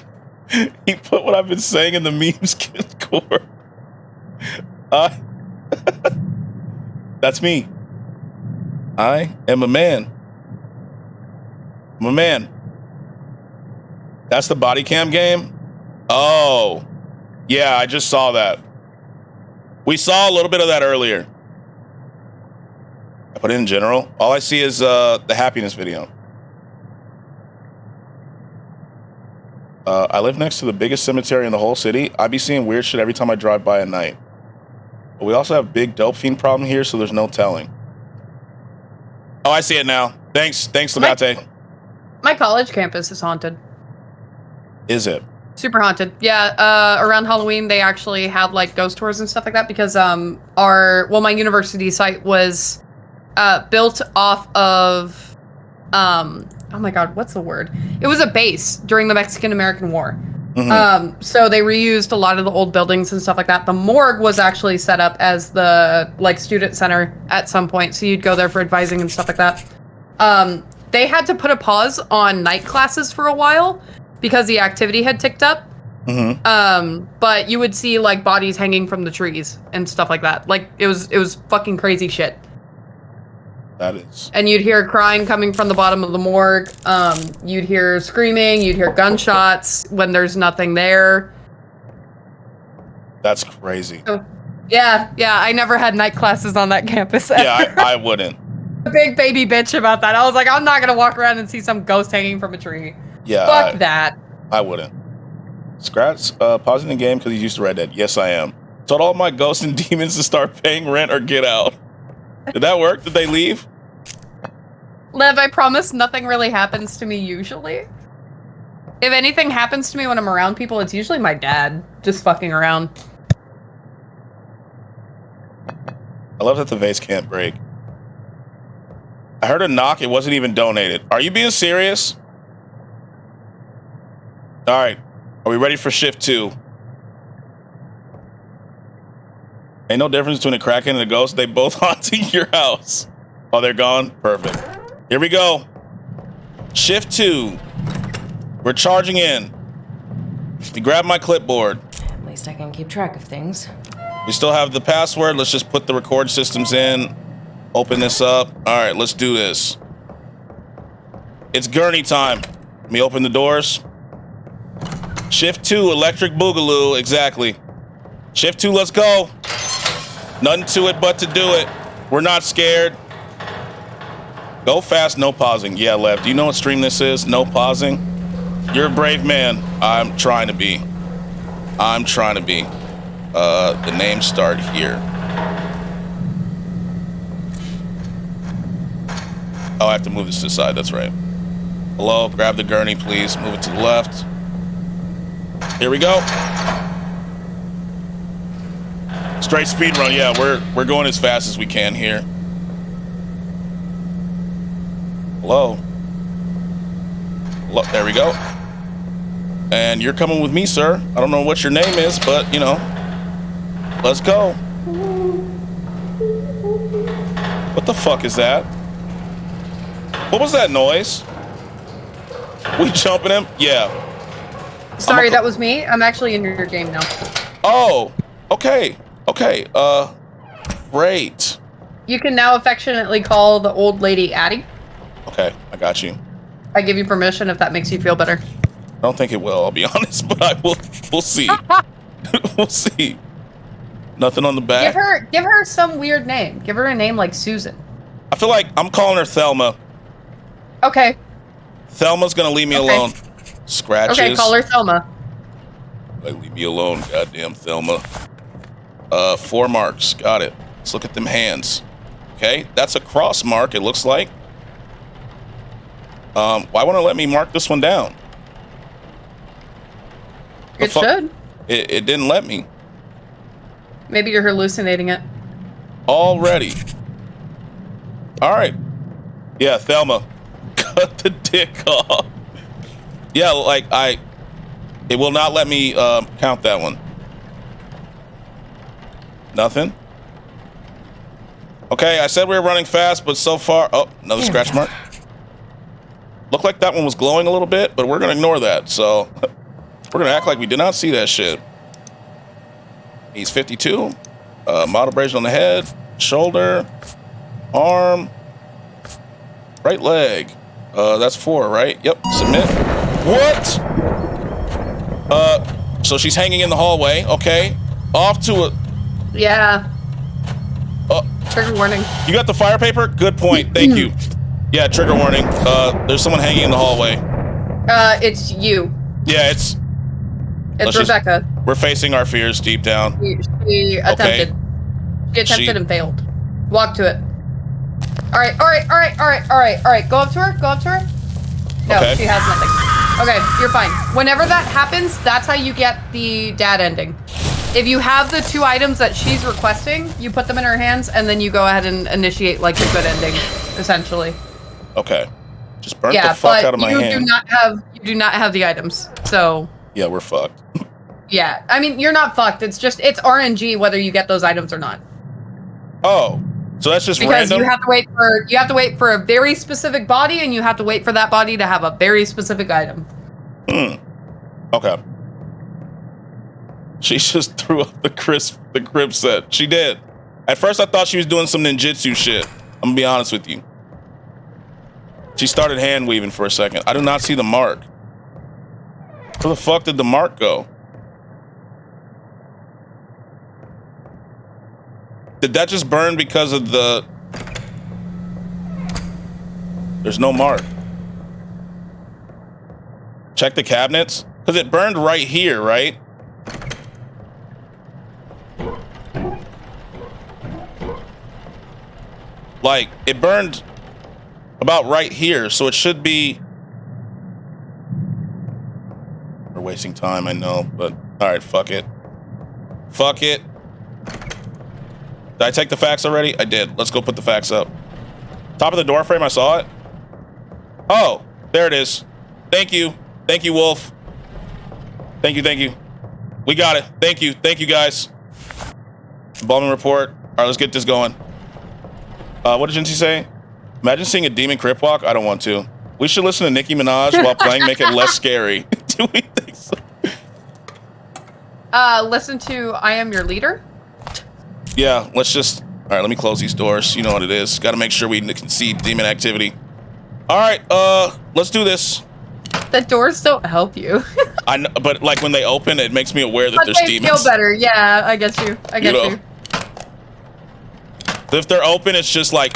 He put what I've been saying in the memes core. That's me. I am a man. I'm a man. That's the body cam game? Oh. Yeah, I just saw that. We saw a little bit of that earlier. I put it in general. All I see is the happiness video. I live next to the biggest cemetery in the whole city. I be seeing weird shit every time I drive by at night. But we also have big dope fiend problem here, so there's no telling. Oh, I see it now. Thanks, Labate. My college campus is haunted. Is it? Super haunted. Yeah, around Halloween, they actually have, like, ghost tours and stuff like that because my university site was built off of, oh my god, what's the word? It was a base during the Mexican-American War. Mm-hmm. So they reused a lot of the old buildings and stuff like that. The morgue was actually set up as the, like, student center at some point, so you'd go there for advising and stuff like that. They had to put a pause on night classes for a while because the activity had ticked up. Mm-hmm. But you would see, like, bodies hanging from the trees and stuff like that. Like, it was fucking crazy shit. That is. And you'd hear crying coming from the bottom of the morgue. You'd hear screaming. You'd hear gunshots when there's nothing there. That's crazy. So, yeah. I never had night classes on that campus ever. Yeah, I wouldn't. A big baby bitch about that. I was like, I'm not going to walk around and see some ghost hanging from a tree. Yeah. Fuck that. I wouldn't. Skratsx, pausing the game because he's used to Red Dead. Yes, I am. Told all my ghosts and demons to start paying rent or get out. Did that work? Did they leave? Lev, I promise nothing really happens to me usually. If anything happens to me when I'm around people, it's usually my dad just fucking around. I love that the vase can't break. I heard a knock. It wasn't even donated. Are you being serious? All right. Are we ready for shift 2? Ain't no difference between a Kraken and a ghost. They both haunting your house. Oh, they're gone? Perfect. Here we go. Shift 2. We're charging in. You grab my clipboard. At least I can keep track of things. We still have the password. Let's just put the record systems in. Open this up. All right, let's do this. It's gurney time. Let me open the doors. Shift 2, electric boogaloo. Exactly. Shift 2, let's go. Nothing to it but to do it. We're not scared. Go fast, no pausing. Yeah, Lev, do you know what stream this is? No pausing? You're a brave man. I'm trying to be. The names start here. Oh, I have to move this to the side. That's right. Hello, grab the gurney, please. Move it to the left. Here we go. Straight speed run. Yeah, we're going as fast as we can here. Hello. There we go. And you're coming with me, sir. I don't know what your name is, but, you know, let's go. What the fuck is that? What was that noise? We jumping him? Yeah. Sorry, that was me. I'm actually in your game now. Oh, okay. Okay. Great. You can now affectionately call the old lady Addie. Okay, I got you. I give you permission if that makes you feel better. I don't think it will, I'll be honest, but I will. We'll see. We'll see. Nothing on the back. Give her some weird name. Give her a name like Susan. I feel like I'm calling her Thelma. Okay. Thelma's gonna leave me alone. Skratsx. Okay, call her Thelma. Like, leave me alone, goddamn Thelma. 4 marks. Got it. Let's look at them hands. Okay, that's a cross mark, it looks like. Why won't it let me mark this one down? It should. It didn't let me. Maybe you're hallucinating it. Already. All right. Yeah, Thelma. Cut the dick off. Yeah, like it will not let me count that one. Nothing. Okay, I said we were running fast, but so far, oh, another scratch mark. Looked like that one was glowing a little bit, but we're gonna ignore that. So we're gonna act like we did not see that shit. He's 52. Model abrasion on the head, shoulder, arm, right leg. That's 4, right? Yep. Submit. What? So she's hanging in the hallway. Okay. Off to a. Yeah. Trigger warning. You got the fire paper? Good point. Thank you. Yeah, trigger warning. There's someone hanging in the hallway. It's you. Yeah, it's Rebecca. We're facing our fears deep down. She attempted. Okay. She attempted and failed. Walk to it. All right. Go up to her. No, okay. She has nothing. Okay, you're fine. Whenever that happens, that's how you get the dad ending. If you have the 2 items that she's requesting, you put them in her hands, and then you go ahead and initiate like the good ending, essentially. Okay. Just burn the fuck out of my hand. You do not have the items, so. Yeah, we're fucked. Yeah, I mean, you're not fucked. It's RNG whether you get those items or not. Oh, so that's just because random? you have to wait for a very specific body, and you have to wait for that body to have a very specific item. Okay. She just threw up the crib set. She did. At first, I thought she was doing some ninjutsu shit. I'm gonna be honest with you. She started hand weaving for a second. I do not see the mark. Where the fuck did the mark go? Did that just burn because of the... There's no mark. Check the cabinets. Because it burned right here, right? Like, it burned about right here, so it should be... We're wasting time, I know, but... Alright, fuck it. Fuck it. Did I take the fax already? I did. Let's go put the fax up. Top of the door frame, I saw it. Oh, there it is. Thank you. Thank you, Wolf. Thank you. We got it. Thank you, guys. Bombing report. All right, let's get this going. What did Jincy say? Imagine seeing a demon crip walk. I don't want to. We should listen to Nicki Minaj while playing, make it less scary. Do we think so? Listen to I Am Your Leader. Yeah, let's just... All right, let me close these doors. You know what it is. Got to make sure we can see demon activity. All right, let's do this. The doors don't help you. I know, but like when they open, it makes me aware that there's demons. Feel better. Yeah, I get you. You. If they're open, it's just like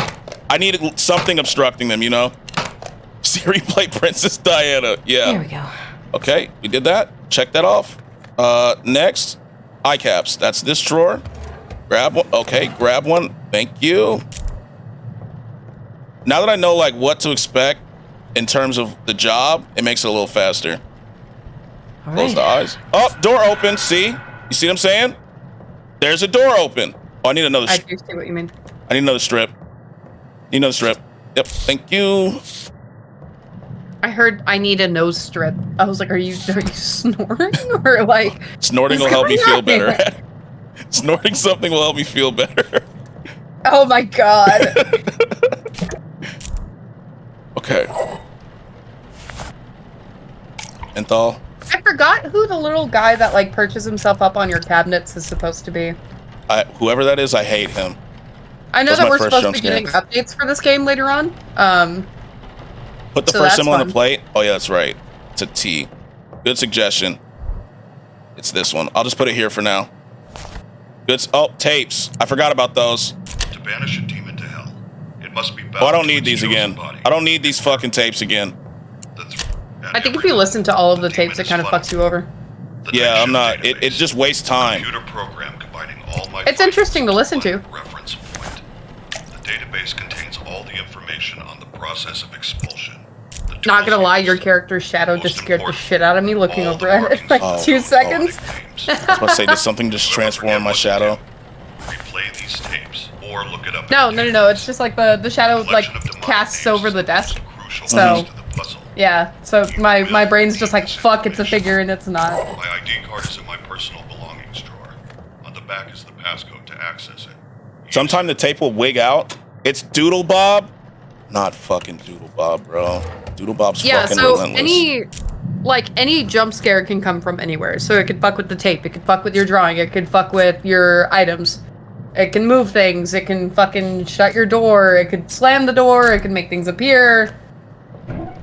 I need something obstructing them, you know? Siri, play Princess Diana. Yeah. There we go. Okay, we did that. Check that off. Next, eye caps. That's this drawer. Grab one. Okay, grab one. Thank you. Now that I know like what to expect in terms of the job, it makes it a little faster. All Close right. the eyes. Oh, door open. See? You see what I'm saying? There's a door open. Oh, I need another. I do see what you mean. I need another strip. Yep. Thank you. I heard I need a nose strip. I was like, are you snoring or like? Snorting will help me feel better. Snorting something will help me feel better. Oh my god. Okay. Menthol. I forgot who the little guy that like perches himself up on your cabinets is supposed to be. Whoever that is, I hate him. I know that we're supposed to be getting updates for this game later on. Put the first symbol on the plate. Oh yeah, that's right. It's a T. Good suggestion. It's this one. I'll just put it here for now. Good. Oh, tapes. I forgot about those. To banish a demon to hell, it must be bound. Oh, I don't need these again. I don't need these fucking tapes again. I think if you listen to all of the tapes, it kind of fucks you over. Yeah, I'm not. It just wastes time. It's interesting to listen to. The database contains all the information on the process of expulsion. Not gonna lie, your character's shadow just scared the shit out of me looking over at it in like 2 seconds. I was about to say, did something just transform my shadow? Replay these tapes or look it up. No. It's just like the shadow like casts over the desk. So yeah, so my brain's just like, fuck, it's a figure and it's not. My ID card is in my personal belongings drawer. On the back is the passcode to access it. Sometime the tape will wig out. It's Doodle Bob, not fucking Doodle Bob, bro. Doodle Bob's fucking relentless. Any jump scare can come from anywhere. So it could fuck with the tape, it could fuck with your drawing, it could fuck with your items. It can move things, it can fucking shut your door, it could slam the door, it can make things appear.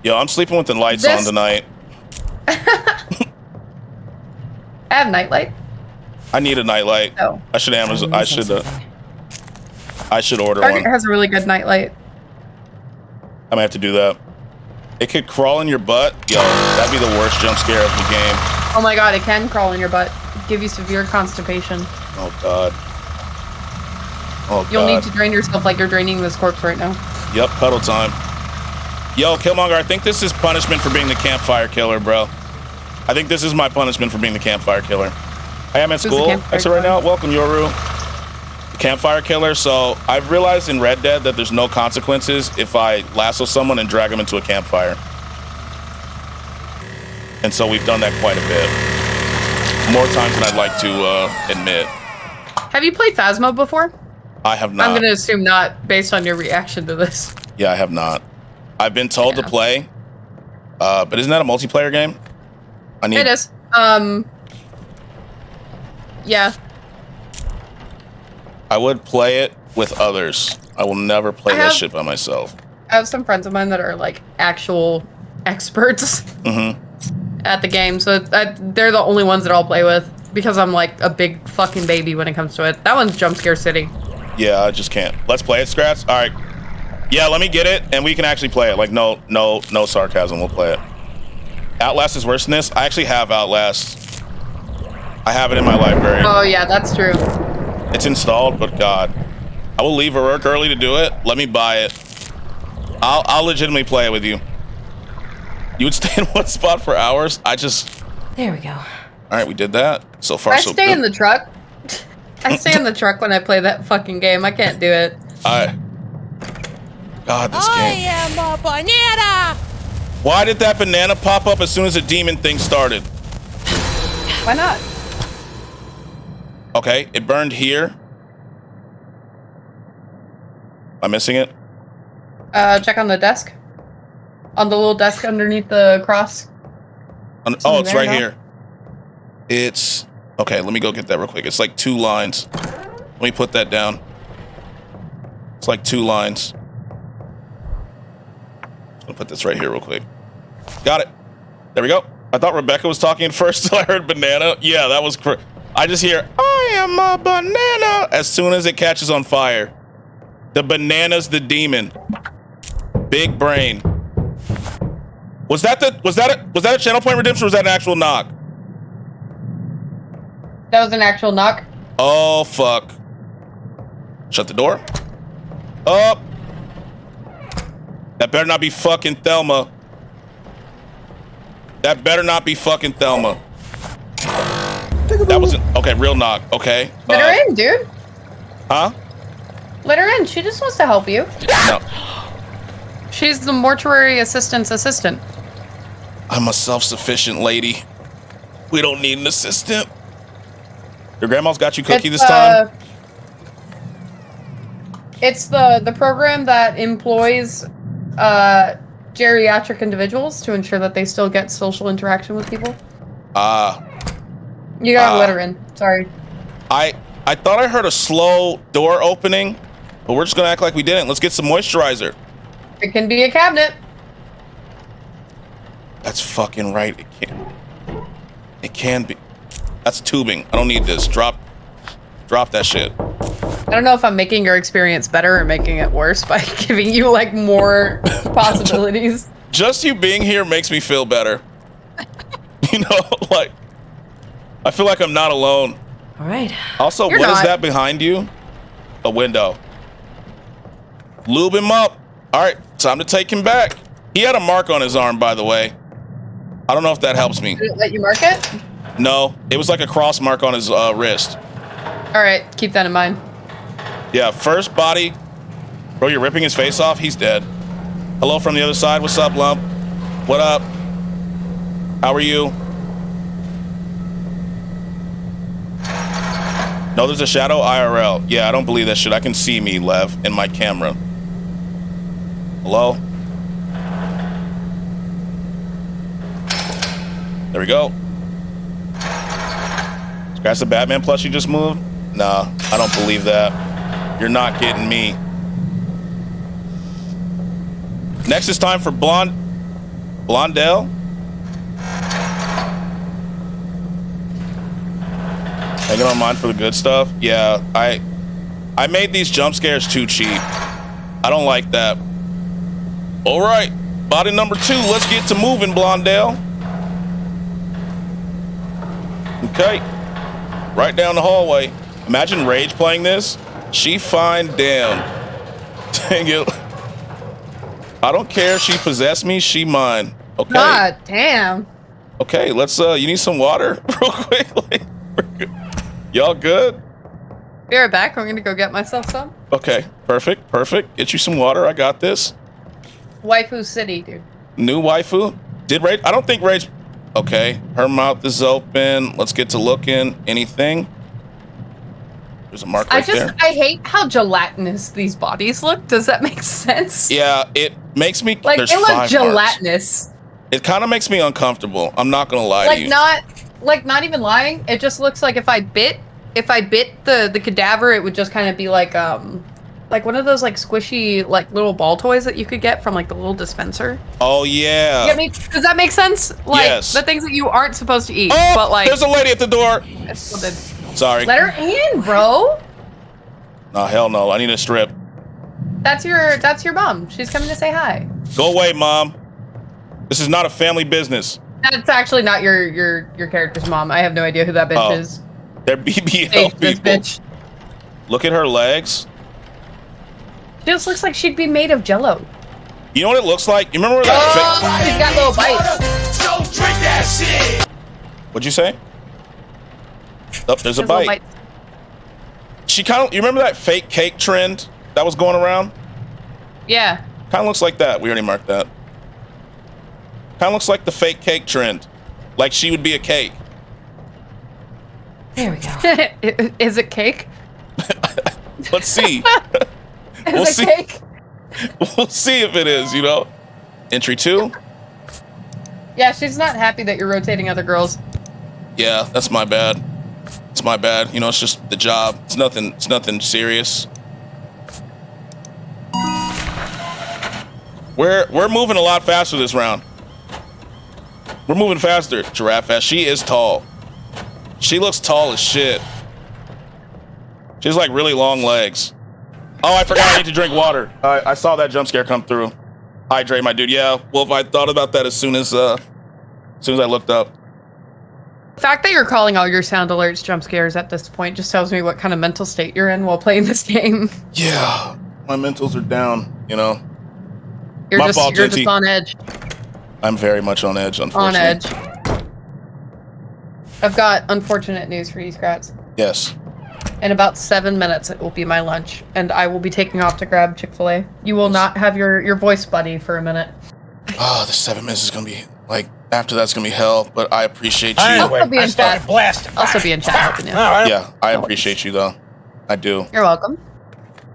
Yo, I'm sleeping with the lights on tonight. I have nightlight. I need a nightlight. Oh. I should Amazon. I should order Target one. has a really good nightlight. I'm gonna have to do that. It could crawl in your butt. Yo, that'd be the worst jump scare of the game. Oh my god, it can crawl in your butt. Give you severe constipation. Oh god. Oh god. You'll need to drain yourself like you're draining this corpse right now. Yep, cuddle time. Yo, Killmonger, I think this is punishment for being the campfire killer, bro. I think this is my punishment for being the campfire killer. I am at school. Exit right now. Welcome, Yoru. The campfire killer. So I've realized in Red Dead that there's no consequences if I lasso someone and drag them into a campfire. And so we've done that quite a bit. More times than I'd like to admit. Have you played Phasmo before? I have not. I'm gonna assume not, based on your reaction to this. Yeah, I have not. I've been told to play, but isn't that a multiplayer game? It is. Yeah. I would play it with others. I will never play that shit by myself. I have some friends of mine that are like actual experts at the game, so they're the only ones that I'll play with because I'm like a big fucking baby when it comes to it. That one's Jump Scare City. Yeah, I just can't. Let's play it, Skratsx. All right. Yeah, let me get it, and we can actually play it. Like, no sarcasm. We'll play it. Outlast is worse than this. I actually have Outlast. I have it in my library. Oh yeah, that's true. It's installed, but God, I will leave work early to do it. Let me buy it. I'll legitimately play it with you. You would stay in one spot for hours. There we go. All right, we did that. So far, so good. I stay in the truck. I stay in the truck when I play that fucking game. I can't do it. God, this game. I am a banana. Why did that banana pop up as soon as the demon thing started? Why not? Okay, it burned here. Am I missing it? Check on the desk. On the little desk underneath the cross. Oh, it's right here. It's... Okay, let me go get that real quick. It's like 2 lines. Let me put that down. It's like 2 lines. I'll put this right here real quick. Got it. There we go. I thought Rebecca was talking first until I heard banana. Yeah, that was correct. I just hear, I am a banana, as soon as it catches on fire. The banana's the demon. Big brain. Was that a channel point redemption or was that an actual knock? That was an actual knock. Oh, fuck. Shut the door. Up. That better not be fucking Thelma. That better not be fucking Thelma. That wasn't... Okay, real knock. Okay. Let her in, dude. Huh? Let her in. She just wants to help you. No. She's the mortuary assistant's assistant. I'm a self-sufficient lady. We don't need an assistant. Your grandma's got you cookie this time? It's the program that employs geriatric individuals to ensure that they still get social interaction with people. You gotta let her in. Sorry. I thought I heard a slow door opening, But we're just gonna act like we didn't. Let's get some moisturizer. It can be a cabinet. That's fucking right. It can be. That's tubing. I don't need this. Drop that shit. I don't know if I'm making your experience better or making it worse by giving you like more possibilities. Just you being here makes me feel better. You know, like I feel like I'm not alone. All right. Also, what is that behind you? A window. Lube him up. All right, time to take him back. He had a mark on his arm, by the way. I don't know if that helps me. Did it let you mark it? No, it was like a cross mark on his wrist. All right, keep that in mind. Yeah, first body. Bro, you're ripping his face off? He's dead. Hello from the other side. What's up, Lump? What up? How are you? No, there's a shadow IRL. Yeah, I don't believe that shit. I can see me, Lev, in my camera. Hello? There we go. Scratch the Batman plush you just moved? Nah, I don't believe that. You're not getting me. Next is time for Blondell. Hanging on mine for the good stuff. Yeah, I made these jump scares too cheap. I don't like that. All right, body number 2. Let's get to moving, Blondell. Okay, right down the hallway. Imagine Rage playing this. She fine damn. Dang it. I don't care if she possessed me, she mine. Okay. God damn. Okay, let's you need some water real quickly. Y'all good? Be right back. I'm gonna go get myself some. Okay, perfect. Get you some water. I got this. Waifu City, dude. New waifu? Did Rage? I don't think Rage. Okay, her mouth is open. Let's get to looking. Anything? There's a mark right there. I hate how gelatinous these bodies look. Does that make sense? Yeah, it makes me like there's it looks 5 gelatinous. Marks. It kind of makes me uncomfortable. I'm not gonna lie to you. Not even lying. It just looks like if I bit the cadaver, it would just kind of be like one of those like squishy like little ball toys that you could get from like the little dispenser. Oh yeah. You get me? Does that make sense? Like yes. The things that you aren't supposed to eat. Oh, but like there's a lady at the door. Sorry. Let her in, bro. No, hell no. I need a strip. That's your mom. She's coming to say hi. Go away, mom. This is not a family business. That's actually not your character's mom. I have no idea who that bitch is. They're BBL people. Bitch. Look at her legs. She just looks like she'd be made of jello. You know what it looks like? You remember that? She's got little bites. Don't drink that shit. What'd you say? Oh, there's a bite. She kind of. You remember that fake cake trend that was going around? Yeah. Kind of looks like that. We already marked that. Kind of looks like the fake cake trend. Like she would be a cake. There we go. Is it cake? Let's see. We'll see. Cake? We'll see if it is, you know. Entry 2. Yeah, she's not happy that you're rotating other girls. Yeah, that's my bad. It's my bad. You know, it's just the job. It's nothing serious. We're moving a lot faster this round. We're moving faster, Giraffe Fast. She is tall. She looks tall as shit. She has like really long legs. Oh, I forgot I need to drink water. I saw that jump scare come through. Hydrate, my dude. Yeah, Wolf, I thought about that as soon as I looked up. The fact that you're calling all your sound alerts jump scares at this point just tells me what kind of mental state you're in while playing this game. Yeah, my mentals are down, you know. You're just on edge. I'm very much on edge, unfortunately. On edge. I've got unfortunate news for you, Skratsx. Yes. In about 7 minutes, it will be my lunch, and I will be taking off to grab Chick-fil-A. You will not have your voice buddy for a minute. Oh, the 7 minutes is gonna be like after that's gonna be hell. But I appreciate you. I'll still be in chat. I'll still be in chat helping you. Yeah, I appreciate you though. I do. You're welcome.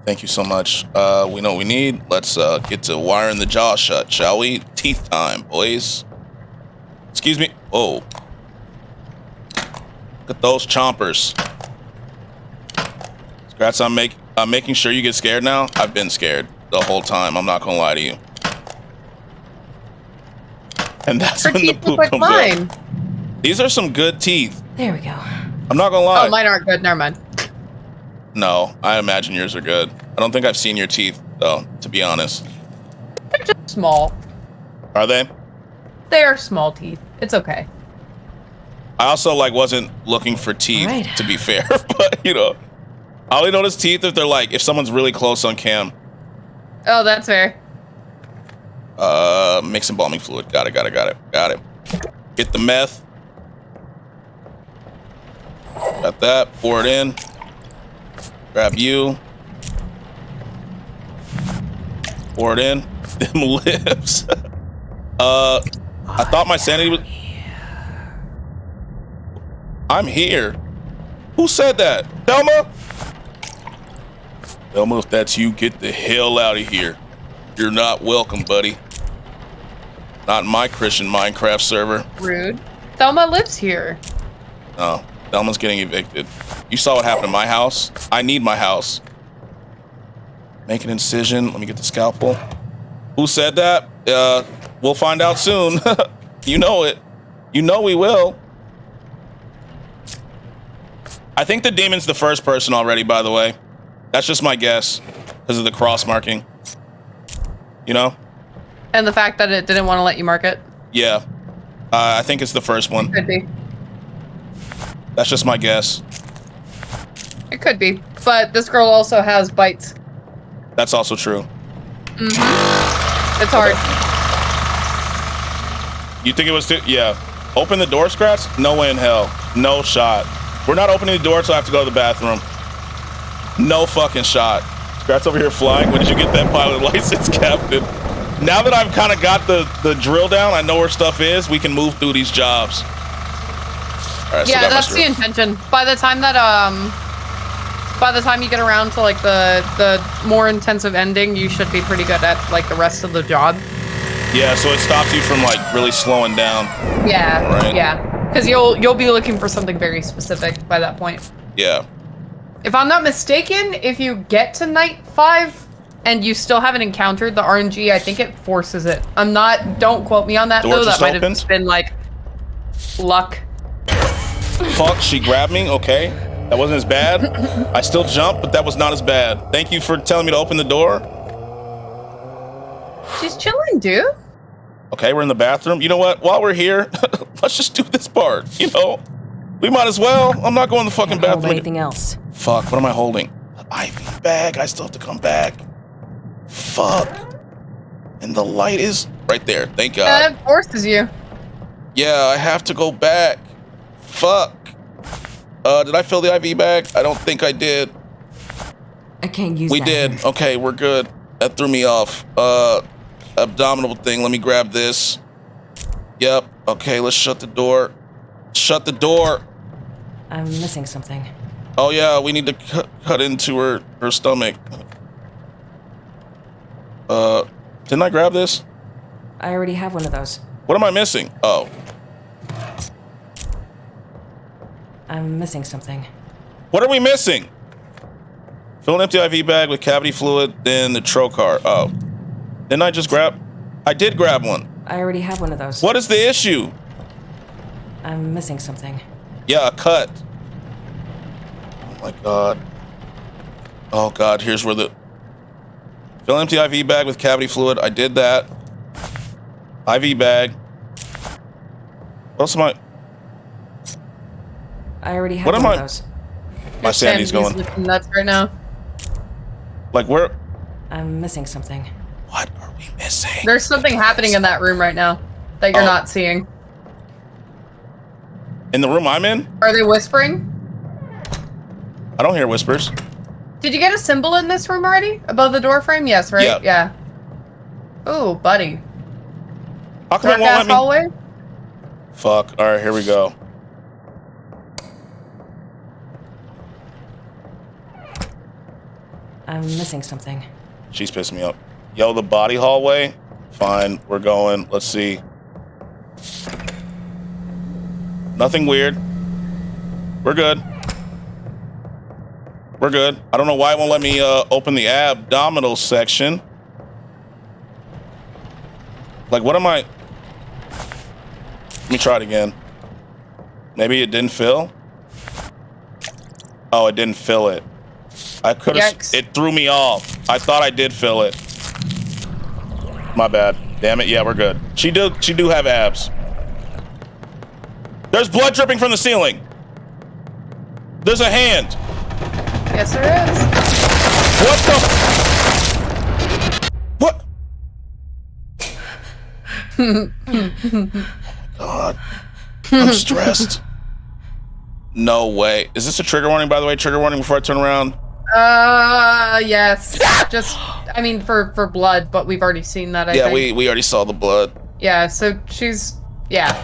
Thank you so much. We know what we need. Let's get to wiring the jaw shut, shall we? Teeth time, boys. Excuse me. Oh. Look at those chompers. Skratsx, I'm making sure you get scared now. I've been scared the whole time. I'm not gonna lie to you. And that's Her when the teeth poop look like comes mine. out. These are some good teeth. There we go. I'm not gonna lie. Oh, mine aren't good. Never mind. No, I imagine yours are good. I don't think I've seen your teeth though, to be honest. They're just small. Are they? They are small teeth. It's okay. I also like wasn't looking for teeth to be fair, but you know, I only notice teeth if they're like if someone's really close on cam. Oh, that's fair. Mix embalming fluid. Got it. Get the meth. Got that. Pour it in. Grab you. Pour it in. Them lips. I thought my sanity was. I'm here. Who said that? Thelma? Thelma, if that's you, get the hell out of here. You're not welcome, buddy. Not in my Christian Minecraft server. Rude. Thelma lives here. Oh, Thelma's getting evicted. You saw what happened to my house? I need my house. Make an incision. Let me get the scalpel. Who said that? We'll find out soon. You know it. You know we will. I think the demon's the first person already, by the way. That's just my guess because of the cross marking. You know? And the fact that it didn't want to let you mark it. Yeah. I think it's the first one. Could be. That's just my guess. It could be. But this girl also has bites. That's also true. Mm-hmm. It's hard. You think it was too? Yeah. Open the door, Skratsx? No way in hell. No shot. We're not opening the door until I have to go to the bathroom. No fucking shot. Skratsx over here flying. When did you get that pilot license, Captain? Now that I've kind of got the drill down, I know where stuff is, we can move through these jobs. All right, Yeah, that's the intention. By the time that you get around to like the more intensive ending, you should be pretty good at like the rest of the job. Yeah, so it stops you from like really slowing down. Yeah, right? yeah. Because you'll be looking for something very specific by that point. Yeah. If I'm not mistaken, if you get to night 5 and you still haven't encountered the RNG, I think it forces it. Don't quote me on that Door though. That just might have opened? just been like luck. Fuck, she grabbed me. Okay, that wasn't as bad. I still jumped, but that was not as bad. Thank you for telling me to open the door. She's chilling, dude. Okay, we're in the bathroom. You know what? While we're here, let's just do this part. You know, we might as well. I'm not going to the fucking bathroom. Anything else? Fuck, what am I holding? The IV bag. I still have to come back. Fuck. And the light is right there. Thank God. That forces you. Yeah, I have to go back. Fuck. Did I fill the IV bag? I don't think I did. I can't use We that. did. Okay, we're good. That threw me off. Abdominal thing. Let me grab this. Yep. Okay, let's shut the door. Shut the door. I'm missing something. Oh yeah, we need to cut into her stomach. Didn't I grab this? I already have one of those. What am I missing? Oh. I'm missing something. What are we missing? Fill an empty IV bag with cavity fluid, then the trocar. Oh. Didn't I just grab? I did grab one. I already have one of those. What is the issue? I'm missing something. Yeah, a cut. Oh my God. Oh God, here's where the... Fill an empty IV bag with cavity fluid. I did that. IV bag. What else am I... I already have What am one of I- those. My sanity's going. looking nuts right now. Like where? I'm missing something. What are we missing? There's something happening in that room right now that you're Oh. not seeing. In the room I'm in? Are they whispering? I don't hear whispers. Did you get a symbol in this room already? Above the door frame? Yes, right? Yeah. Yeah. Oh, buddy. How come it Dark won't ass let me? hallway? Fuck. All right, here we go. I'm missing something. She's pissing me off. Yo, the body hallway. Fine, we're going. Let's see. Nothing weird. We're good. We're good. I don't know why it won't let me open the abdominal section. Like, what am I? Let me try it again. Maybe it didn't fill. Oh, it didn't fill it. I could have. It threw me off. I thought I did fill it. My bad. Damn it. Yeah, we're good. She do have abs. There's blood dripping from the ceiling. There's a hand. Yes, there is. What the? What? God. I'm stressed. No way. Is this a trigger warning, by the way? Trigger warning before I turn around? Yes. Just, I mean, for blood, but we've already seen that, I think. Yeah, we already saw the blood. Yeah, so she's, yeah, If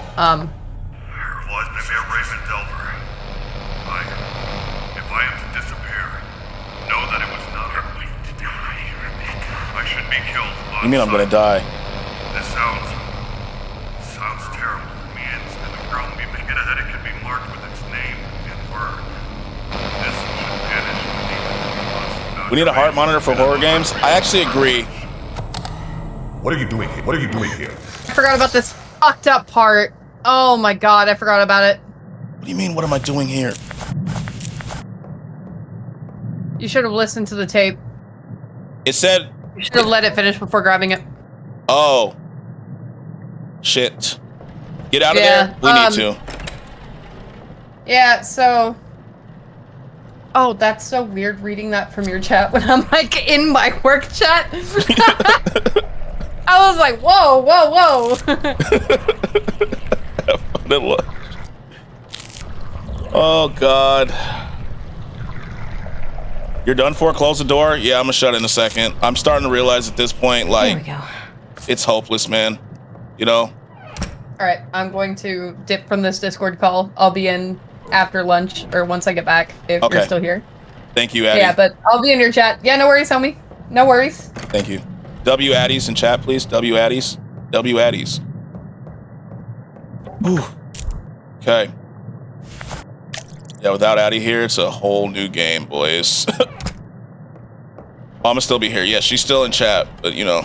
I am to disappear, know that it was not her way to die, Rebecca. I should be killed. You mean I'm gonna die? This sounds terrible to me, and the ground we may get ahead, it can be marked with its name and word. This should vanish with the We need a heart monitor for horror games. I actually agree. What are you doing here? What are you doing here? I forgot about this fucked up part. Oh my god, I forgot about it. What do you mean, what am I doing here? You should have listened to the tape. It said... You should have let it finish before grabbing it. Oh. Shit. Get out of there. We need to. Yeah, so... Oh, that's so weird reading that from your chat when I'm like in my work chat. I was like, whoa, whoa, whoa. Oh, God. You're done for? Close the door? Yeah, I'm gonna shut it in a second. I'm starting to realize at this point, like, it's hopeless, man. You know? Alright, I'm going to dip from this Discord call. I'll be in after lunch, or once I get back, if you're still here. Thank you, Addie. Yeah, but I'll be in your chat. Yeah, no worries, homie. No worries. Thank you. W Addies in chat, please. W Addies. W Addies. Whew. Okay. Yeah, without Addie here, it's a whole new game, boys. Mama still be here. Yeah, she's still in chat, but you know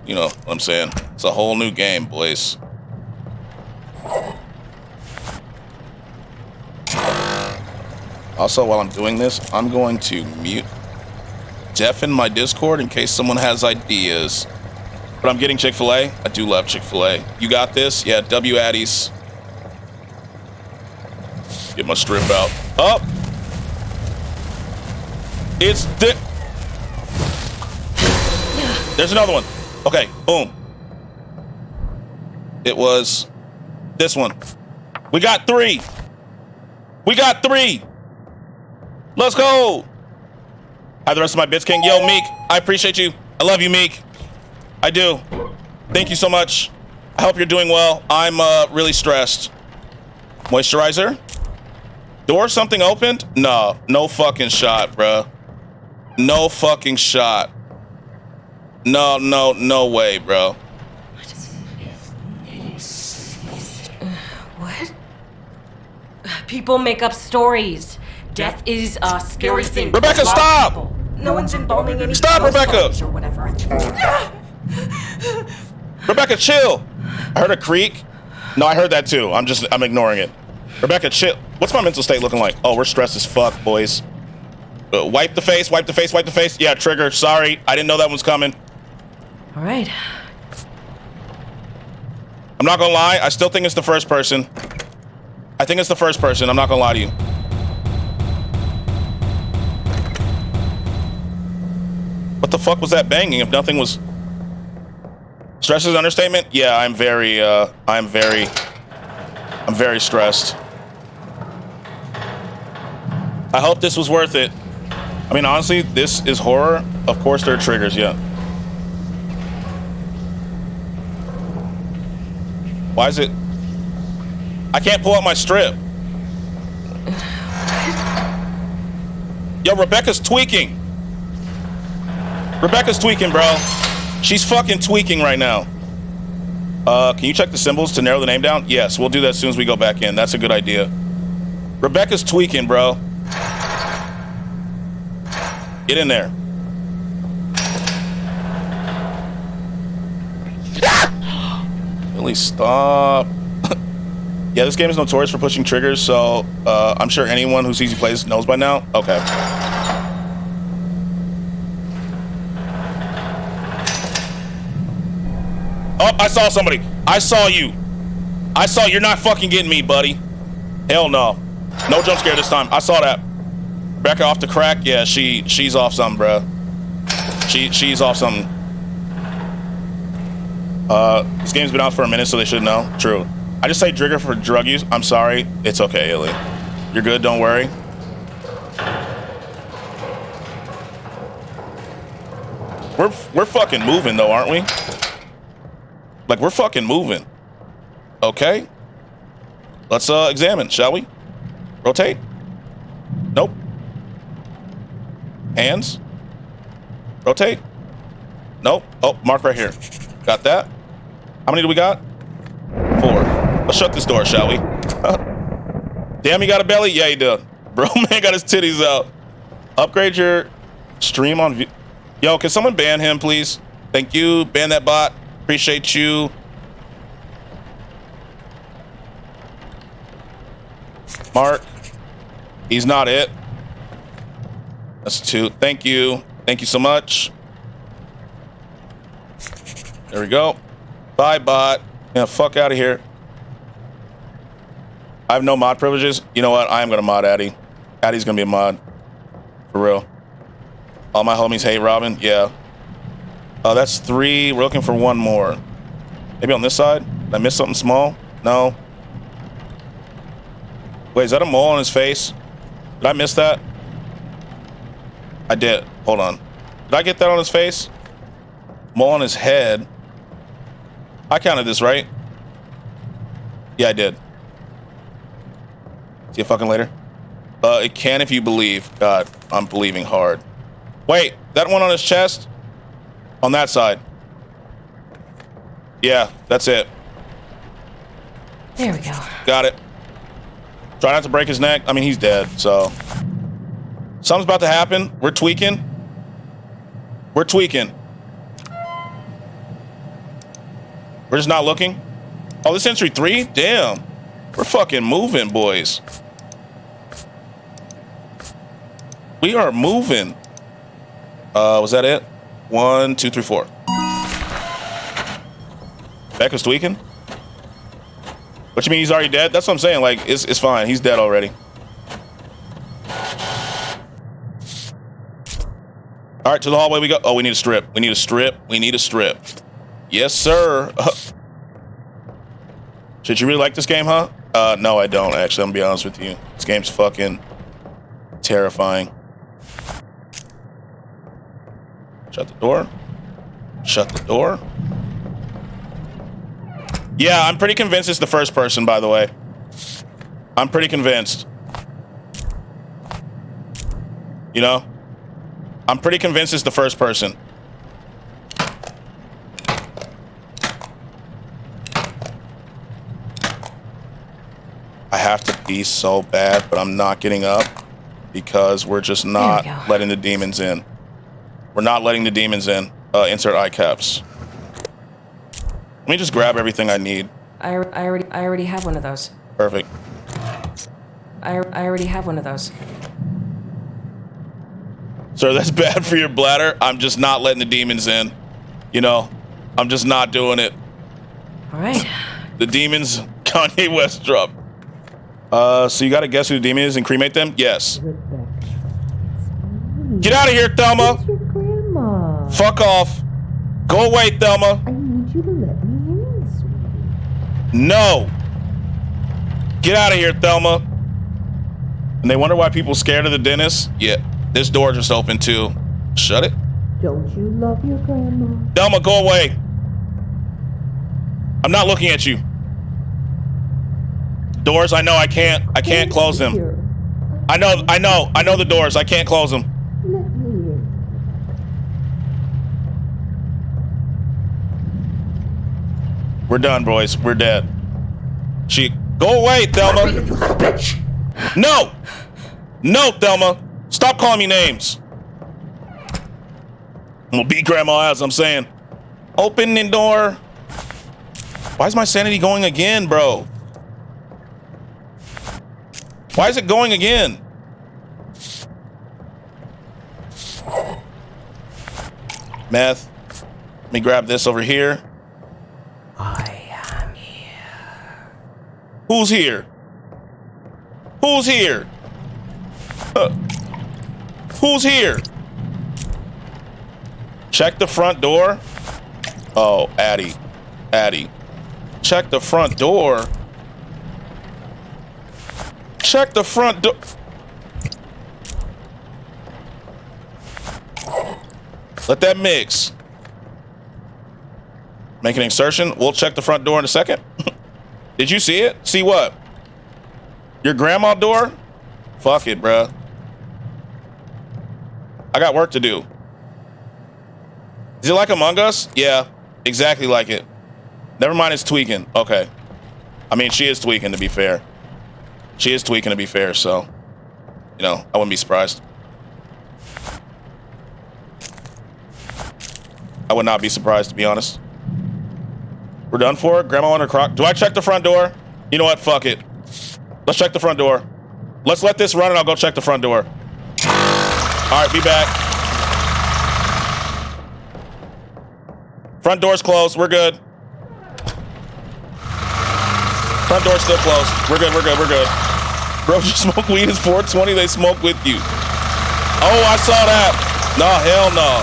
what I'm saying. It's a whole new game, boys. Also, while I'm doing this, I'm going to deafen my Discord in case someone has ideas. But I'm getting Chick-fil-A. I do love Chick-fil-A. You got this? Yeah, W Addies. Get my strip out. Up. It's There's another one. Okay, boom. It was this one. We got 3. We got 3. Let's go. I have the rest of my bits, King. Yo, Meek, I appreciate you. I love you, Meek. I do. Thank you so much. I hope you're doing well. I'm really stressed. Moisturizer? Door something opened? No, no fucking shot, bruh. No fucking shot. No way, bro. What? People make up stories. Death is a scary thing. Rebecca, stop! No one's embalming any. Stop, Rebecca! Or whatever. Rebecca, chill. I heard a creak. No, I heard that too. I'm ignoring it. Rebecca, chill. What's my mental state looking like? Oh, we're stressed as fuck, boys. Wipe the face, wipe the face, wipe the face. Yeah, trigger. Sorry, I didn't know that one's coming. All right. I'm not gonna lie. I still think it's the first person. I think it's the first person. I'm not gonna lie to you. What the fuck was that banging? If nothing was... Stress is an understatement? Yeah, I'm very stressed. I hope this was worth it. I mean, honestly, this is horror. Of course there are triggers, yeah. Why is it... I can't pull out my strip. Yo, Rebecca's tweaking. Rebecca's tweaking, bro. She's fucking tweaking right now. Can you check the symbols to narrow the name down? Yes, we'll do that as soon as we go back in. That's a good idea. Rebecca's tweaking, bro. Get in there. Really stop. Yeah, this game is notorious for pushing triggers, so I'm sure anyone who sees you plays knows by now. Okay. Oh, I saw somebody. I saw you. You're not fucking getting me, buddy. Hell no. No jump scare this time. I saw that. Rebecca off the crack. Yeah, she's off something, bro. She's off something. This game's been out for a minute, so they should know. True. I just say trigger for drug use. I'm sorry. It's okay, Illy. You're good. Don't worry. We're fucking moving though, aren't we? Like we're fucking moving. Okay. Let's examine, shall we? Rotate. Nope. Hands. Rotate. Nope. Oh, mark right here. Got that. How many do we got? 4. Let's shut this door, shall we? Damn, he got a belly? Yeah, he did. Bro, man got his titties out. Upgrade your stream on view. Yo, can someone ban him, please? Thank you. Ban that bot. Appreciate you. Mark. He's not it. That's 2. Thank you. Thank you so much. There we go. Bye, bot. Yeah, fuck out of here. I have no mod privileges. You know what? I am going to mod Addy. Addy's going to be a mod. For real. All my homies hate Robin. Yeah. Oh, that's 3. We're looking for 1 more. Maybe on this side? Did I miss something small? No. Wait, is that a mole on his face? Did I miss that? I did. Hold on. Did I get that on his face? Mole on his head. I counted this, right? Yeah, I did. See you fucking later. It can if you believe. God, I'm believing hard. Wait, that one on his chest? On that side. Yeah, that's it. There we go. Got it. Try not to break his neck. I mean, he's dead, so. Something's about to happen. We're tweaking. We're tweaking. We're just not looking. Oh, this entry 3? Damn. We're fucking moving, boys. We are moving. Was that it? 1, 2, 3, 4. Becca's tweaking? What you mean he's already dead? That's what I'm saying. Like, it's fine. He's dead already. All right, to the hallway we go. Oh, we need a strip. We need a strip. We need a strip. Yes, sir. Should you really like this game, huh? No, I don't, actually. I'm gonna be honest with you. This game's fucking terrifying. Shut the door. Shut the door. Yeah, I'm pretty convinced it's the first person, by the way. I'm pretty convinced. You know? I'm pretty convinced it's the first person. I have to be so bad, but I'm not getting up because we're just not letting the demons in. We're not letting the demons in. Insert eye caps. Let me just grab everything I need. I already have one of those. Perfect. I already have one of those. Sir, that's bad for your bladder. I'm just not letting the demons in. You know, I'm just not doing it. All right. The demons, Kanye West drop. So you gotta guess who the demon is and cremate them? Yes. Get out of here, Thelma! Fuck off. Go away, Thelma. I need you to let me in, sweetie. No. Get out of here, Thelma. And they wonder why people scared of the dentist? Yeah. This door just opened too. Shut it. Don't you love your grandma? Thelma, go away. I'm not looking at you. Doors, I know I can't close them. I know the doors. I can't close them. Let me in. We're done, boys. We're dead. Go away, Thelma. No! No, Thelma. Stop calling me names. I'm gonna beat grandma ass, I'm saying. Open the door. Why is my sanity going again, bro? Why is it going again? Meth. Let me grab this over here. I am here. Who's here? Who's here? Who's here? Check the front door. Oh, Addie. Addie. Check the front door. Check the front door. Let that mix. Make an insertion. We'll check the front door in a second. Did you see it? See what? Your grandma door? Fuck it, bruh. I got work to do. Is it like Among Us? Yeah, exactly like it. Never mind, it's tweaking. Okay. I mean, she is tweaking, to be fair. She is tweaking, to be fair, so, you know, I wouldn't be surprised. I would not be surprised, to be honest. We're done for it? Grandma on her crock. Do I check the front door? You know what? Fuck it. Let's check the front door. Let's let this run and I'll go check the front door. All right, be back. Front door's closed. We're good. Front door's still closed. We're good, we're good, we're good. Bro, you smoke weed, it's 420, they smoke with you. Oh, I saw that. No, hell no.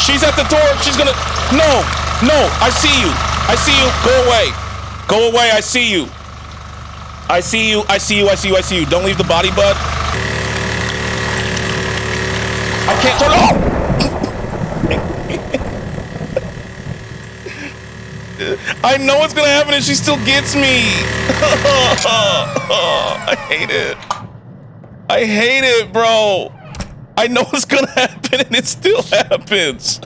She's at the door, she's gonna, no, I see you. I see you, go away. Go away, I see you. I see you, I see you, I see you, I see you. Don't leave the body, bud. I can't turn off. I know what's gonna happen and she still gets me. I hate it. I hate it, bro. I know what's gonna happen and it still happens.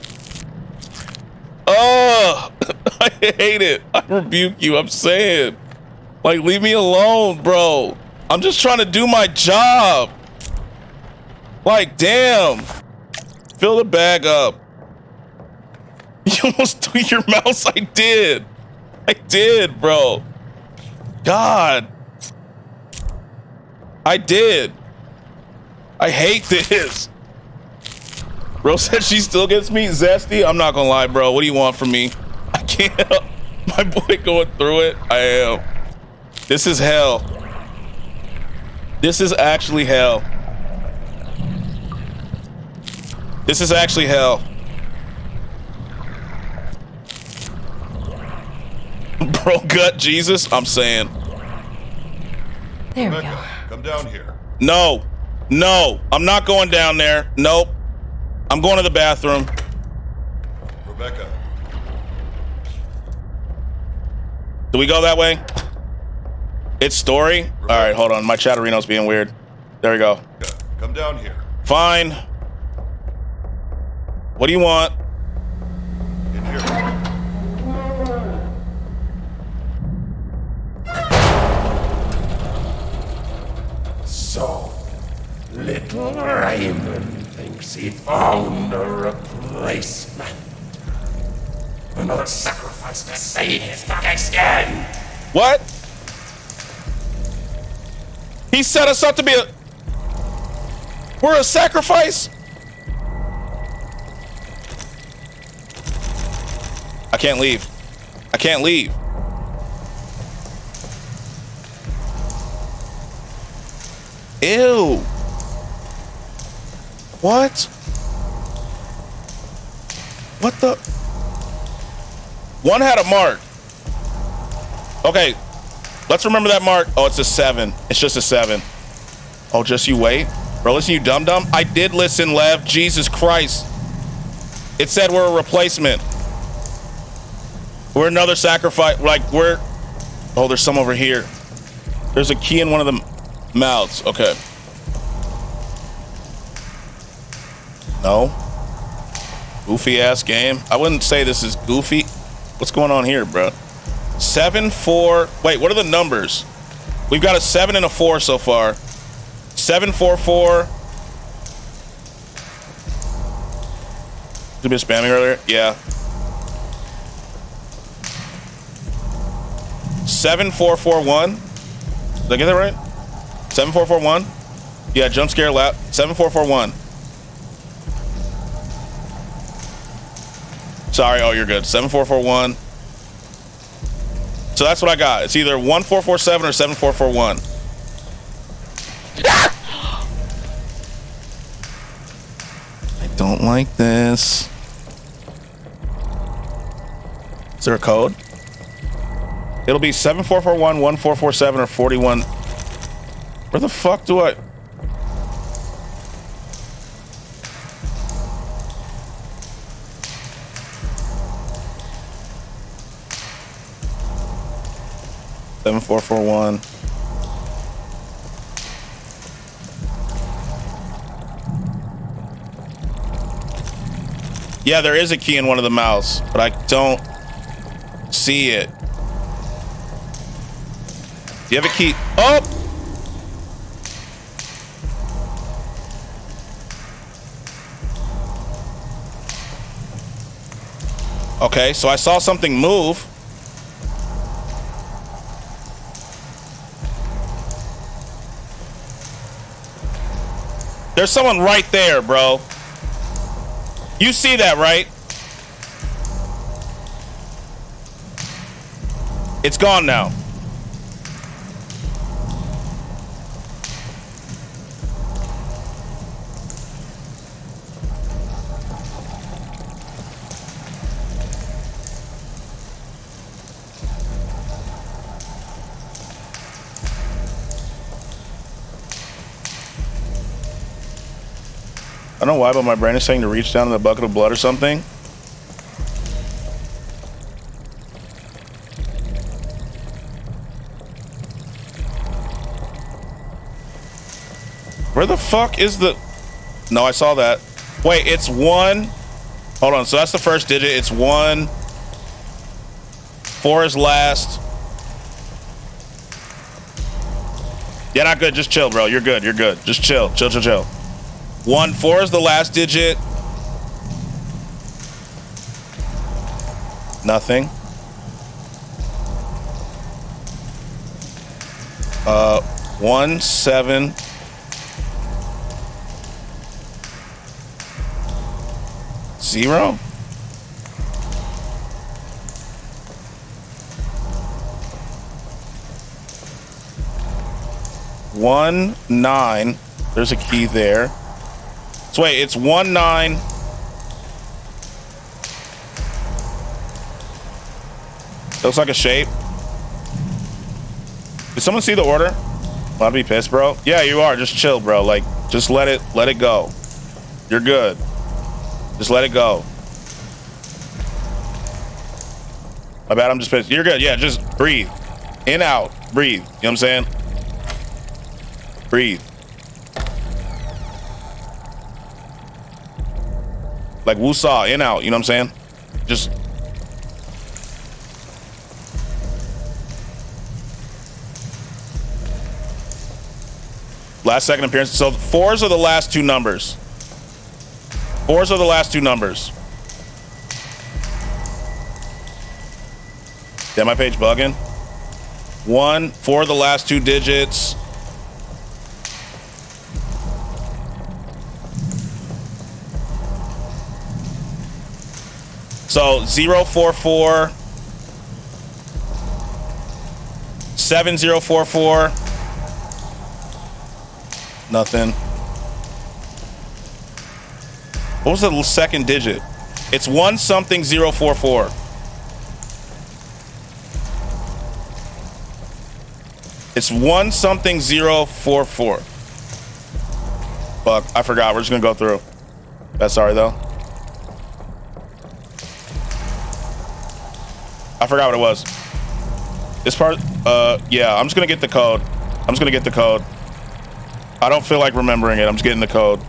Oh, I hate it. I rebuke you, I'm saying. Like, leave me alone, bro. I'm just trying to do my job. Like, damn. Fill the bag up. You almost threw your mouse. I did. I did, bro. God. I did. I hate this. Bro said she still gets me zesty. I'm not gonna lie, bro. What do you want from me? I can't. My boy going through it. I am. This is hell. This is actually hell. This is actually hell. Bro, gut Jesus, I'm saying. There we go. Come down here. No, I'm not going down there. Nope. I'm going to the bathroom. Rebecca. Do we go that way? It's story? All right, hold on. My chatterino's being weird. There we go. Come down here. Fine. What do you want? In here. So, little Raymond thinks he found a replacement. Another sacrifice to save his fucking skin. What? He set us up to be a... We're a sacrifice? I can't leave. I can't leave. Ew. What? What the? One had a mark. Okay. Let's remember that mark. Oh, it's a 7. It's just a 7. Oh, just you wait. Bro, listen, you dum-dum. I did listen, Lev. Jesus Christ. It said we're a replacement. We're another sacrifice. Like, we're... Oh, there's some over here. There's a key in one of the mouths. Okay. No. Goofy ass game. I wouldn't say this is goofy. What's going on here, bro? 7, 4. Wait, what are the numbers? We've got a 7 and a 4 so far. 7, 4, 4. You been spamming earlier? Yeah. 7441. Did I get that right? 7441. Yeah, jump scare lap. 7441. Sorry. Oh, you're good. 7441. So that's what I got. It's either 1447 or 7441. I don't like this. Is there a code? It'll be 7441, 1447, or 41. Where the fuck do I? Seven four four one. Yeah, there is a key in one of the mouths, but I don't see it. Do you have a key? Oh! Okay, so I saw something move. There's someone right there, bro. You see that, right? It's gone now. I don't know why, but my brain is saying to reach down in the bucket of blood or something. Where the fuck is the... No, I saw that. Wait, it's 1. Hold on, so that's the first digit. It's 1. 4 is last. Yeah, not good. Just chill, bro. You're good. You're good. Just chill. Chill, chill, chill. 1, 4 is the last digit. Nothing. 1, 7. Zero. One, 9. There's a key there. So wait, it's 1, 9. Looks like a shape. Did someone see the order? I'd be pissed, bro. Yeah, you are. Just chill, bro. Like, just let it go. You're good. Just let it go. My bad, I'm just pissed. You're good. Yeah, just breathe. In, out. Breathe. You know what I'm saying? Breathe. Like woo-saw, in, out. You know what I'm saying? Just... Last second appearance. So 4s are the last 2 numbers. 4s are the last 2 numbers. Yeah, my page bugging. 1, 4 the last 2 digits. So 044 7044. Nothing. What was the second digit? It's 1 something 044. It's 1 something 044. Fuck, I forgot. We're just gonna go through. That's sorry though. I forgot what it was. This part, yeah, I'm just gonna get the code. I'm just gonna get the code. I don't feel like remembering it. I'm just getting the code.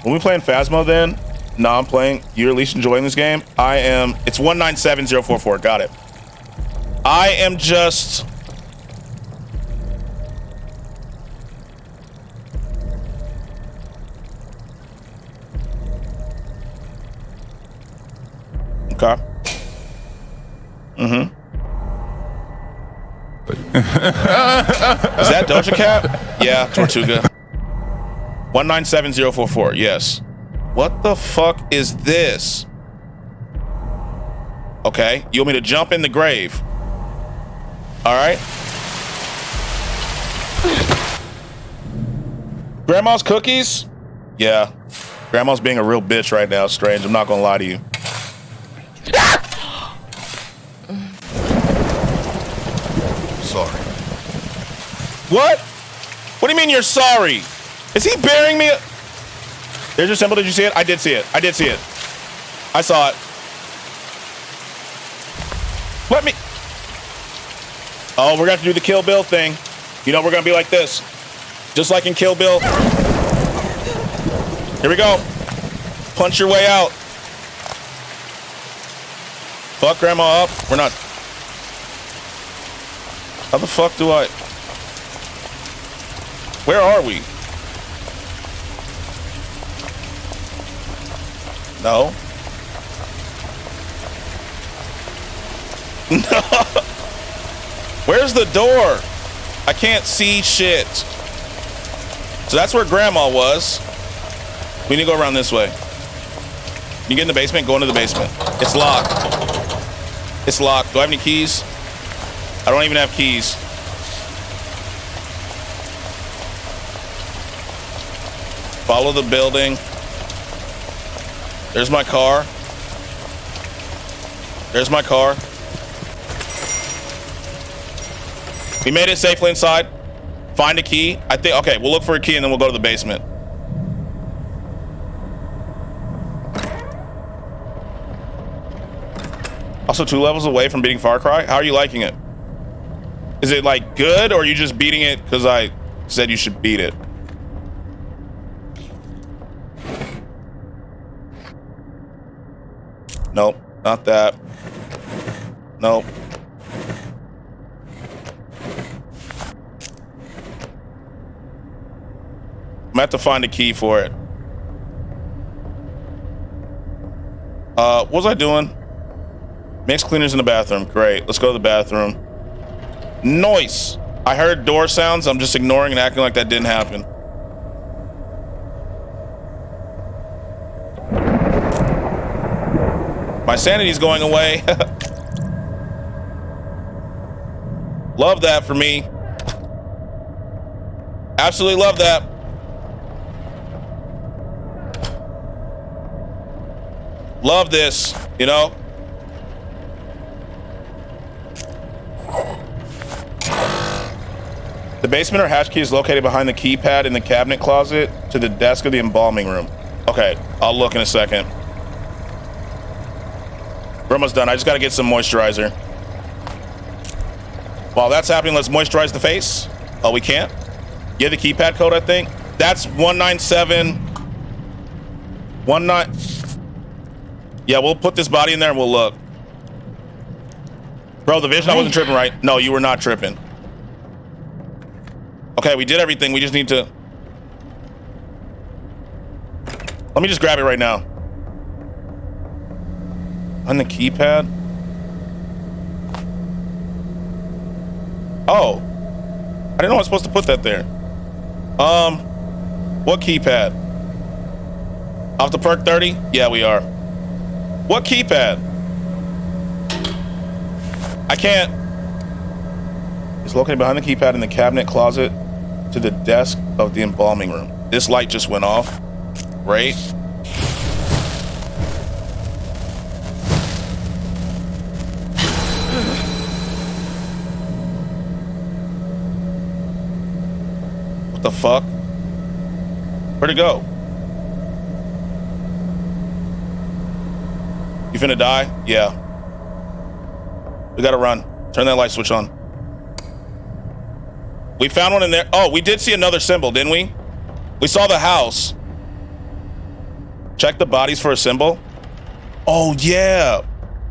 When we playing Phasmo then, No, I'm playing. You're at least enjoying this game. I am. It's 197044. Got it. I am just. Okay. Mm-hmm. Is that Doja Cat? Yeah, Tortuga. 197044. Yes. What the fuck is this? Okay, you want me to jump in the grave? All right. Grandma's cookies? Yeah. Grandma's being a real bitch right now, Strange. I'm not gonna lie to you. Sorry. What? What do you mean you're sorry? Is he burying me? There's your symbol. Did you see it? I did see it. I did see it. I saw it. Let me. Oh, we're gonna have to do the Kill Bill thing. You know, we're gonna be like this. Just like in Kill Bill. Here we go. Punch your way out. Fuck Grandma up. We're not. How the fuck do I? Where are we? No. No. Where's the door? I can't see shit. So that's where Grandma was. We need to go around this way. You get in the basement? Go into the basement. It's locked. It's locked. Do I have any keys? I don't even have keys. Follow the building. There's my car. There's my car. We made it safely inside. Find a key. I think, okay, we'll look for a key and then we'll go to the basement. Also 2 levels away from beating Far Cry. How are you liking it? Is it like good or are you just beating it because I said you should beat it? Nope, not that. Nope. I'm gonna have to find a key for it. What was I doing? Mix cleaners in the bathroom. Great. Let's go to the bathroom. Noise. I heard door sounds. I'm just ignoring and acting like that didn't happen. My sanity's going away. Love that for me. Absolutely love that. Love this, you know? The basement or hatch key is located behind the keypad in the cabinet closet to the desk of the embalming room. Okay, I'll look in a second. We're almost done. I just gotta get some moisturizer. While that's happening, let's moisturize the face. Oh, we can't? Yeah, the keypad code, I think. That's 197. 19. Yeah, we'll put this body in there and we'll look. Bro, the vision, I wasn't tripping, right? No, you were not tripping. Okay, we did everything. We just need to... Let me just grab it right now. On the keypad? Oh. I didn't know I was supposed to put that there. What keypad? Off the perk 30? Yeah, we are. What keypad? I can't. It's located behind the keypad in the cabinet closet to the desk of the embalming room. This light just went off. Great. What the fuck? Where'd it go? You finna die? Yeah. We gotta run. Turn that light switch on. We found one in there. Oh, we did see another symbol, didn't we? We saw the house. Check the bodies for a symbol. Oh, yeah.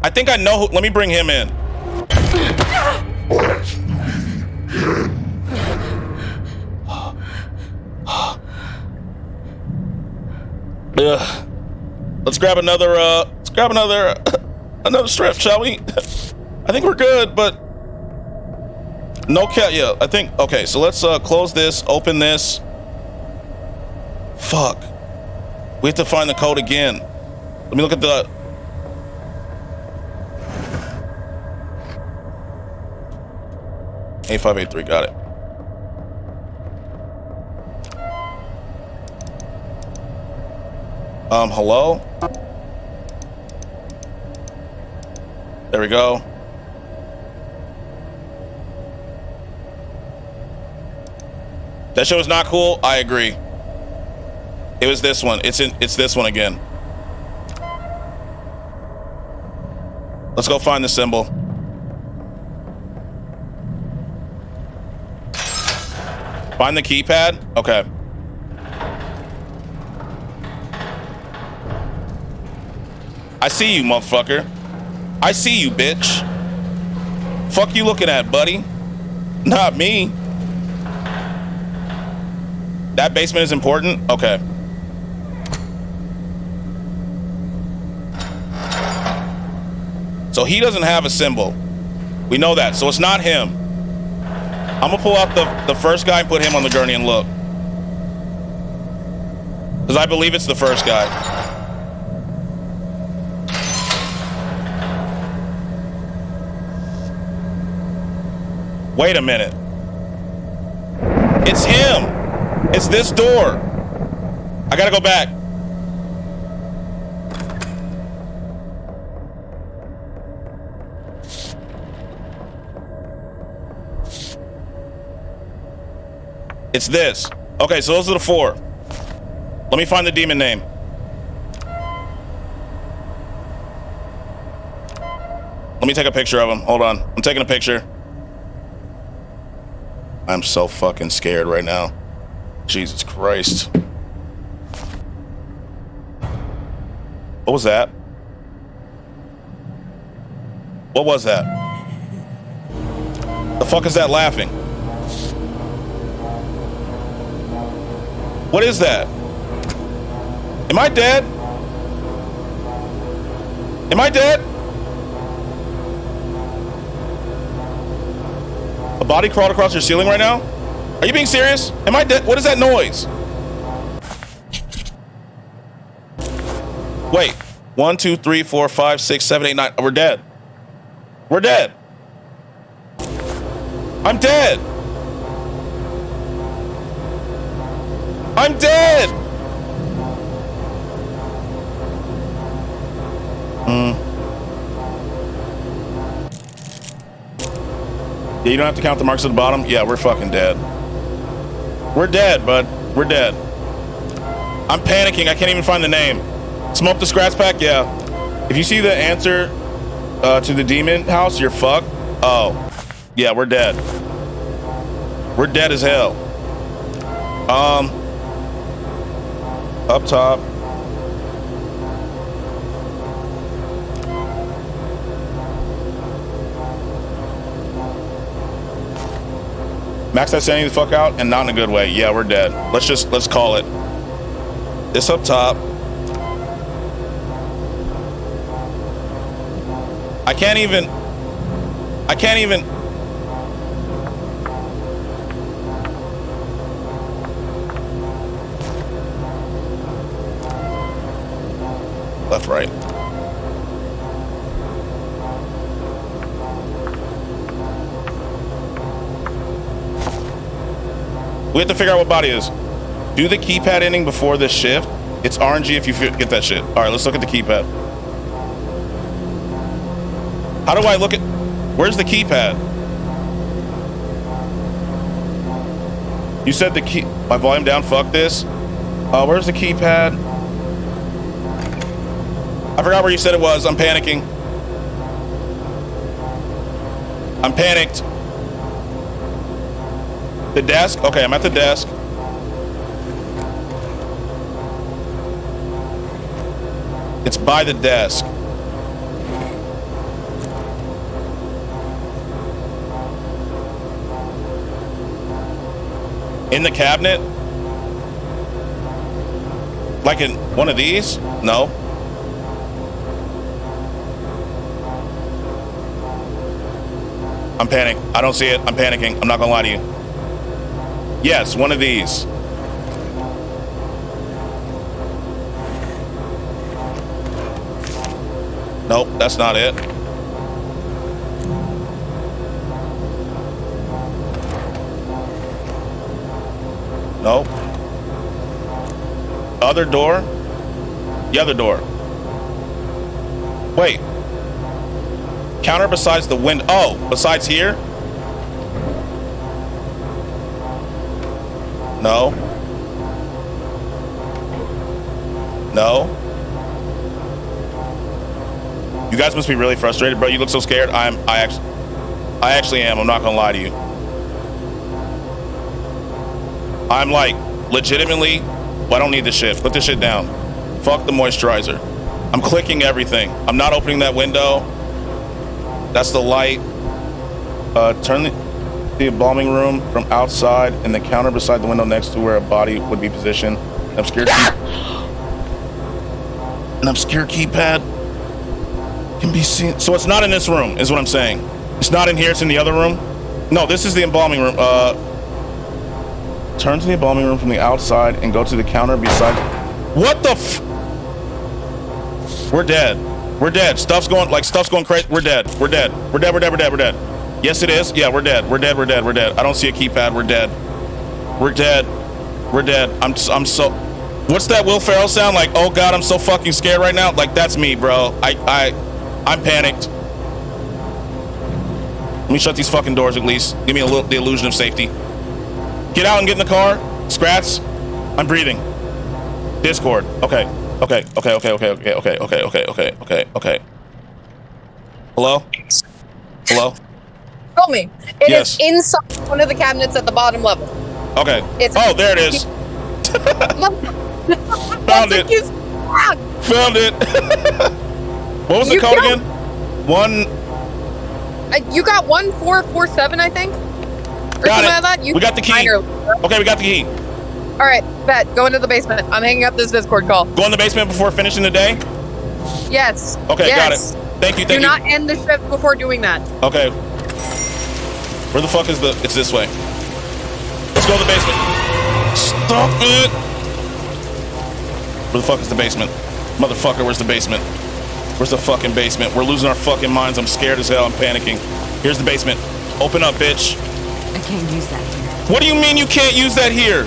I think I know who. Let me bring him in. Ugh. Let's grab another another strip, shall we? I think we're good, but no cat. Yeah, I think. Okay, so let's close this, open this. Fuck. We have to find the code again. Let me look at the. A583, got it. Hello? There we go. That show is not cool. I agree. It was this one. It's this one again. Let's go find the symbol. Find the keypad? Okay. I see you, motherfucker. I see you, bitch. Fuck you looking at, buddy? Not me. That basement is important? Okay. So he doesn't have a symbol. We know that, so it's not him. I'm gonna pull out the first guy and put him on the gurney and look. Because I believe it's the first guy. Wait a minute. It's him. It's this door. I gotta go back. It's this. Okay, so those are the 4. Let me find the demon name. Let me take a picture of him. Hold on. I'm taking a picture. I'm so fucking scared right now. Jesus Christ. What was that? What was that? The fuck is that laughing? What is that? Am I dead? Am I dead? A body crawled across your ceiling right now? Are you being serious? Am I dead? What is that noise? Wait. 1, 2, 3, 4, 5, 6, 7, 8, 9. We're dead. We're dead. I'm dead. I'm dead. Yeah, you don't have to count the marks at the bottom. Yeah, we're fucking dead. We're dead, bud. We're dead. I'm panicking. I can't even find the name. Smoke the Skratsx pack? Yeah. If you see the answer to the demon house, you're fucked. Oh. Yeah, we're dead. We're dead as hell. Up top. Max that sanity the fuck out, and not in a good way. Yeah, we're dead. Let's call it. This up top. I can't even. Left, right. We have to figure out what body is. Do the keypad ending before this shift. It's RNG if you get that shit. All right, let's look at the keypad. How do I look at... Where's the keypad? You said the key... My volume down, fuck this. Where's the keypad? I forgot where you said it was. I'm panicking. I'm panicked. The desk? Okay, I'm at the desk. It's by the desk. In the cabinet? Like in one of these? No. I'm panicking. I don't see it. I'm panicking. I'm not gonna lie to you. Yes, one of these. Nope, that's not it. Nope. Other door? The other door. Wait. Counter besides the window. Oh, besides here? No. No. You guys must be really frustrated, bro. You look so scared. I actually am. I'm not gonna lie to you. I'm like legitimately. Well, I don't need this shit. Put this shit down. Fuck the moisturizer. I'm clicking everything. I'm not opening that window. That's the light. Turn the embalming room from outside and the counter beside the window next to where a body would be positioned. An obscure keypad can be seen. So it's not in this room, is what I'm saying. It's not in here. It's in the other room. No, this is the embalming room. Turn to the embalming room from the outside and go to the counter beside. What the f? We're dead. We're dead. Stuff's going crazy. We're dead. We're dead. We're dead. We're dead. We're dead. We're dead. Yes, it is. Yeah, we're dead. We're dead. We're dead. We're dead. I don't see a keypad. We're dead. We're dead. We're dead. I'm so. What's that Will Ferrell sound like? Oh God, I'm so fucking scared right now. Like that's me, bro. I'm panicked. Let me shut these fucking doors at least. Give me the illusion of safety. Get out and get in the car. Skratsx. I'm breathing. Discord. Okay. Okay. Okay. Okay. Okay. Okay. Okay. Okay. Okay. Okay. Okay. Okay. Hello? Hello? Tell me. It Yes. is inside one of the cabinets at the bottom level. Okay. Oh, there it is. Found it. Found it. What was the code again? You got 1447, I think. Or Got something it. like that. You We got the key. Okay, we got the key. All right, bet. Go into the basement. I'm hanging up this Discord call. Go in the basement before finishing the day? Yes. Okay, yes. got it. Thank you, thank you. Do not end the shift before doing that. Okay. Where the fuck is the... It's this way. Let's go to the basement. Stop it! Where the fuck is the basement? Motherfucker, where's the basement? Where's the fucking basement? We're losing our fucking minds. I'm scared as hell. I'm panicking. Here's the basement. Open up, bitch. I can't use that here. What do you mean you can't use that here?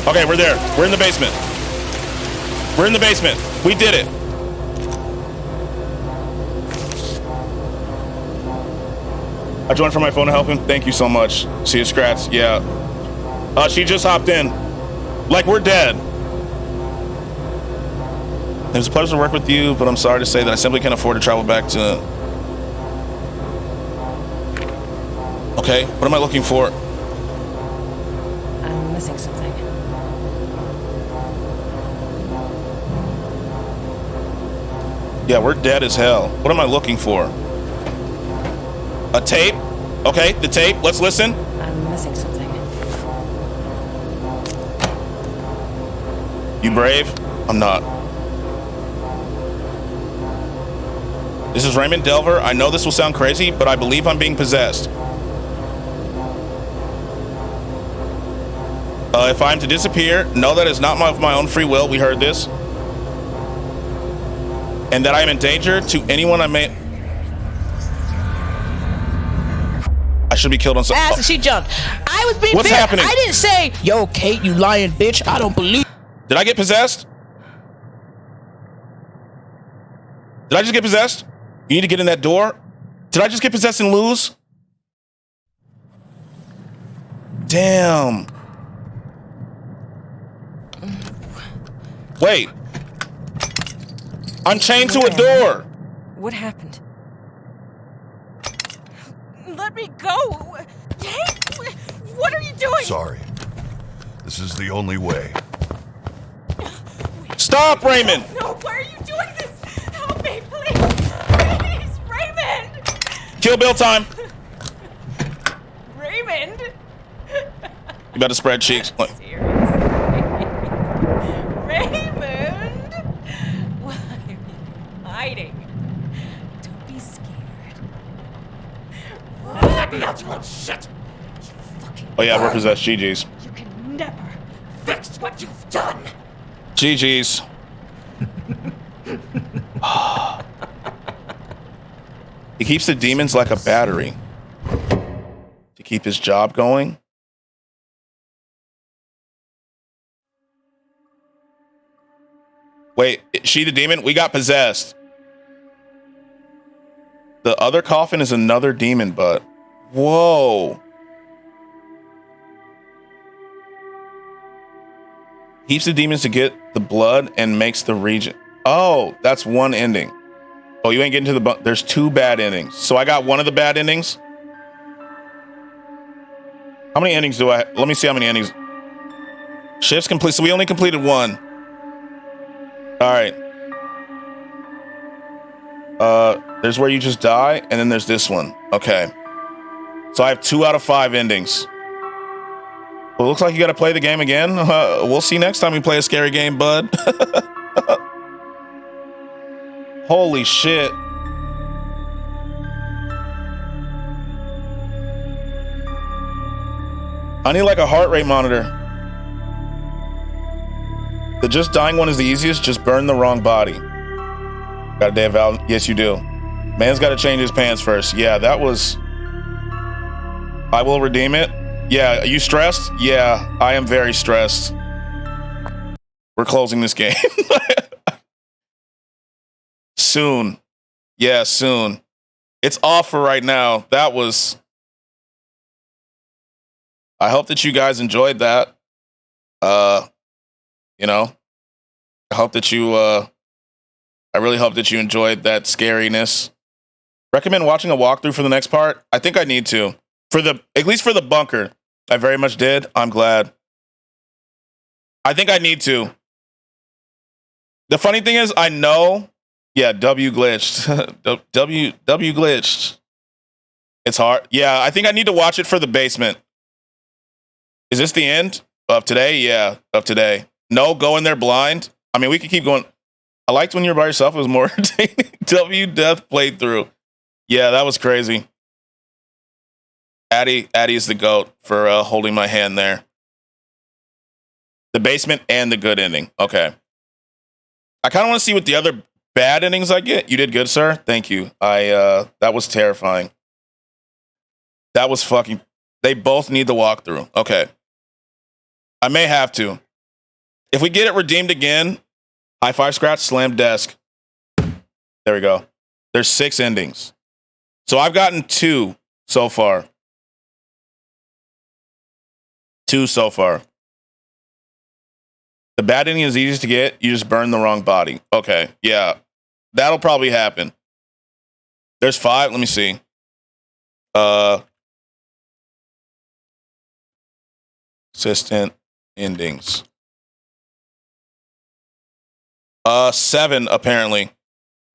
Okay, we're there. We're in the basement. We're in the basement. We did it. I joined from my phone to help him. Thank you so much. See you, Skratsx. Yeah. She just hopped in. Like, we're dead. It was a pleasure to work with you, but I'm sorry to say that I simply can't afford to travel back to... Okay, what am I looking for? I'm missing something. Yeah, we're dead as hell. What am I looking for? A tape? Okay, the tape. Let's listen. I'm missing something. You brave? I'm not. This is Raymond Delver. I know this will sound crazy, but I believe I'm being possessed. If I'm to disappear, know that it's not of my own free will. We heard this. And that I am in danger to anyone I may... I should be killed on some... Ass and she jumped. I was being What's fair. happening? I didn't say, yo, Kate, you lying bitch. I don't believe... Did I get possessed? Did I just get possessed? You need to get in that door. Did I just get possessed and lose? Damn. Wait. I'm chained to a door. What happened? Let me go! Hey, what are you doing? Sorry. This is the only way. Stop, Raymond! No, why are you doing this? Help me, please. Please, Raymond. Kill Bill time. Raymond. You better spread cheeks. Look. Raymond. Why are you hiding? Don't be scared. Let me out, you little shit! Oh yeah, we're possessed. GG's. You can never fix what you've done. GG's. He keeps the demons like a battery to keep his job going. Wait, is she the demon? We got possessed. The other coffin is another demon, but whoa. Keeps the demons to get the blood and makes the region. Oh, that's one ending. Oh, you ain't getting to the there's two bad endings. So I got one of the bad endings. How many endings do I? Let me see how many endings. Shifts complete. So we only completed one. All right. There's where you just die, and then there's this one. Okay. So I have 2 out of 5 endings. Well, looks like you got to play the game again. We'll see next time we play a scary game, bud. Holy shit. I need like a heart rate monitor. The just dying one is the easiest. Just burn the wrong body. Got a day of val. Yes, you do. Man's got to change his pants first. Yeah, that was. I will redeem it. Yeah, are you stressed? Yeah, I am very stressed. We're closing this game. Soon. Yeah, soon. It's off for right now. That was. I hope that you guys enjoyed that. You know, I hope that you, I really hope that you enjoyed that scariness. Recommend watching a walkthrough for the next part? I think I need to. At least for the bunker. I very much did. I'm glad. I think I need to. The funny thing is, I know. Yeah, W glitched. W glitched. It's hard. Yeah, I think I need to watch it for the basement. Is this the end of today? Yeah, of today. No, go in there blind. I mean, we could keep going. I liked when you were by yourself. It was more entertaining. W death playthrough. Yeah, that was crazy. Addy is the GOAT for holding my hand there. The basement and the good ending. Okay. I kind of want to see what the other bad endings I get. You did good, sir. Thank you. That was terrifying. That was fucking. They both need the walkthrough. Okay. I may have to. If we get it redeemed again, high five, Skratsx, slam desk. There we go. There's 6 endings. So I've gotten 2 so far. 2 so far. The bad ending is easiest to get. You just burn the wrong body. Okay. Yeah. That'll probably happen. There's 5. Let me see. Consistent endings. 7 apparently.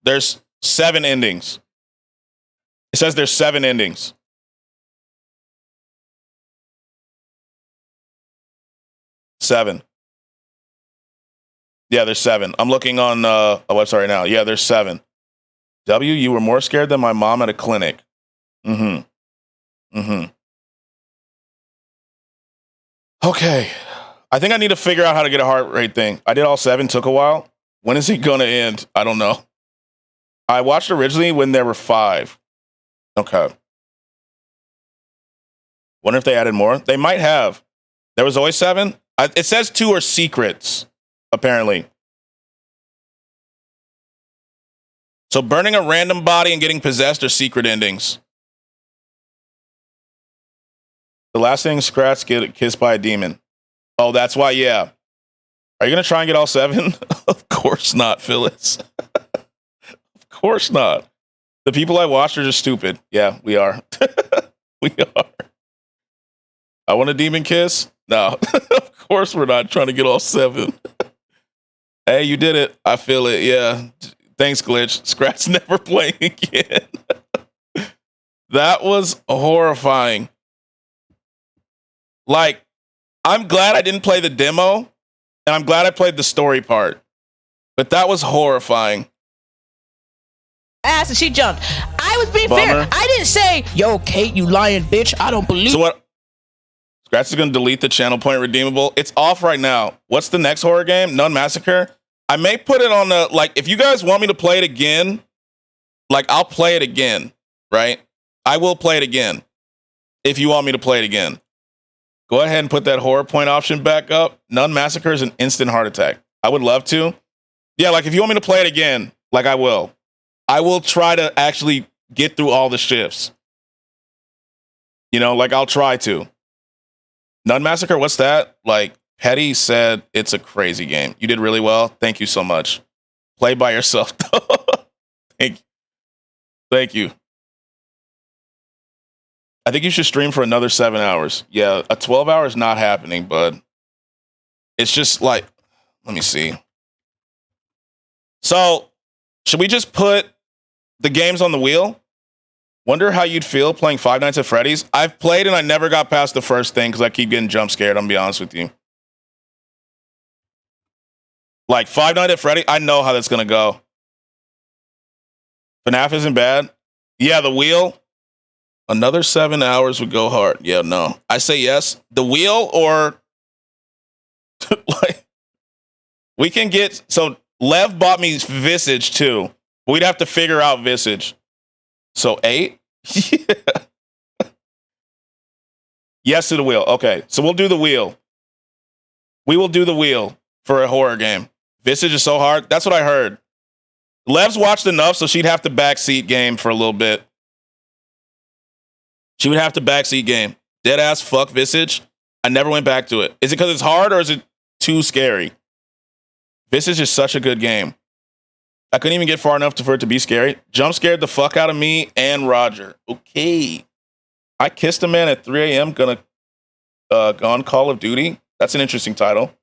There's 7 endings. It says there's 7 endings. Seven. Yeah, there's 7. I'm looking on a website right now. Yeah, there's 7. W, you were more scared than my mom at a clinic. Okay. I think I need to figure out how to get a heart rate thing. I did all 7, took a while. When is it going to end? I don't know. I watched originally when there were 5. Okay. Wonder if they added more. They might have. There was always 7. It says 2 are secrets, apparently. So burning a random body and getting possessed are secret endings. The last thing, Skratsx get kissed by a demon. Oh, that's why, yeah. Are you going to try and get all 7? Of course not, Phyllis. Of course not. The people I watched are just stupid. Yeah, we are. We are. I want a demon kiss? No. Of course we're not trying to get all 7. Hey, you did it. I feel it. Yeah. Thanks, Glitch. Skratsx never playing again. That was horrifying. Like, I'm glad I didn't play the demo, and I'm glad I played the story part. But that was horrifying. Ass and she jumped. I was being Bummer. fair. I didn't say, yo, Kate, you lying bitch. I don't believe. So what? Skratsx is going to delete the channel point redeemable. It's off right now. What's the next horror game? Nun Massacre? I may put it on the, like, if you guys want me to play it again, like, I'll play it again, right? I will play it again if you want me to play it again. Go ahead and put that horror point option back up. Nun Massacre is an instant heart attack. I would love to. Yeah, like, if you want me to play it again, like, I will. I will try to actually get through all the shifts. You know, like, I'll try to. Nun Massacre, what's that? Like, Petty said it's a crazy game. You did really well. Thank you so much. Play by yourself. Thank you. I think you should stream for another 7 hours. Yeah, a 12 hour is not happening, but it's just like, let me see. So, should we just put the games on the wheel? Wonder how you'd feel playing Five Nights at Freddy's. I've played and I never got past the first thing because I keep getting jump scared. I'm gonna be honest with you. Like Five Nights at Freddy, I know how that's gonna go. FNAF isn't bad. Yeah, the wheel. Another 7 hours would go hard. Yeah, no. I say yes. The wheel or like we can get, so Lev bought me Visage too. We'd have to figure out Visage. So 8? Yeah. Yes to the wheel. Okay, so we'll do the wheel. We will do the wheel for a horror game. Visage is so hard. That's what I heard. Lev's watched enough, so she'd have to backseat game for a little bit. She would have to backseat game. Dead ass fuck Visage. I never went back to it. Is it because it's hard or is it too scary? Visage is such a good game. I couldn't even get far enough for it to be scary. Jump scared the fuck out of me and Roger. Okay. I kissed a man at 3 a.m. Gonna on Call of Duty. That's an interesting title.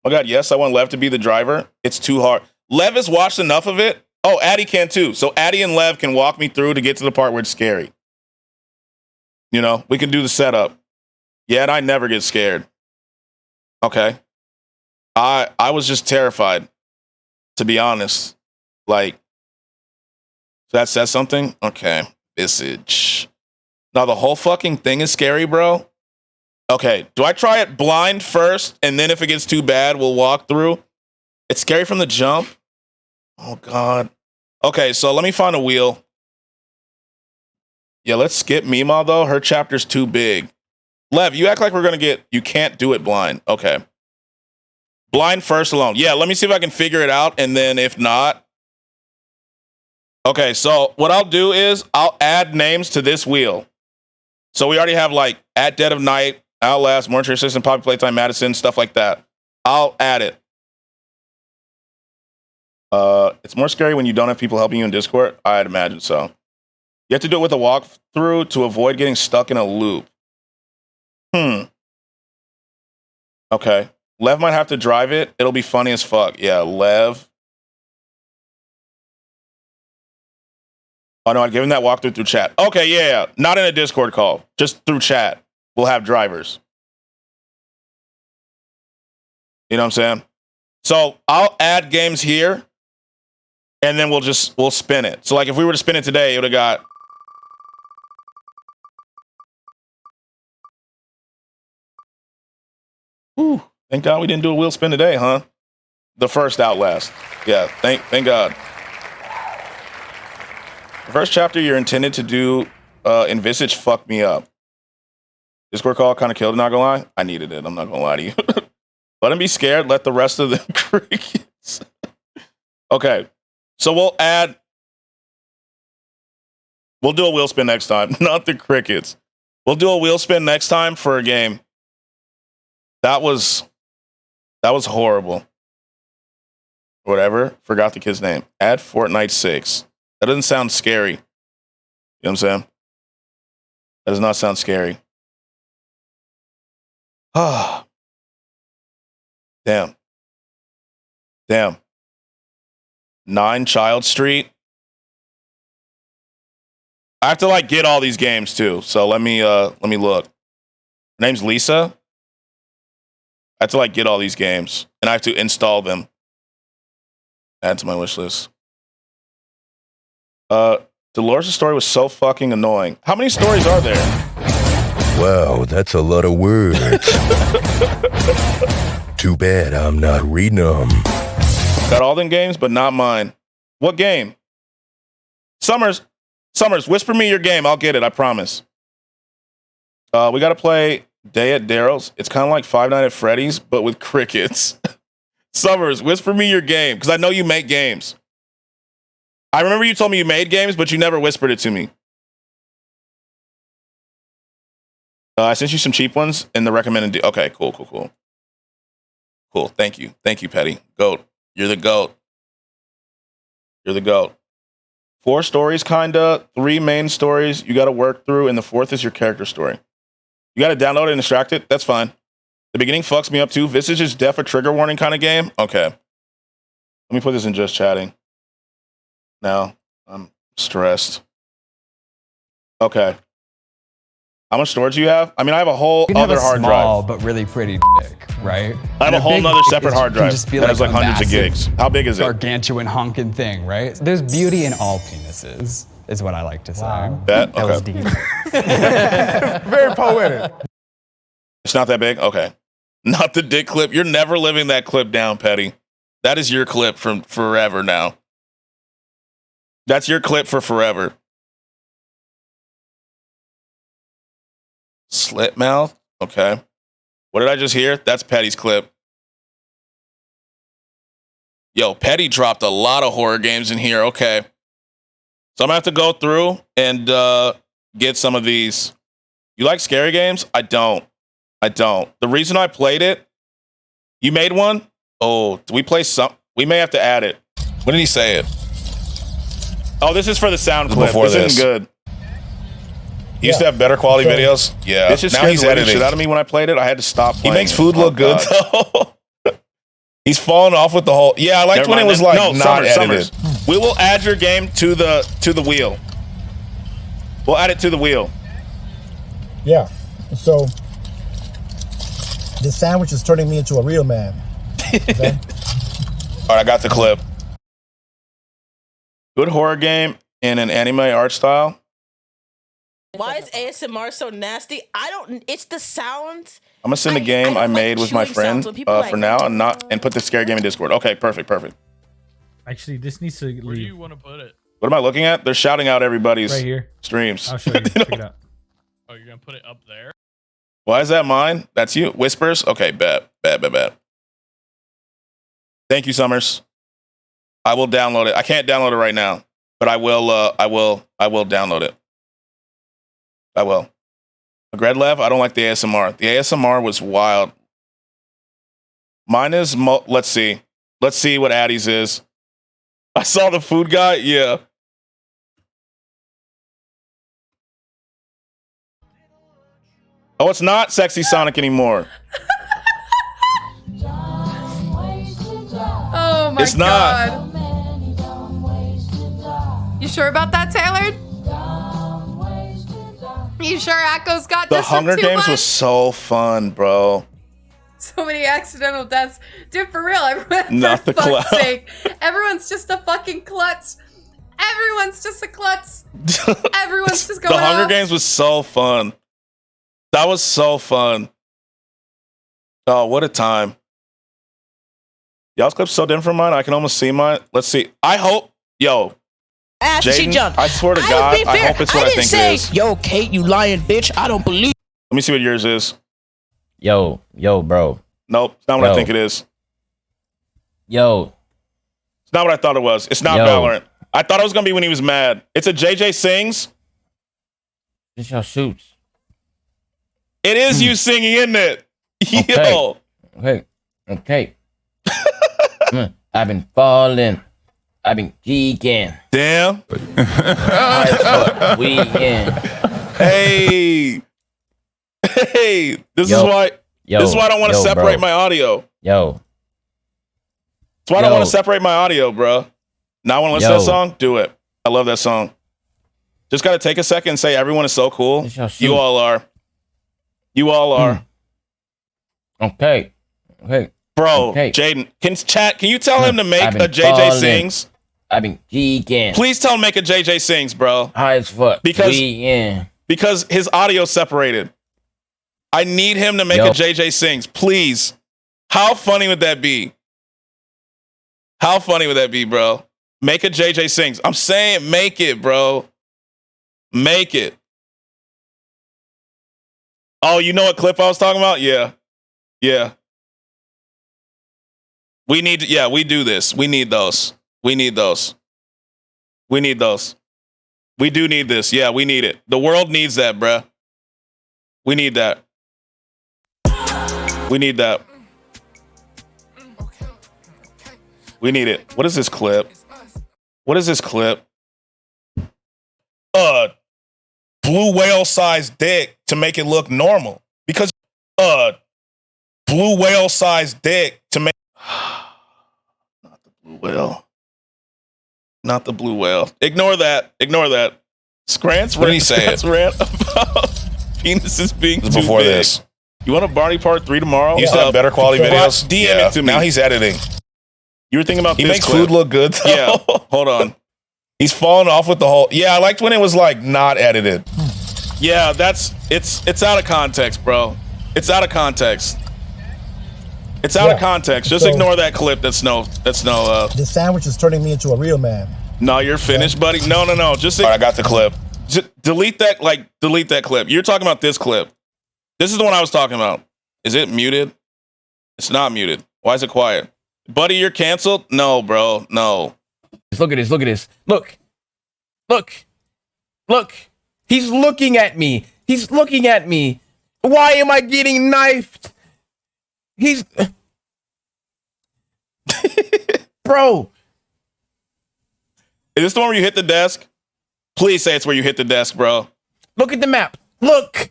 Oh god, yes, I want Lev to be the driver. It's too hard. Lev has watched enough of it. Oh, Addy can too. So Addy and Lev can walk me through to get to the part where it's scary. You know, we can do the setup. Yeah, and I never get scared. Okay. I was just terrified, to be honest. Like, that says something? Okay. Visage. Now, the whole fucking thing is scary, bro. Okay. Do I try it blind first, and then if it gets too bad, we'll walk through? It's scary from the jump. Oh, God. Okay, so let me find a wheel. Yeah, let's skip Mima, though. Her chapter's too big. Lev, you act like we're going to get... You can't do it blind. Okay. Blind first alone. Yeah, let me see if I can figure it out, and then if not... Okay, so what I'll do is I'll add names to this wheel. So we already have, like, At Dead of Night, Outlast, Mortuary Assistant, Poppy Playtime, Madison, stuff like that. I'll add it. It's more scary when you don't have people helping you in Discord. I'd imagine so. You have to do it with a walkthrough to avoid getting stuck in a loop. Okay. Lev might have to drive it. It'll be funny as fuck. Yeah, Lev. Oh, no, I'd give him that walkthrough through chat. Okay, yeah. Not in a Discord call. Just through chat. We'll have drivers. You know what I'm saying? So I'll add games here, and then we'll spin it. So, like, if we were to spin it today, it would have got... Ooh, thank God we didn't do a wheel spin today, huh? The first Outlast. Yeah, thank God. The first chapter you're intended to do in Visage fucked me up. Discord call kind of killed it, not gonna lie. I needed it, I'm not gonna lie to you. Let him be scared, let the rest of the crickets. Okay, so we'll do a wheel spin next time, not the crickets. We'll do a wheel spin next time for a game. That was horrible. Whatever. Forgot the kid's name. Add Fortnite 6. That doesn't sound scary. You know what I'm saying? That does not sound scary. Ah. Damn. 9 Child Street. I have to like get all these games too. So let me look. Her name's Lisa. I have to like get all these games and I have to install them. Add to my wish list. Dolores' story was so fucking annoying. How many stories are there? Wow, that's a lot of words. Too bad I'm not reading them. Got all them games, but not mine. What game? Summers, whisper me your game. I'll get it, I promise. We got to play Day at Daryl's. It's kind of like Five Nights at Freddy's, but with crickets. Summers, whisper me your game, because I know you make games. I remember you told me you made games, but you never whispered it to me. I sent you some cheap ones in the recommended. Okay, cool. Cool. Thank you, Petty. Goat. You're the goat. 4 stories, kinda. 3 main stories you got to work through, and the 4th is your character story. You got to download it and extract it. That's fine. The beginning fucks me up too. This is just death or trigger warning kind of game. Okay. Let me put this in just chatting. Now I'm stressed. Okay. How much storage do you have? I mean, I have a whole other hard small, drive. but really pretty dick, right? I have a whole nother separate hard drive that has like hundreds of gigs. How big is it? Gargantuan honking thing, right? There's beauty in all penises, is what I like to say. Wow. That was deep. Very poetic. It's not that big? Okay. Not the dick clip. You're never living that clip down, Petty. That is your clip from forever now. That's your clip for forever. Slit mouth? Okay. What did I just hear? That's Petty's clip. Yo, Petty dropped a lot of horror games in here. Okay. So I'm going to have to go through and get some of these. You like scary games? I don't. The reason I played it, you made one? Oh, do we play some? We may have to add it. When did he say it? Oh, this is for the sound clip. Before this. Isn't good. He used to have better quality videos. Yeah. This just Now scared he's the living editing. shit out of me when I played it. I had to stop He playing. makes food look good though. He's falling off with the whole. Yeah, I liked Never when it mind was then. like No, not edited. Summers. We will add your game to the wheel. We'll add it to the wheel. Yeah. So this sandwich is turning me into a real man. Okay? All right, I got the clip. Good horror game in an anime art style. Why is ASMR so nasty? It's the sounds. I'm gonna send a game I made with my friend for now, and put the scary game in Discord. Okay, perfect. Actually, this needs to leave. Where do you want to put it? What am I looking at? They're shouting out everybody's Right here. streams. I'll show you. Check it out. Oh, you're gonna put it up there? Why is that mine? That's you. Whispers. Okay, bet. Thank you, Summers. I will download it. I can't download it right now, but I will. I will download it. I will. Gredlev, I don't like the ASMR. The ASMR was wild. Mine is, let's see. Let's see what Addie's is. I saw the food guy. Yeah. Oh, it's not Sexy Sonic anymore. Oh my It's not. god. You sure about that, Taylor? You sure Akko's got The this one Hunger too Games much? was so fun, bro. So many accidental deaths. Dude, for real, everyone, Not for the fuck's clown. sake. Everyone's just a fucking klutz. Everyone's just a klutz. Everyone's just going The Hunger off. Games was so fun. That was so fun. Oh, what a time. Y'all's clip's so different from mine. I can almost see mine. Let's see. I hope, yo, After she Jaden, jumped. I swear to was God, being I fair. hope it's what I didn't think say, it is. Yo, Kate, you lying bitch. I don't believe. Let me see what yours is. Yo, bro. Nope, it's not what I Yo. think it is. Yo. It's not what I thought it was. It's not Yo. Valorant. I thought it was going to be when he was mad. It's a JJ Sings. This your shoots. It is you singing, isn't it? Yo. Okay. I've been falling. I've been geeking. Damn. We in. Hey. This is why I don't want to separate my audio. Yo. That's why I don't want to separate my audio, bro. Now I want to listen to that song? Do it. I love that song. Just got to take a second and say everyone is so cool. You all are. You all are. Okay. Bro, Okay. Jaden, can you tell him to make a JJ Sings? I've been geeking. Please tell him to make a JJ Sings, bro. High as fuck. Because his audio separated. I need him to make a JJ Sings, please. How funny would that be? How funny would that be, bro? Make a JJ Sings. I'm saying make it, bro. Make it. Oh, you know what clip I was talking about? Yeah. We do this. We need those. We do need this. Yeah, we need it. The world needs that, bruh. We need that. We need it. What is this clip? Blue whale sized dick to make it look normal. Because blue whale sized dick to make not the blue whale. Ignore that. Skratsx, what did he say? Rant about penises being too before big. this. You want a Barney Part 3 tomorrow? He used to have better quality videos. DM it to me. Now he's editing. You were thinking about He this makes clip. food look good, though. Yeah, hold on. He's falling off with the whole... Yeah, I liked when it was, like, not edited. Yeah, it's out of context, bro. It's out of context. Out of context. Just ignore that clip. That's no. The sandwich is turning me into a real man. No, you're finished, buddy. No. Just. All right, I got the clip. Delete that. Delete that clip. You're talking about this clip. This is the one I was talking about. Is it muted? It's not muted. Why is it quiet? Buddy, you're canceled? No, bro. No. Look at this. Look. He's looking at me. Why am I getting knifed? Bro. Is this the one where you hit the desk? Please say it's where you hit the desk, bro. Look at the map. Look.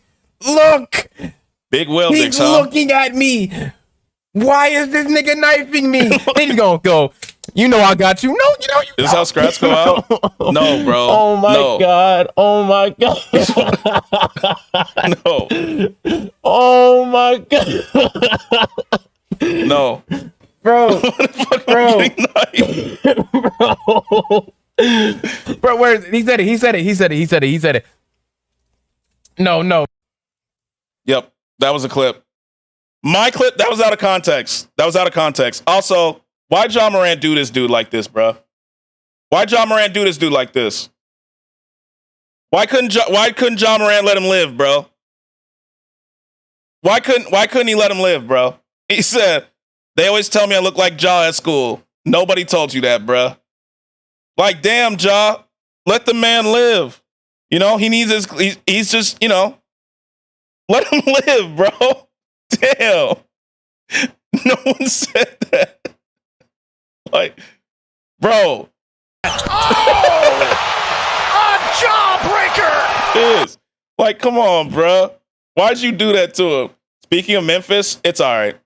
Big whale He's dicks, huh? looking at me. Why is this nigga knifing me? Then he's gonna go. You know I got you. No, you know you. This is how Skratsx go out? No, bro. Oh my god. Oh my god. No. Oh my god. No. Bro. Bro, where is it? He said it. No. Yep. That was a clip. My clip, that was out of context. Also, why John Morant do this dude like this, bro? Why John Morant do this dude like this? Why couldn't John Morant let him live, bro? Why couldn't he let him live, bro? He said, they always tell me I look like Ja at school. Nobody told you that, bro. Like, damn, Ja, let the man live. You know, he needs he's just, you know, let him live, bro. Damn. No one said that. Like, bro. Oh! A jawbreaker! It is. Like, come on, bro. Why'd you do that to him? Speaking of Memphis, it's all right.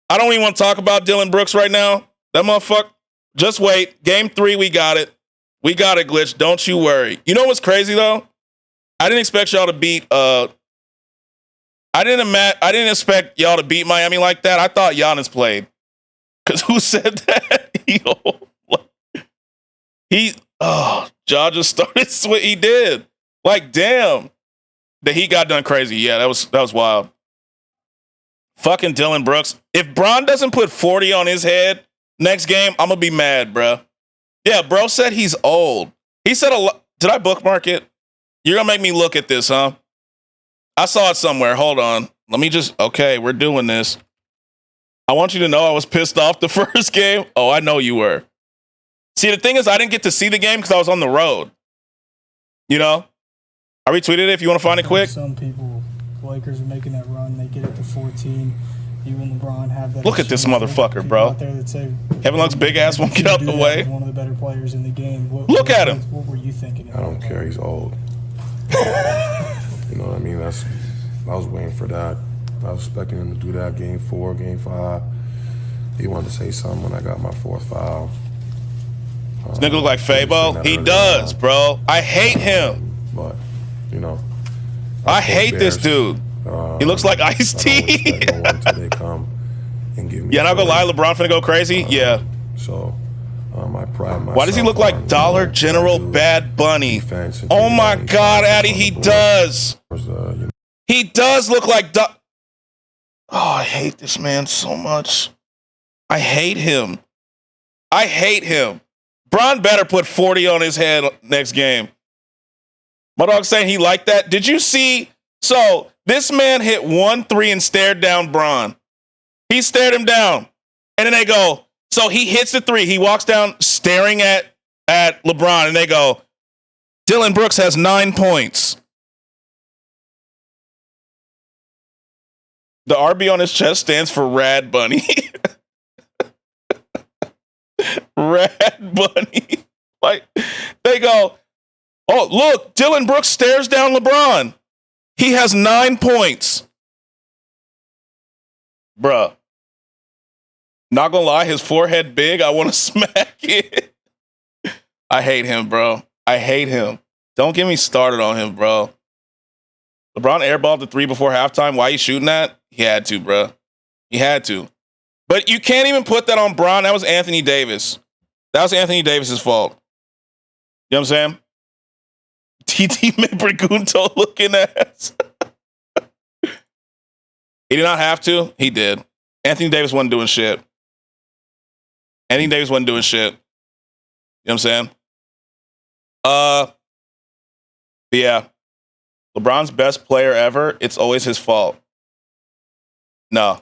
I don't even want to talk about Dylan Brooks right now. That motherfucker. Just wait. Game 3, we got it. We got it, Glitch. Don't you worry. You know what's crazy, though? I didn't expect y'all to beat I didn't expect y'all to beat Miami like that. I thought Giannis played. Cause who said that? Ja just started what he did. Like, damn. The Heat got done crazy. Yeah, that was wild. Fucking Dylan Brooks. If Bron doesn't put 40 on his head next game, I'm gonna be mad, bro. Yeah, bro said he's old. He said a lot. Did I bookmark it? You're gonna make me look at this, huh? I saw it somewhere. Hold on. Okay, we're doing this. I want you to know I was pissed off the first game. Oh, I know you were. See, the thing is, I didn't get to see the game because I was on the road. You know? I retweeted it if you want to find it quick. Some people, Lakers are making that run. They get it to 14. You and LeBron have that. Look at this motherfucker, bro. Kevin Love's big ass won't get out the way. One of the better players in the game. Look at him. What were you thinking? I don't care. He's old. You know what I mean? I was waiting for that. I was expecting him to do that game 4, game 5. He wanted to say something when I got my 4th foul. This nigga look like Fabo. He does, bro. I hate him. But, you know. I hate this dude. He looks like Ice-T. No one till they come and give me. Yeah, not gonna lie, LeBron finna go crazy. Yeah. So, I pride myself. Why does he look like Dollar General Bad Bunny? Oh my God, Addy, he does. He does look like Oh, I hate this man so much. I hate him. I hate him. Bron better put 40 on his head next game. My dog's saying he liked that. Did you see? So this man hit 1-3 and stared down Bron. He stared him down. And then they go, so he hits the 3. He walks down staring at LeBron, and they go, Dylan Brooks has 9 points. The RB on his chest stands for Rad Bunny. Rad Bunny. Like, they go, oh, look, Dylan Brooks stares down LeBron. He has 9 points. Bruh. Not gonna lie, his forehead big. I want to smack it. I hate him, bro. I hate him. Don't get me started on him, bro. LeBron airballed the 3 before halftime. Why you shooting that? He had to, bro. He had to. But you can't even put that on Bron. That was Anthony Davis. That was Anthony Davis's fault. You know what I'm saying? TT Pregunto looking ass. He did not have to. He did. Anthony Davis wasn't doing shit. Anthony Davis wasn't doing shit. You know what I'm saying? Yeah. LeBron's best player ever. It's always his fault. No.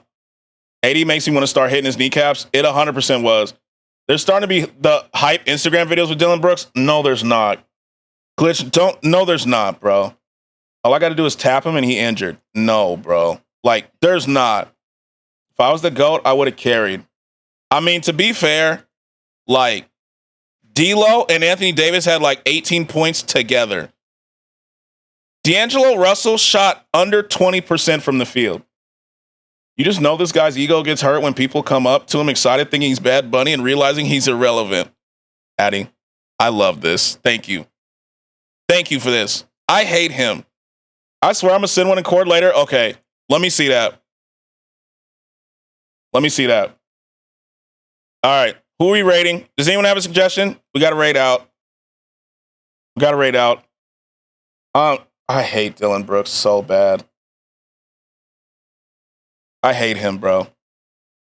AD makes me want to start hitting his kneecaps. It 100% was. There's starting to be the hype Instagram videos with Dylan Brooks. No, there's not. Glitch, don't. No, there's not, bro. All I got to do is tap him and he injured. No, bro. Like, there's not. If I was the GOAT, I would have carried. I mean, to be fair, like, D'Lo and Anthony Davis had like 18 points together. D'Angelo Russell shot under 20% from the field. You just know this guy's ego gets hurt when people come up to him excited thinking he's Bad Bunny and realizing he's irrelevant. Addy, I love this. Thank you. Thank you for this. I hate him. I swear I'm going to send one in court later. Okay, let me see that. Let me see that. All right, who are we rating? Does anyone have a suggestion? We got to rate out. We got to rate out. I hate Dylan Brooks so bad. I hate him, bro.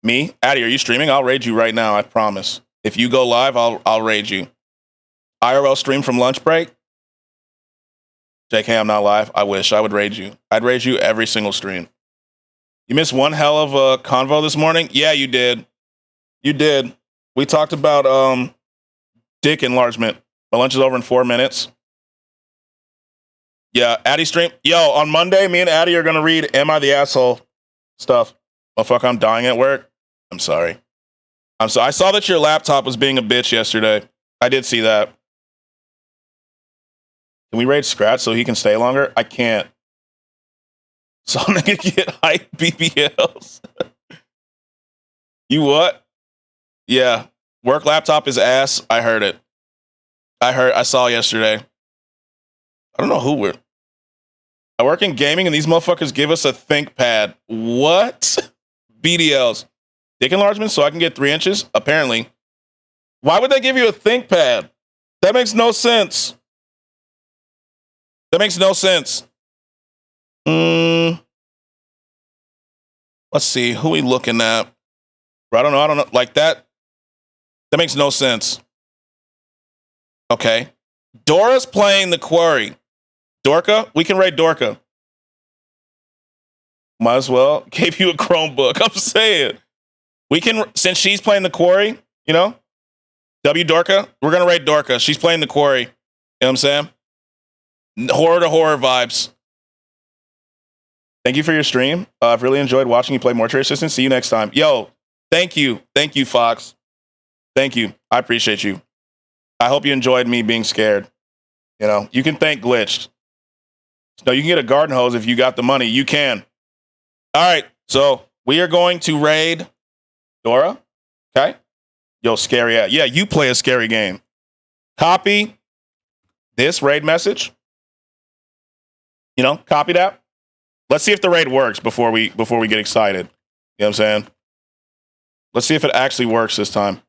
Me? Addy, are you streaming? I'll raid you right now, I promise. If you go live, I'll raid you. IRL stream from lunch break? JK, I'm not live. I wish I would raid you. I'd raid you every single stream. You missed one hell of a convo this morning? Yeah, you did. You did. We talked about dick enlargement. My lunch is over in 4 minutes. Yeah, Addy stream. Yo, on Monday, me and Addy are going to read Am I the Asshole stuff. Motherfucker, I'm dying at work. I'm sorry. I saw that your laptop was being a bitch yesterday. I did see that. Can we raid Skratsx so he can stay longer? I can't. So nigga get hype BBLs. You what? Yeah. Work laptop is ass. I heard it. I saw yesterday. I don't know who we're. I work in gaming and these motherfuckers give us a ThinkPad. What? BDLs. Dick enlargement so I can get 3 inches? Apparently. Why would they give you a ThinkPad? That makes no sense. That makes no sense. Let's see. Who we looking at? I don't know. Like that. That makes no sense. Okay. Dora's playing the Quarry. Dorka? We can raid Dorka. Might as well. Gave you a Chromebook. I'm saying. We can, since she's playing the Quarry, you know? W Dorka, we're going to raid Dorka. She's playing the Quarry. You know what I'm saying? Horror to horror vibes. Thank you for your stream. I've really enjoyed watching you play Mortuary Assistant. See you next time. Yo, thank you. Thank you, Fox. Thank you. I appreciate you. I hope you enjoyed me being scared. You know, you can thank Glitched. No, you can get a garden hose if you got the money. You can. All right. So we are going to raid Dora. Okay. Yo, scary ass. Yeah, you play a scary game. Copy this raid message. You know, copy that. Let's see if the raid works before we get excited. You know what I'm saying? Let's see if it actually works this time.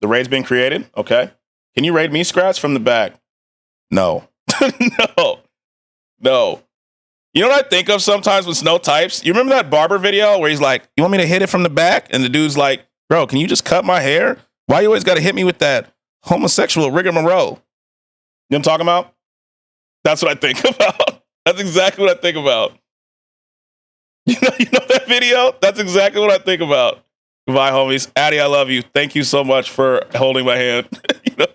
The raid's been created. Okay. Can you raid me, Skratsx, from the back? No. No. You know what I think of sometimes when Snow types? You remember that barber video where he's like, you want me to hit it from the back? And the dude's like, bro, can you just cut my hair? Why you always got to hit me with that homosexual rigmarole? You know what I'm talking about? That's what I think about. That's exactly what I think about. You know that video? That's exactly what I think about. Goodbye, homies. Addy, I love you. Thank you so much for holding my hand. You know,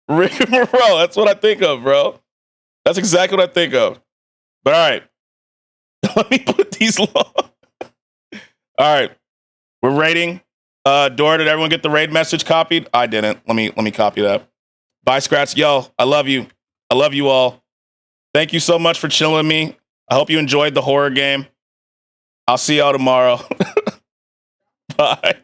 rigmarole. That's what I think of, bro. That's exactly what I think of. But all right, let me put these long. All right, we're raiding. Dora, did everyone get the raid message copied? I didn't. Let me copy that. Bye, Skratsx. Yo, I love you. I love you all. Thank you so much for chilling with me. I hope you enjoyed the horror game. I'll see y'all tomorrow. Bye.